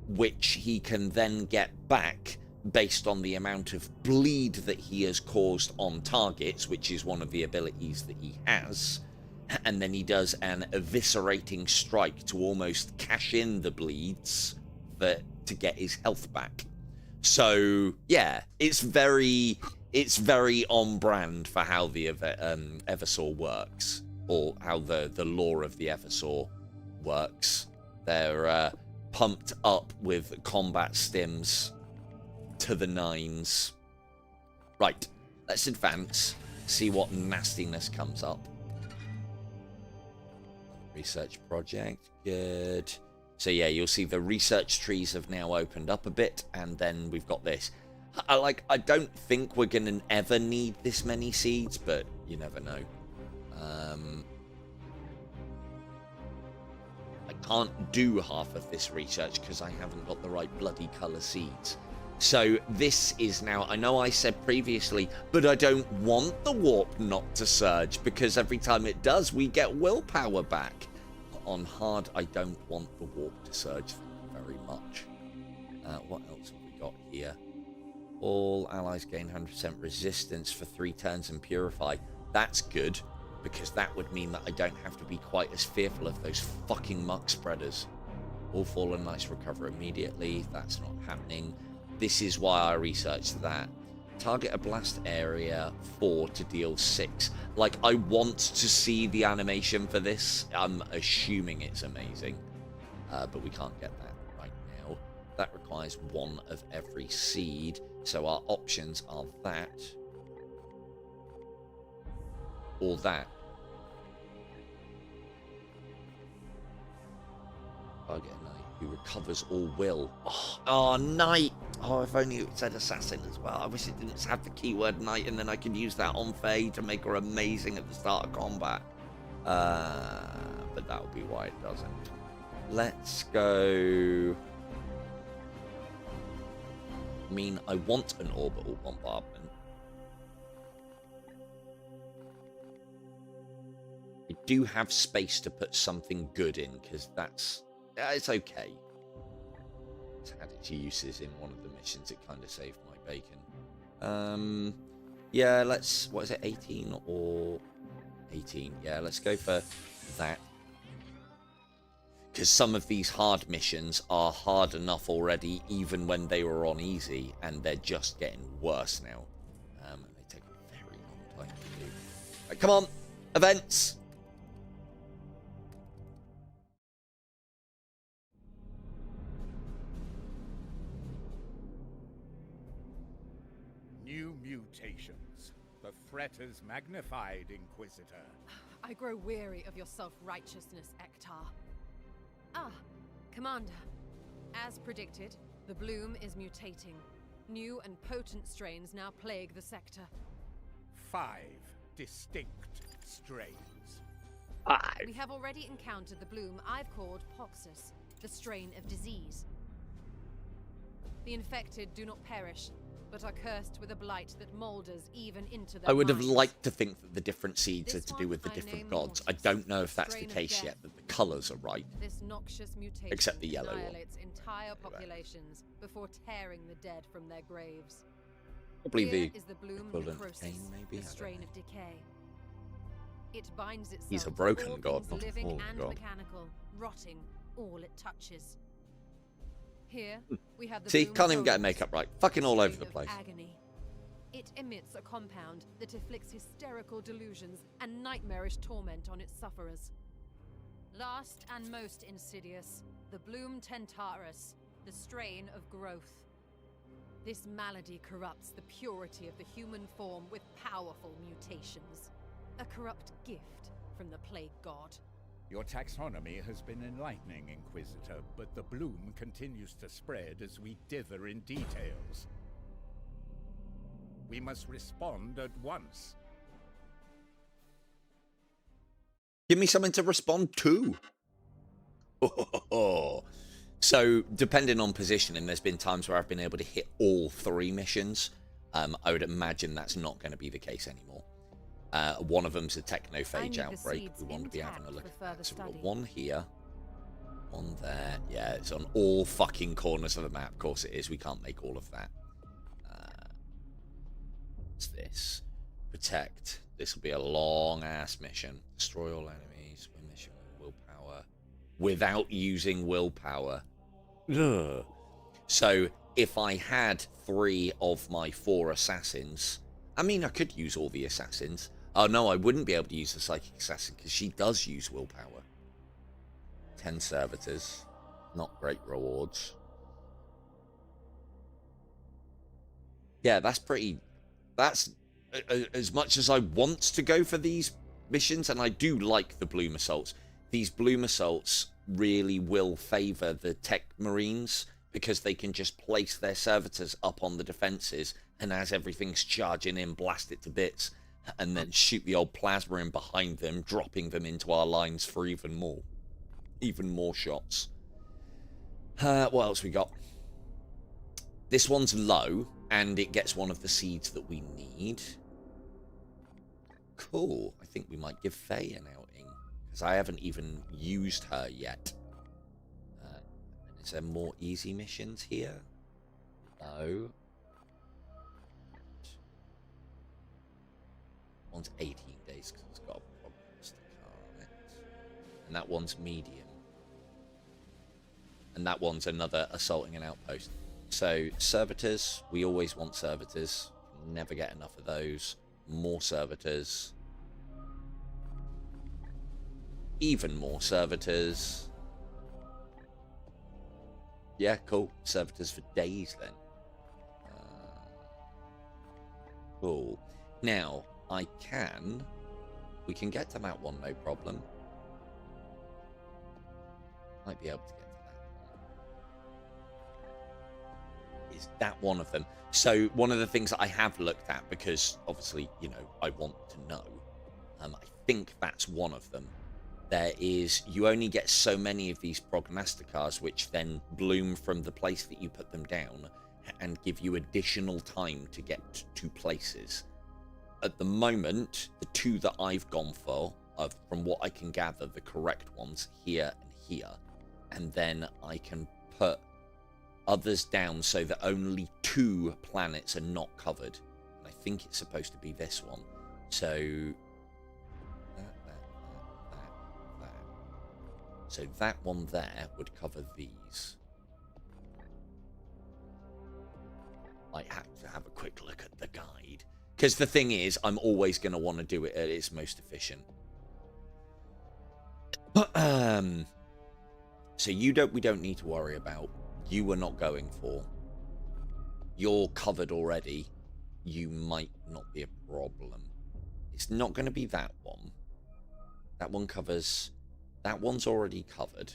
which he can then get back based on the amount of bleed that he has caused on targets, which is one of the abilities that he has. And then he does an eviscerating strike to almost cash in the bleeds to get his health back. So yeah, it's very on brand for how the Eversaw works, or how the lore of the Eversaw works. They're pumped up with combat stims to the 9s. Right, let's advance, see what nastiness comes up. Research project, good. So yeah, you'll see the research trees have now opened up a bit, and then we've got this. I don't think we're gonna ever need this many seeds, but you never know. I can't do half of this research because I haven't got the right bloody colour seeds. So this is now, I know I said previously, but I don't want the warp not to surge, because every time it does, we get willpower back. On hard, I don't want the warp to surge very much. What else have we got here? All allies gain 100% resistance for 3 turns and purify. That's good, because that would mean that I don't have to be quite as fearful of those fucking muck spreaders. All fallen knights recover immediately. That's not happening. This is why I researched that. Target a blast area 4 to deal 6. Like, I want to see the animation for this. I'm assuming it's amazing. But we can't get that right now. That requires 1 of every seed. So our options are that. Or that. Target a knight who recovers all will. Oh, knight! Oh, if only it said assassin as well. I wish it didn't have the keyword knight, and then I could use that on Faye to make her amazing at the start of combat. But that would be why it doesn't. Let's go. I mean, I want an orbital bombardment. I do have space to put something good in, because it's okay. It's had its uses in one of the missions. It kind of saved my bacon. Yeah, what is it, 18 or 18? Yeah, let's go for that. Because some of these hard missions are hard enough already, even when they were on easy, and they're just getting worse now. And they take a very long time to do. Right, come on, events! New mutations. The threat is magnified, Inquisitor. I grow weary of your self-righteousness, Ektar. Ah, Commander. As predicted, the bloom is mutating. New and potent strains now plague the sector. 5 distinct strains. We have already encountered the bloom I've called Poxus, the strain of disease. The infected do not perish, but are cursed with a blight that molders even into their I would have minds. liked to think that the different seeds are to do with the different gods. I don't know if that's the case yet, that the colours are right. This noxious mutation Except the yellow one. annihilates entire populations before tearing the dead from their graves. Probably Here the is the bloom equivalent of necrosis, Cain, maybe? the strain of decay. It binds itself He's a to broken all god, things not a living fallen and god. mechanical, rotting all it touches. Here we have the See, bloom can't even get a Horus, makeup right. Fucking all over strain the of place. agony. It emits a compound that afflicts hysterical delusions and nightmarish torment on its sufferers. Last and most insidious, the bloom Tentaris, the strain of growth. This malady corrupts the purity of the human form with powerful mutations. A corrupt gift from the plague god. Your taxonomy has been enlightening, Inquisitor, but the bloom continues to spread as we dither in details. We must respond at once. Give me something to respond to. So, depending on positioning, there's been times where I've been able to hit all 3 missions. I would imagine that's not going to be the case anymore. One of them's a technophage outbreak. We want to be having a look at that. So we've got one here, one there. Yeah, it's on all fucking corners of the map. Of course it is. We can't make all of that. What's this? Protect. This will be a long-ass mission. Destroy all enemies. Win mission with willpower. Without using willpower. Ugh. So, if I had 3 of my 4 assassins... I mean, I could use all the assassins. Oh, no, I wouldn't be able to use the Psychic Assassin, because she does use willpower. 10 servitors. Not great rewards. Yeah, that's pretty... That's as much as I want to go for these missions, and I do like the Bloom Assaults. These Bloom Assaults really will favour the techmarines, because they can just place their servitors up on the defences, and as everything's charging in, blast it to bits, and then shoot the old plasma in behind them, dropping them into our lines for even more shots. What else we got? This one's low, and it gets one of the seeds that we need. Cool. I think we might give Faye an outing, because I haven't even used her yet. Is there more easy missions here? No. One's 18 days because it's got a prognosticar on it. And that one's medium. And that one's another assaulting an outpost. So, servitors, we always want servitors. Never get enough of those. More servitors. Even more servitors. Yeah, cool. Servitors for days then. Cool. Now, we can get to that one, no problem. Might be able to get to that. Is that one of them? So, one of the things that I have looked at, because obviously, you know, I want to know, I think that's one of them. There is, you only get so many of these prognosticars, which then bloom from the place that you put them down and give you additional time to get to places. At the moment, the 2 that I've gone for from what I can gather, the correct ones here and here. And then I can put others down so that only 2 planets are not covered. And I think it's supposed to be this one. So that. So that one there would cover these. I have to have a quick look at the guide. Because the thing is, I'm always going to want to do it at its most efficient. So we don't need to worry about. You were not going for. You're covered already. You might not be a problem. It's not going to be that one. That one covers. That one's already covered.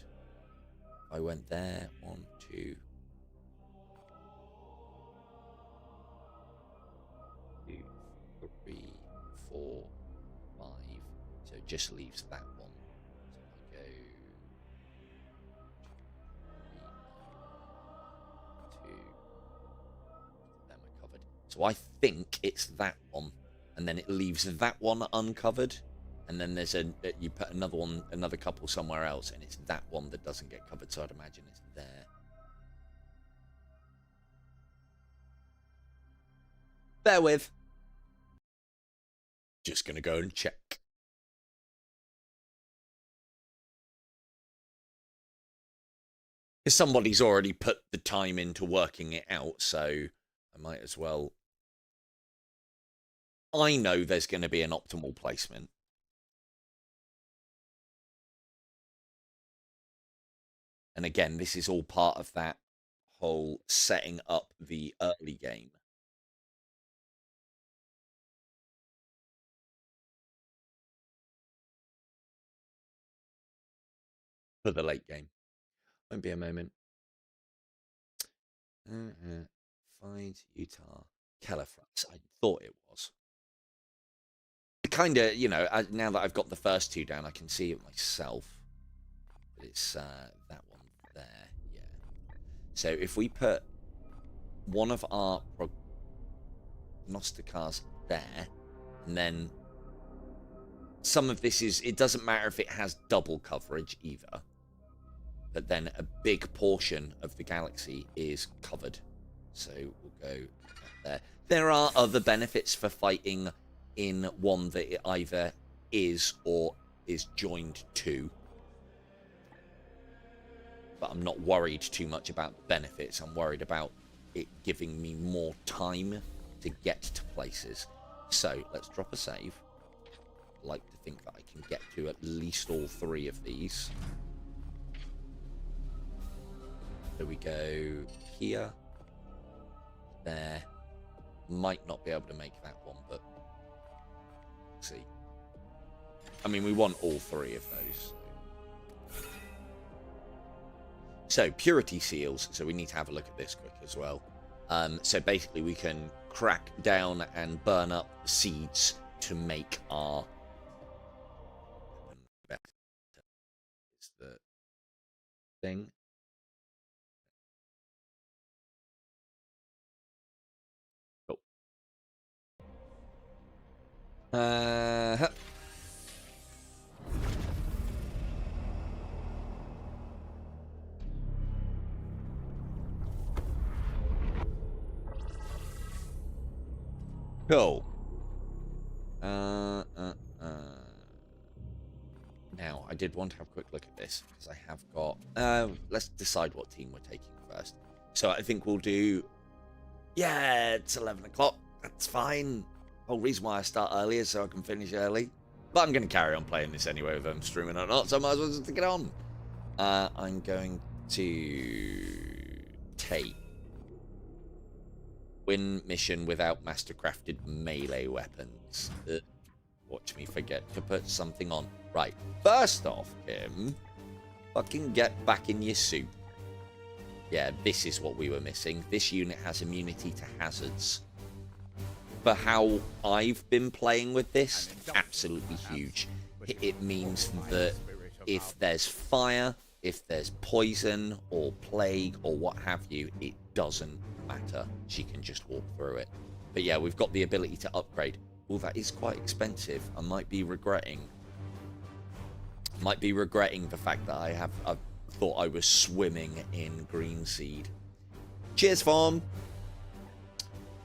I went there. 1, 2. 2, 3, 4, 5. So it just leaves that one. So I go 3, 2. Them are covered. So I think it's that one, and then it leaves that one uncovered, and then there's you put another couple somewhere else, and it's that one that doesn't get covered. So I'd imagine it's there. Bear with. Just gonna go and check. Because somebody's already put the time into working it out, so I might as well. I know there's going to be an optimal placement. And again, this is all part of that whole setting up the early game. For the late game. Won't be a moment. Find Utah. Califrax. I thought it was. Kind of, you know, now that I've got the first 2 down, I can see it myself. But it's that one there. Yeah. So if we put one of our prognosticars there, and then some of this is, it doesn't matter if it has double coverage either. But then a big portion of the galaxy is covered. So we'll go there. There are other benefits for fighting in one that it either is or is joined to. But I'm not worried too much about the benefits. I'm worried about it giving me more time to get to places. So let's drop a save. I'd like to think that I can get to at least all 3 of these. So we go here, there. Might not be able to make that one, but let's see. I mean, we want all 3 of those. So purity seals. So we need to have a look at this quick as well. So basically, we can crack down and burn up seeds to make our better. It's the thing. Cool. Now, I did want to have a quick look at this, because I have got... let's decide what team we're taking first. So I think we'll do... Yeah, it's 11 o'clock. That's fine. Whole reason why I start early is so I can finish early. But I'm going to carry on playing this anyway, whether I'm streaming or not, so I might as well just get on. I'm going to take win mission without mastercrafted melee weapons. Watch me forget to put something on. Right, first off, Kim, fucking get back in your suit. Yeah, this is what we were missing. This unit has immunity to hazards. For how I've been playing with this, absolutely huge. It means that if there's fire, if there's poison or plague or what have you, it doesn't matter. She can just walk through it. But yeah, we've got the ability to upgrade. Well, that is quite expensive. I might be regretting Might be regretting the fact that I thought I was swimming in green seed. Cheers, Farm.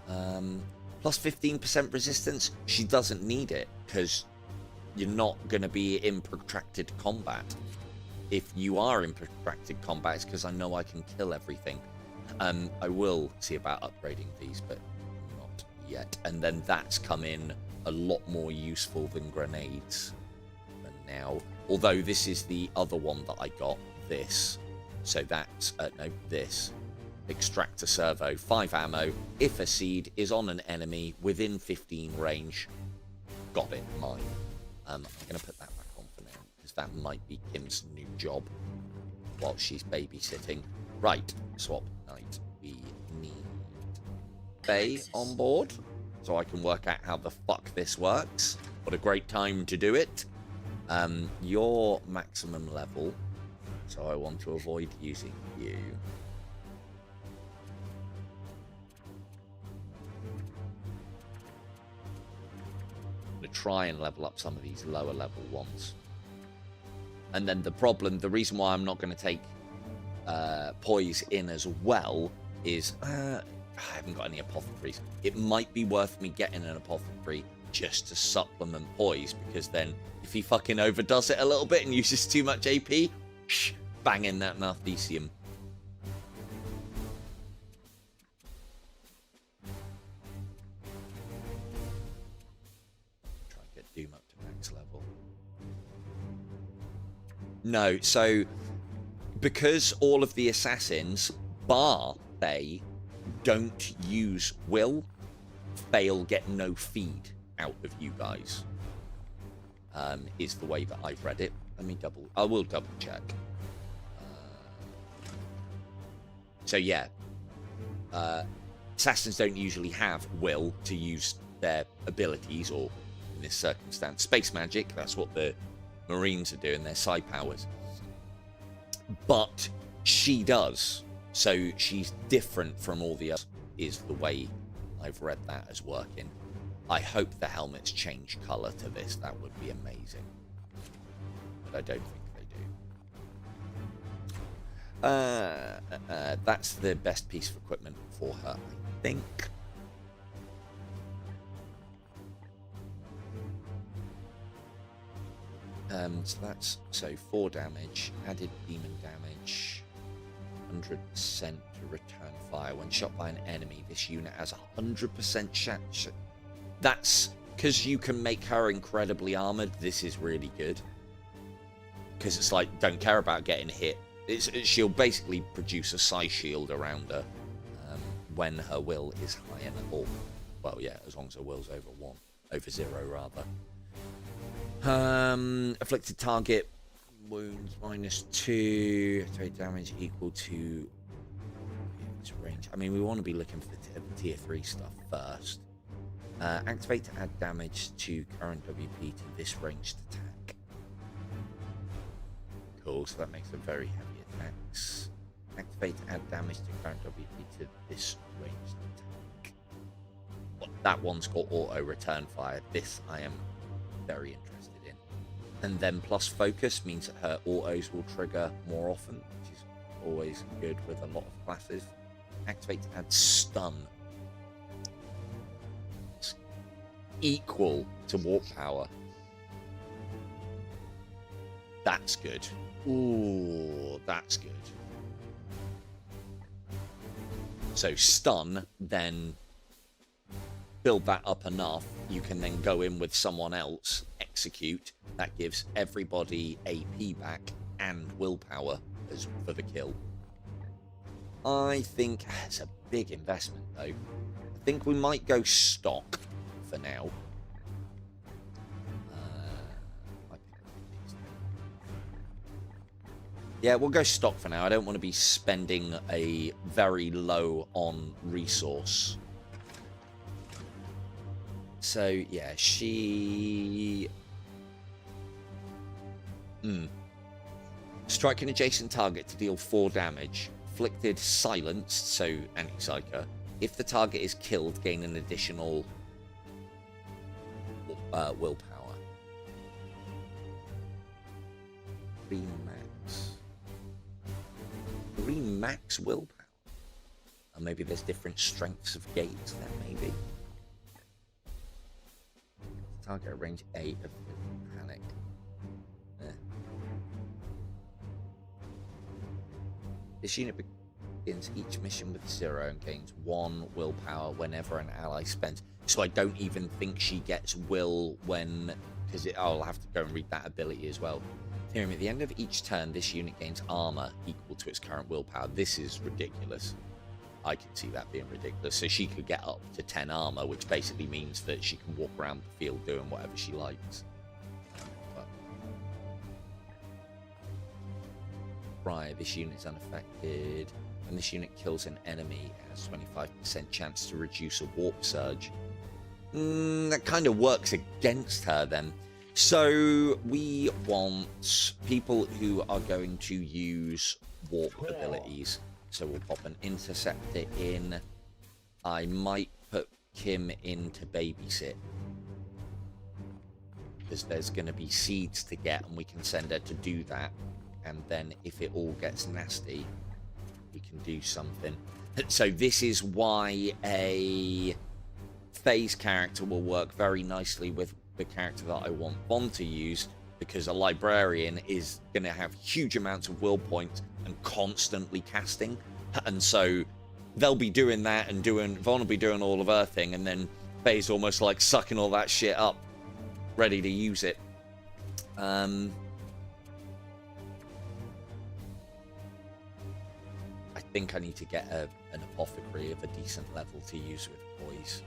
Plus 15% resistance. She doesn't need it because you're not going to be in protracted combat. If you are in protracted combat, it's because I know I can kill everything. I will see about upgrading these, but not yet. And then that's come in a lot more useful than grenades than now. Although this is the other one that I got, this. So that's, no, this. Extractor servo, 5 ammo. If a seed is on an enemy within 15 range, got it, mine. I'm going to put that back on for now, because that might be Kim's new job while she's babysitting. Right, swap night. We need Faye on board, so I can work out how the fuck this works. What a great time to do it. Your maximum level, so I want to avoid using you. To try and level up some of these lower level ones. And then the reason why I'm not going to take poise in as well is I haven't got any apothecaries. It might be worth me getting an apothecary just to supplement poise, because then if he fucking overdoes it a little bit and uses too much AP, bang in that Narthesium. Doom up to max level. No, so because all of the assassins, bar Faye, don't use will, they'll get no feed out of you guys. Is the way that I've read it. I will double check. So yeah, assassins don't usually have will to use their abilities, or in this circumstance, space magic. That's what the Marines are doing, their psi powers. But she does. So she's different from all the others, is the way I've read that as working. I hope the helmets change colour to this. That would be amazing. But I don't think they do. That's the best piece of equipment for her, I think. So that's 4 damage, added demon damage, 100% to return fire. When shot by an enemy, this unit has 100% shot. That's because you can make her incredibly armored. This is really good, because it's like, don't care about getting hit. She'll basically produce a psi shield around her when her will is high enough. Or, well, yeah, as long as her will's over 0 rather. Afflicted target wounds -2, attack damage equal to its range. I mean, we want to be looking for the tier 3 stuff first. Activate to add damage to current WP to this ranged attack. Cool, so that makes them very heavy attacks. Activate to add damage to current WP to this ranged attack. That one's got auto return fire. This I am very interested in. And then plus focus means that her autos will trigger more often, which is always good with a lot of classes. Activate to add stun. It's equal to warp power. That's good. Ooh, that's good. So stun, then build that up enough, you can then go in with someone else, execute. That gives everybody AP back and willpower for the kill. I think it's a big investment, though. I think we might go stock for now. Yeah, we'll go stock for now. I don't want to be spending a very low on resource. So, yeah, she... Strike an adjacent target to deal 4 damage. Afflicted silenced, so anti-psyker. If the target is killed, gain an additional willpower. 3 max. 3 max willpower. Or maybe there's different strengths of gates there, maybe. Target at range 8 of panic. This unit begins each mission with 0 and gains 1 willpower whenever an ally spends. So I don't even think she gets will when, because I'll have to go and read that ability as well. Hearing at the end of each turn, this unit gains armor equal to its current willpower. This is ridiculous. I can see that being ridiculous. So she could get up to 10 armor, which basically means that she can walk around the field doing whatever she likes. Right, this unit's unaffected. When this unit kills an enemy, it has 25% chance to reduce a warp surge. That kind of works against her then. So we want people who are going to use warp abilities. So we'll pop an interceptor in. I might put Kim in to babysit, because there's going to be seeds to get and we can send her to do that. And then if it all gets nasty, we can do something. So this is why a phase character will work very nicely with the character that I want Bond to use, because a librarian is going to have huge amounts of will points and constantly casting, and so they'll be doing that and Von will be doing all of her thing, and then Faye's almost like sucking all that shit up, ready to use it. I think I need to get an apothecary of a decent level to use with boys.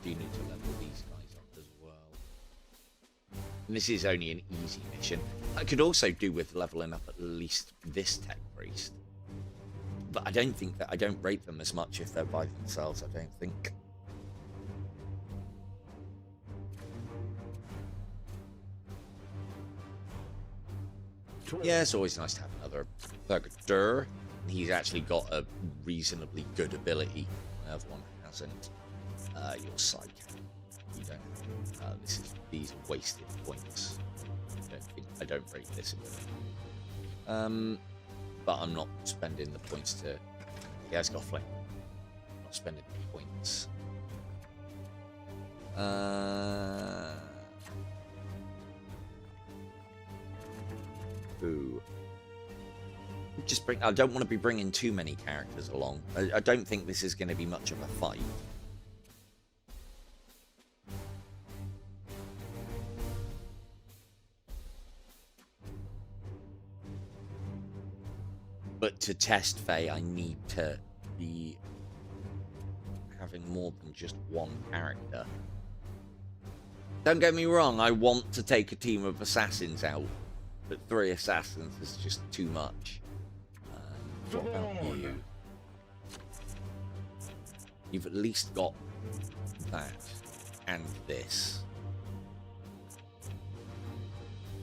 Do need to level these guys up as well. And this is only an easy mission. I could also do with leveling up at least this tech priest, but I don't rate them as much if they're by themselves. I don't think. Yeah, it's always nice to have another Burger. He's actually got a reasonably good ability. The other one hasn't. Your side cannon. You don't have. These are wasted points. I don't rate this ability. But I'm not spending the points to. Yeah, it's got flame. I'm not spending the points. Ooh. Just bring. I don't want to be bringing too many characters along. I don't think this is going to be much of a fight. But to test Faye, I need to be having more than just one character. Don't get me wrong, I want to take a team of assassins out, but 3 assassins is just too much. What about you? You've at least got that and this.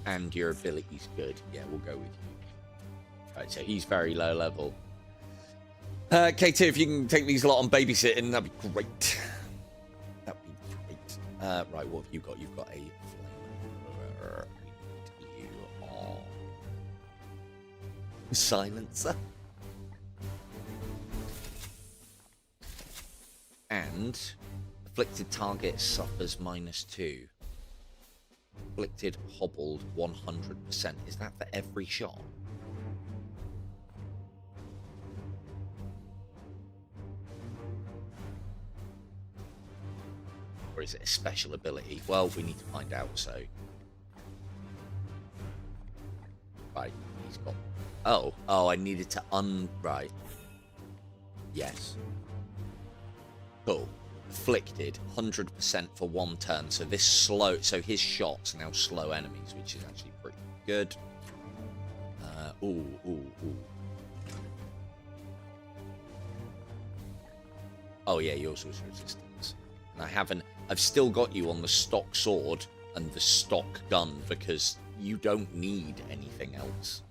And your ability's good. Yeah, we'll go with you. Right, so he's very low level. K2, if you can take these lot on babysitting, that'd be great. That'd be great. Right, what have you got? You've got a flamer. You are silencer. And afflicted target suffers -2. Afflicted hobbled 100%. Is that for every shot? Or is it a special ability? Well, we need to find out, so. Right, he's got. Oh, I needed to right. Yes. Cool. Afflicted 100% for 1 turn. So this so his shots now slow enemies, which is actually pretty good. Ooh. Oh yeah, yours was resistance. And I've still got you on the stock sword and the stock gun because you don't need anything else.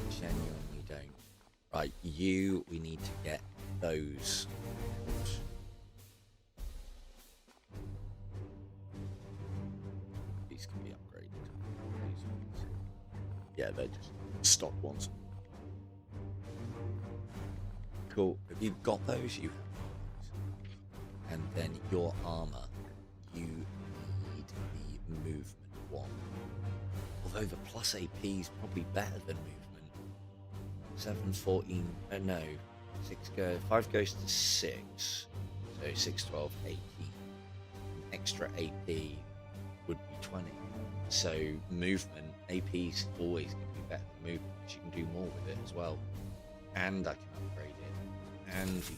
Genuinely don't. Right, we need to get those. Yeah, they're just stock ones. Cool. Have you got those? You have those. And then your armor, you need the movement one. Although the plus AP is probably better than movement. 7, 14, no. 5 goes to 6. So 6, 12, 18. An extra AP would be 20. So movement, AP's always going to be better than movement, because you can do more with it as well. And I can upgrade it. And you can...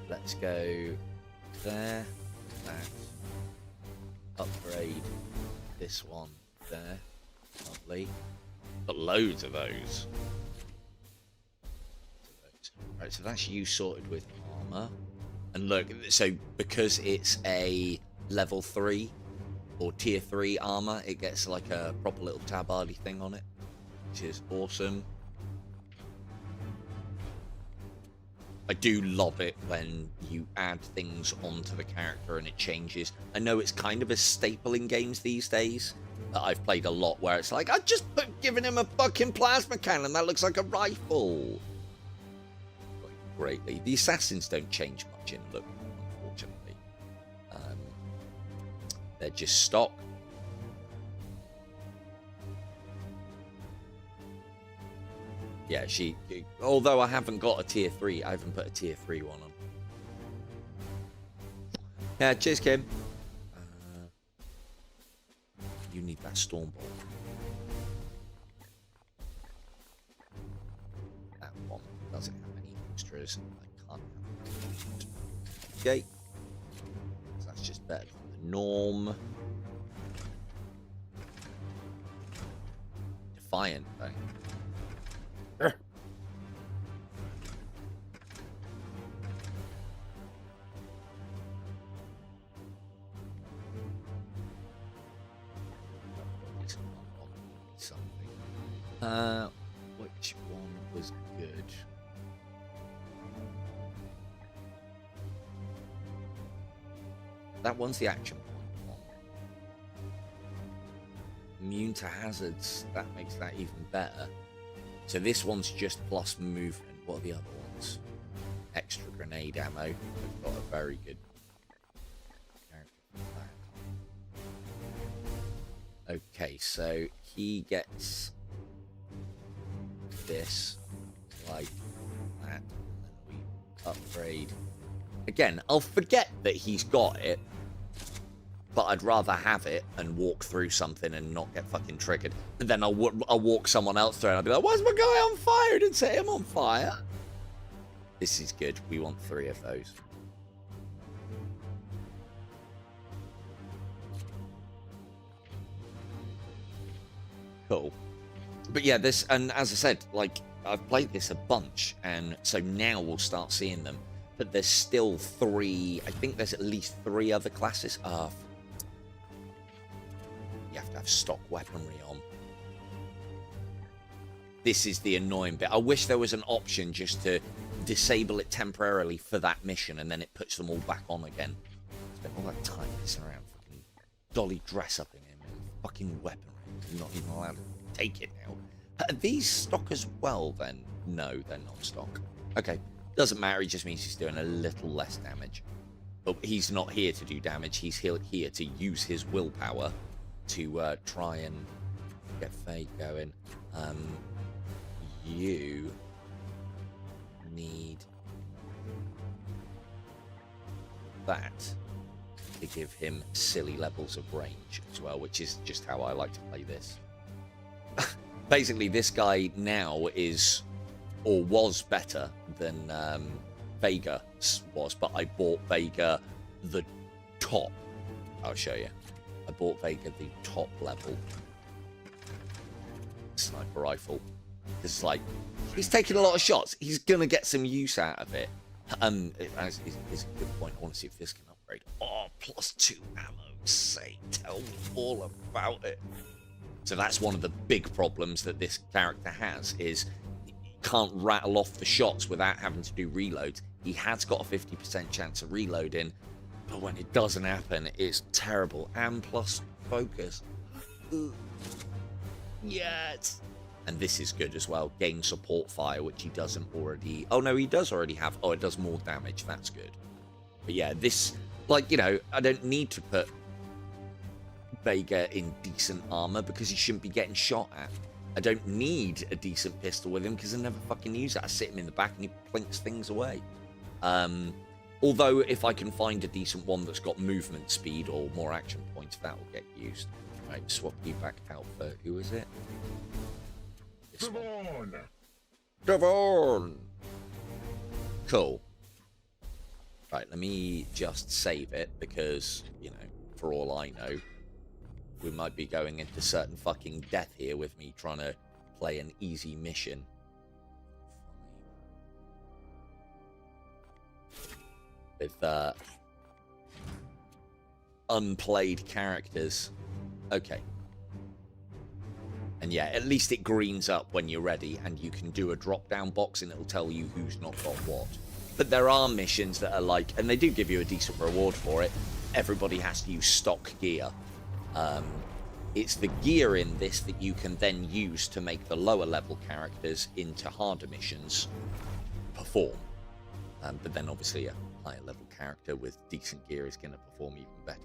Let's go there, that. Upgrade this one there. Lovely. Got loads of those. Right, so that's you sorted with armor. And look, so because it's a level 3 or tier 3 armor, it gets like a proper little tabard thing on it, which is awesome. I do love it when you add things onto the character and it changes. I know it's kind of a staple in games these days that I've played a lot, where it's like, I just given him a fucking plasma cannon that looks like a rifle. Greatly. The assassins don't change much in look, unfortunately. They're just stock. Yeah, although I haven't got a tier 3, I haven't put a tier 3 one on. Yeah, cheers, Kim. You need that storm ball. That one doesn't have any extras. I can't have it. Okay. So that's just better than the norm. Defiant, though. Which one was good? That one's the action point one. Immune to hazards, that makes that even better. So this one's just plus movement. What are the other ones? Extra grenade ammo. I've got a very good character for that. Okay, so he gets this like that, and then we upgrade. Again, I'll forget that he's got it, but I'd rather have it and walk through something and not get fucking triggered. And then I'll walk someone else through and I'll be like, why's my guy on fire? I didn't set him on fire. This is good. We want 3 of those. Cool. But yeah, this, and as I said, like, I've played this a bunch, and so now we'll start seeing them. But there's still 3, I think there's at least 3 other classes. You have to have stock weaponry on. This is the annoying bit. I wish there was an option just to disable it temporarily for that mission, and then it puts them all back on again. Spent all that time pissing around, fucking dolly dress up in him and fucking weaponry. I'm not even allowed to take it now. Are these stock as well then? No, they're not stock. Okay, doesn't matter, it just means he's doing a little less damage. But he's not here to do damage, he's here to use his willpower to try and get Faye going. You need that to give him silly levels of range as well, which is just how I like to play this. Basically, this guy now is, or was better than Vega was, but I bought Vega the top. I'll show you. I bought Vega the top level sniper rifle. It's like, he's taking a lot of shots. He's gonna get some use out of it. It's a good point. I want to see if this can upgrade. Oh, +2 ammo. Say, tell me all about it. So that's one of the big problems that this character has, is he can't rattle off the shots without having to do reloads. He has got a 50% chance of reloading, but when it doesn't happen, it's terrible. And plus focus. Yes. And this is good as well. Gain support fire, which he doesn't already... Oh, no, he does already have... Oh, it does more damage. That's good. But yeah, this... Like, you know, I don't need to put Vega in decent armor because he shouldn't be getting shot at. I don't need a decent pistol with him because I never fucking use it. I sit him in the back and he plinks things away. Although, if I can find a decent one that's got movement speed or more action points, that will get used. Right, swap you back out for... Who is it? Devon! Cool. Right, let me just save it because, you know, for all I know, we might be going into certain fucking death here with me trying to play an easy mission. With unplayed characters. Okay. And yeah, at least it greens up when you're ready and you can do a drop-down box and it'll tell you who's not got what. But there are missions that are like, and they do give you a decent reward for it, everybody has to use stock gear. It's the gear in this that you can then use to make the lower level characters into harder missions perform. But then obviously a higher level character with decent gear is going to perform even better.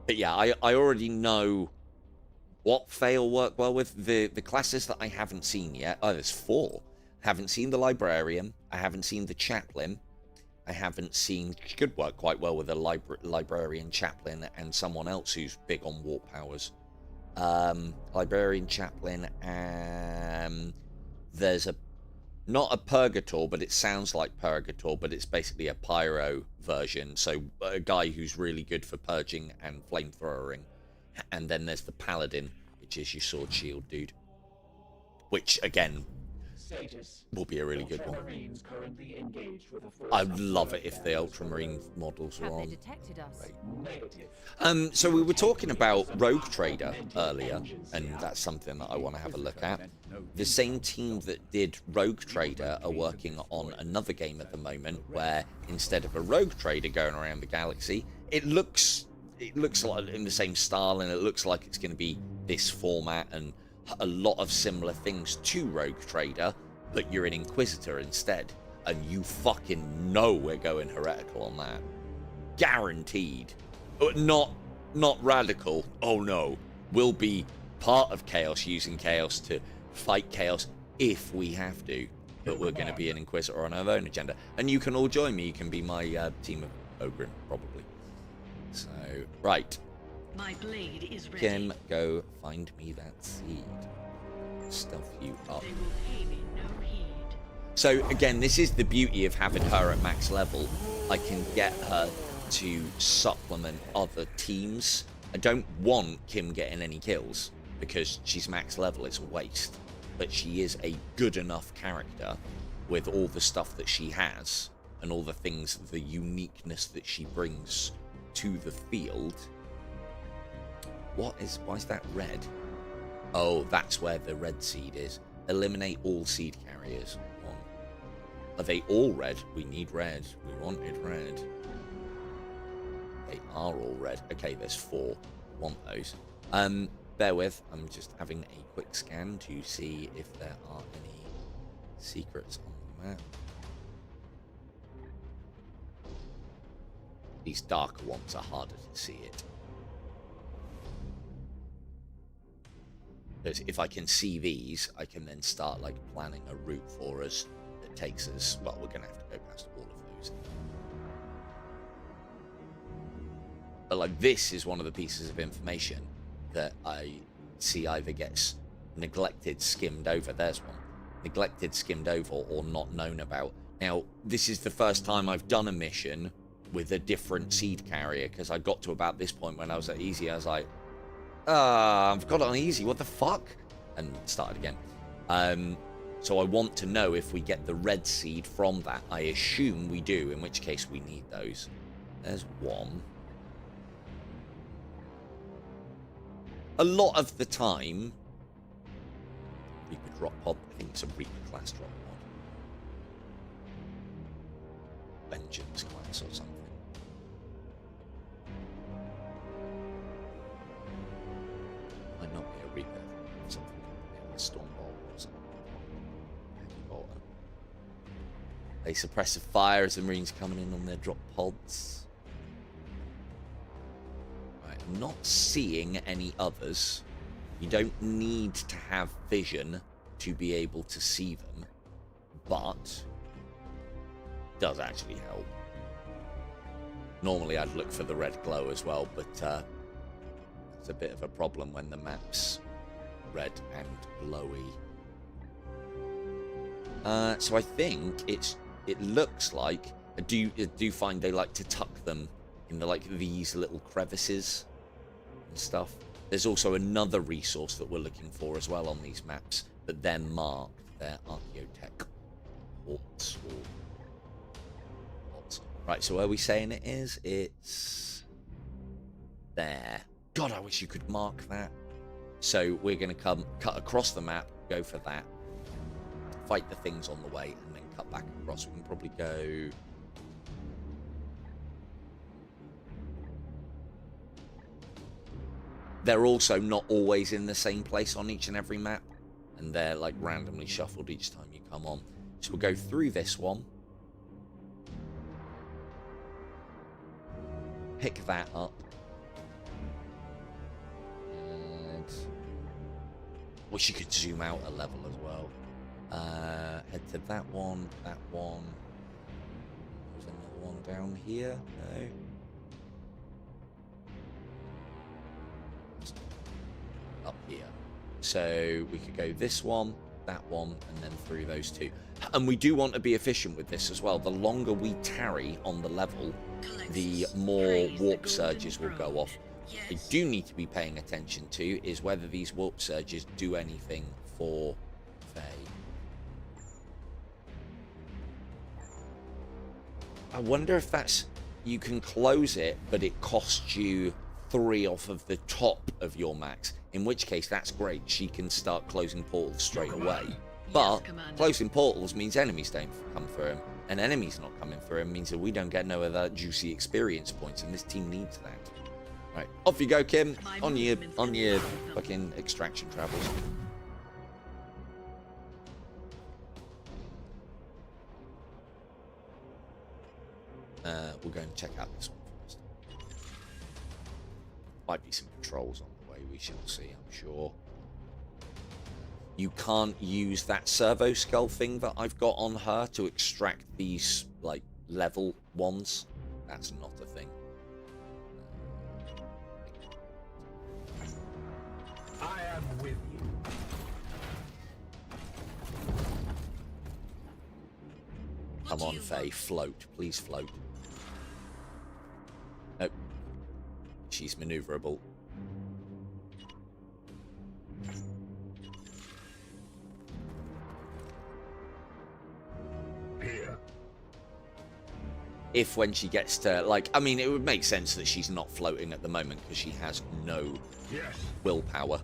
But yeah, I already know what fail work well with. The classes that I haven't seen yet. Oh, there's 4. Haven't seen the librarian. I haven't seen the chaplain. I haven't seen... Could work quite well with a librarian, chaplain, and someone else who's big on warp powers. Librarian, chaplain, and there's a... Not a purgator, but it sounds like purgator, but it's basically a pyro version. So a guy who's really good for purging and flamethrowering. And then there's the paladin, which is your sword shield dude. Which, again, will be a really good one. I'd love it if the ultramarine models were on. Right. So we were talking about Rogue Trader earlier, and that's something that I want to have a look at. The same team that did Rogue Trader are working on another game at the moment where instead of a Rogue Trader going around the galaxy, it looks like in the same style, and it looks like it's going to be this format and a lot of similar things to Rogue Trader, but you're an Inquisitor instead, and you fucking know we're going heretical on that. Guaranteed. Not radical. Oh no. We'll be part of Chaos, using Chaos to fight Chaos if we have to, but we're going to be an Inquisitor on our own agenda. And you can all join me. You can be my team of Ogrim, probably. So, right. My blade is ready. Kim, go find me that seed. Stealth you up. They will pay me no heed. So, again, this is the beauty of having her at max level. I can get her to supplement other teams. I don't want Kim getting any kills because she's max level. It's a waste. But she is a good enough character with all the stuff that she has and all the things, the uniqueness that she brings to the field. Why is that red? Oh, that's where the red seed is. Eliminate all seed carriers. One. Are they all red? We need red. We wanted red. They are all red. Okay, there's 4. Want those. Bear with. I'm just having a quick scan to see if there are any secrets on the map. These darker ones are harder to see it. Because if I can see these, I can then start like planning a route for us that takes us... Well, we're going to have to go past all of those. But like this is one of the pieces of information that I see either gets neglected, skimmed over. There's one. Neglected, skimmed over, or not known about. Now, this is the first time I've done a mission with a different seed carrier, because I got to about this point when I was at easy, I was like, I've got it on easy, what the fuck? And started again. So I want to know if we get the red seed from that. I assume we do, in which case we need those. There's one. A lot of the time, Reaper drop pod, I think it's a Reaper class drop pod. Vengeance class or something. Might not be a Reaper. Something. A Storm Bolt or something. Heavy bolter. They suppressive fire as the Marines coming in on their drop pods. Right, I'm not seeing any others. You don't need to have vision to be able to see them, but does actually help. Normally I'd look for the red glow as well, but it's a bit of a problem when the map's red and glowy. So I think it looks like I do find they like to tuck them in these little crevices and stuff. There's also another resource that we're looking for as well on these maps, but they're marked. They're archaeotech ports or pods. Right, so where are we saying it is? It's there. God, I wish you could mark that. So we're going to cut across the map, go for that, fight the things on the way, and then cut back across. We can probably go... They're also not always in the same place on each and every map, and they're like randomly shuffled each time you come on. So we'll go through this one, pick that up, and wish you could zoom out a level as well. Head to that one, that one. There's another one down here. No. Up here. So we could go this one, that one, and then through those two. And we do want to be efficient with this as well. The longer we tarry on the level, the more warp surges will go off. I do need to be paying attention to is whether these warp surges do anything for Faye. I wonder if that's... You can close it, but it costs you 3 off of the top of your max. In which case, that's great. She can start closing portals straight away. But closing portals means enemies don't come through him. And enemies not coming through him means that we don't get no other juicy experience points. And this team needs that. Right, off you go, Kim. On your fucking extraction travels. We'll go and check out this one first. Might be some patrols on the way, we shall see, I'm sure. You can't use that servo skull thing that I've got on her to extract these, like, level ones. That's not a thing. I am with you. Come on, Faye, float. Please float. Nope. She's maneuverable. Here. If when she gets to, like, I mean, it would make sense that she's not floating at the moment because she has no willpower.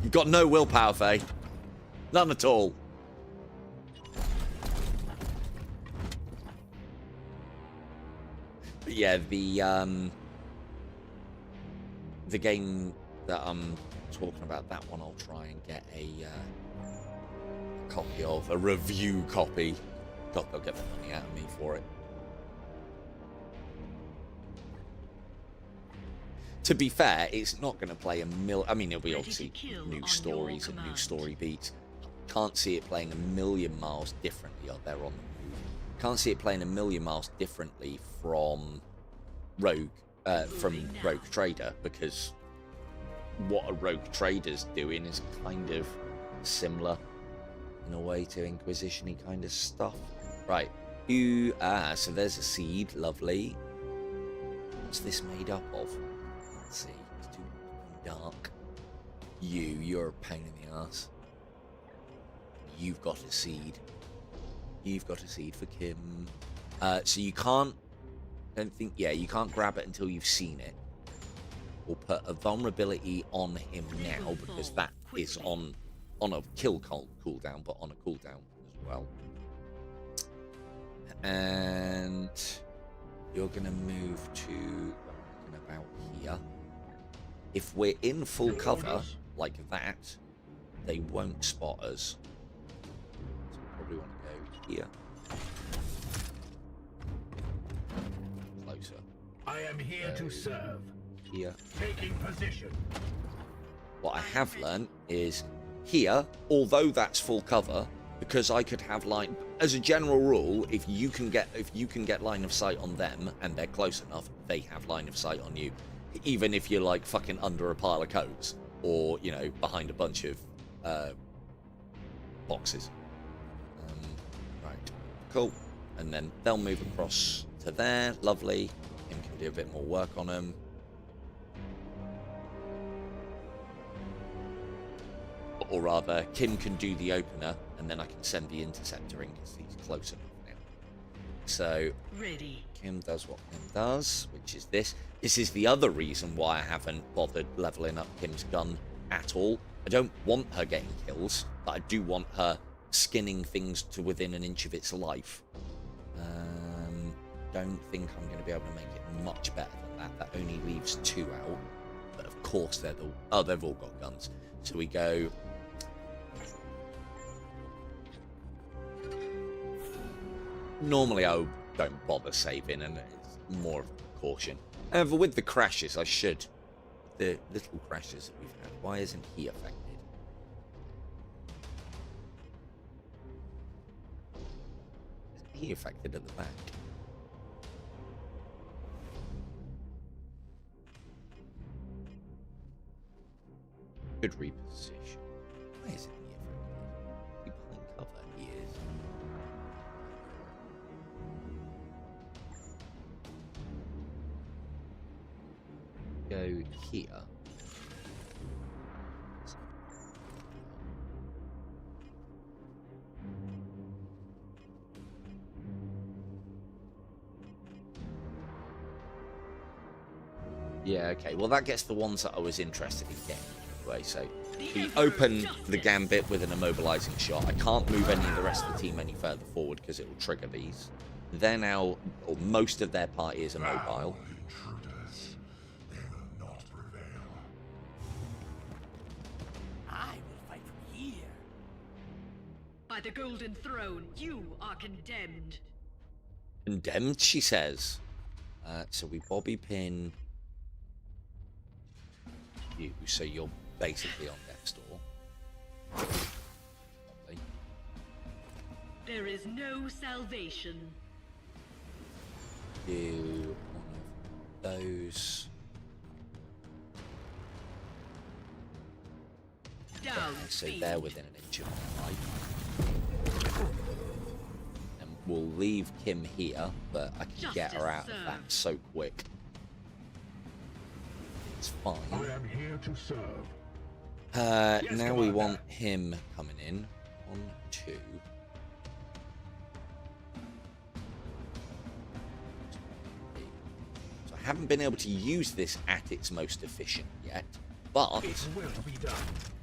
You've got no willpower, Faye. None at all. But yeah, the game that I'm talking about, that one I'll try and get a copy of, a review copy. God, they'll get the money out of me for it. To be fair, it's not going to play I mean, it'll be obviously new stories and new story beats. Can't see it playing a million miles differently. Oh, they're on the move. Can't see it playing a million miles differently from Rogue Trader, because what a Rogue Trader's doing is kind of similar in a way to Inquisition-y kind of stuff. Right. So there's a seed. Lovely. What's this made up of? Let's see. It's too dark. You're a pain in the ass. You've got a seed. You've got a seed for Kim. So you can't... you can't grab it until you've seen it. We'll put a vulnerability on him now, because that is on a kill cooldown, but on a cooldown as well. And you're going to move to about here. If we're in full cover, like that, they won't spot us. So we probably want to go here. Closer. I am here to serve. Here. Taking position. What I have learned is here, although that's full cover, because I could have line, as a general rule, if you can get line of sight on them and they're close enough, they have line of sight on you, even if you're like fucking under a pile of coats or, you know, behind a bunch of boxes. Right, cool. And then they'll move across to there. Lovely. Kim can do a bit more work on them. Or rather, Kim can do the opener, and then I can send the interceptor in because he's close enough now. So, Ready. Kim does what Kim does, which is this. This is the other reason why I haven't bothered leveling up Kim's gun at all. I don't want her getting kills, but I do want her skinning things to within an inch of its life. Don't think I'm going to be able to make it much better than that. That only leaves 2 out. But of course, they've all got guns. So we go... Normally I don't bother saving, and it's more of a caution. However, with the crashes, I should. The little crashes that we've had, why isn't he affected? Isn't he affected at the back? Good reposition. Why isn't he affected? Is he behind cover? He is. Go here. Yeah, okay. Well, that gets the ones that I was interested in getting anyway. So we open the gambit with an immobilizing shot. I can't move any of the rest of the team any further forward because it will trigger these. They're now, or most of their party is immobile. Intruders, they will not prevail. I will fight from here. By the Golden Throne, you are condemned. Condemned, she says. So we bobby pin you, so you're basically on death's door. Lovely. There is no salvation. Do one of those. Down. So speed. they're within an inch of my life. And we'll leave Kim here, but I can get her out of that so quick. It's fine. I am here to serve. Now we want him coming in. 1, 2. So I haven't been able to use this at its most efficient yet, but It will be done.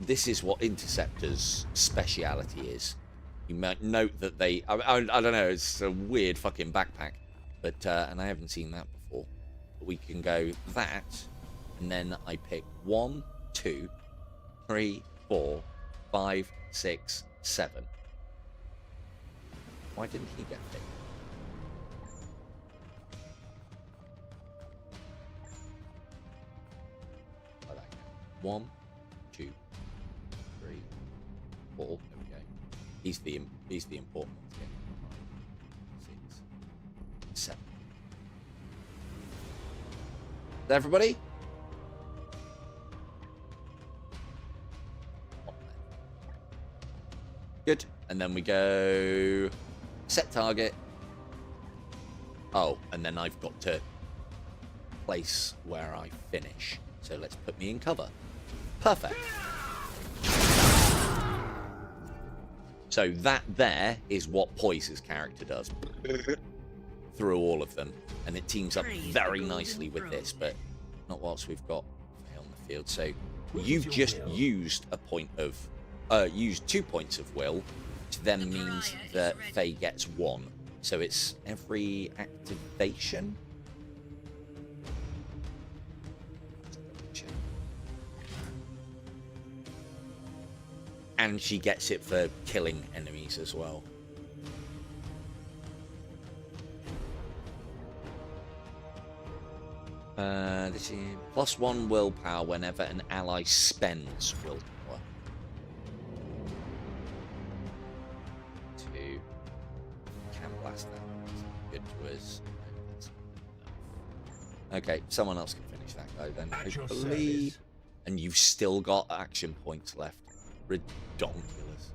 this is what Interceptor's speciality is. You might note that they... I don't know, it's a weird fucking backpack. But, and I haven't seen that before. But we can go that, and then I pick 1, 2, 3, 4, 5, 6, 7. Why didn't he get picked? Like that. 1, 2, 3, 4. There we go. He's the important one to get. 6, 7. Is that everybody? Good. And then we go set target. Oh, and then I've got to place where I finish. So let's put me in cover. Perfect. So that there is what Poise's character does through all of them, and it teams up very nicely with this, but not whilst we've got Faye on the field. So you've just used a point of used 2 points of will, which then means that Faye gets 1. So it's every activation. and she gets it for killing enemies as well. This is +1 willpower whenever an ally spends willpower. 2. Can blast that. Good to us. Okay, someone else can finish that guy then, hopefully. And you've still got action points left. Redonkulous.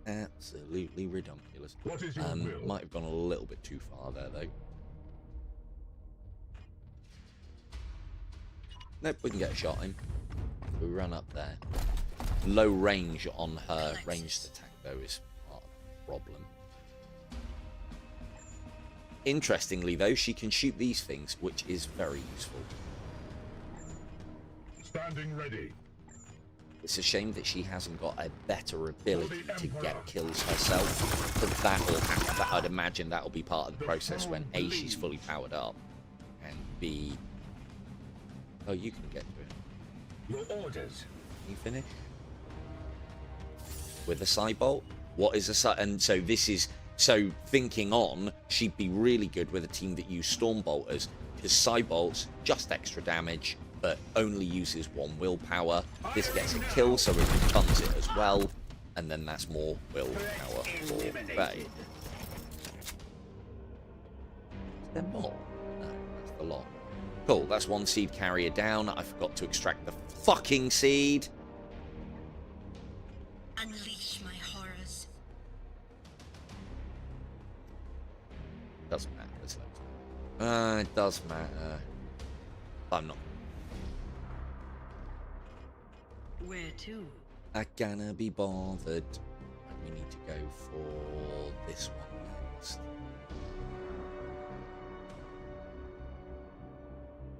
Absolutely redonkulous. What is your will? Might have gone a little bit too far there, though. Nope, we can get a shot in. We run up there. Low range on her ranged attack, though, is part of the problem. Interestingly, though, she can shoot these things, which is very useful. Standing ready. It's a shame that she hasn't got a better ability to get kills herself, but I'd imagine that'll be part of the process when A, she's fully powered up, and B, oh, you can get to it. Your orders. Can you finish? With a side bolt? What is a side? And so this is, so thinking on, she'd be really good with a team that use storm bolters, because side bolts, just extra damage, but only uses 1 willpower. This gets a kill, so it becomes it as well, and then that's more willpower for Faye. Is there more? No, that's the lot. Cool, that's 1 seed carrier down. I forgot to extract the fucking seed. Unleash my horrors. Doesn't matter, does it? It does matter. I'm not. Where to? I can't be bothered. And we need to go for this one next.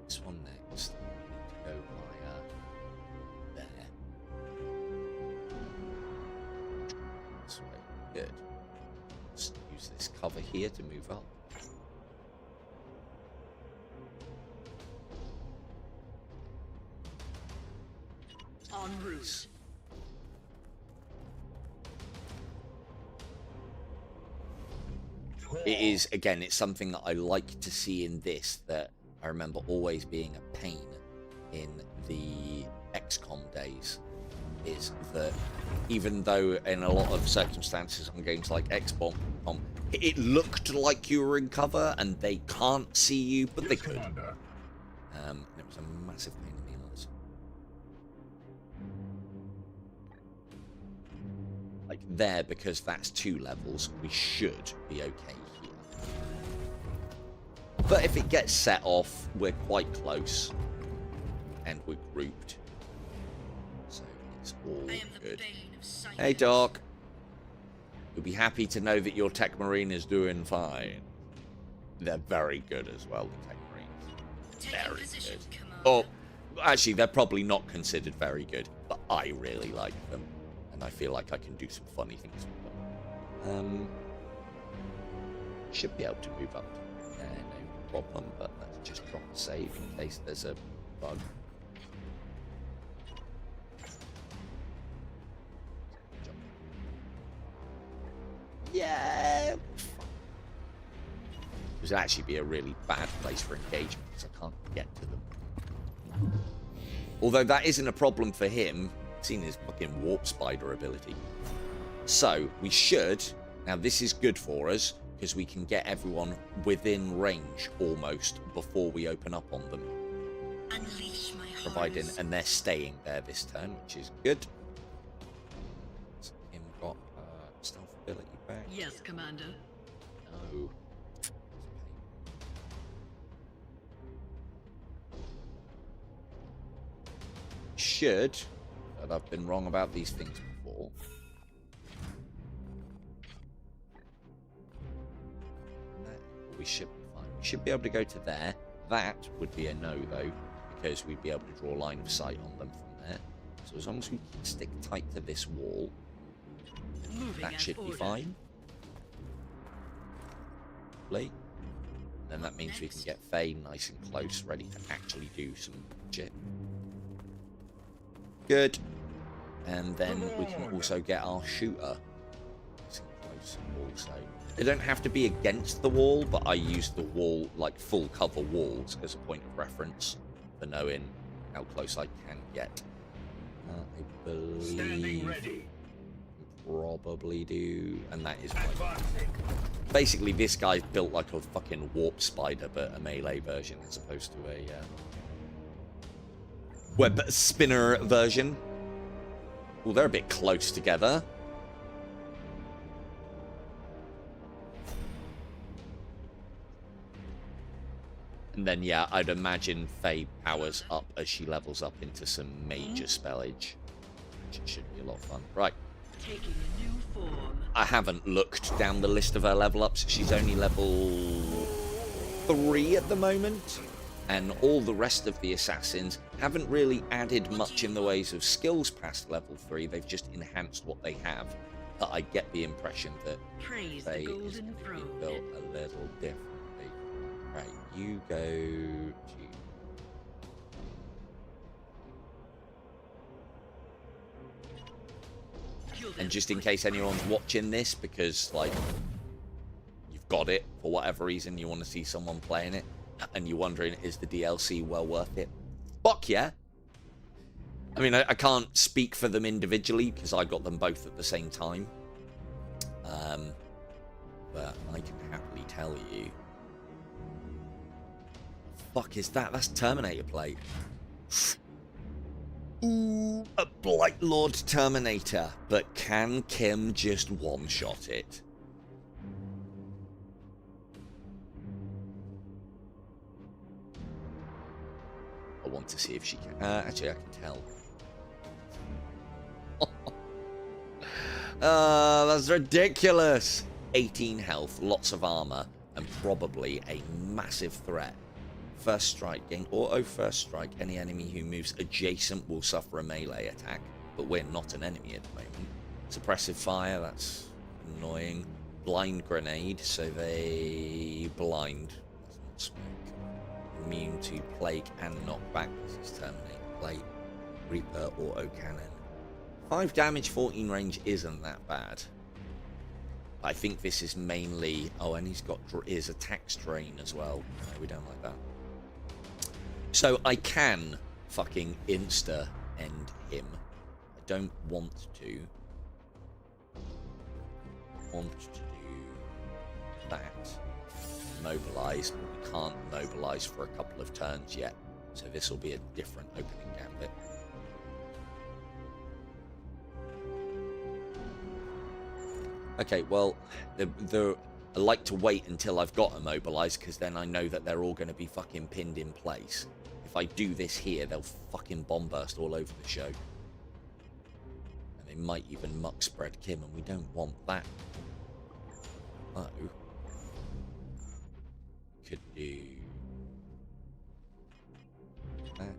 This one next. We need to go via there. This way. Good. Just use this cover here to move up. En route. It is, again, it's something that I like to see in this, that I remember always being a pain in the XCOM days, is that even though in a lot of circumstances on games like XCOM, it looked like you were in cover and they can't see you, but they could. And it was a massive pain in the ass. Like there, because that's 2 levels, we should be okay here. But if it gets set off, we're quite close. And we're grouped. So it's all good. Hey, Doc. You'll be happy to know that your tech marine is doing fine. They're very good as well, the tech marines. Very good. Oh, actually, they're probably not considered very good, but I really like them. And I feel like I can do some funny things with them. Should be able to move up there, no problem, but let's just drop a save in case there's a bug. Yeah! It would actually be a really bad place for engagement because I can't get to them. Although that isn't a problem for him, seen his fucking warp spider ability. So we should, now this is good for us because we can get everyone within range almost before we open up on them. Unleash my horrors. Providing, and they're staying there this turn, which is good. Has him got stealth ability back? Yes, Commander. No. Should, but I've been wrong about these things before. We should be fine. We should be able to go to there. That would be a no, though, because we'd be able to draw a line of sight on them from there. So as long as we stick tight to this wall, that should be fine. Then that means we can get Faye nice and close, ready to actually do some shit. Good. And then we can also get our shooter close also. They don't have to be against the wall, but I use the wall, like full cover walls, as a point of reference for knowing how close I can get. I believe probably do, and that is right. Basically, this guy's built like a fucking warp spider, but a melee version as opposed to a web spinner version. Well, they're a bit close together. And then, yeah, I'd imagine Faye powers up as she levels up into some major spellage. Which should be a lot of fun. Right. Taking a new form. I haven't looked down the list of her level ups. She's only level 3 at the moment. And all the rest of the assassins haven't really added much in the ways of skills past level 3. They've just enhanced what they have. But I get the impression that they is built a little differently. Right, you go to... And just in case anyone's watching this, because, like, you've got it for whatever reason, you want to see someone playing it, and you're wondering, is the DLC well worth it? Fuck yeah! I mean, I can't speak for them individually, because I got them both at the same time. But I can happily tell you... Fuck is that? That's Terminator plate. Ooh, a Blight Lord Terminator. But can Kim just one-shot it? I want to see if she can. Actually, I can tell. That's ridiculous. 18 health, lots of armor, and probably a massive threat. First strike, gain auto first strike. Any enemy who moves adjacent will suffer a melee attack, but we're not an enemy at the moment. Suppressive fire, that's annoying. Blind grenade, so they blind. That's not smoke. Immune to plague and knockback. This is Terminator plate. Reaper auto cannon. 5 damage, 14 range isn't that bad. I think this is mainly... Oh, and he's got his attack strain as well. No, we don't like that. So I can fucking insta-end him. I don't want to. I want to do that. Mobilize. We can't mobilize for a couple of turns yet. So this will be a different opening gambit. Okay, well, I like to wait until I've got immobilized, because then I know that they're all going to be fucking pinned in place. If I do this here, they'll fucking bomb burst all over the show. And they might even muck spread Kim, and we don't want that. Oh. Could do that.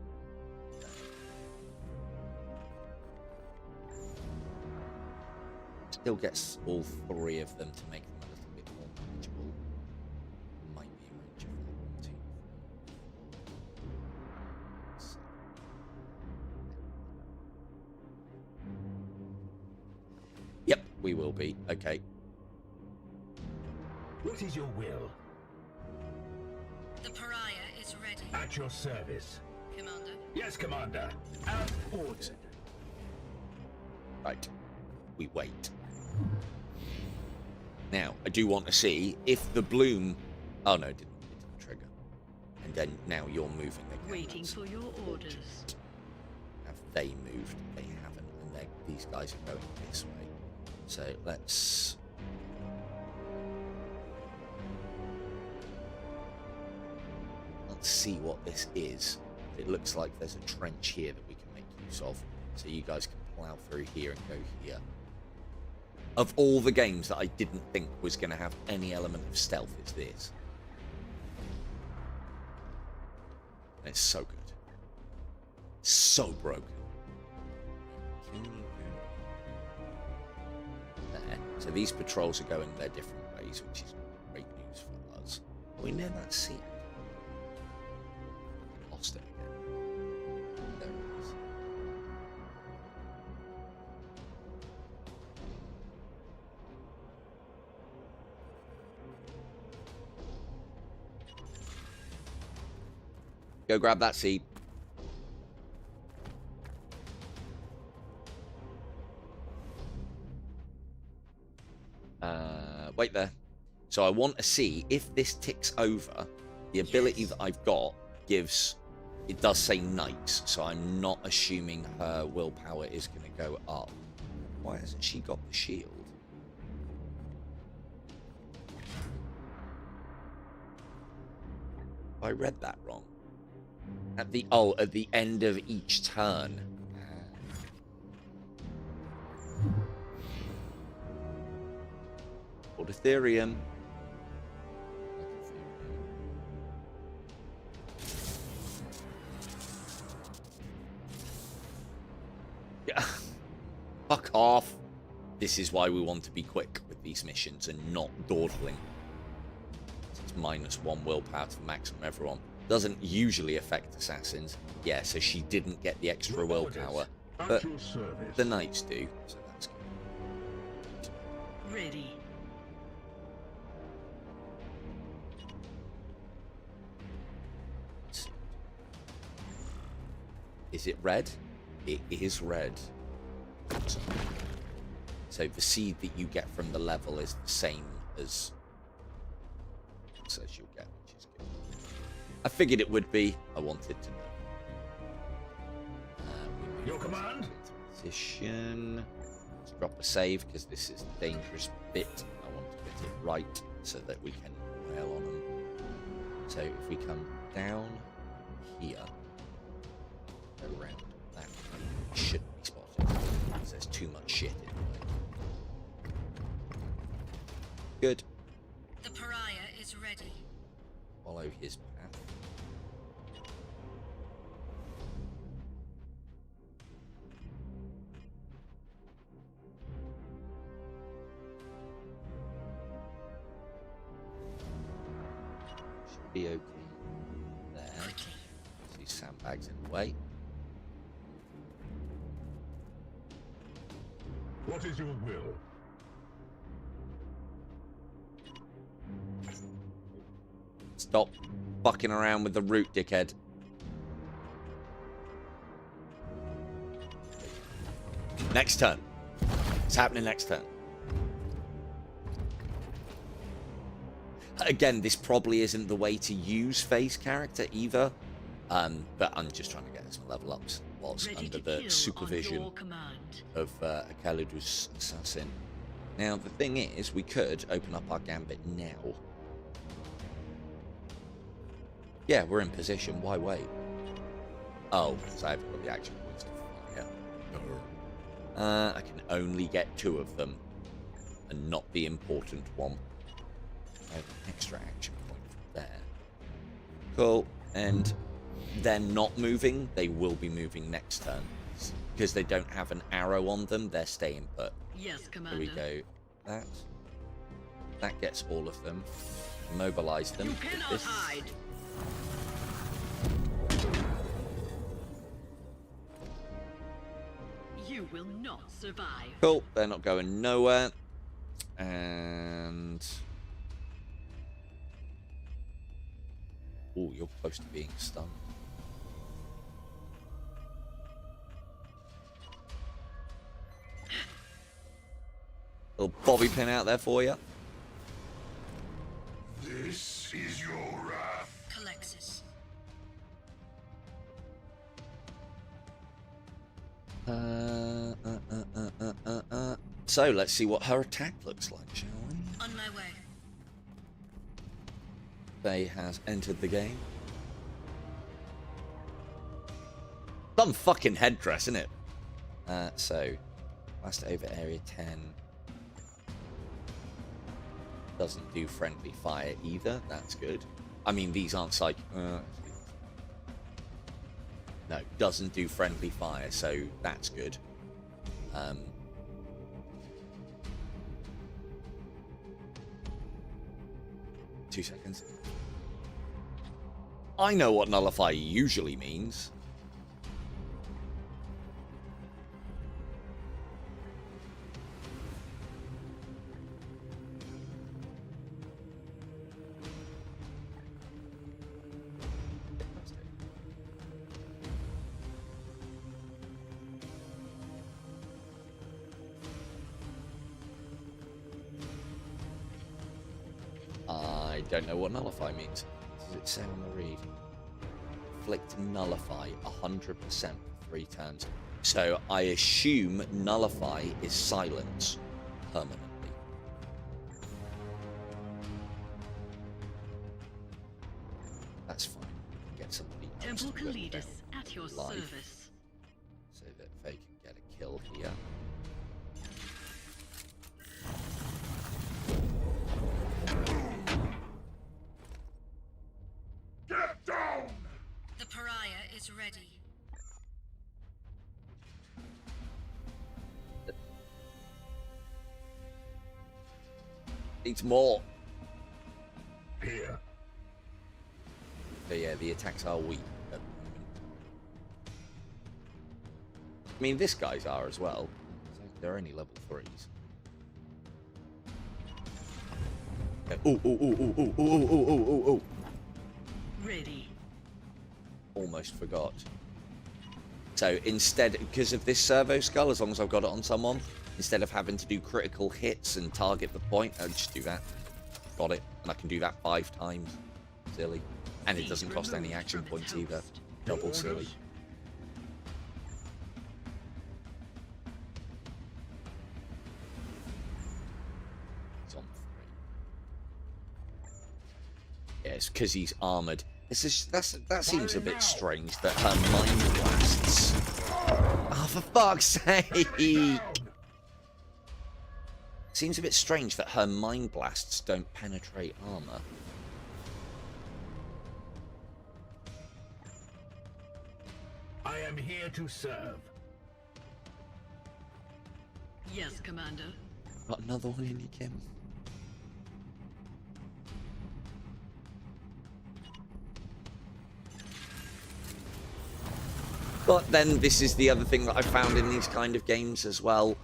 Still gets all 3 of them to make them a little bit more manageable. Might be a range of 1, 2, 3. Yep, we will be. Okay. What is your will? The pariah is ready. At your service. Commander. Yes, Commander. As ordered. Right. We wait. Now, I do want to see if the bloom... Oh, no, it didn't trigger. And then now you're moving. Waiting for your orders. Have they moved? They haven't. And these guys are going this way. So let's... Let's see what this is. It looks like there's a trench here that we can make use of. So you guys can plow through here and go here. Of all the games that I didn't think was going to have any element of stealth, it's this. And it's so good. So broken. Can you go there? So these patrols are going their different ways, which is great news for us. Are we near that seat? Lost it again. There it is. Go grab that seed. Wait there. So I want to see if this ticks over. The ability that I've got gives... It does say knights, so I'm not assuming her willpower is going to go up. Why hasn't she got the shield? I read that wrong. At the end of each turn. Old Ethereum. Yeah. Fuck off. This is why we want to be quick with these missions and not dawdling. It's -1 willpower to maximum everyone. Doesn't usually affect assassins. Yeah, so she didn't get the extra willpower. But the knights do, so that's good. Ready. Is it red? It is red. So the seed that you get from the level is the same as it says you'll get, which is good. I figured it would be. I wanted to know. Your command? Position. Let's drop a save because this is the dangerous bit. I want to get it right so that we can wail on them. So if we come down here, go around that way, we shouldn't be spotted because there's too much shit in the way. Good. The pariah is ready. Follow his path. Should be okay there. See sandbags in the way. What is your will? Stop fucking around with the root, dickhead. Next turn. It's happening next turn. Again, this probably isn't the way to use phase character either. But I'm just trying to get some level ups whilst under the supervision of a Calidus assassin. Now, the thing is, we could open up our gambit now. Yeah, we're in position. Why wait? Oh, because I haven't got the action points to fire. I can only get 2 of them, and not the important one. I have an extra action point there. Cool. And they're not moving. They will be moving next turn. Because they don't have an arrow on them, they're staying put. Yes, Commander. Here we go. That gets all of them. Mobilize them. You cannot hide. You will not survive. Cool, they're not going nowhere. And... oh, you're close to being stunned. Little bobby pin out there for you. This is your wrath. Calexis. So let's see what her attack looks like, shall we? On my way. Faye has entered the game. Some fucking headdress, isn't it? So, blast over area 10. Doesn't do friendly fire either. That's good. I mean, these aren't psych... no, doesn't do friendly fire, so that's good. 2 seconds. I know what nullify usually means. don't know what nullify means. What does it say on the read? Inflict nullify 100% for 3 turns. So I assume nullify is silence permanently. That's fine. Get somebody else Temple to whittle Kalidus down at your life service. so that they can get a kill here. Get down! The pariah is ready. Needs more. Here. But yeah, the attacks are weak at the moment. I mean, this guy's are as well. They're only level 3s. Oh. Ready. Almost forgot. So instead, because of this servo skull, as long as I've got it on someone, instead of having to do critical hits and target the point, I'll just do that. Got it. And I can do that 5 times. Silly. And it doesn't cost any action points either. Double silly. It's on 3. Yeah, it's because he's armored. That seems a bit strange that her mind blasts. Oh, for fuck's sake! Seems a bit strange that her mind blasts don't penetrate armor. I am here to serve. Yes, Commander. Got another one in you, Kim. But then this is the other thing that I found in these kind of games as well.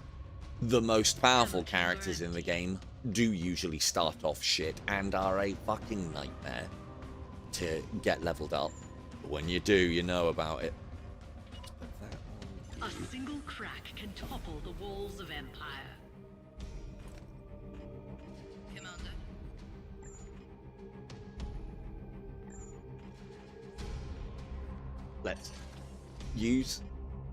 The most powerful characters in the game do usually start off shit and are a fucking nightmare to get leveled up. But when you do, you know about it. A single crack can topple the walls of Empire. Commander. Let's use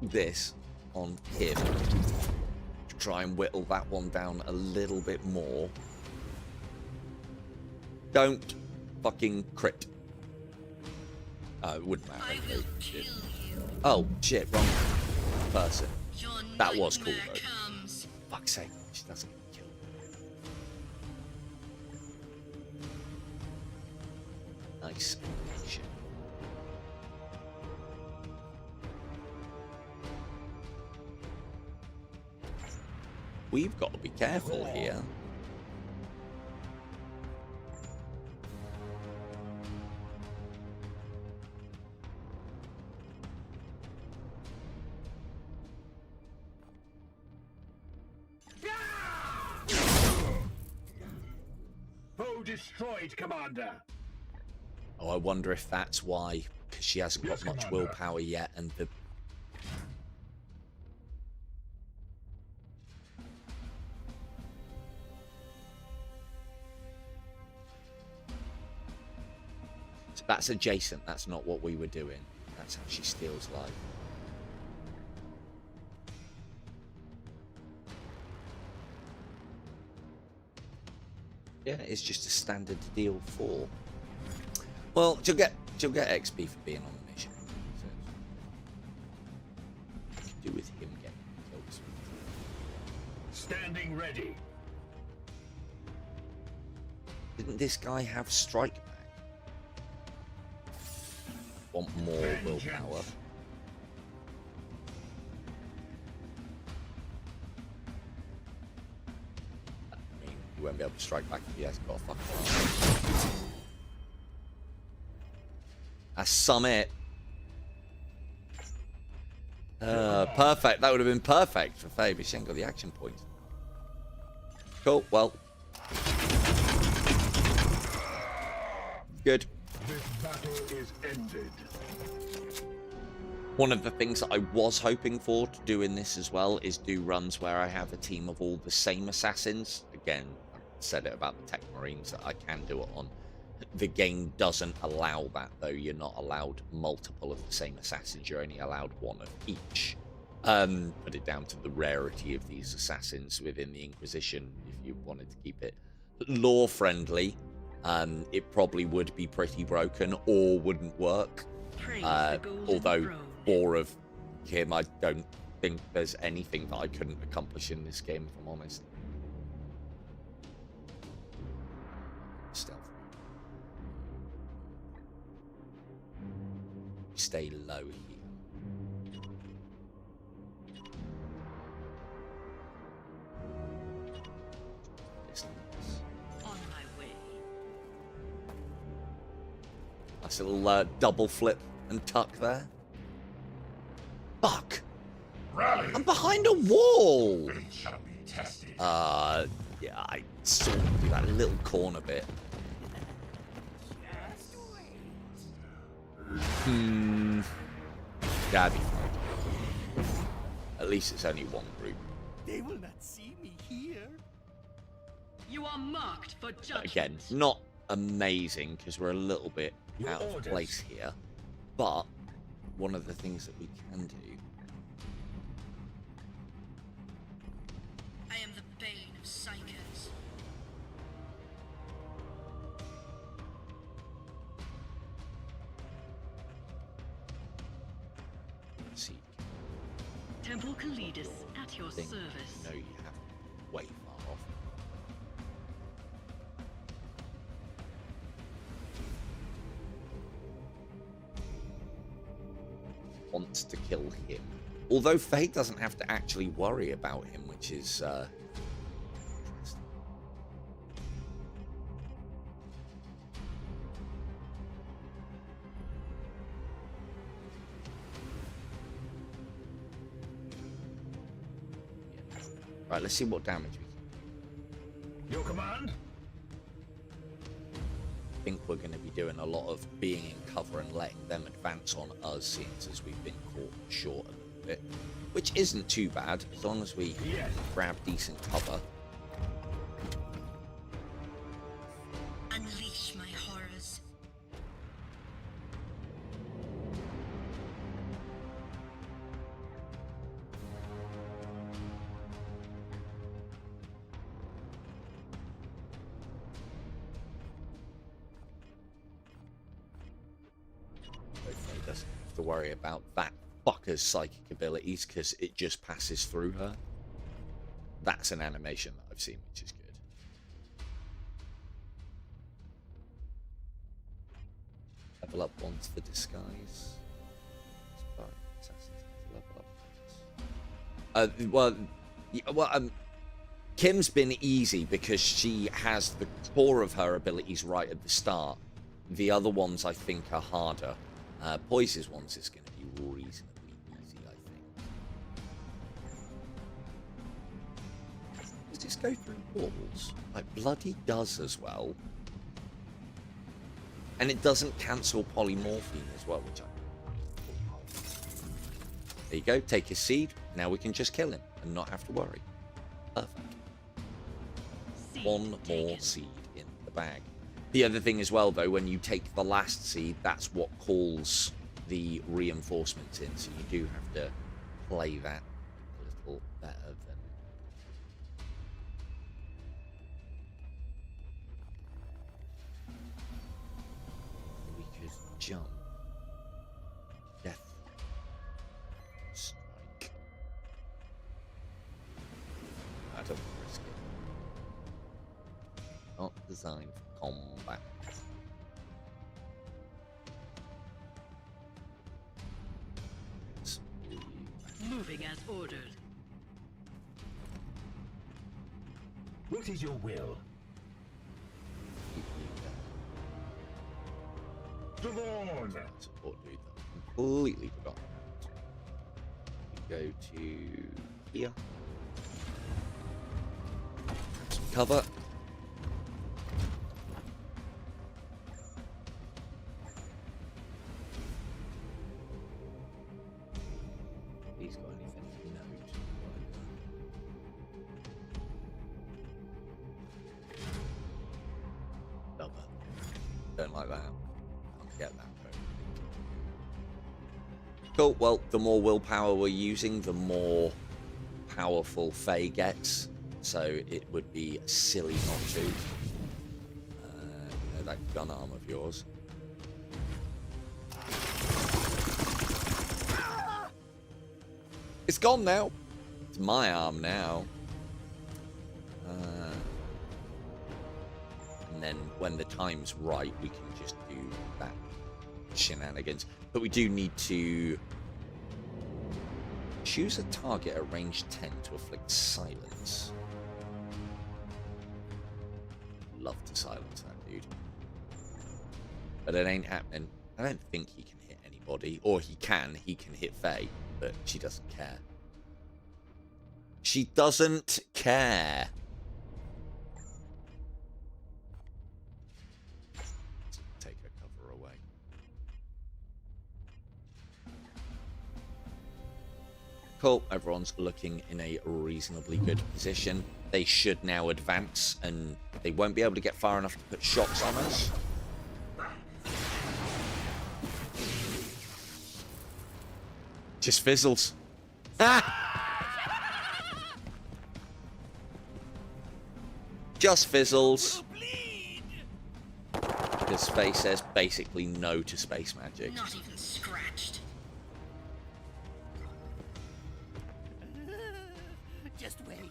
this on him to try and whittle that one down a little bit more. Don't fucking crit. It wouldn't matter. I will kill you. Oh shit, wrong person. Your That was cool nightmare though. comes. Fuck's sake, she doesn't get killed. Nice animation. We've got to be careful here. Foe destroyed, Commander. Oh, I wonder if that's why, because she hasn't got Yes, much Commander. willpower yet, and the... So that's adjacent, that's not what we were doing. That's how she steals life. Yeah, it's just a standard deal 4. Well, she'll get XP for being on the mission. So I could do with him getting kills. Standing ready. Didn't this guy have strike back? Want more willpower. I mean, he won't be able to strike back if he hasn't got a fucking arm. That's summit. Perfect. That would have been perfect for Faye, but she ain't got the action points. Cool. Well. Good. This battle is ended. One of the things that I was hoping for to do in this as well is do runs where I have a team of all the same assassins. Again, I said it about the techmarines that I can do it on. The game doesn't allow that, though. You're not allowed multiple of the same assassins. You're only allowed one of each. Put it down to the rarity of these assassins within the Inquisition. If you wanted to keep it lore-friendly, it probably would be pretty broken or wouldn't work. Although, for of him, I don't think there's anything that I couldn't accomplish in this game, if I'm honest. Stealth. Stay low here. Distance. On my way. Nice little double flip and tuck there. Fuck! Rally! I'm behind a wall! It shall be tested. Yeah, I sort of do that little corner bit. Yeah, I'd be fine. At least it's only one group. They will not see me here. You are marked for judgment. Again, not amazing because we're a little bit out of place here. But one of the things that we can do. I am the bane of psychos. See. Temple Kalidus at your Thing service. you know you have way far off. Wants to kill him. Although Faye doesn't have to actually worry about him, which is interesting. Right, let's see what damage we can. Your command? I think we're going to be doing a lot of being in cover and letting them advance on us, seeing as we've been caught short a little bit. Which isn't too bad, as long as we grab decent cover. Unleash my horrors. Hopefully it doesn't have to worry about that fucker's psychic abilities, because it just passes through her. That's an animation that I've seen, which is good. Level up once for disguise. Kim's been easy because she has the core of her abilities right at the start. The other ones I think are harder. Poise's ones is going to be reasonably easy, I think. Does this go through walls? Like, bloody does as well. And it doesn't cancel polymorphine as well, which I... There you go, take his seed. Now we can just kill him and not have to worry. Perfect. One more seed in the bag. The other thing as well, though, when you take the last seed, that's what calls the reinforcements in, so you do have to play that a little better than... We could jump. Death strike. I don't risk it. Not designed for combat. Moving as ordered. What is your will? Devon! Support dude that completely forgot. We go to here. Some cover. He's got anything of note. Cover. Don't like that. Can't get that. Cool. Well, the more willpower we're using, the more powerful Faye gets. So it would be silly not to. You know, that gun arm of yours. It's gone now. It's my arm now. And then when the time's right, we can just do that shenanigans. But we do need to choose a target at range 10 to afflict silence. Love to silence that dude. But it ain't happening. I don't think he can hit anybody. Or he can hit Faye, but she doesn't care. She doesn't care. Take her cover away. Cool, everyone's looking in a reasonably good position. They should now advance, and they won't be able to get far enough to put shots on us. Just fizzles. Ah! Just fizzles. Because Faye says basically no to space magic. Not even scratched. Just wait.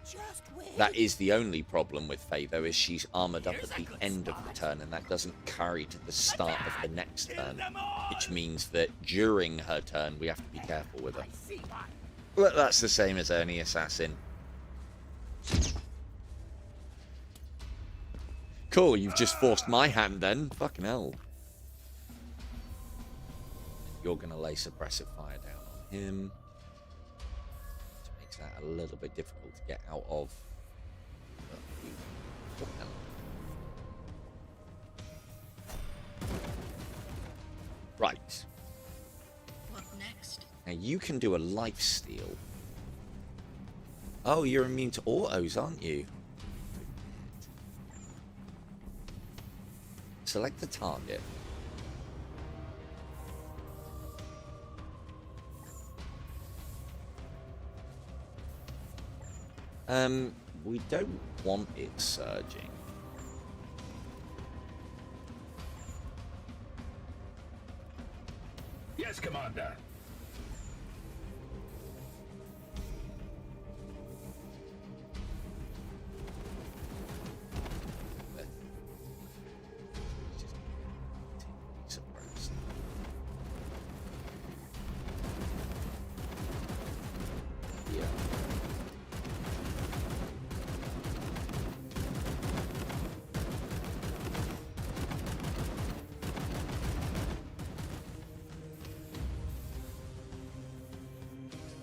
Just wait. That is the only problem with Faye, though, is she's armored up at the end of the turn, and that doesn't carry to the start of the next turn, which means that during her turn, we have to be careful with her. But that's the same as any assassin. Cool, you've just forced my hand then. Fucking hell. You're going to lay suppressive fire down on him. Which makes that a little bit difficult to get out of. Right. What next? Now you can do a life steal. Oh, you're immune to autos, aren't you? Select the target. We don't want it surging. Yes, Commander.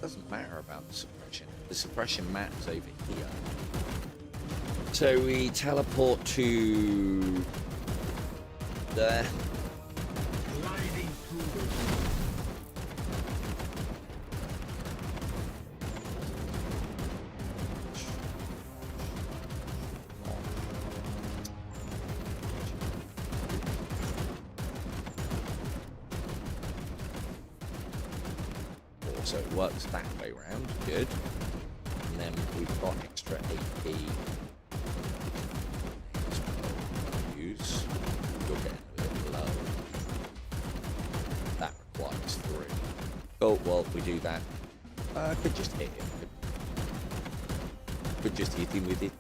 Doesn't matter about the suppression. The suppression matters over here. So we teleport to there. Gliding through the So it works that way round. Good. And then we've got extra AP. Use. You're getting a bit low. That requires 3. Oh, well, we do that. Could just hit him. Could just hit him with it.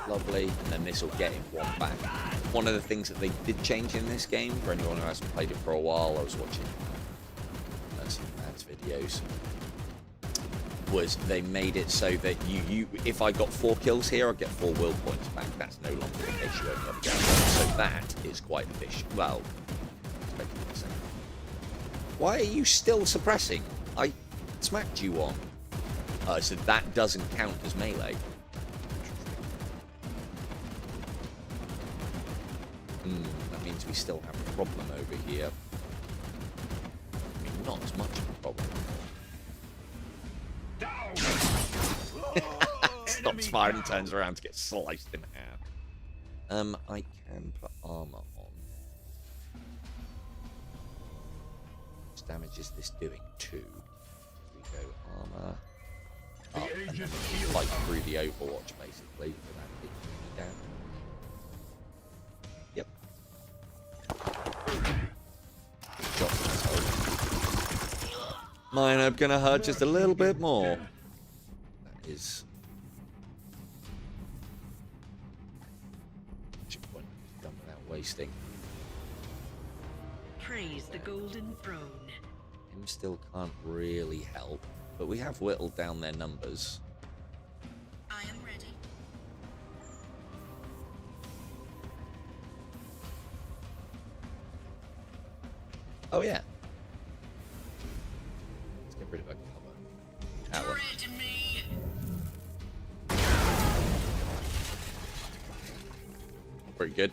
Lovely. And then this will get him 1 back. One of the things that they did change in this game, for anyone who hasn't played it for a while, I was watching some Mads videos, was they made it so that you if I got 4 kills here, I'd get 4 will points back. That's no longer the case. You only have to get 1. So that is quite efficient. Well, why are you still suppressing? I smacked you on. So that doesn't count as melee. That means we still have a problem over here. I mean, not as much of a problem. Stops firing and turns around to get sliced in half. I can put armor on. How much damage is this doing? 2. Here we go, armor. Up, and then fight through the Overwatch, basically, without taking me down. Yep. Shot myself. Mine are gonna hurt just a little bit more. That is... done without wasting. Praise the Golden Throne. Him still can't really help, but we have whittled down their numbers. I am ready. Oh yeah. Let's get rid of a cover. Tower. Pretty good.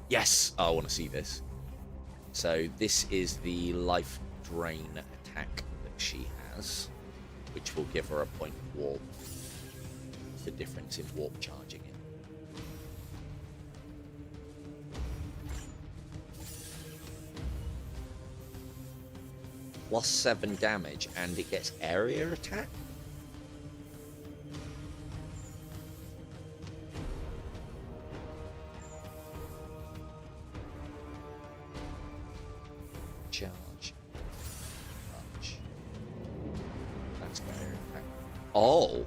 Yes! Oh, I want to see this. So this is the life drain attack that she has, which will give her a point of warp. It's the difference in warp charging it. +7 damage, and it gets area attack? Charge. Punch. That's got area attack. Oh!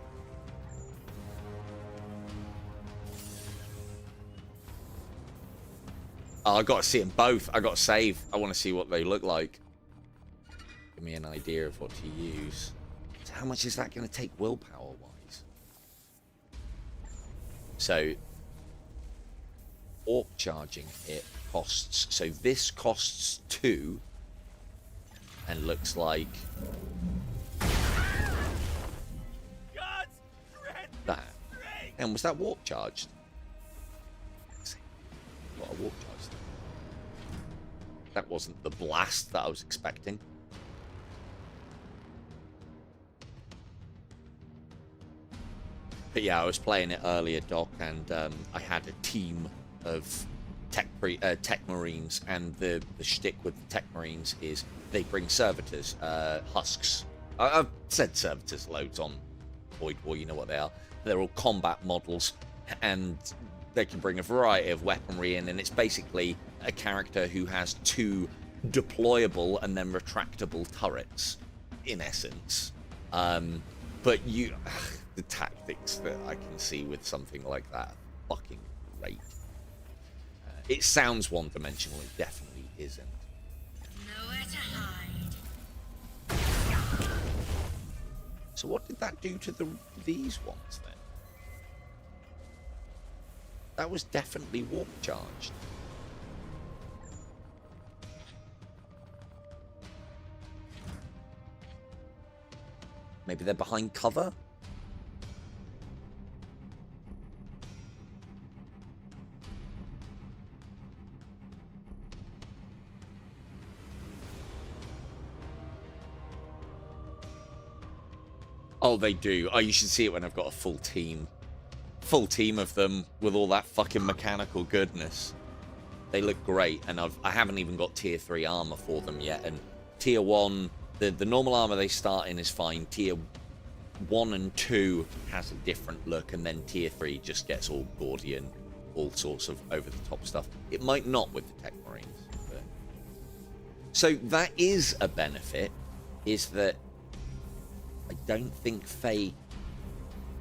Oh, I gotta see them both. I gotta save. I want to see what they look like. Give me an idea of what to use. So how much is that going to take willpower wise? So orc charging it costs, so this costs 2 and looks like that. And was that warp charged? What a warp charge. That wasn't the blast that I was expecting. But yeah, I was playing it earlier, Doc, and I had a team of tech marines, and the shtick with the tech marines is they bring servitors, husks. I've said servitors loads on Void War, you know what they are. They're all combat models, and they can bring a variety of weaponry in, and it's basically a character who has 2 deployable and then retractable turrets, in essence. But you... the tactics that I can see with something like that are fucking great. It sounds one-dimensional, it definitely isn't. Nowhere to hide. So what did that do to these ones then? That was definitely warp charged. Maybe they're behind cover? Oh, they do. Oh, you should see it when I've got a full team. Full team of them with all that fucking mechanical goodness. They look great, and I haven't even got tier 3 armor for them yet. And tier 1, the normal armor they start in is fine. Tier 1 and 2 has a different look, and then tier 3 just gets all gaudy and all sorts of over-the-top stuff. It might not with the tech marines. But... So that is a benefit, is that I don't think Faye...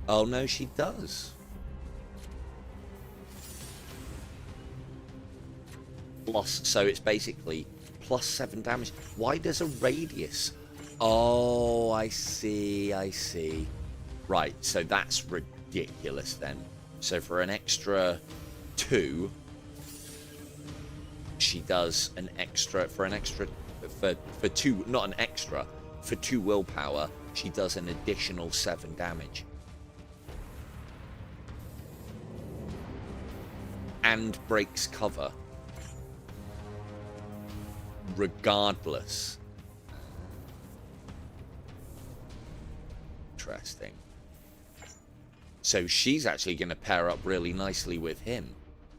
Oh, no, she does. Plus, so it's basically +7 damage. Why does a radius... Oh, I see, I see. Right, so that's ridiculous then. So for an extra 2, she does an extra... For 2... Not an extra. For 2 willpower... She does an additional 7 damage. And breaks cover. Regardless. Interesting. So she's actually going to pair up really nicely with him.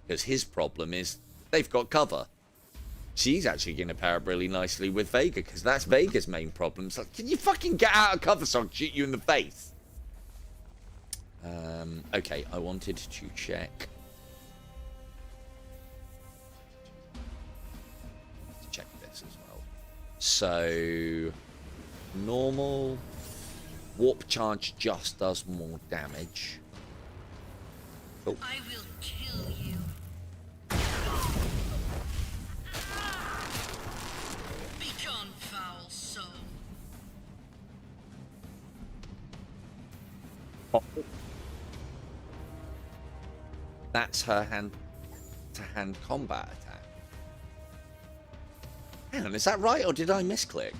Because his problem is they've got cover. She's actually going to pair up really nicely with Vega. Because that's Vega's main problem. It's like, can you fucking get out of cover so I can shoot you in the face? Okay, I wanted to check. Check this as well. So, normal. Warp charge just does more damage. Oh. I will kill you. Be gone, foul soul. That's her hand-to-hand combat attack. Hang on, is that right, or did I misclick?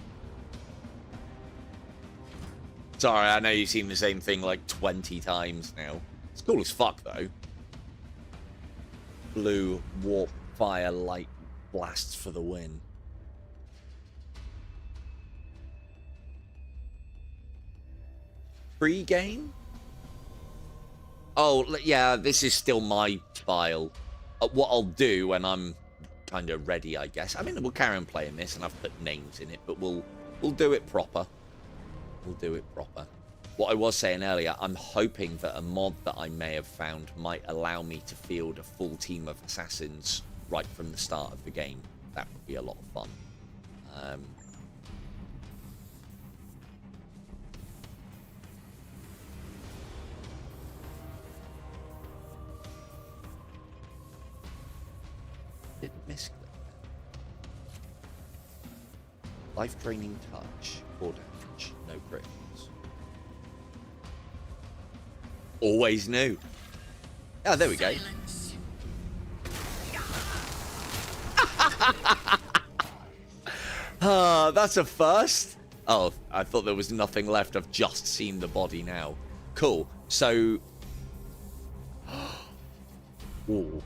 Sorry, I know you've seen the same thing like 20 times now. It's cool as fuck, though. Blue, warp, fire, light, blasts for the win. Pre-game? Oh, yeah, this is still my file. What I'll do when I'm kind of ready, I guess. I mean, we'll carry on playing this, and I've put names in it, but we'll do it proper. We'll do it proper. What I was saying earlier, I'm hoping that a mod that I may have found might allow me to field a full team of assassins right from the start of the game. That would be a lot of fun. Didn't misclick. Life draining touch, 4 damage, no crits. Always knew. Oh, there we go. That's a first. Oh, I thought there was nothing left. I've just seen the body now. Cool. So, ooh.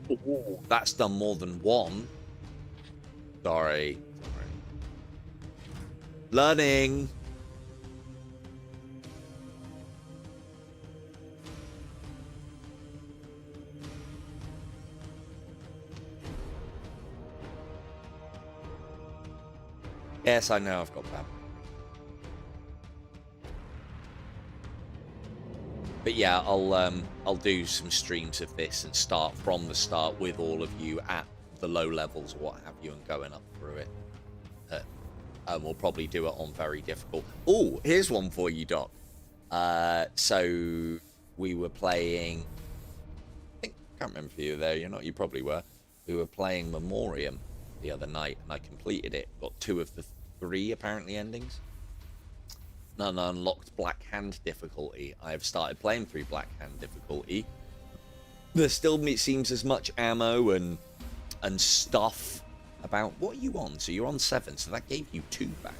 Ooh, that's done more than one. Sorry. Learning. Yes, I know I've got that. But yeah, I'll do some streams of this and start from the start with all of you at the low levels or what have you and going up through it. And we'll probably do it on very difficult. Oh, here's one for you, Doc. So we were playing, I can't remember if you were there, you probably were. We were playing Memoriam the other night and I completed it. Got 2 of the 3 apparently endings. None unlocked Black Hand difficulty. I have started playing through Black Hand difficulty. There still seems as much ammo and stuff about. What are you on? So you're on 7, so that gave you 2 back.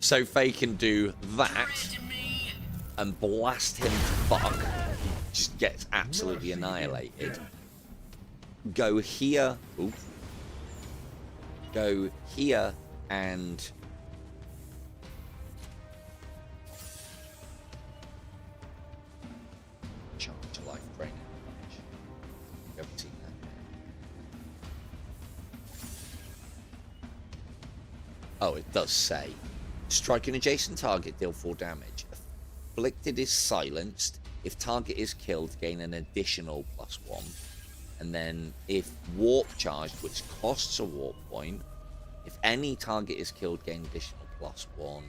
So Faye can do that and blast him to fuck. Just gets absolutely annihilated. Go here. Ooh. Go here and charge life draining. You haven't seen that. Oh, it does say strike an adjacent target, deal 4 damage. Afflicted is silenced. If target is killed, gain an additional +1. And then if warp charged, which costs a warp point, if any target is killed, gain additional +1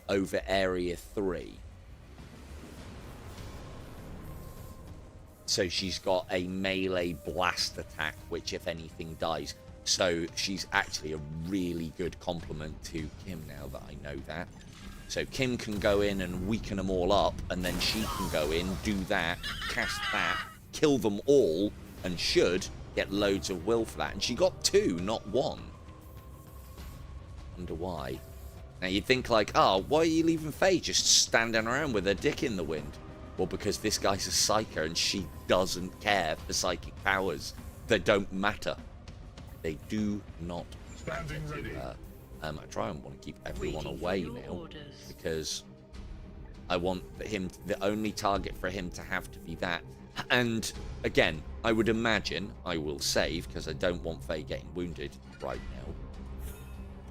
over area 3. So she's got a melee blast attack, which if anything dies. So she's actually a really good complement to Kim now that I know that. So Kim can go in and weaken them all up, and then she can go in, do that, cast that, kill them all, and should get loads of will for that. And she got 2, not 1. Wonder why. Now you'd think like, oh, why are you leaving Faye just standing around with her dick in the wind? Well, because this guy's a psyker and she doesn't care for psychic powers. They don't matter. They do not matter to her. I try and want to keep everyone away now because I want him, the only target for him to have to be that. And again, I would imagine I will save because I don't want Faye getting wounded right now,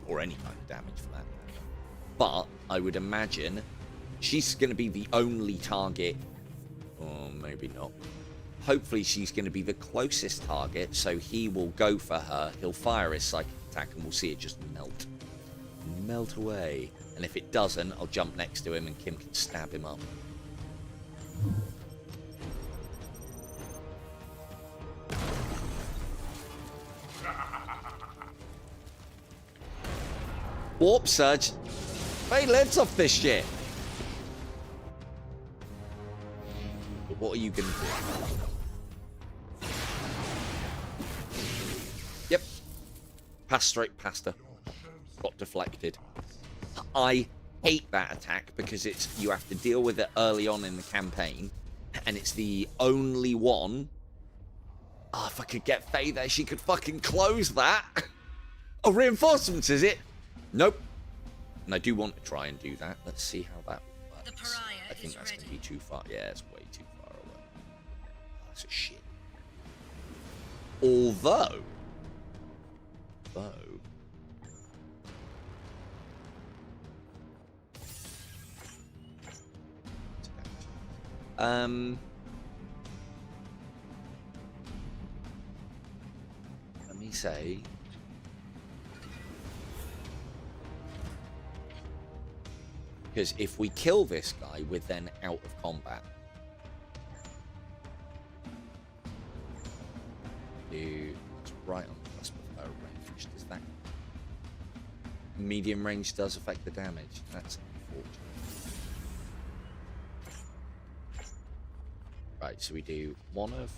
or any kind of damage for that matter. But I would imagine she's going to be the only target, or maybe not. Hopefully she's going to be the closest target, so he will go for her, he'll fire his psychic attack, and we'll see it just melt away. And if it doesn't, I'll jump next to him and Kim can stab him up. Warp Surge. Faye lives off this shit. But what are you going to do? Yep. Passed straight past her. Got deflected. I hate that attack because you have to deal with it early on in the campaign. And it's the only one. Oh, if I could get Faye there, she could fucking close that. Oh, reinforcements, is it? Nope. And I do want to try and do that. Let's see how that works. I think that's going to be too far. Yeah, it's way too far away. Oh, that's a shit. Although. Let me say. Because if we kill this guy, we're then out of combat. It's right on the cusp of her range. Does that medium range does affect the damage? That's unfortunate. Right, so we do one of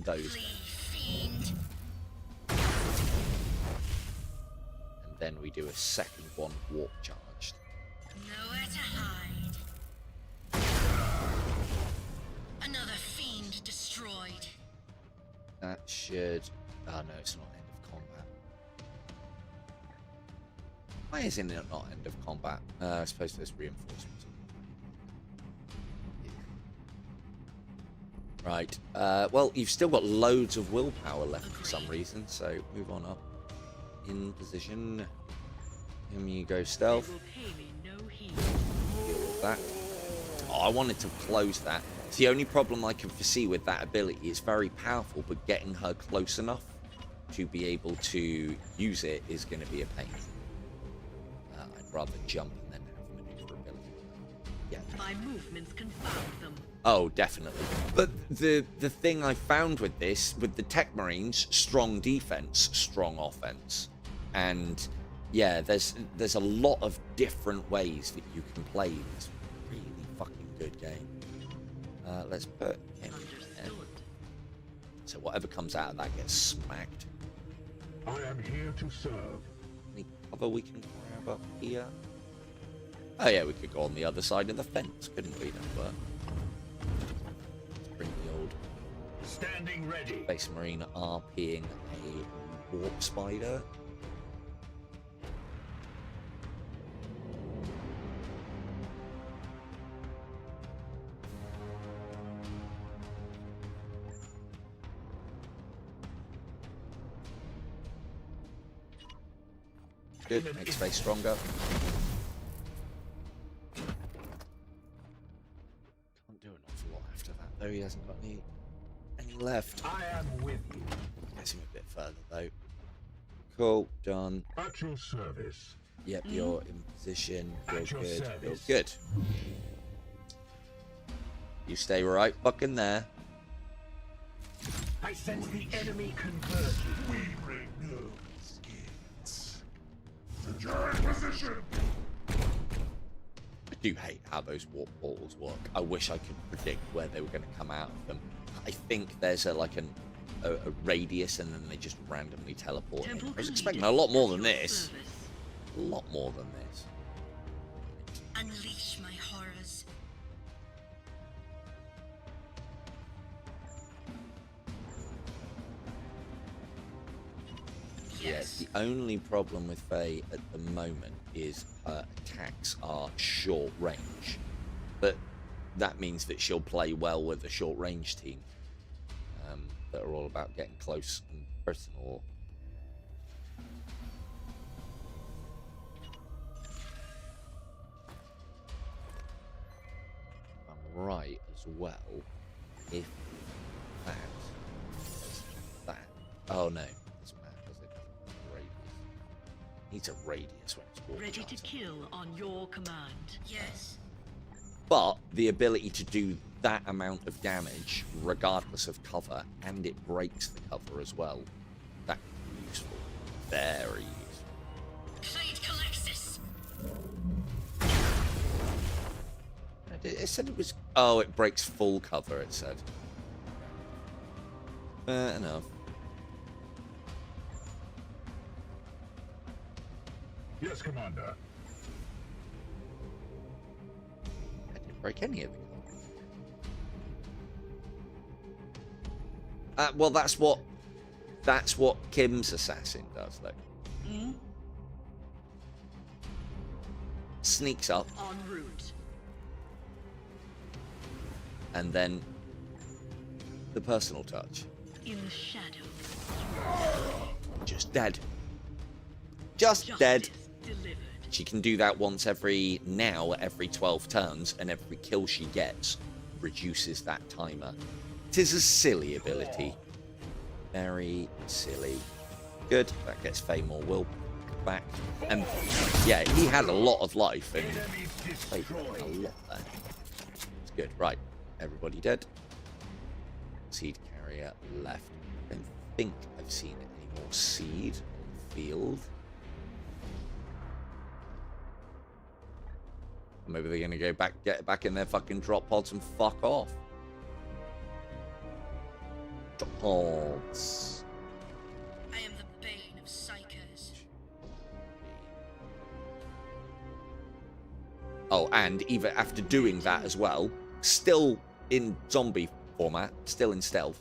those. Then we do a second one warp charged. Nowhere to hide. Another fiend destroyed. That should. Oh no, it's not end of combat. Why isn't it not end of combat? I suppose there's reinforcements. Right. Well, you've still got loads of willpower left for some reason, so move on up. In position. And you go stealth. Deal with that. Oh, I wanted to close that. It's the only problem I can foresee with that ability. It's very powerful, but getting her close enough to be able to use it is going to be a pain. I'd rather jump and then have maneuverability. Yeah. My movements confound them. Oh, definitely. But the thing I found with this, with the techmarines, strong defense, strong offense. And yeah, there's a lot of different ways that you can play this really fucking good game. Let's put him in. So whatever comes out of that gets smacked. I am here to serve. Any cover we can grab up here? Oh yeah, we could go on the other side of the fence, couldn't we? That work. Let's bring the old Standing ready. Space Marine RPing a warp spider. Good, makes Faye stronger. Can't do an awful lot after that, though. He hasn't got any left. I am with you. Gets him a bit further, though. Cool, done. At your service. Yep, you're in position. You're At your good. service. You're good. You stay right fucking there. I sense the enemy converging. We bring no skins. Secure position. I do hate how those warp portals work. I wish I could predict where they were going to come out of them. I think there's a radius and then they just randomly teleport in. I was expecting a lot more than this. A lot more than this. Unleash my horrors The only problem with Faye at the moment is her attacks are short range. But that means that she'll play well with a short range team that are all about getting close and personal. I'm right as well. If that is that. Oh no, it's mad, does it? Radius. Needs a radius when it's walking. Ready to kill on your command. Yes. But the ability to do that amount of damage, regardless of cover, and it breaks the cover as well, that's useful. Very useful. Fate collects this. It said it was... Oh, it breaks full cover, it said. Fair enough. Yes, Commander. I didn't break any of it. Well, that's what Kim's assassin does, though. Hmm? Sneaks up. En route. And then the personal touch. In the shadow. Just dead. Just dead. Delivered. She can do that once every 12 turns, and every kill she gets reduces that timer. It is a silly ability. Very silly. Good. That gets Faye more will back. And yeah, he had a lot of life, and Faye had a lot there. It's good. Right. Everybody dead. Seed carrier left. I don't think I've seen any more seed on the field. Maybe they're gonna get back in their fucking drop pods and fuck off. Drop pods. I am the bane of psychos. Oh, and even after doing that as well, still in zombie format, still in stealth.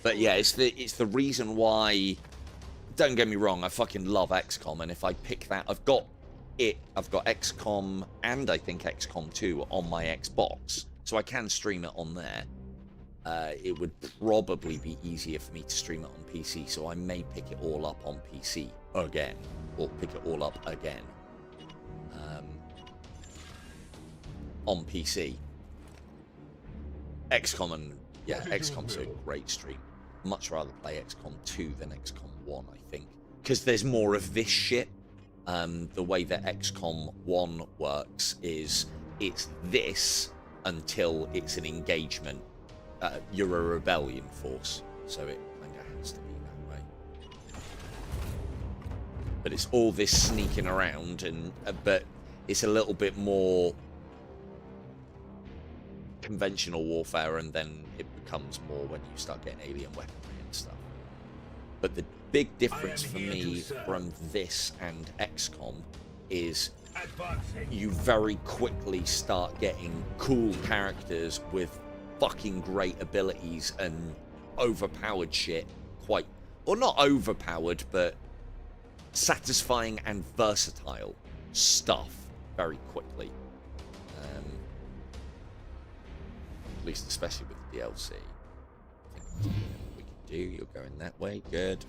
But yeah, it's the reason why. Don't get me wrong, I fucking love XCOM, and if I pick that, I've got XCOM and I think XCOM 2 on my Xbox, so I can stream it on there. It would probably be easier for me to stream it on PC, so I may pick it all up on PC again, or pick it all up again on PC. XCOM and yeah, XCOM's a great stream. Much rather play XCOM 2 than XCOM 1, I think, because there's more of this shit. The way that XCOM 1 works is it's this until it's an engagement. You're a rebellion force, so it kind of has to be that way. But it's all this sneaking around, and but it's a little bit more conventional warfare, and then it becomes more when you start getting alien weaponry and stuff. But the big difference for me from this and XCOM is you very quickly start getting cool characters with fucking great abilities and overpowered shit, quite, or not overpowered, but satisfying and versatile stuff very quickly. At least especially with the DLC. I think that's what we can do. You're going that way, good.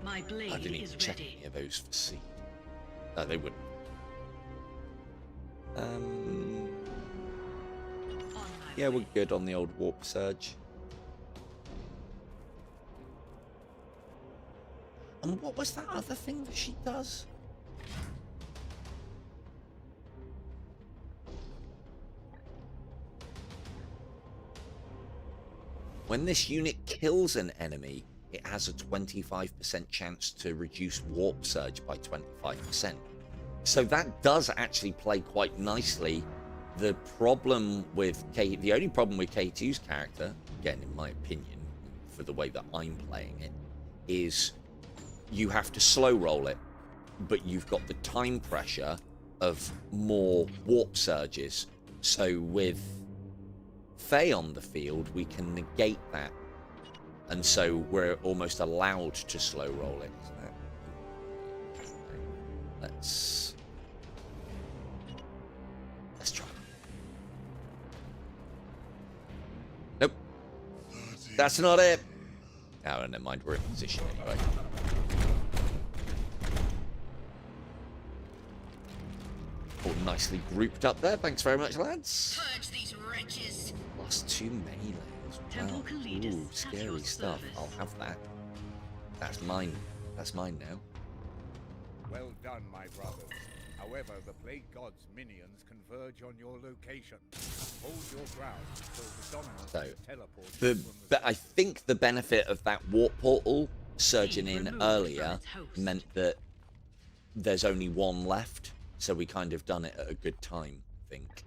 My blade I didn't even check ready. any of those for seed. No, they wouldn't. Yeah, we're good on the old warp surge. And what was that other thing that she does? When this unit kills an enemy, it has a 25% chance to reduce warp surge by 25%. So that does actually play quite nicely. The problem with the only problem with K2's character, again in my opinion, for the way that I'm playing it, is you have to slow roll it, but you've got the time pressure of more warp surges. So with Fae on the field, we can negate that. And so we're almost allowed to slow roll it. Let's try. Nope. That's not it. Oh, never mind. We're in position anyway. All nicely grouped up there. Thanks very much, lads. Purge these wretches. +2 melees. Temple Wow. Kalidus Ooh, at scary your stuff. service. I'll have that. That's mine. That's mine now. Well done, my brothers. However, the Plague God's minions converge on your location. Hold your ground until the dominant So, teleports but I think the benefit of that warp portal surging in Removed earlier from its host. meant that there's only one left, so we kind of done it at a good time, I think.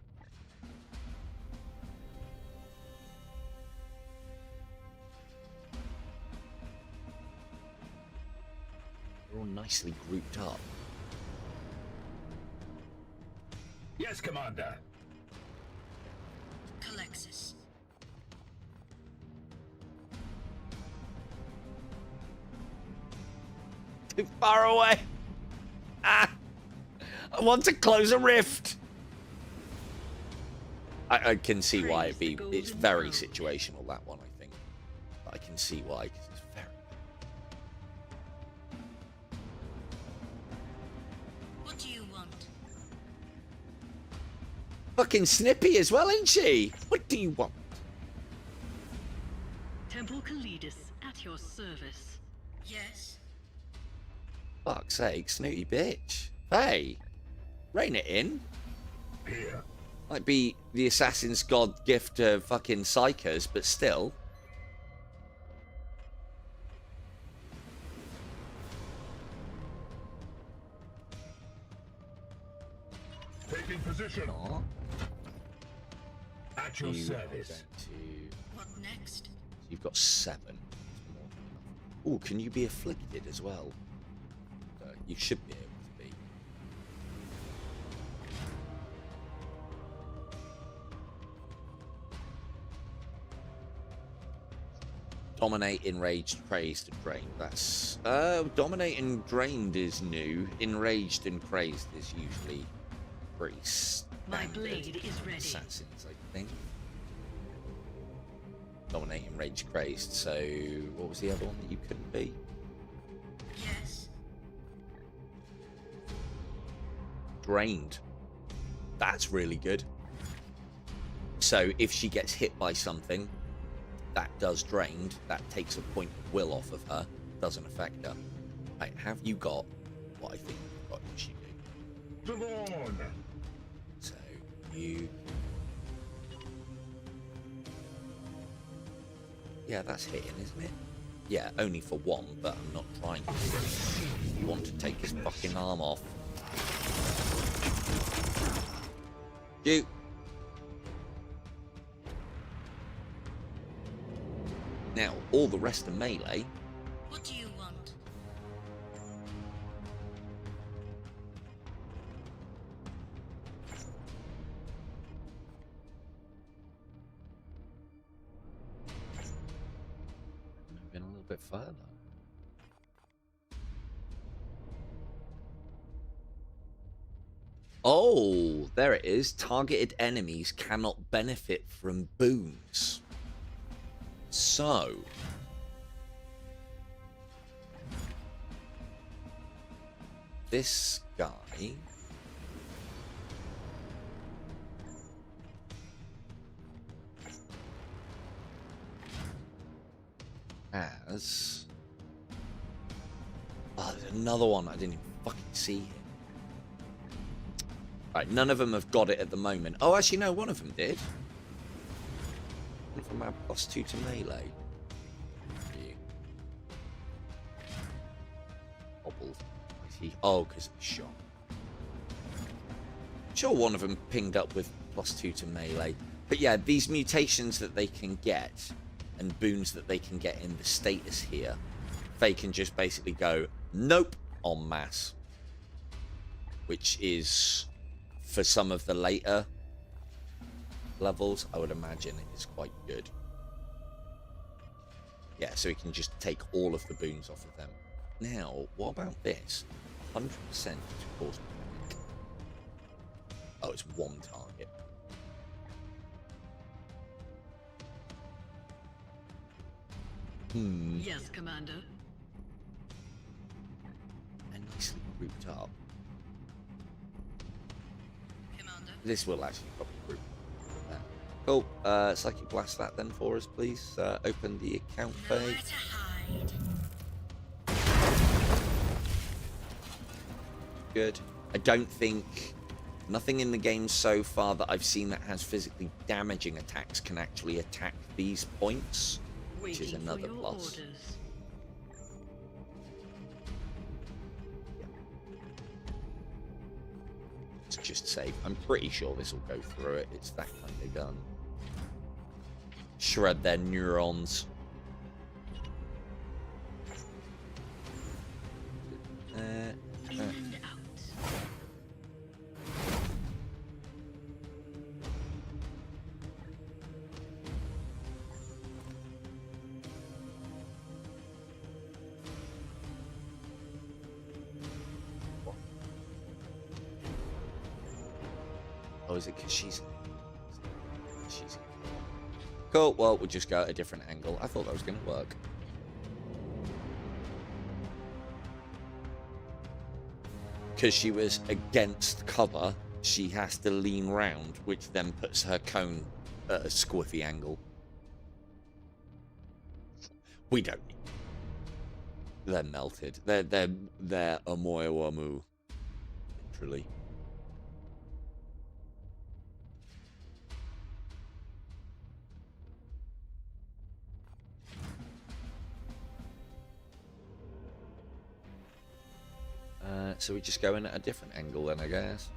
We're all nicely grouped up. Yes, Commander. Calexis. Too far away. Ah! I want to close a rift. I can see why it'd be. It's very situational, that one, I think. But I can see why, because it's very. What do you want? Fucking snippy as well, isn't she? What do you want? Temple Kalidus at your service. Yes. Fuck's sake, snooty bitch. Hey, rein it in. Here. Might be the Assassin's God gift to fucking psychers, but still. Taking position. Aw. At your You are service. going to- What next? You've got 7. Oh, can you be afflicted as well? You should be able to be. Dominate, enraged, crazed, and drained. That's dominate and drained is new. Enraged and crazed is usually pretty My standard. blade is ready. Assassins, I think. Dominate, enraged, crazed. So what was the other one that you couldn't be? Yes. Drained. That's really good. So if she gets hit by something that does drained, that takes a point of will off of her, doesn't affect her. Right, have you got what I think you've got? Yes, you do. Devon. So you, yeah, that's hitting, isn't it? Yeah, only for 1, but I'm not trying to. You want to take his fucking arm off. You. Now, all the rest are melee. What do you want? Moving a little bit further. Oh, there it is. Targeted enemies cannot benefit from boons. So, this guy has... Oh, there's another one I didn't even fucking see him. Right, none of them have got it at the moment. Oh, actually, no, one of them did. One from our +2 to melee. You. Hobbled. I see. Oh, because it's shot. Sure, one of them pinged up with +2 to melee. But yeah, these mutations that they can get and boons that they can get in the status here, they can just basically go, nope, en masse. Which is for some of the later levels, I would imagine it is quite good. Yeah, so we can just take all of the boons off of them. Now, what about this? 100% cause panic. Oh, it's one target. Yes, Commander. And nicely grouped up. Commander. This will actually probably group. Cool. Psychic blast that then for us, please. Open the account page. Good. I don't think nothing in the game so far that I've seen that has physically damaging attacks can actually attack these points, which is another plus. Yeah. Let's just save. I'm pretty sure this will go through it. It's that kind of gun. Shred their neurons. Oh, is it because she's cool? Well, we'll just go at a different angle. I thought that was going to work. Because she was against cover, she has to lean round, which then puts her cone at a squiffy angle. We don't need. They're melted. They're amoyawamu. Literally. So we just go in at a different angle then, I guess.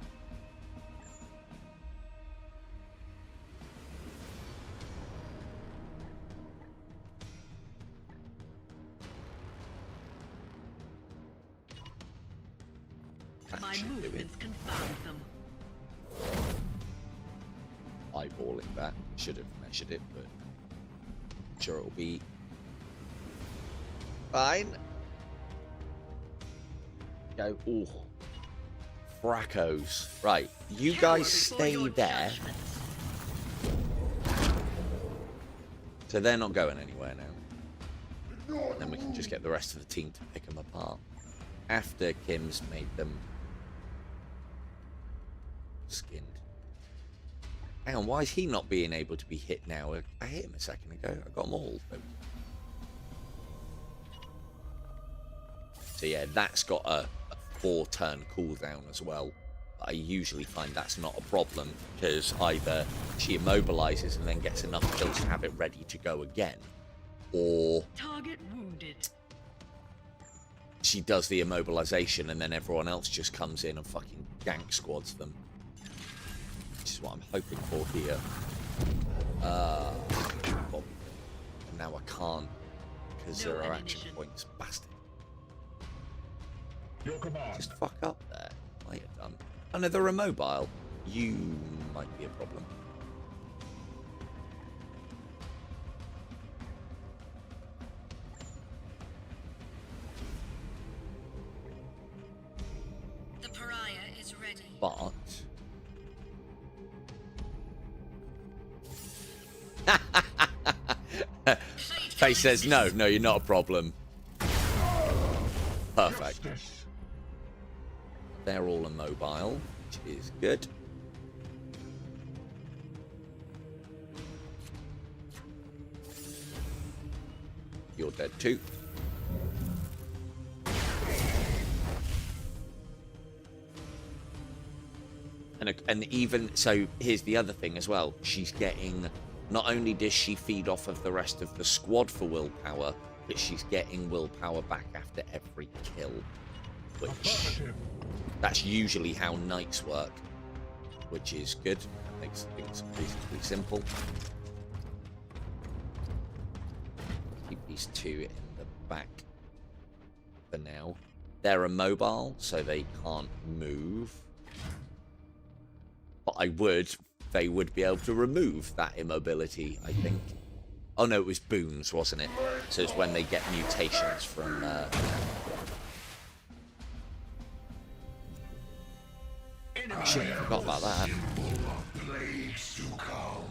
My movements confound them. Eyeballing that. Should have measured it, but I'm sure it'll be fine. Go. Ooh. Fraccos. Right. You guys stay there. So they're not going anywhere now. And then we can just get the rest of the team to pick them apart. After Kim's made them skinned. Hang on, why is he not being able to be hit now? I hit him a second ago. I got them all. So yeah, that's got a 4-turn cooldown as well. I usually find that's not a problem because either she immobilizes and then gets enough kills to have it ready to go again, or target wounded. She does the immobilization and then everyone else just comes in and fucking gank squads them, which is what I'm hoping for here. And now I can't because there are action points. Bastard. Just fuck up there. Might have done. Oh no, they're immobile. You might be a problem. The pariah is ready. But Faye says no, you're not a problem. Perfect. They're all immobile, which is good. You're dead too. And even so, here's the other thing as well. She's getting, not only does she feed off of the rest of the squad for willpower, but she's getting willpower back after every kill, which that's usually how knights work, which is good. That makes things reasonably simple. Keep these two in the back for now. They're immobile, so they can't move. But they would be able to remove that immobility, I think. Oh no, it was boons, wasn't it? So it's when they get mutations from... Oh, shit, I forgot about that. Plagues to come.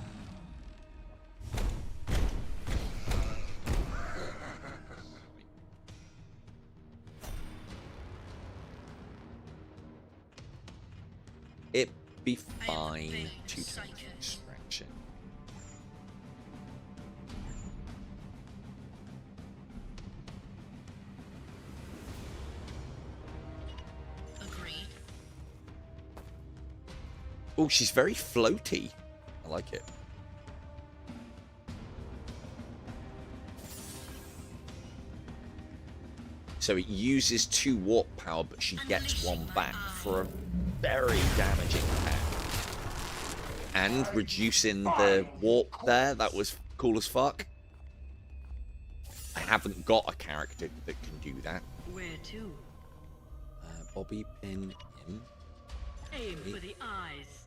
It'd be fine to take extraction. Agreed. Oh, she's very floaty. I like it. So it uses 2 warp power, but she gets 1 back for a very damaging attack. And reducing the warp there, that was cool as fuck. I haven't got a character that can do that. Where to? Bobby pin him. Aim for the eyes.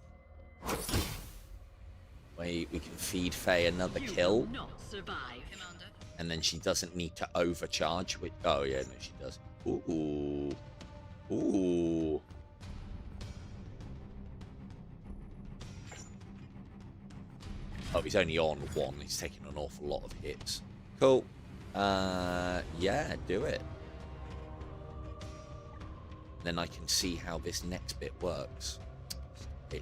Wait, we can feed Faye another You kill. will not survive, Commander. And then she doesn't need to overcharge. Which, oh, yeah, no, she does. Ooh. Ooh. Oh, he's only on 1. He's taking an awful lot of hits. Cool. Yeah, do it. Then I can see how this next bit works. So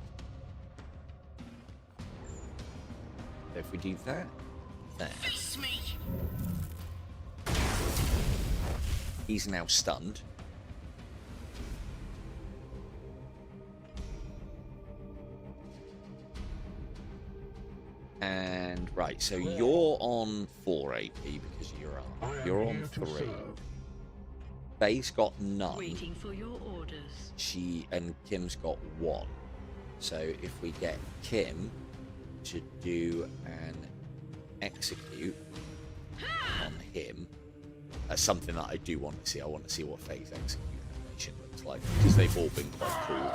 if we do that, there. Face me. He's now stunned. And right, so you're on 4 AP because you're on 3. Faye's got none. Waiting for your orders. And Kim's got 1. So if we get Kim to do an execute on him, that's something that I do want to see. I want to see what Faye's execute animation looks like because they've all been quite cool.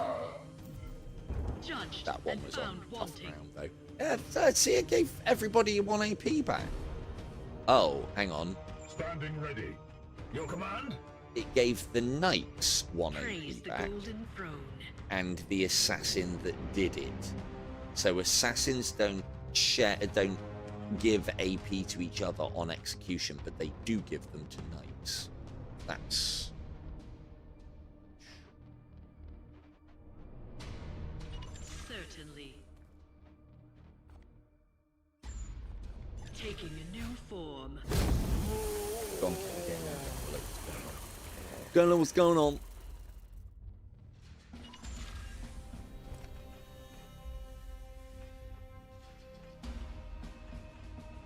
Judged That one and was on found tough wanting. round though. Yeah, see, it gave everybody 1 AP back. Oh, hang on. Standing ready. Your command? It gave the knights 1 Praise AP the back golden throne. and the assassin that did it. So assassins don't give AP to each other on execution, but they do give them to knights. That's... Certainly. Taking a new form. Go on, Don't know what's going on.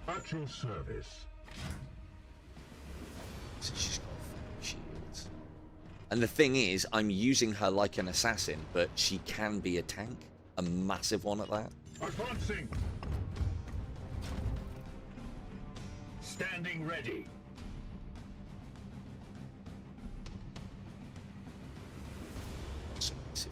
At your service. So she's got shields. And the thing is, I'm using her like an assassin, but she can be a tank. A massive one at that. Advancing. Standing ready. So massive.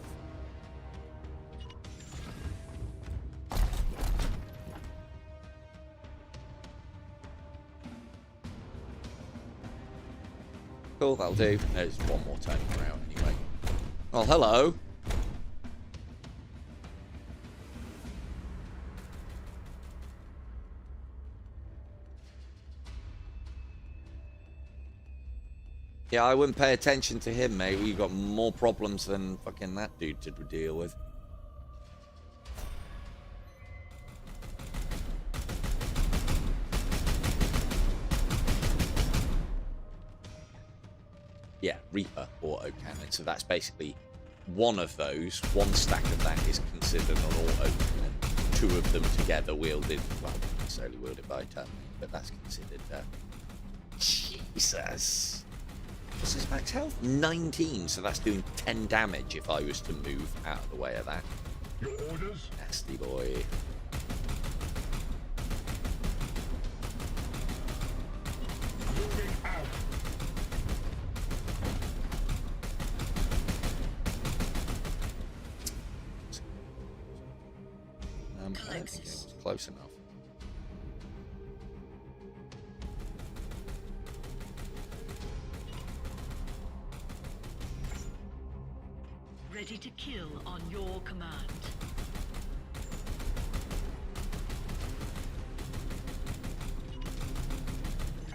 Cool, that'll do. There's 1 more turning around anyway. Oh, hello. Yeah, I wouldn't pay attention to him, mate. You got more problems than fucking that dude to deal with. Yeah, Reaper auto cannon. So that's basically 1 of those. 1 stack of that is considered an auto cannon. 2 of them together wielded, well, not necessarily wielded by a Terminator, but that's considered. Jesus. What's his max health? 19, so that's doing 10 damage if I was to move out of the way of that. Your orders? Nasty boy. Moving out. Axis. Close enough. Ready to kill on your command.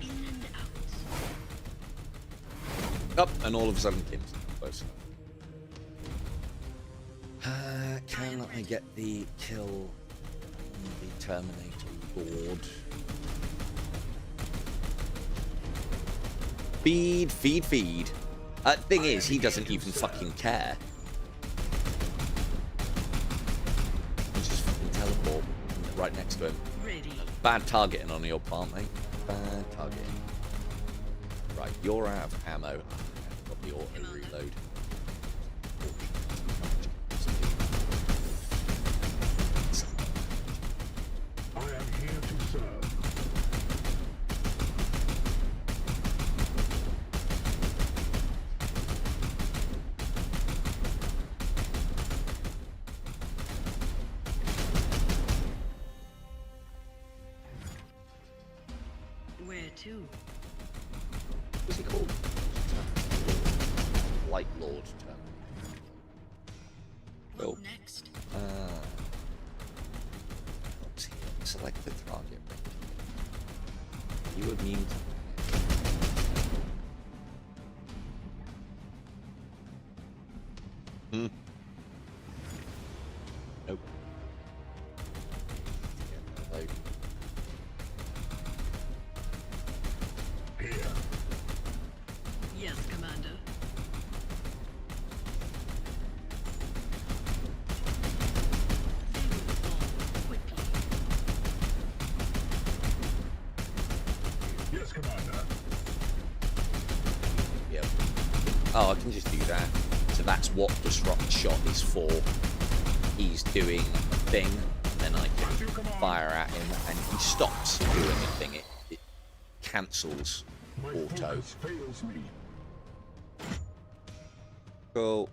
In and out. Up, and all of a sudden, Kim's close enough. Can I get the kill on the Terminator Lord? Feed, feed, feed. Thing is, he doesn't even fucking care. He's just fucking teleport right next to him. Ready. Bad targeting on your part, mate. Bad targeting. Right, you're out of ammo. I've got the auto reload. I am here to serve. Where to? What's he called? Light Lord Terminator. Cool. What next? Helps here. Select the target. You immune to Nope. Yeah, Here. Yes, Commander. They will fall quickly. Yes, Commander. Yep. Oh, I can just do that. So that's what disrupt shot is for. He's doing a thing, and then I can fire at him, and he stops doing a thing. It cancels My auto. focus fails me. Cool.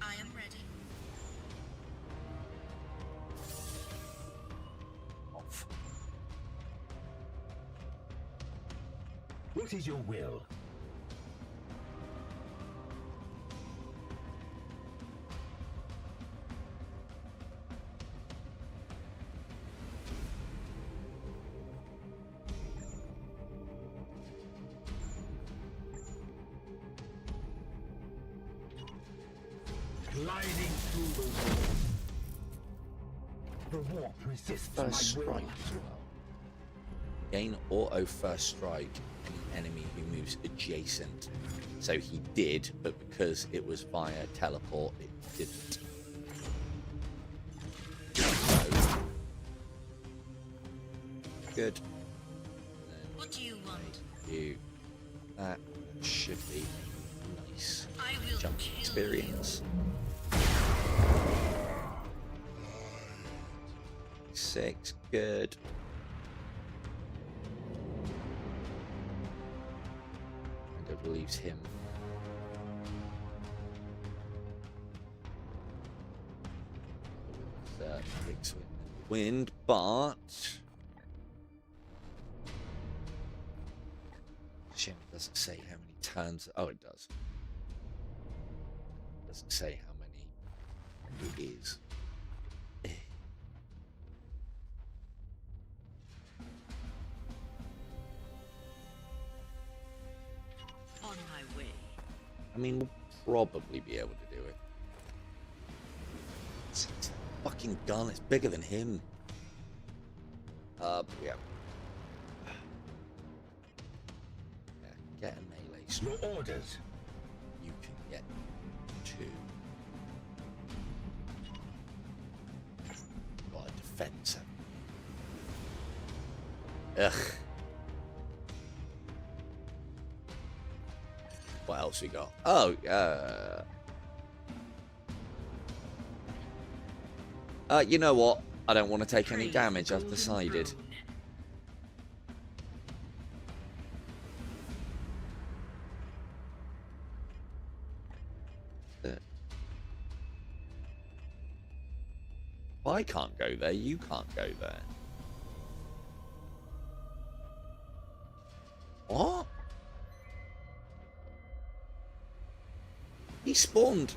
I am ready. Off. What is your will? Gliding through the wall. The warp resists First my will. strike as well. Gain auto first strike any enemy who moves adjacent. So he did, but because it was via teleport, it didn't. So, good. What do you want? You. That should be nice. I will Jump kill experience. 6, good. And it relieves him. Kicks wind, but shame it doesn't say how many turns. Oh, it does. It doesn't say how many it is. On my way. I mean, we'll probably be able to do it. It's a fucking gun, it's bigger than him. Yeah. Get a melee strike. Your orders. You can get 2. Got a defense. Ugh. What else we got? Oh, you know what? I don't want to take any damage, I've decided. If I can't go there, you can't go there. What? He spawned.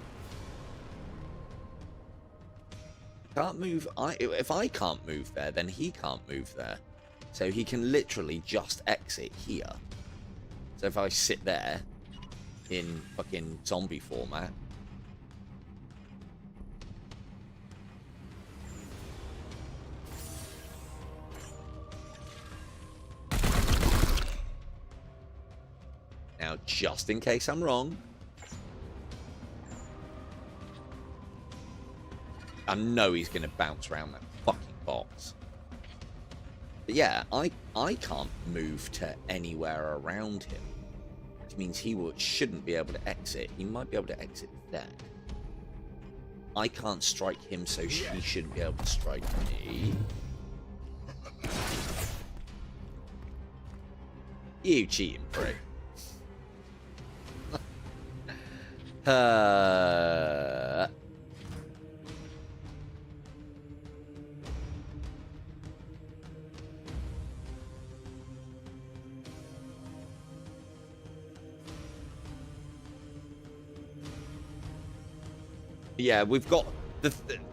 Can't move. If I can't move there, then he can't move there. So he can literally just exit here. So if I sit there in fucking zombie format. Now, just in case I'm wrong, I know he's going to bounce around that fucking box. But yeah, I can't move to anywhere around him. Which means he shouldn't be able to exit. He might be able to exit there. I can't strike him, so he shouldn't be able to strike me. You cheating prick. Yeah, we've got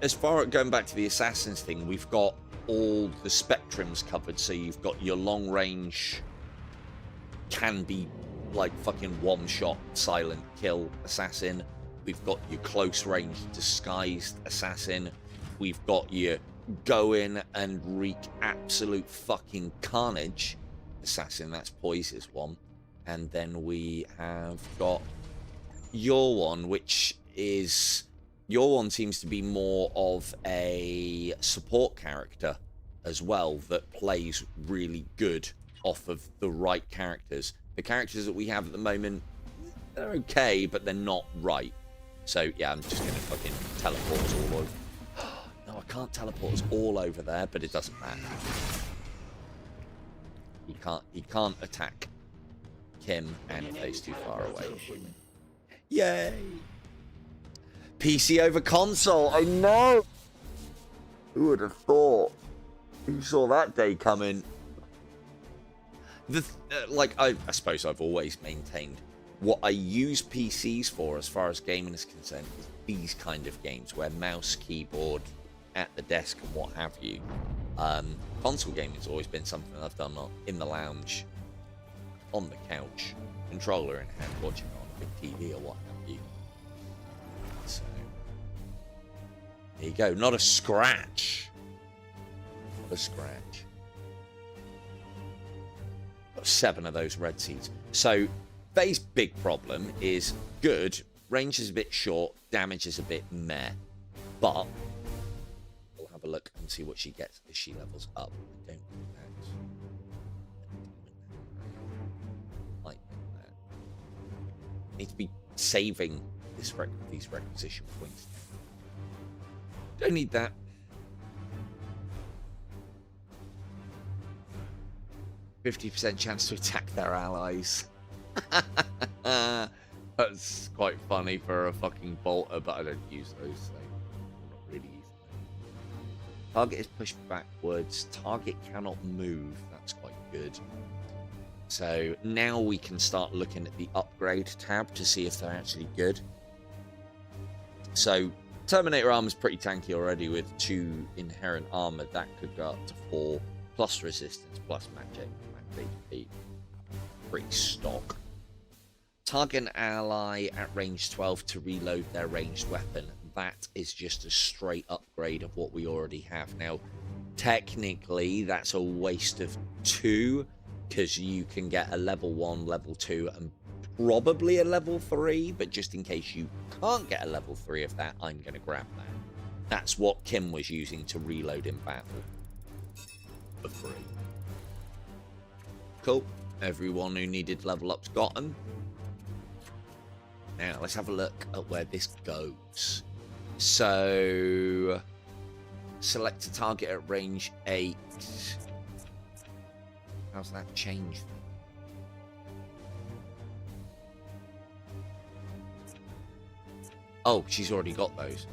as far as going back to the assassins thing, we've got all the spectrums covered. So you've got your long range, can be like fucking one shot silent kill assassin. We've got your close range disguised assassin. We've got your go in and wreak absolute fucking carnage assassin. That's Poise's one. And then we have got your one, which is... Your one seems to be more of a support character as well, that plays really good off of the right characters. The characters that we have at the moment, they're okay, but they're not right. So yeah, I'm just going to fucking teleport us all over. No, I can't teleport us all over there, but it doesn't matter. He can't attack Kim, and it plays too far away. Yay! PC over console. I know. Who would have thought? Who saw that day coming? I suppose I've always maintained what I use PCs for, as far as gaming is concerned, is these kind of games where mouse, keyboard, at the desk, and what have you. Console gaming has always been something I've done in the lounge, on the couch, controller in hand, watching on a big TV or what have you. So there you go. Not a scratch. Not a scratch. Got 7 of those red seeds. So Faye's big problem is good. Range is a bit short. Damage is a bit meh. But we'll have a look and see what she gets as she levels up. I don't think that's... Like that. Need to be saving these requisition points. Don't need that. %50 chance to attack their allies. That's quite funny for a fucking bolter, but I don't use those, so not really use them. Target is pushed backwards. Target cannot move. That's quite good. So now we can start looking at the upgrade tab to see if they're actually good. So Terminator armor is pretty tanky already with 2 inherent armor. That could go up to 4 plus resistance plus magic. HP. Pretty stock. Target an ally at range 12 to reload their ranged weapon. That is just a straight upgrade of what we already have. Now, technically, that's a waste of 2, because you can get a level 1, level 2, and probably a level 3, but just in case you can't get a level 3 of that, I'm going to grab that. That's what Kim was using to reload in battle. For free. Cool. Everyone who needed level up's gotten. Now, let's have a look at where this goes. So, select a target at range 8. How's that change? Oh, she's already got those.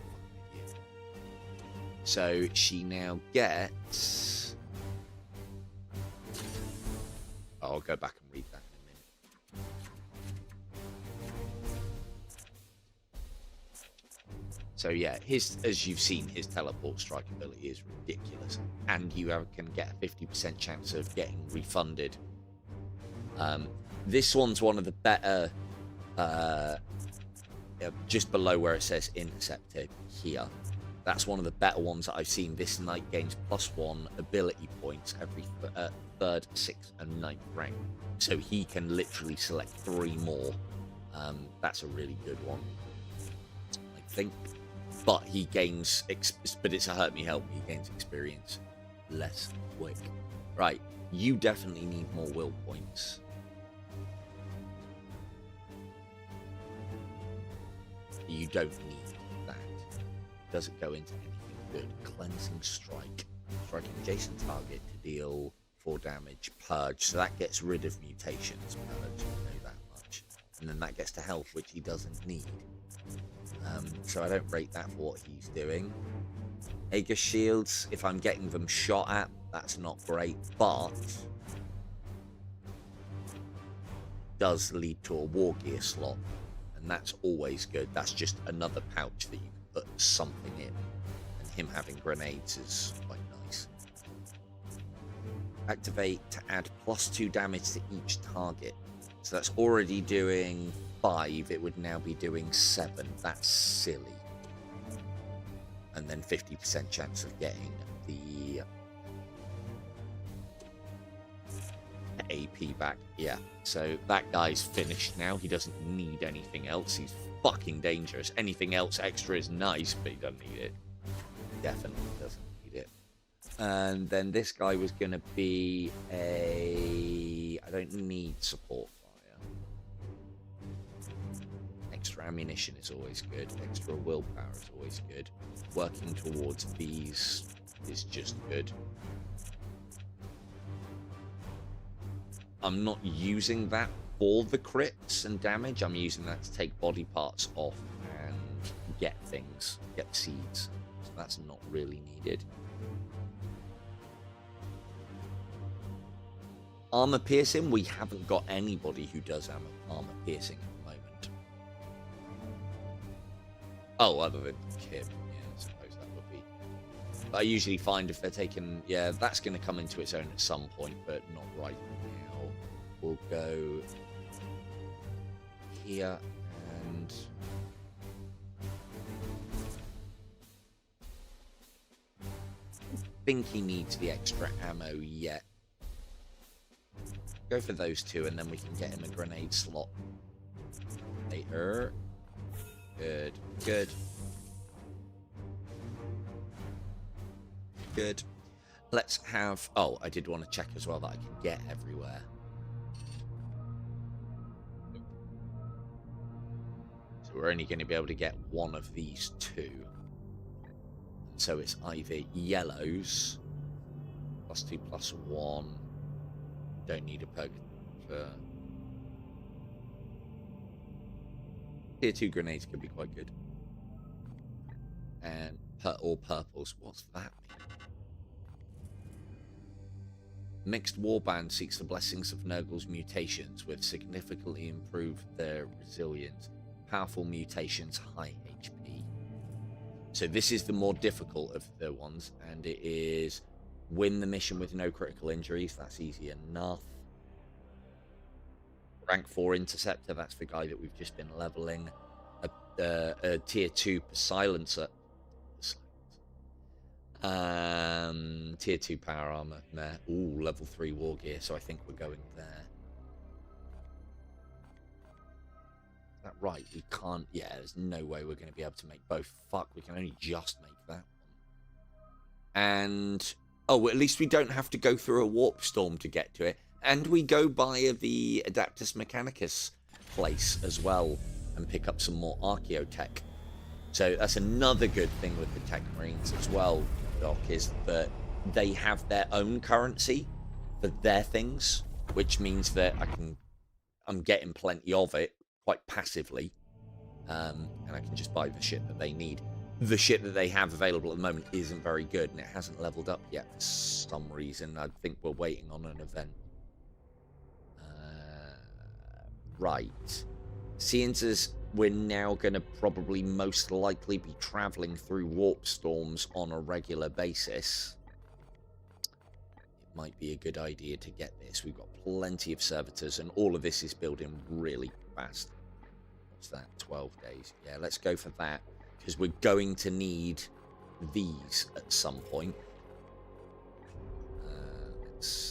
So she now gets... Oh, I'll go back and read that in a minute. So yeah, as you've seen, his teleport strike ability is ridiculous, and you can get a 50% chance of getting refunded. This one's one of the better, just below where it says Interceptor here. That's one of the better ones that I've seen. This knight gains +1 ability points every 3rd, 6th, and 9th rank. So he can literally select 3 more. That's a really good one, I think. But he gains, but it's a hurt me, help me. He gains experience less quick. Right, you definitely need more will points. You don't need that. Does it go into anything good? Cleansing strike. Strike an adjacent target to deal 4 damage. Purge. So that gets rid of mutations. Purge, you know that much. And then that gets to health, which he doesn't need. So I don't rate that for what he's doing. Aegis shields, if I'm getting them shot at, that's not great, but does lead to a war gear slot, and that's always good. That's just another pouch that you can put something in, and him having grenades is quite nice. Activate to add +2 damage to each target. So that's already doing 5, it would now be doing 7. That's silly. And then 50% chance of getting the AP back. Yeah, so that guy's finished now. He doesn't need anything else. He's fucking dangerous. Anything else extra is nice, but he doesn't need it. Definitely doesn't need it. And then this guy was going to be a... I don't need support. Extra ammunition is always good. Extra willpower is always good. Working towards these is just good. I'm not using that for the crits and damage. I'm using that to take body parts off and get things, get seeds. So that's not really needed. Armor piercing, we haven't got anybody who does armor piercing. Oh, other than Kim, yeah, I suppose that would be. But I usually find if they're taking, yeah, that's going to come into its own at some point, but not right now. We'll go here and I think he needs the extra ammo yet. Go for those 2, and then we can get him a grenade slot later. Good, good. Good. Let's have... Oh, I did want to check as well that I can get everywhere. So we're only going to be able to get one of these 2. So it's either yellows, +2, +1. Don't need a perk for... Tier 2 grenades could be quite good. And or purples. What's that mean? Mixed Warband seeks the blessings of Nurgle's mutations, with significantly improved their resilience. Powerful mutations, high HP. So this is the more difficult of the ones, and it is win the mission with no critical injuries. That's easy enough. Rank 4 Interceptor, that's the guy that we've just been leveling. A Tier 2 Silencer. Tier 2 Power Armor. Meh. Ooh, level 3 War Gear, so I think we're going there. Is that right? We can't... Yeah, there's no way we're going to be able to make both. Fuck, we can only just make that one. And... Oh, well, at least we don't have to go through a warp storm to get to it. And we go by the Adaptus Mechanicus place as well and pick up some more archaeotech. So that's another good thing with the techmarines as well, Doc, is that they have their own currency for their things, which means that I'm getting plenty of it quite passively, and I can just buy the shit that they need. the shit that they have available at the moment isn't very good, and it hasn't leveled up yet for some reason. I think we're waiting on an event. Right. Seeing as we're now going to probably most likely be traveling through warp storms on a regular basis, it might be a good idea to get this. We've got plenty of servitors, and all of this is building really fast. What's that? 12 days. Yeah, let's go for that, because we're going to need these at some point.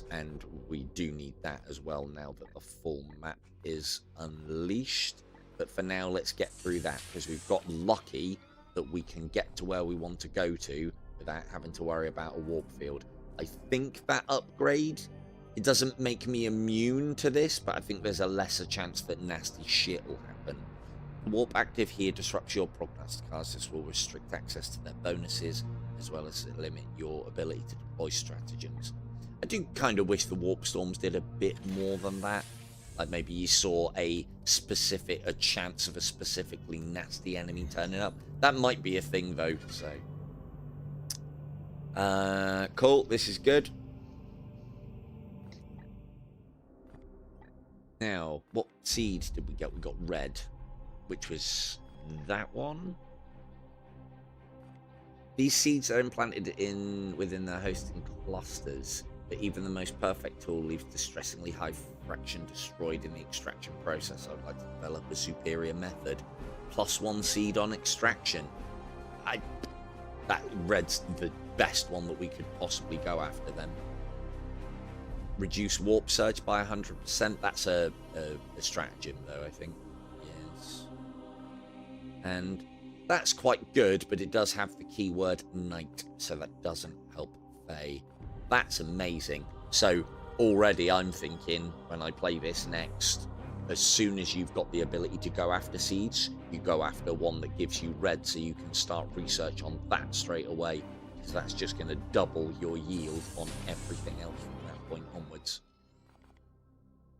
And we do need that as well now that the full map is unleashed. But for now, let's get through that, because we've got lucky that we can get to where we want to go to without having to worry about a warp field. I think that upgrade, it doesn't make me immune to this, but I think there's a lesser chance that nasty shit will happen. Warp active here disrupts your prognosticators. This will restrict access to their bonuses, as well as limit your ability to deploy stratagems. I do kind of wish the warp storms did a bit more than that. Like maybe you saw a chance of a specifically nasty enemy turning up. That might be a thing though, so. Cool, this is good. Now, what seeds did we get? We got red, which was that one. These seeds are implanted within their hosting clusters, but even the most perfect tool leaves distressingly high fraction destroyed in the extraction process. I'd like to develop a superior method. +1 seed on extraction. That red's the best one that we could possibly go after then. Reduce warp surge by 100%. That's a stratagem though, I think. Yes. And that's quite good, but it does have the keyword night, so that doesn't help Faye. That's amazing. So already I'm thinking when I play this next, as soon as you've got the ability to go after seeds, you go after one that gives you red, so you can start research on that straight away, because that's just going to double your yield on everything else from that point onwards.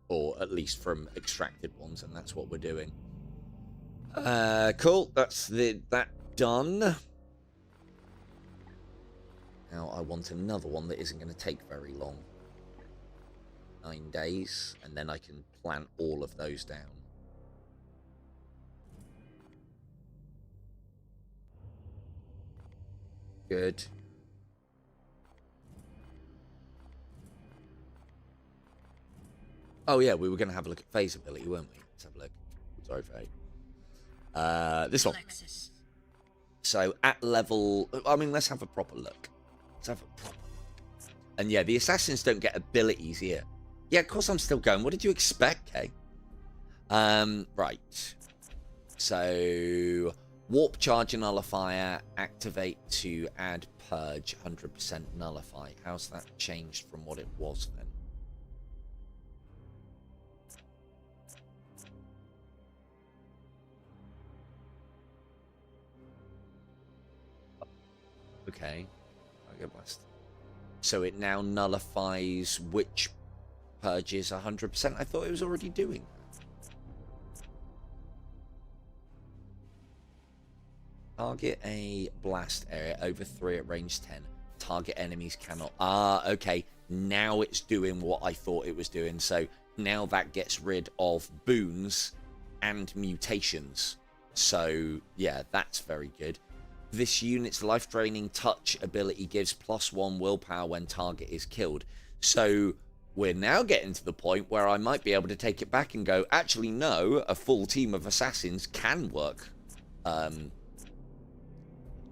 Or at least from extracted ones, and that's what we're doing. Cool, that's that done. Now I want another one that isn't going to take very long. 9 days, and then I can plant all of those down. Good. Oh yeah, we were going to have a look at Faye's ability, weren't we? Let's have a look. Sorry, Faye. This one. So at level, I mean, let's have a proper look. Let's have a proper look. And yeah, the assassins don't get abilities here. Yeah, of course I'm still going. What did you expect, Kay? Right. So warp charge and nullifier activate to add purge 100% nullify. How's that changed from what it was then? Okay. I'll get blessed. So it now nullifies which purges 100%. I thought it was already doing that. Target a blast area over 3 at range 10. Target enemies cannot. Ah, okay. Now it's doing what I thought it was doing. So now that gets rid of boons and mutations. So yeah, that's very good. This unit's life-draining touch ability gives +1 willpower when target is killed. So we're now getting to the point where I might be able to take it back and go, actually, no, a full team of assassins can work.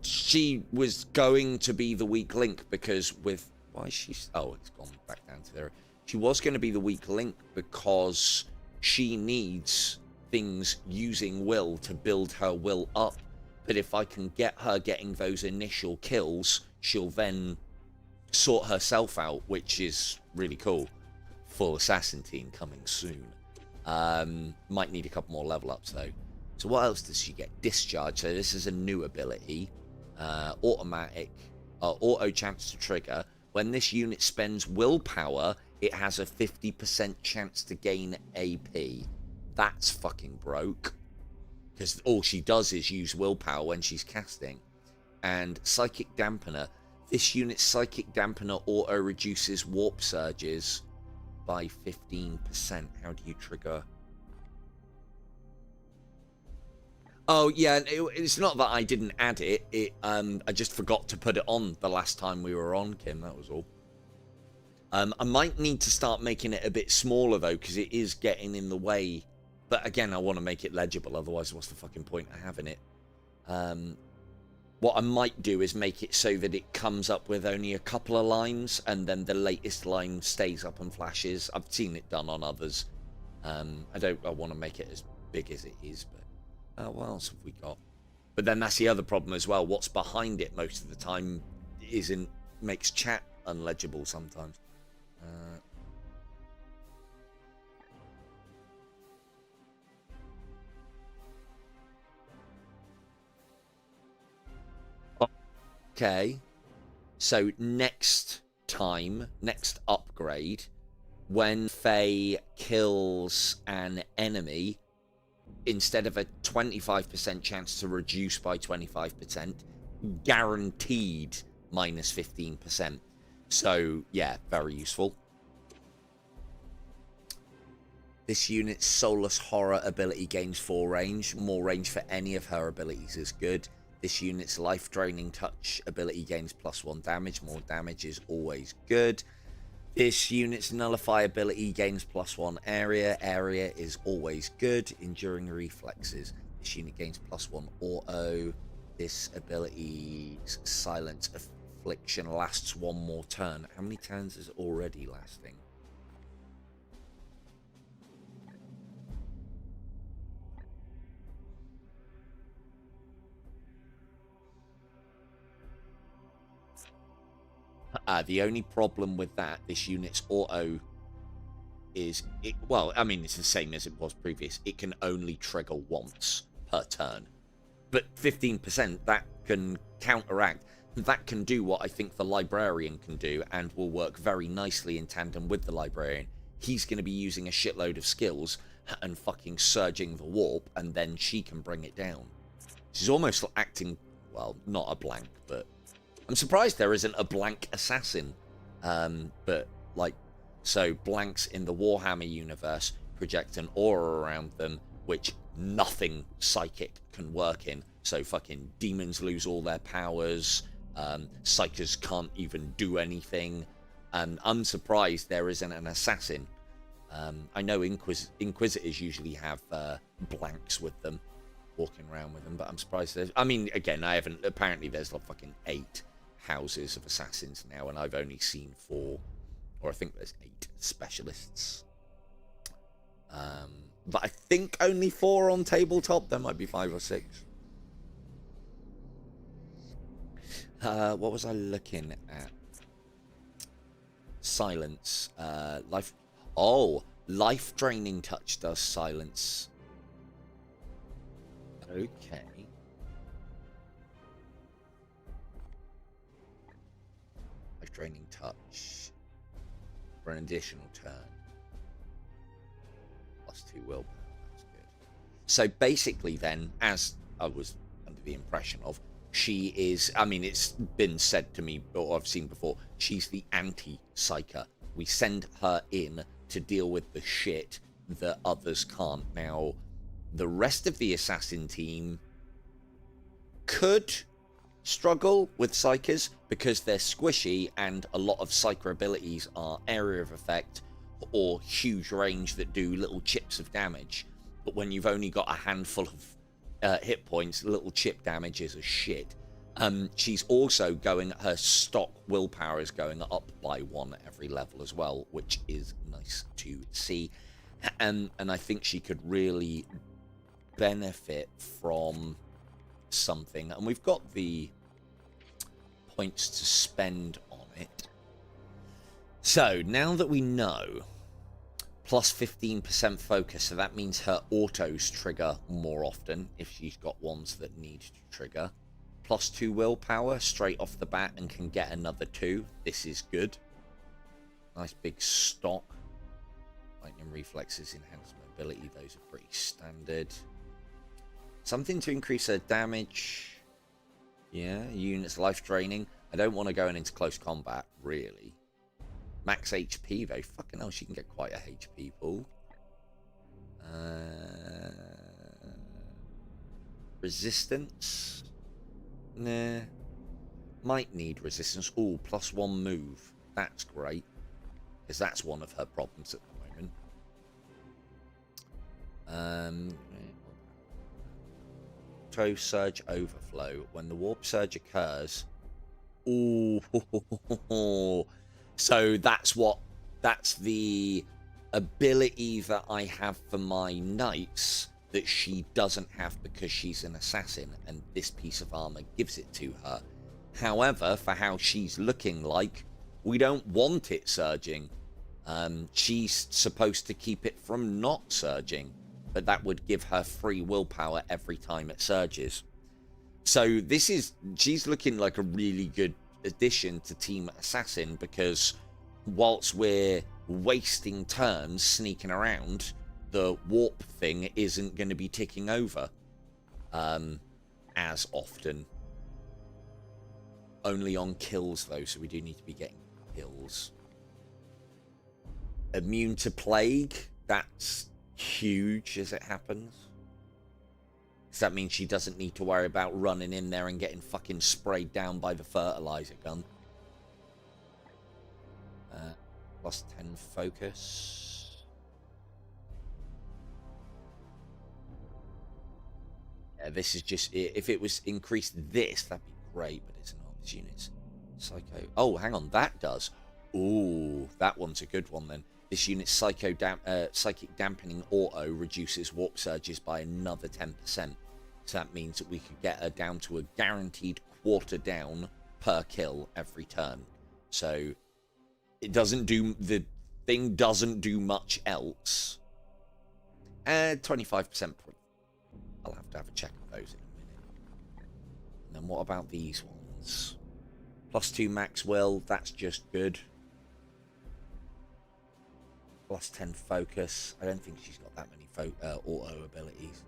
She was going to be the weak link because with... Why is she... Oh, it's gone back down to there. She was going to be the weak link because she needs things using will to build her will up. But if I can get her getting those initial kills, she'll then sort herself out, which is really cool. Full assassin team coming soon. Might need a couple more level ups though. So what else does she get? Discharge. So this is a new ability. Automatic. Auto chance to trigger. When this unit spends willpower, it has a 50% chance to gain AP. That's fucking broke. Because all she does is use willpower when she's casting. And Psychic Dampener. This unit's Psychic Dampener auto reduces warp surges by 15%. How do you trigger? Oh, yeah, it's not that I didn't add it. I just forgot to put it on the last time we were on, Kim. That was all. I might need to start making it a bit smaller, though, because it is getting in the way. But again, I want to make it legible. Otherwise, what's the fucking point of having it? What I might do is make it so that it comes up with only a couple of lines, and then the latest line stays up and flashes. I've seen it done on others. I want to make it as big as it is, but what else have we got? But then that's the other problem as well. What's behind it most of the time makes chat unlegible sometimes. Okay, so next upgrade, when Faye kills an enemy, instead of a 25% chance to reduce by 25%, guaranteed minus 15%. So, yeah, very useful. This unit's Soulless Horror ability gains 4 range. More range for any of her abilities is good. This unit's Life Draining Touch ability gains +1 damage. More damage is always good. This unit's Nullify ability gains +1 area. Area is always good. Enduring Reflexes. This unit gains +1 auto. This ability's Silence Affliction lasts 1 more turn. How many turns is it already lasting? The only problem with that, this unit's auto is, well, I mean, it's the same as it was previous. It can only trigger once per turn. But 15%, that can counteract. That can do what I think the Librarian can do, and will work very nicely in tandem with the Librarian. He's going to be using a shitload of skills and fucking surging the warp, and then she can bring it down. She's almost acting, well, not a blank, but I'm surprised there isn't a blank assassin. But, like, so blanks in the Warhammer universe project an aura around them, which nothing psychic can work in. So fucking demons lose all their powers. Psychers can't even do anything. And I'm surprised there isn't an assassin. I know Inquisitors usually have blanks with them, walking around with them, but I'm surprised there's... I mean, again, I haven't... Apparently there's like fucking 8 houses of assassins now, and I've only seen 4, or I think there's 8 specialists. But I think only 4 on tabletop. There might be 5 or 6. What was I looking at? Silence. Life. Oh, Life Draining Touch does silence. Okay. Life Draining Touch for an additional turn. +2 willpower. That's good. So basically then, as I was under the impression of, she is, I mean, it's been said to me, or I've seen before, she's the anti-psyker. We send her in to deal with the shit that others can't. Now, the rest of the assassin team could struggle with psykers because they're squishy, and a lot of psyker abilities are area of effect or huge range that do little chips of damage. But when you've only got a handful of hit points, little chip damage is a shit. She's also going, her stock willpower is going up by 1 at every level as well, which is nice to see. And I think she could really benefit from something. And we've got the points to spend on it. So now that we know, plus 15% focus, so that means her autos trigger more often if she's got ones that need to trigger. +2 willpower straight off the bat and can get another 2. This is good. Nice big stock. Lightning reflexes, enhanced mobility, those are pretty standard. Something to increase her damage. Yeah, units life draining. I don't want to go into close combat, really. Max HP, though. Fucking hell, she can get quite a HP pool. Resistance? Nah. Might need resistance. Ooh, +1 move. That's great. Because that's one of her problems at the moment. Throw surge overflow. When the warp surge occurs. Ooh. So that's the ability that I have for my knights that she doesn't have because she's an assassin, and this piece of armor gives it to her. However, for how she's looking like, we don't want it surging. She's supposed to keep it from not surging, but that would give her free willpower every time it surges. So she's looking like a really good addition to Team Assassin, because whilst we're wasting turns sneaking around, the warp thing isn't going to be ticking over as often. Only on kills, though, so we do need to be getting kills. Immune to plague, that's huge as it happens. Does that mean she doesn't need to worry about running in there and getting fucking sprayed down by the fertilizer gun? +10 focus. Yeah, this is just... If it was increased this, that'd be great, but it's not. This unit's psycho... Oh, hang on, that does. Ooh, that one's a good one, then. This unit's psychic dampening auto reduces warp surges by another 10%. So that means that we could get her down to a guaranteed quarter down per kill every turn. So it doesn't do... The thing doesn't do much else. 25%. I'll have to have a check of those in a minute. And then what about these ones? +2 max will. That's just good. +10 focus. I don't think she's got that many auto abilities.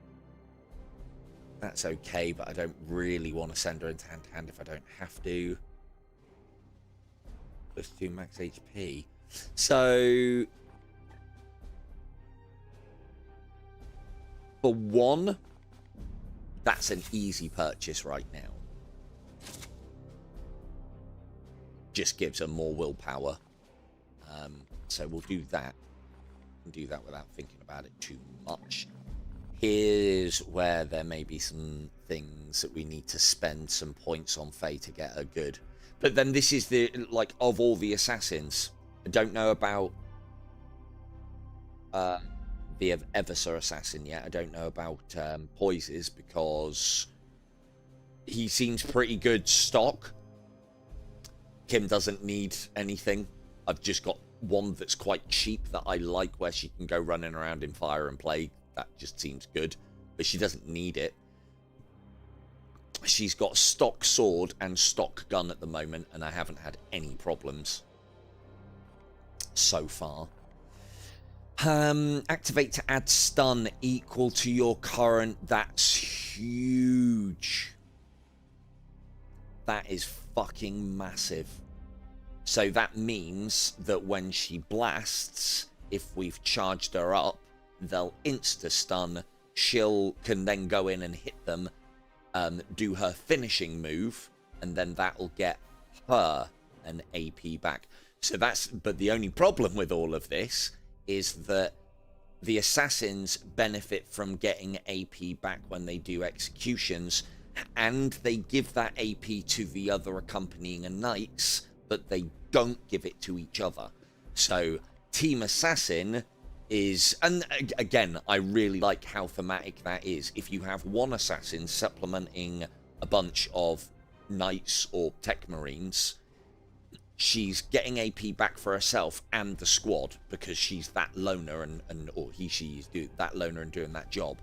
That's okay, but I don't really want to send her into hand-to-hand if I don't have to. +2 max HP. So... For one, that's an easy purchase right now. Just gives her more willpower. So we'll do that. And do that without thinking about it too much. Here's where there may be some things that we need to spend some points on Faye to get her good. But then this is the, like, of all the assassins, I don't know about the Eversor assassin yet. I don't know about Poises, because he seems pretty good stock. Kim doesn't need anything. I've just got one that's quite cheap that I like, where she can go running around in fire and plague. That just seems good, but she doesn't need it. She's got stock sword and stock gun at the moment, and I haven't had any problems so far. Activate to add stun equal to your current. That's huge. That is fucking massive. So that means that when she blasts, if we've charged her up, they'll insta-stun. Can then go in and hit them, do her finishing move, and then that'll get her an AP back. So that's... But the only problem with all of this is that the assassins benefit from getting AP back when they do executions, and they give that AP to the other accompanying knights, but they don't give it to each other. So Team Assassin is... And again, I really like how thematic that is. If you have one assassin supplementing a bunch of knights or techmarines, she's getting AP back for herself and the squad, because she's that loner or she's that loner and doing that job.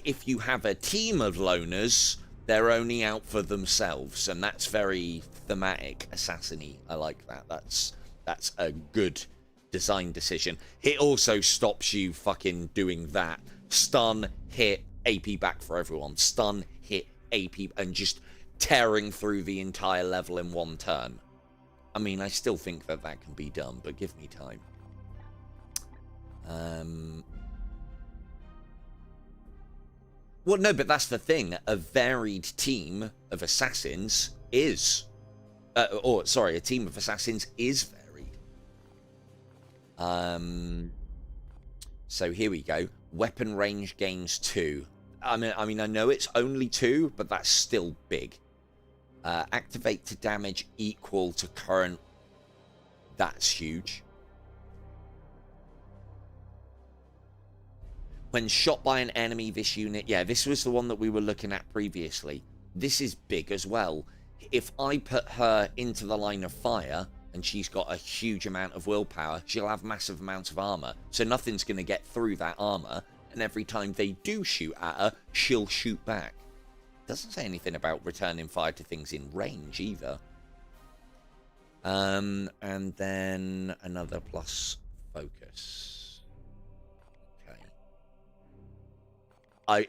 If you have a team of loners, they're only out for themselves, and that's very thematic, assassin-y. I like that. That's a good design decision. It also stops you fucking doing that. Stun, hit, AP back for everyone. Stun, hit, AP, and just tearing through the entire level in one turn. I mean, I still think that that can be done, but give me time. Well, no, but that's the thing. A varied team of assassins is... a team of assassins is varied. So here we go. Weapon range gains 2. I mean, I know it's only 2, but that's still big. Activate to damage equal to current. That's huge. When shot by an enemy, this unit... Yeah, this was the one that we were looking at previously. This is big as well. If I put her into the line of fire, and she's got a huge amount of willpower, she'll have massive amounts of armor. So nothing's going to get through that armor. And every time they do shoot at her, she'll shoot back. Doesn't say anything about returning fire to things in range either. And then another plus focus.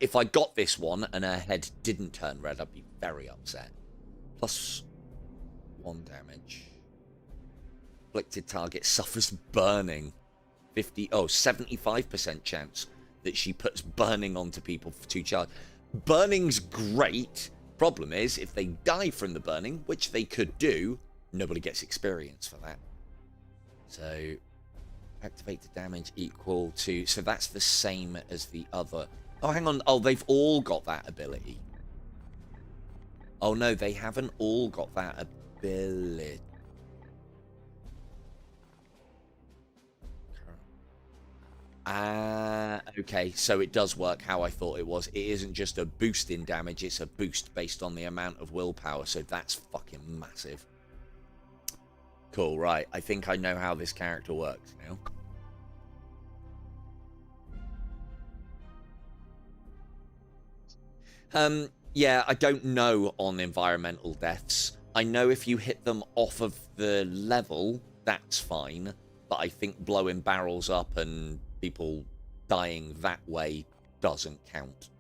If I got this one and her head didn't turn red, I'd be very upset. Plus 1 damage. Afflicted target suffers burning. 75% chance that she puts burning onto people for 2 charge. Burning's great. Problem is, if they die from the burning, which they could do, nobody gets experience for that. So, activate the damage equal to... So that's the same as the other... Oh, hang on. Oh, they've all got that ability. Oh, no, they haven't all got that ability. Okay, so it does work how I thought it was. It isn't just a boost in damage, it's a boost based on the amount of willpower, so that's fucking massive. Cool, right. I think I know how this character works now. Yeah, I don't know on environmental deaths. I know if you hit them off of the level, that's fine. But I think blowing barrels up and people dying that way doesn't count.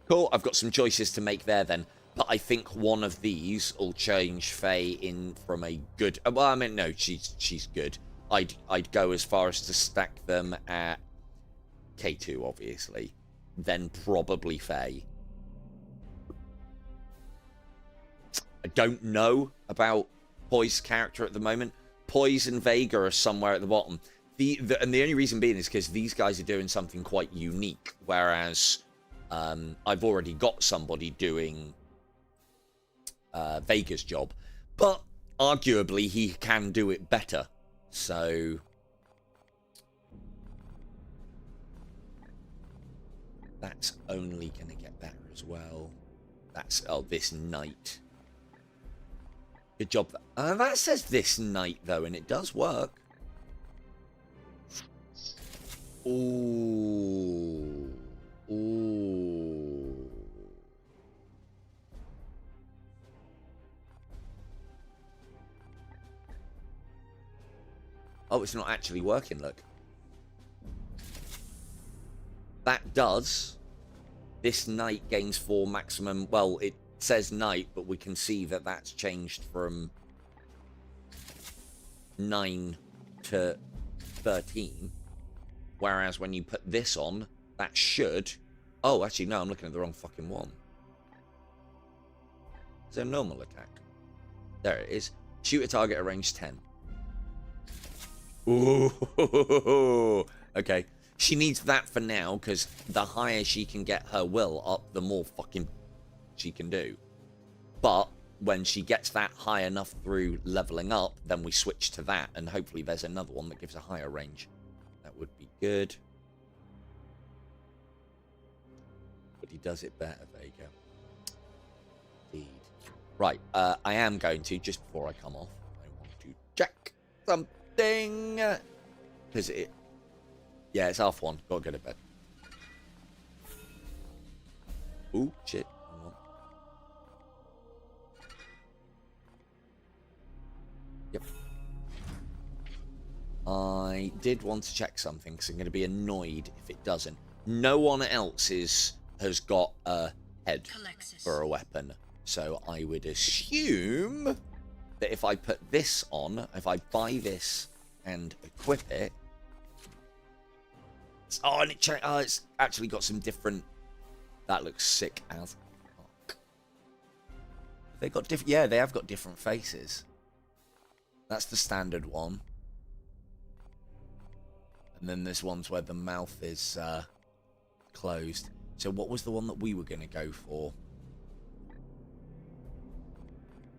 Cool, I've got some choices to make there then. But I think one of these will change Faye in from a good... Well, I mean, no, she's good. I'd go as far as to stack them at K2, obviously. Then probably Faye. I don't know about Poi's character at the moment. Poise and Vega are somewhere at the bottom. And the only reason being is because these guys are doing something quite unique. Whereas I've already got somebody doing Vega's job. But arguably he can do it better. So that's only going to get better as well. That's this knight. Good job. That says this knight though, and it does work. Ooh. Ooh. Oh, it's not actually working, look. That does. This knight gains 4 maximum... Well, it says knight, but we can see that that's changed from 9 to 13. Whereas when you put this on, that should... Oh, actually, no, I'm looking at the wrong fucking one. It's a normal attack. There it is. Shoot a target at range 10. Ooh, okay. She needs that for now, because the higher she can get her will up, the more fucking she can do. But when she gets that high enough through leveling up, then we switch to that, and hopefully there's another one that gives a higher range. That would be good. But he does it better, there you go. Indeed. Right, I am going to, just before I come off, I want to check something. Because it... Yeah, it's 1:30. Gotta go to bed. Ooh, shit. Hang on. Yep. I did want to check something, because I'm going to be annoyed if it doesn't. No one else has got a head Alexis. for a weapon. So I would assume that if I put this on, if I buy this and equip it, and it's actually got some different. That looks sick as fuck. They got different. Yeah, they have got different faces. That's the standard one. And then there's ones where the mouth is closed. So what was the one that we were going to go for?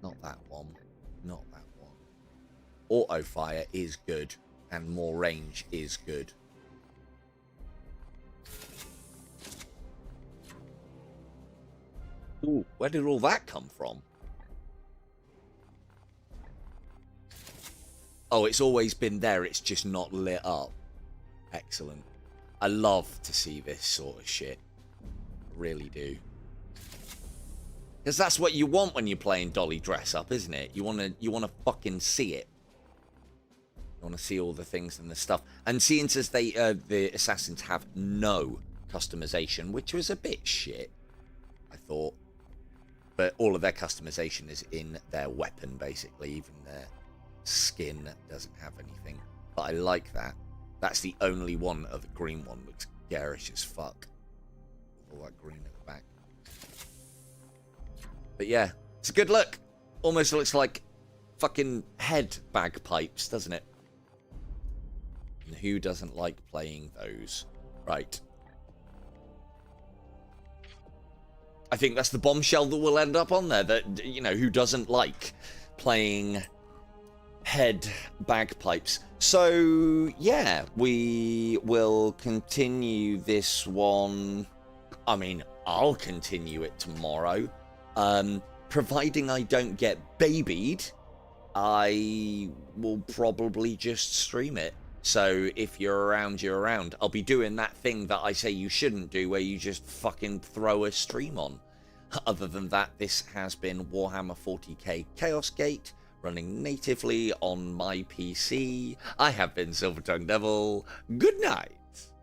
Not that one. Not that one. Auto fire is good. And more range is good. Ooh, where did all that come from? Oh, it's always been there. It's just not lit up. Excellent. I love to see this sort of shit. I really do. Because that's what you want when you're playing Dolly Dress Up, isn't it? You wanna fucking see it. You wanna see all the things and the stuff. And seeing as the assassins have no customization, which was a bit shit, I thought. But all of their customization is in their weapon, basically. Even their skin doesn't have anything. But I like that. That's the only one of the green one. Looks garish as fuck. All that green at the back. But yeah, it's a good look. Almost looks like fucking head bagpipes, doesn't it? And who doesn't like playing those? Right. I think that's the bombshell that will end up on there. That, you know, who doesn't like playing head bagpipes? So, yeah, we will continue this one. I mean, I'll continue it tomorrow. Providing I don't get babied, I will probably just stream it. So if you're around, you're around. I'll be doing that thing that I say you shouldn't do, where you just fucking throw a stream on. Other than that, this has been Warhammer 40k Chaos Gate, running natively on my PC. I have been Silver Tongue Devil. Good night.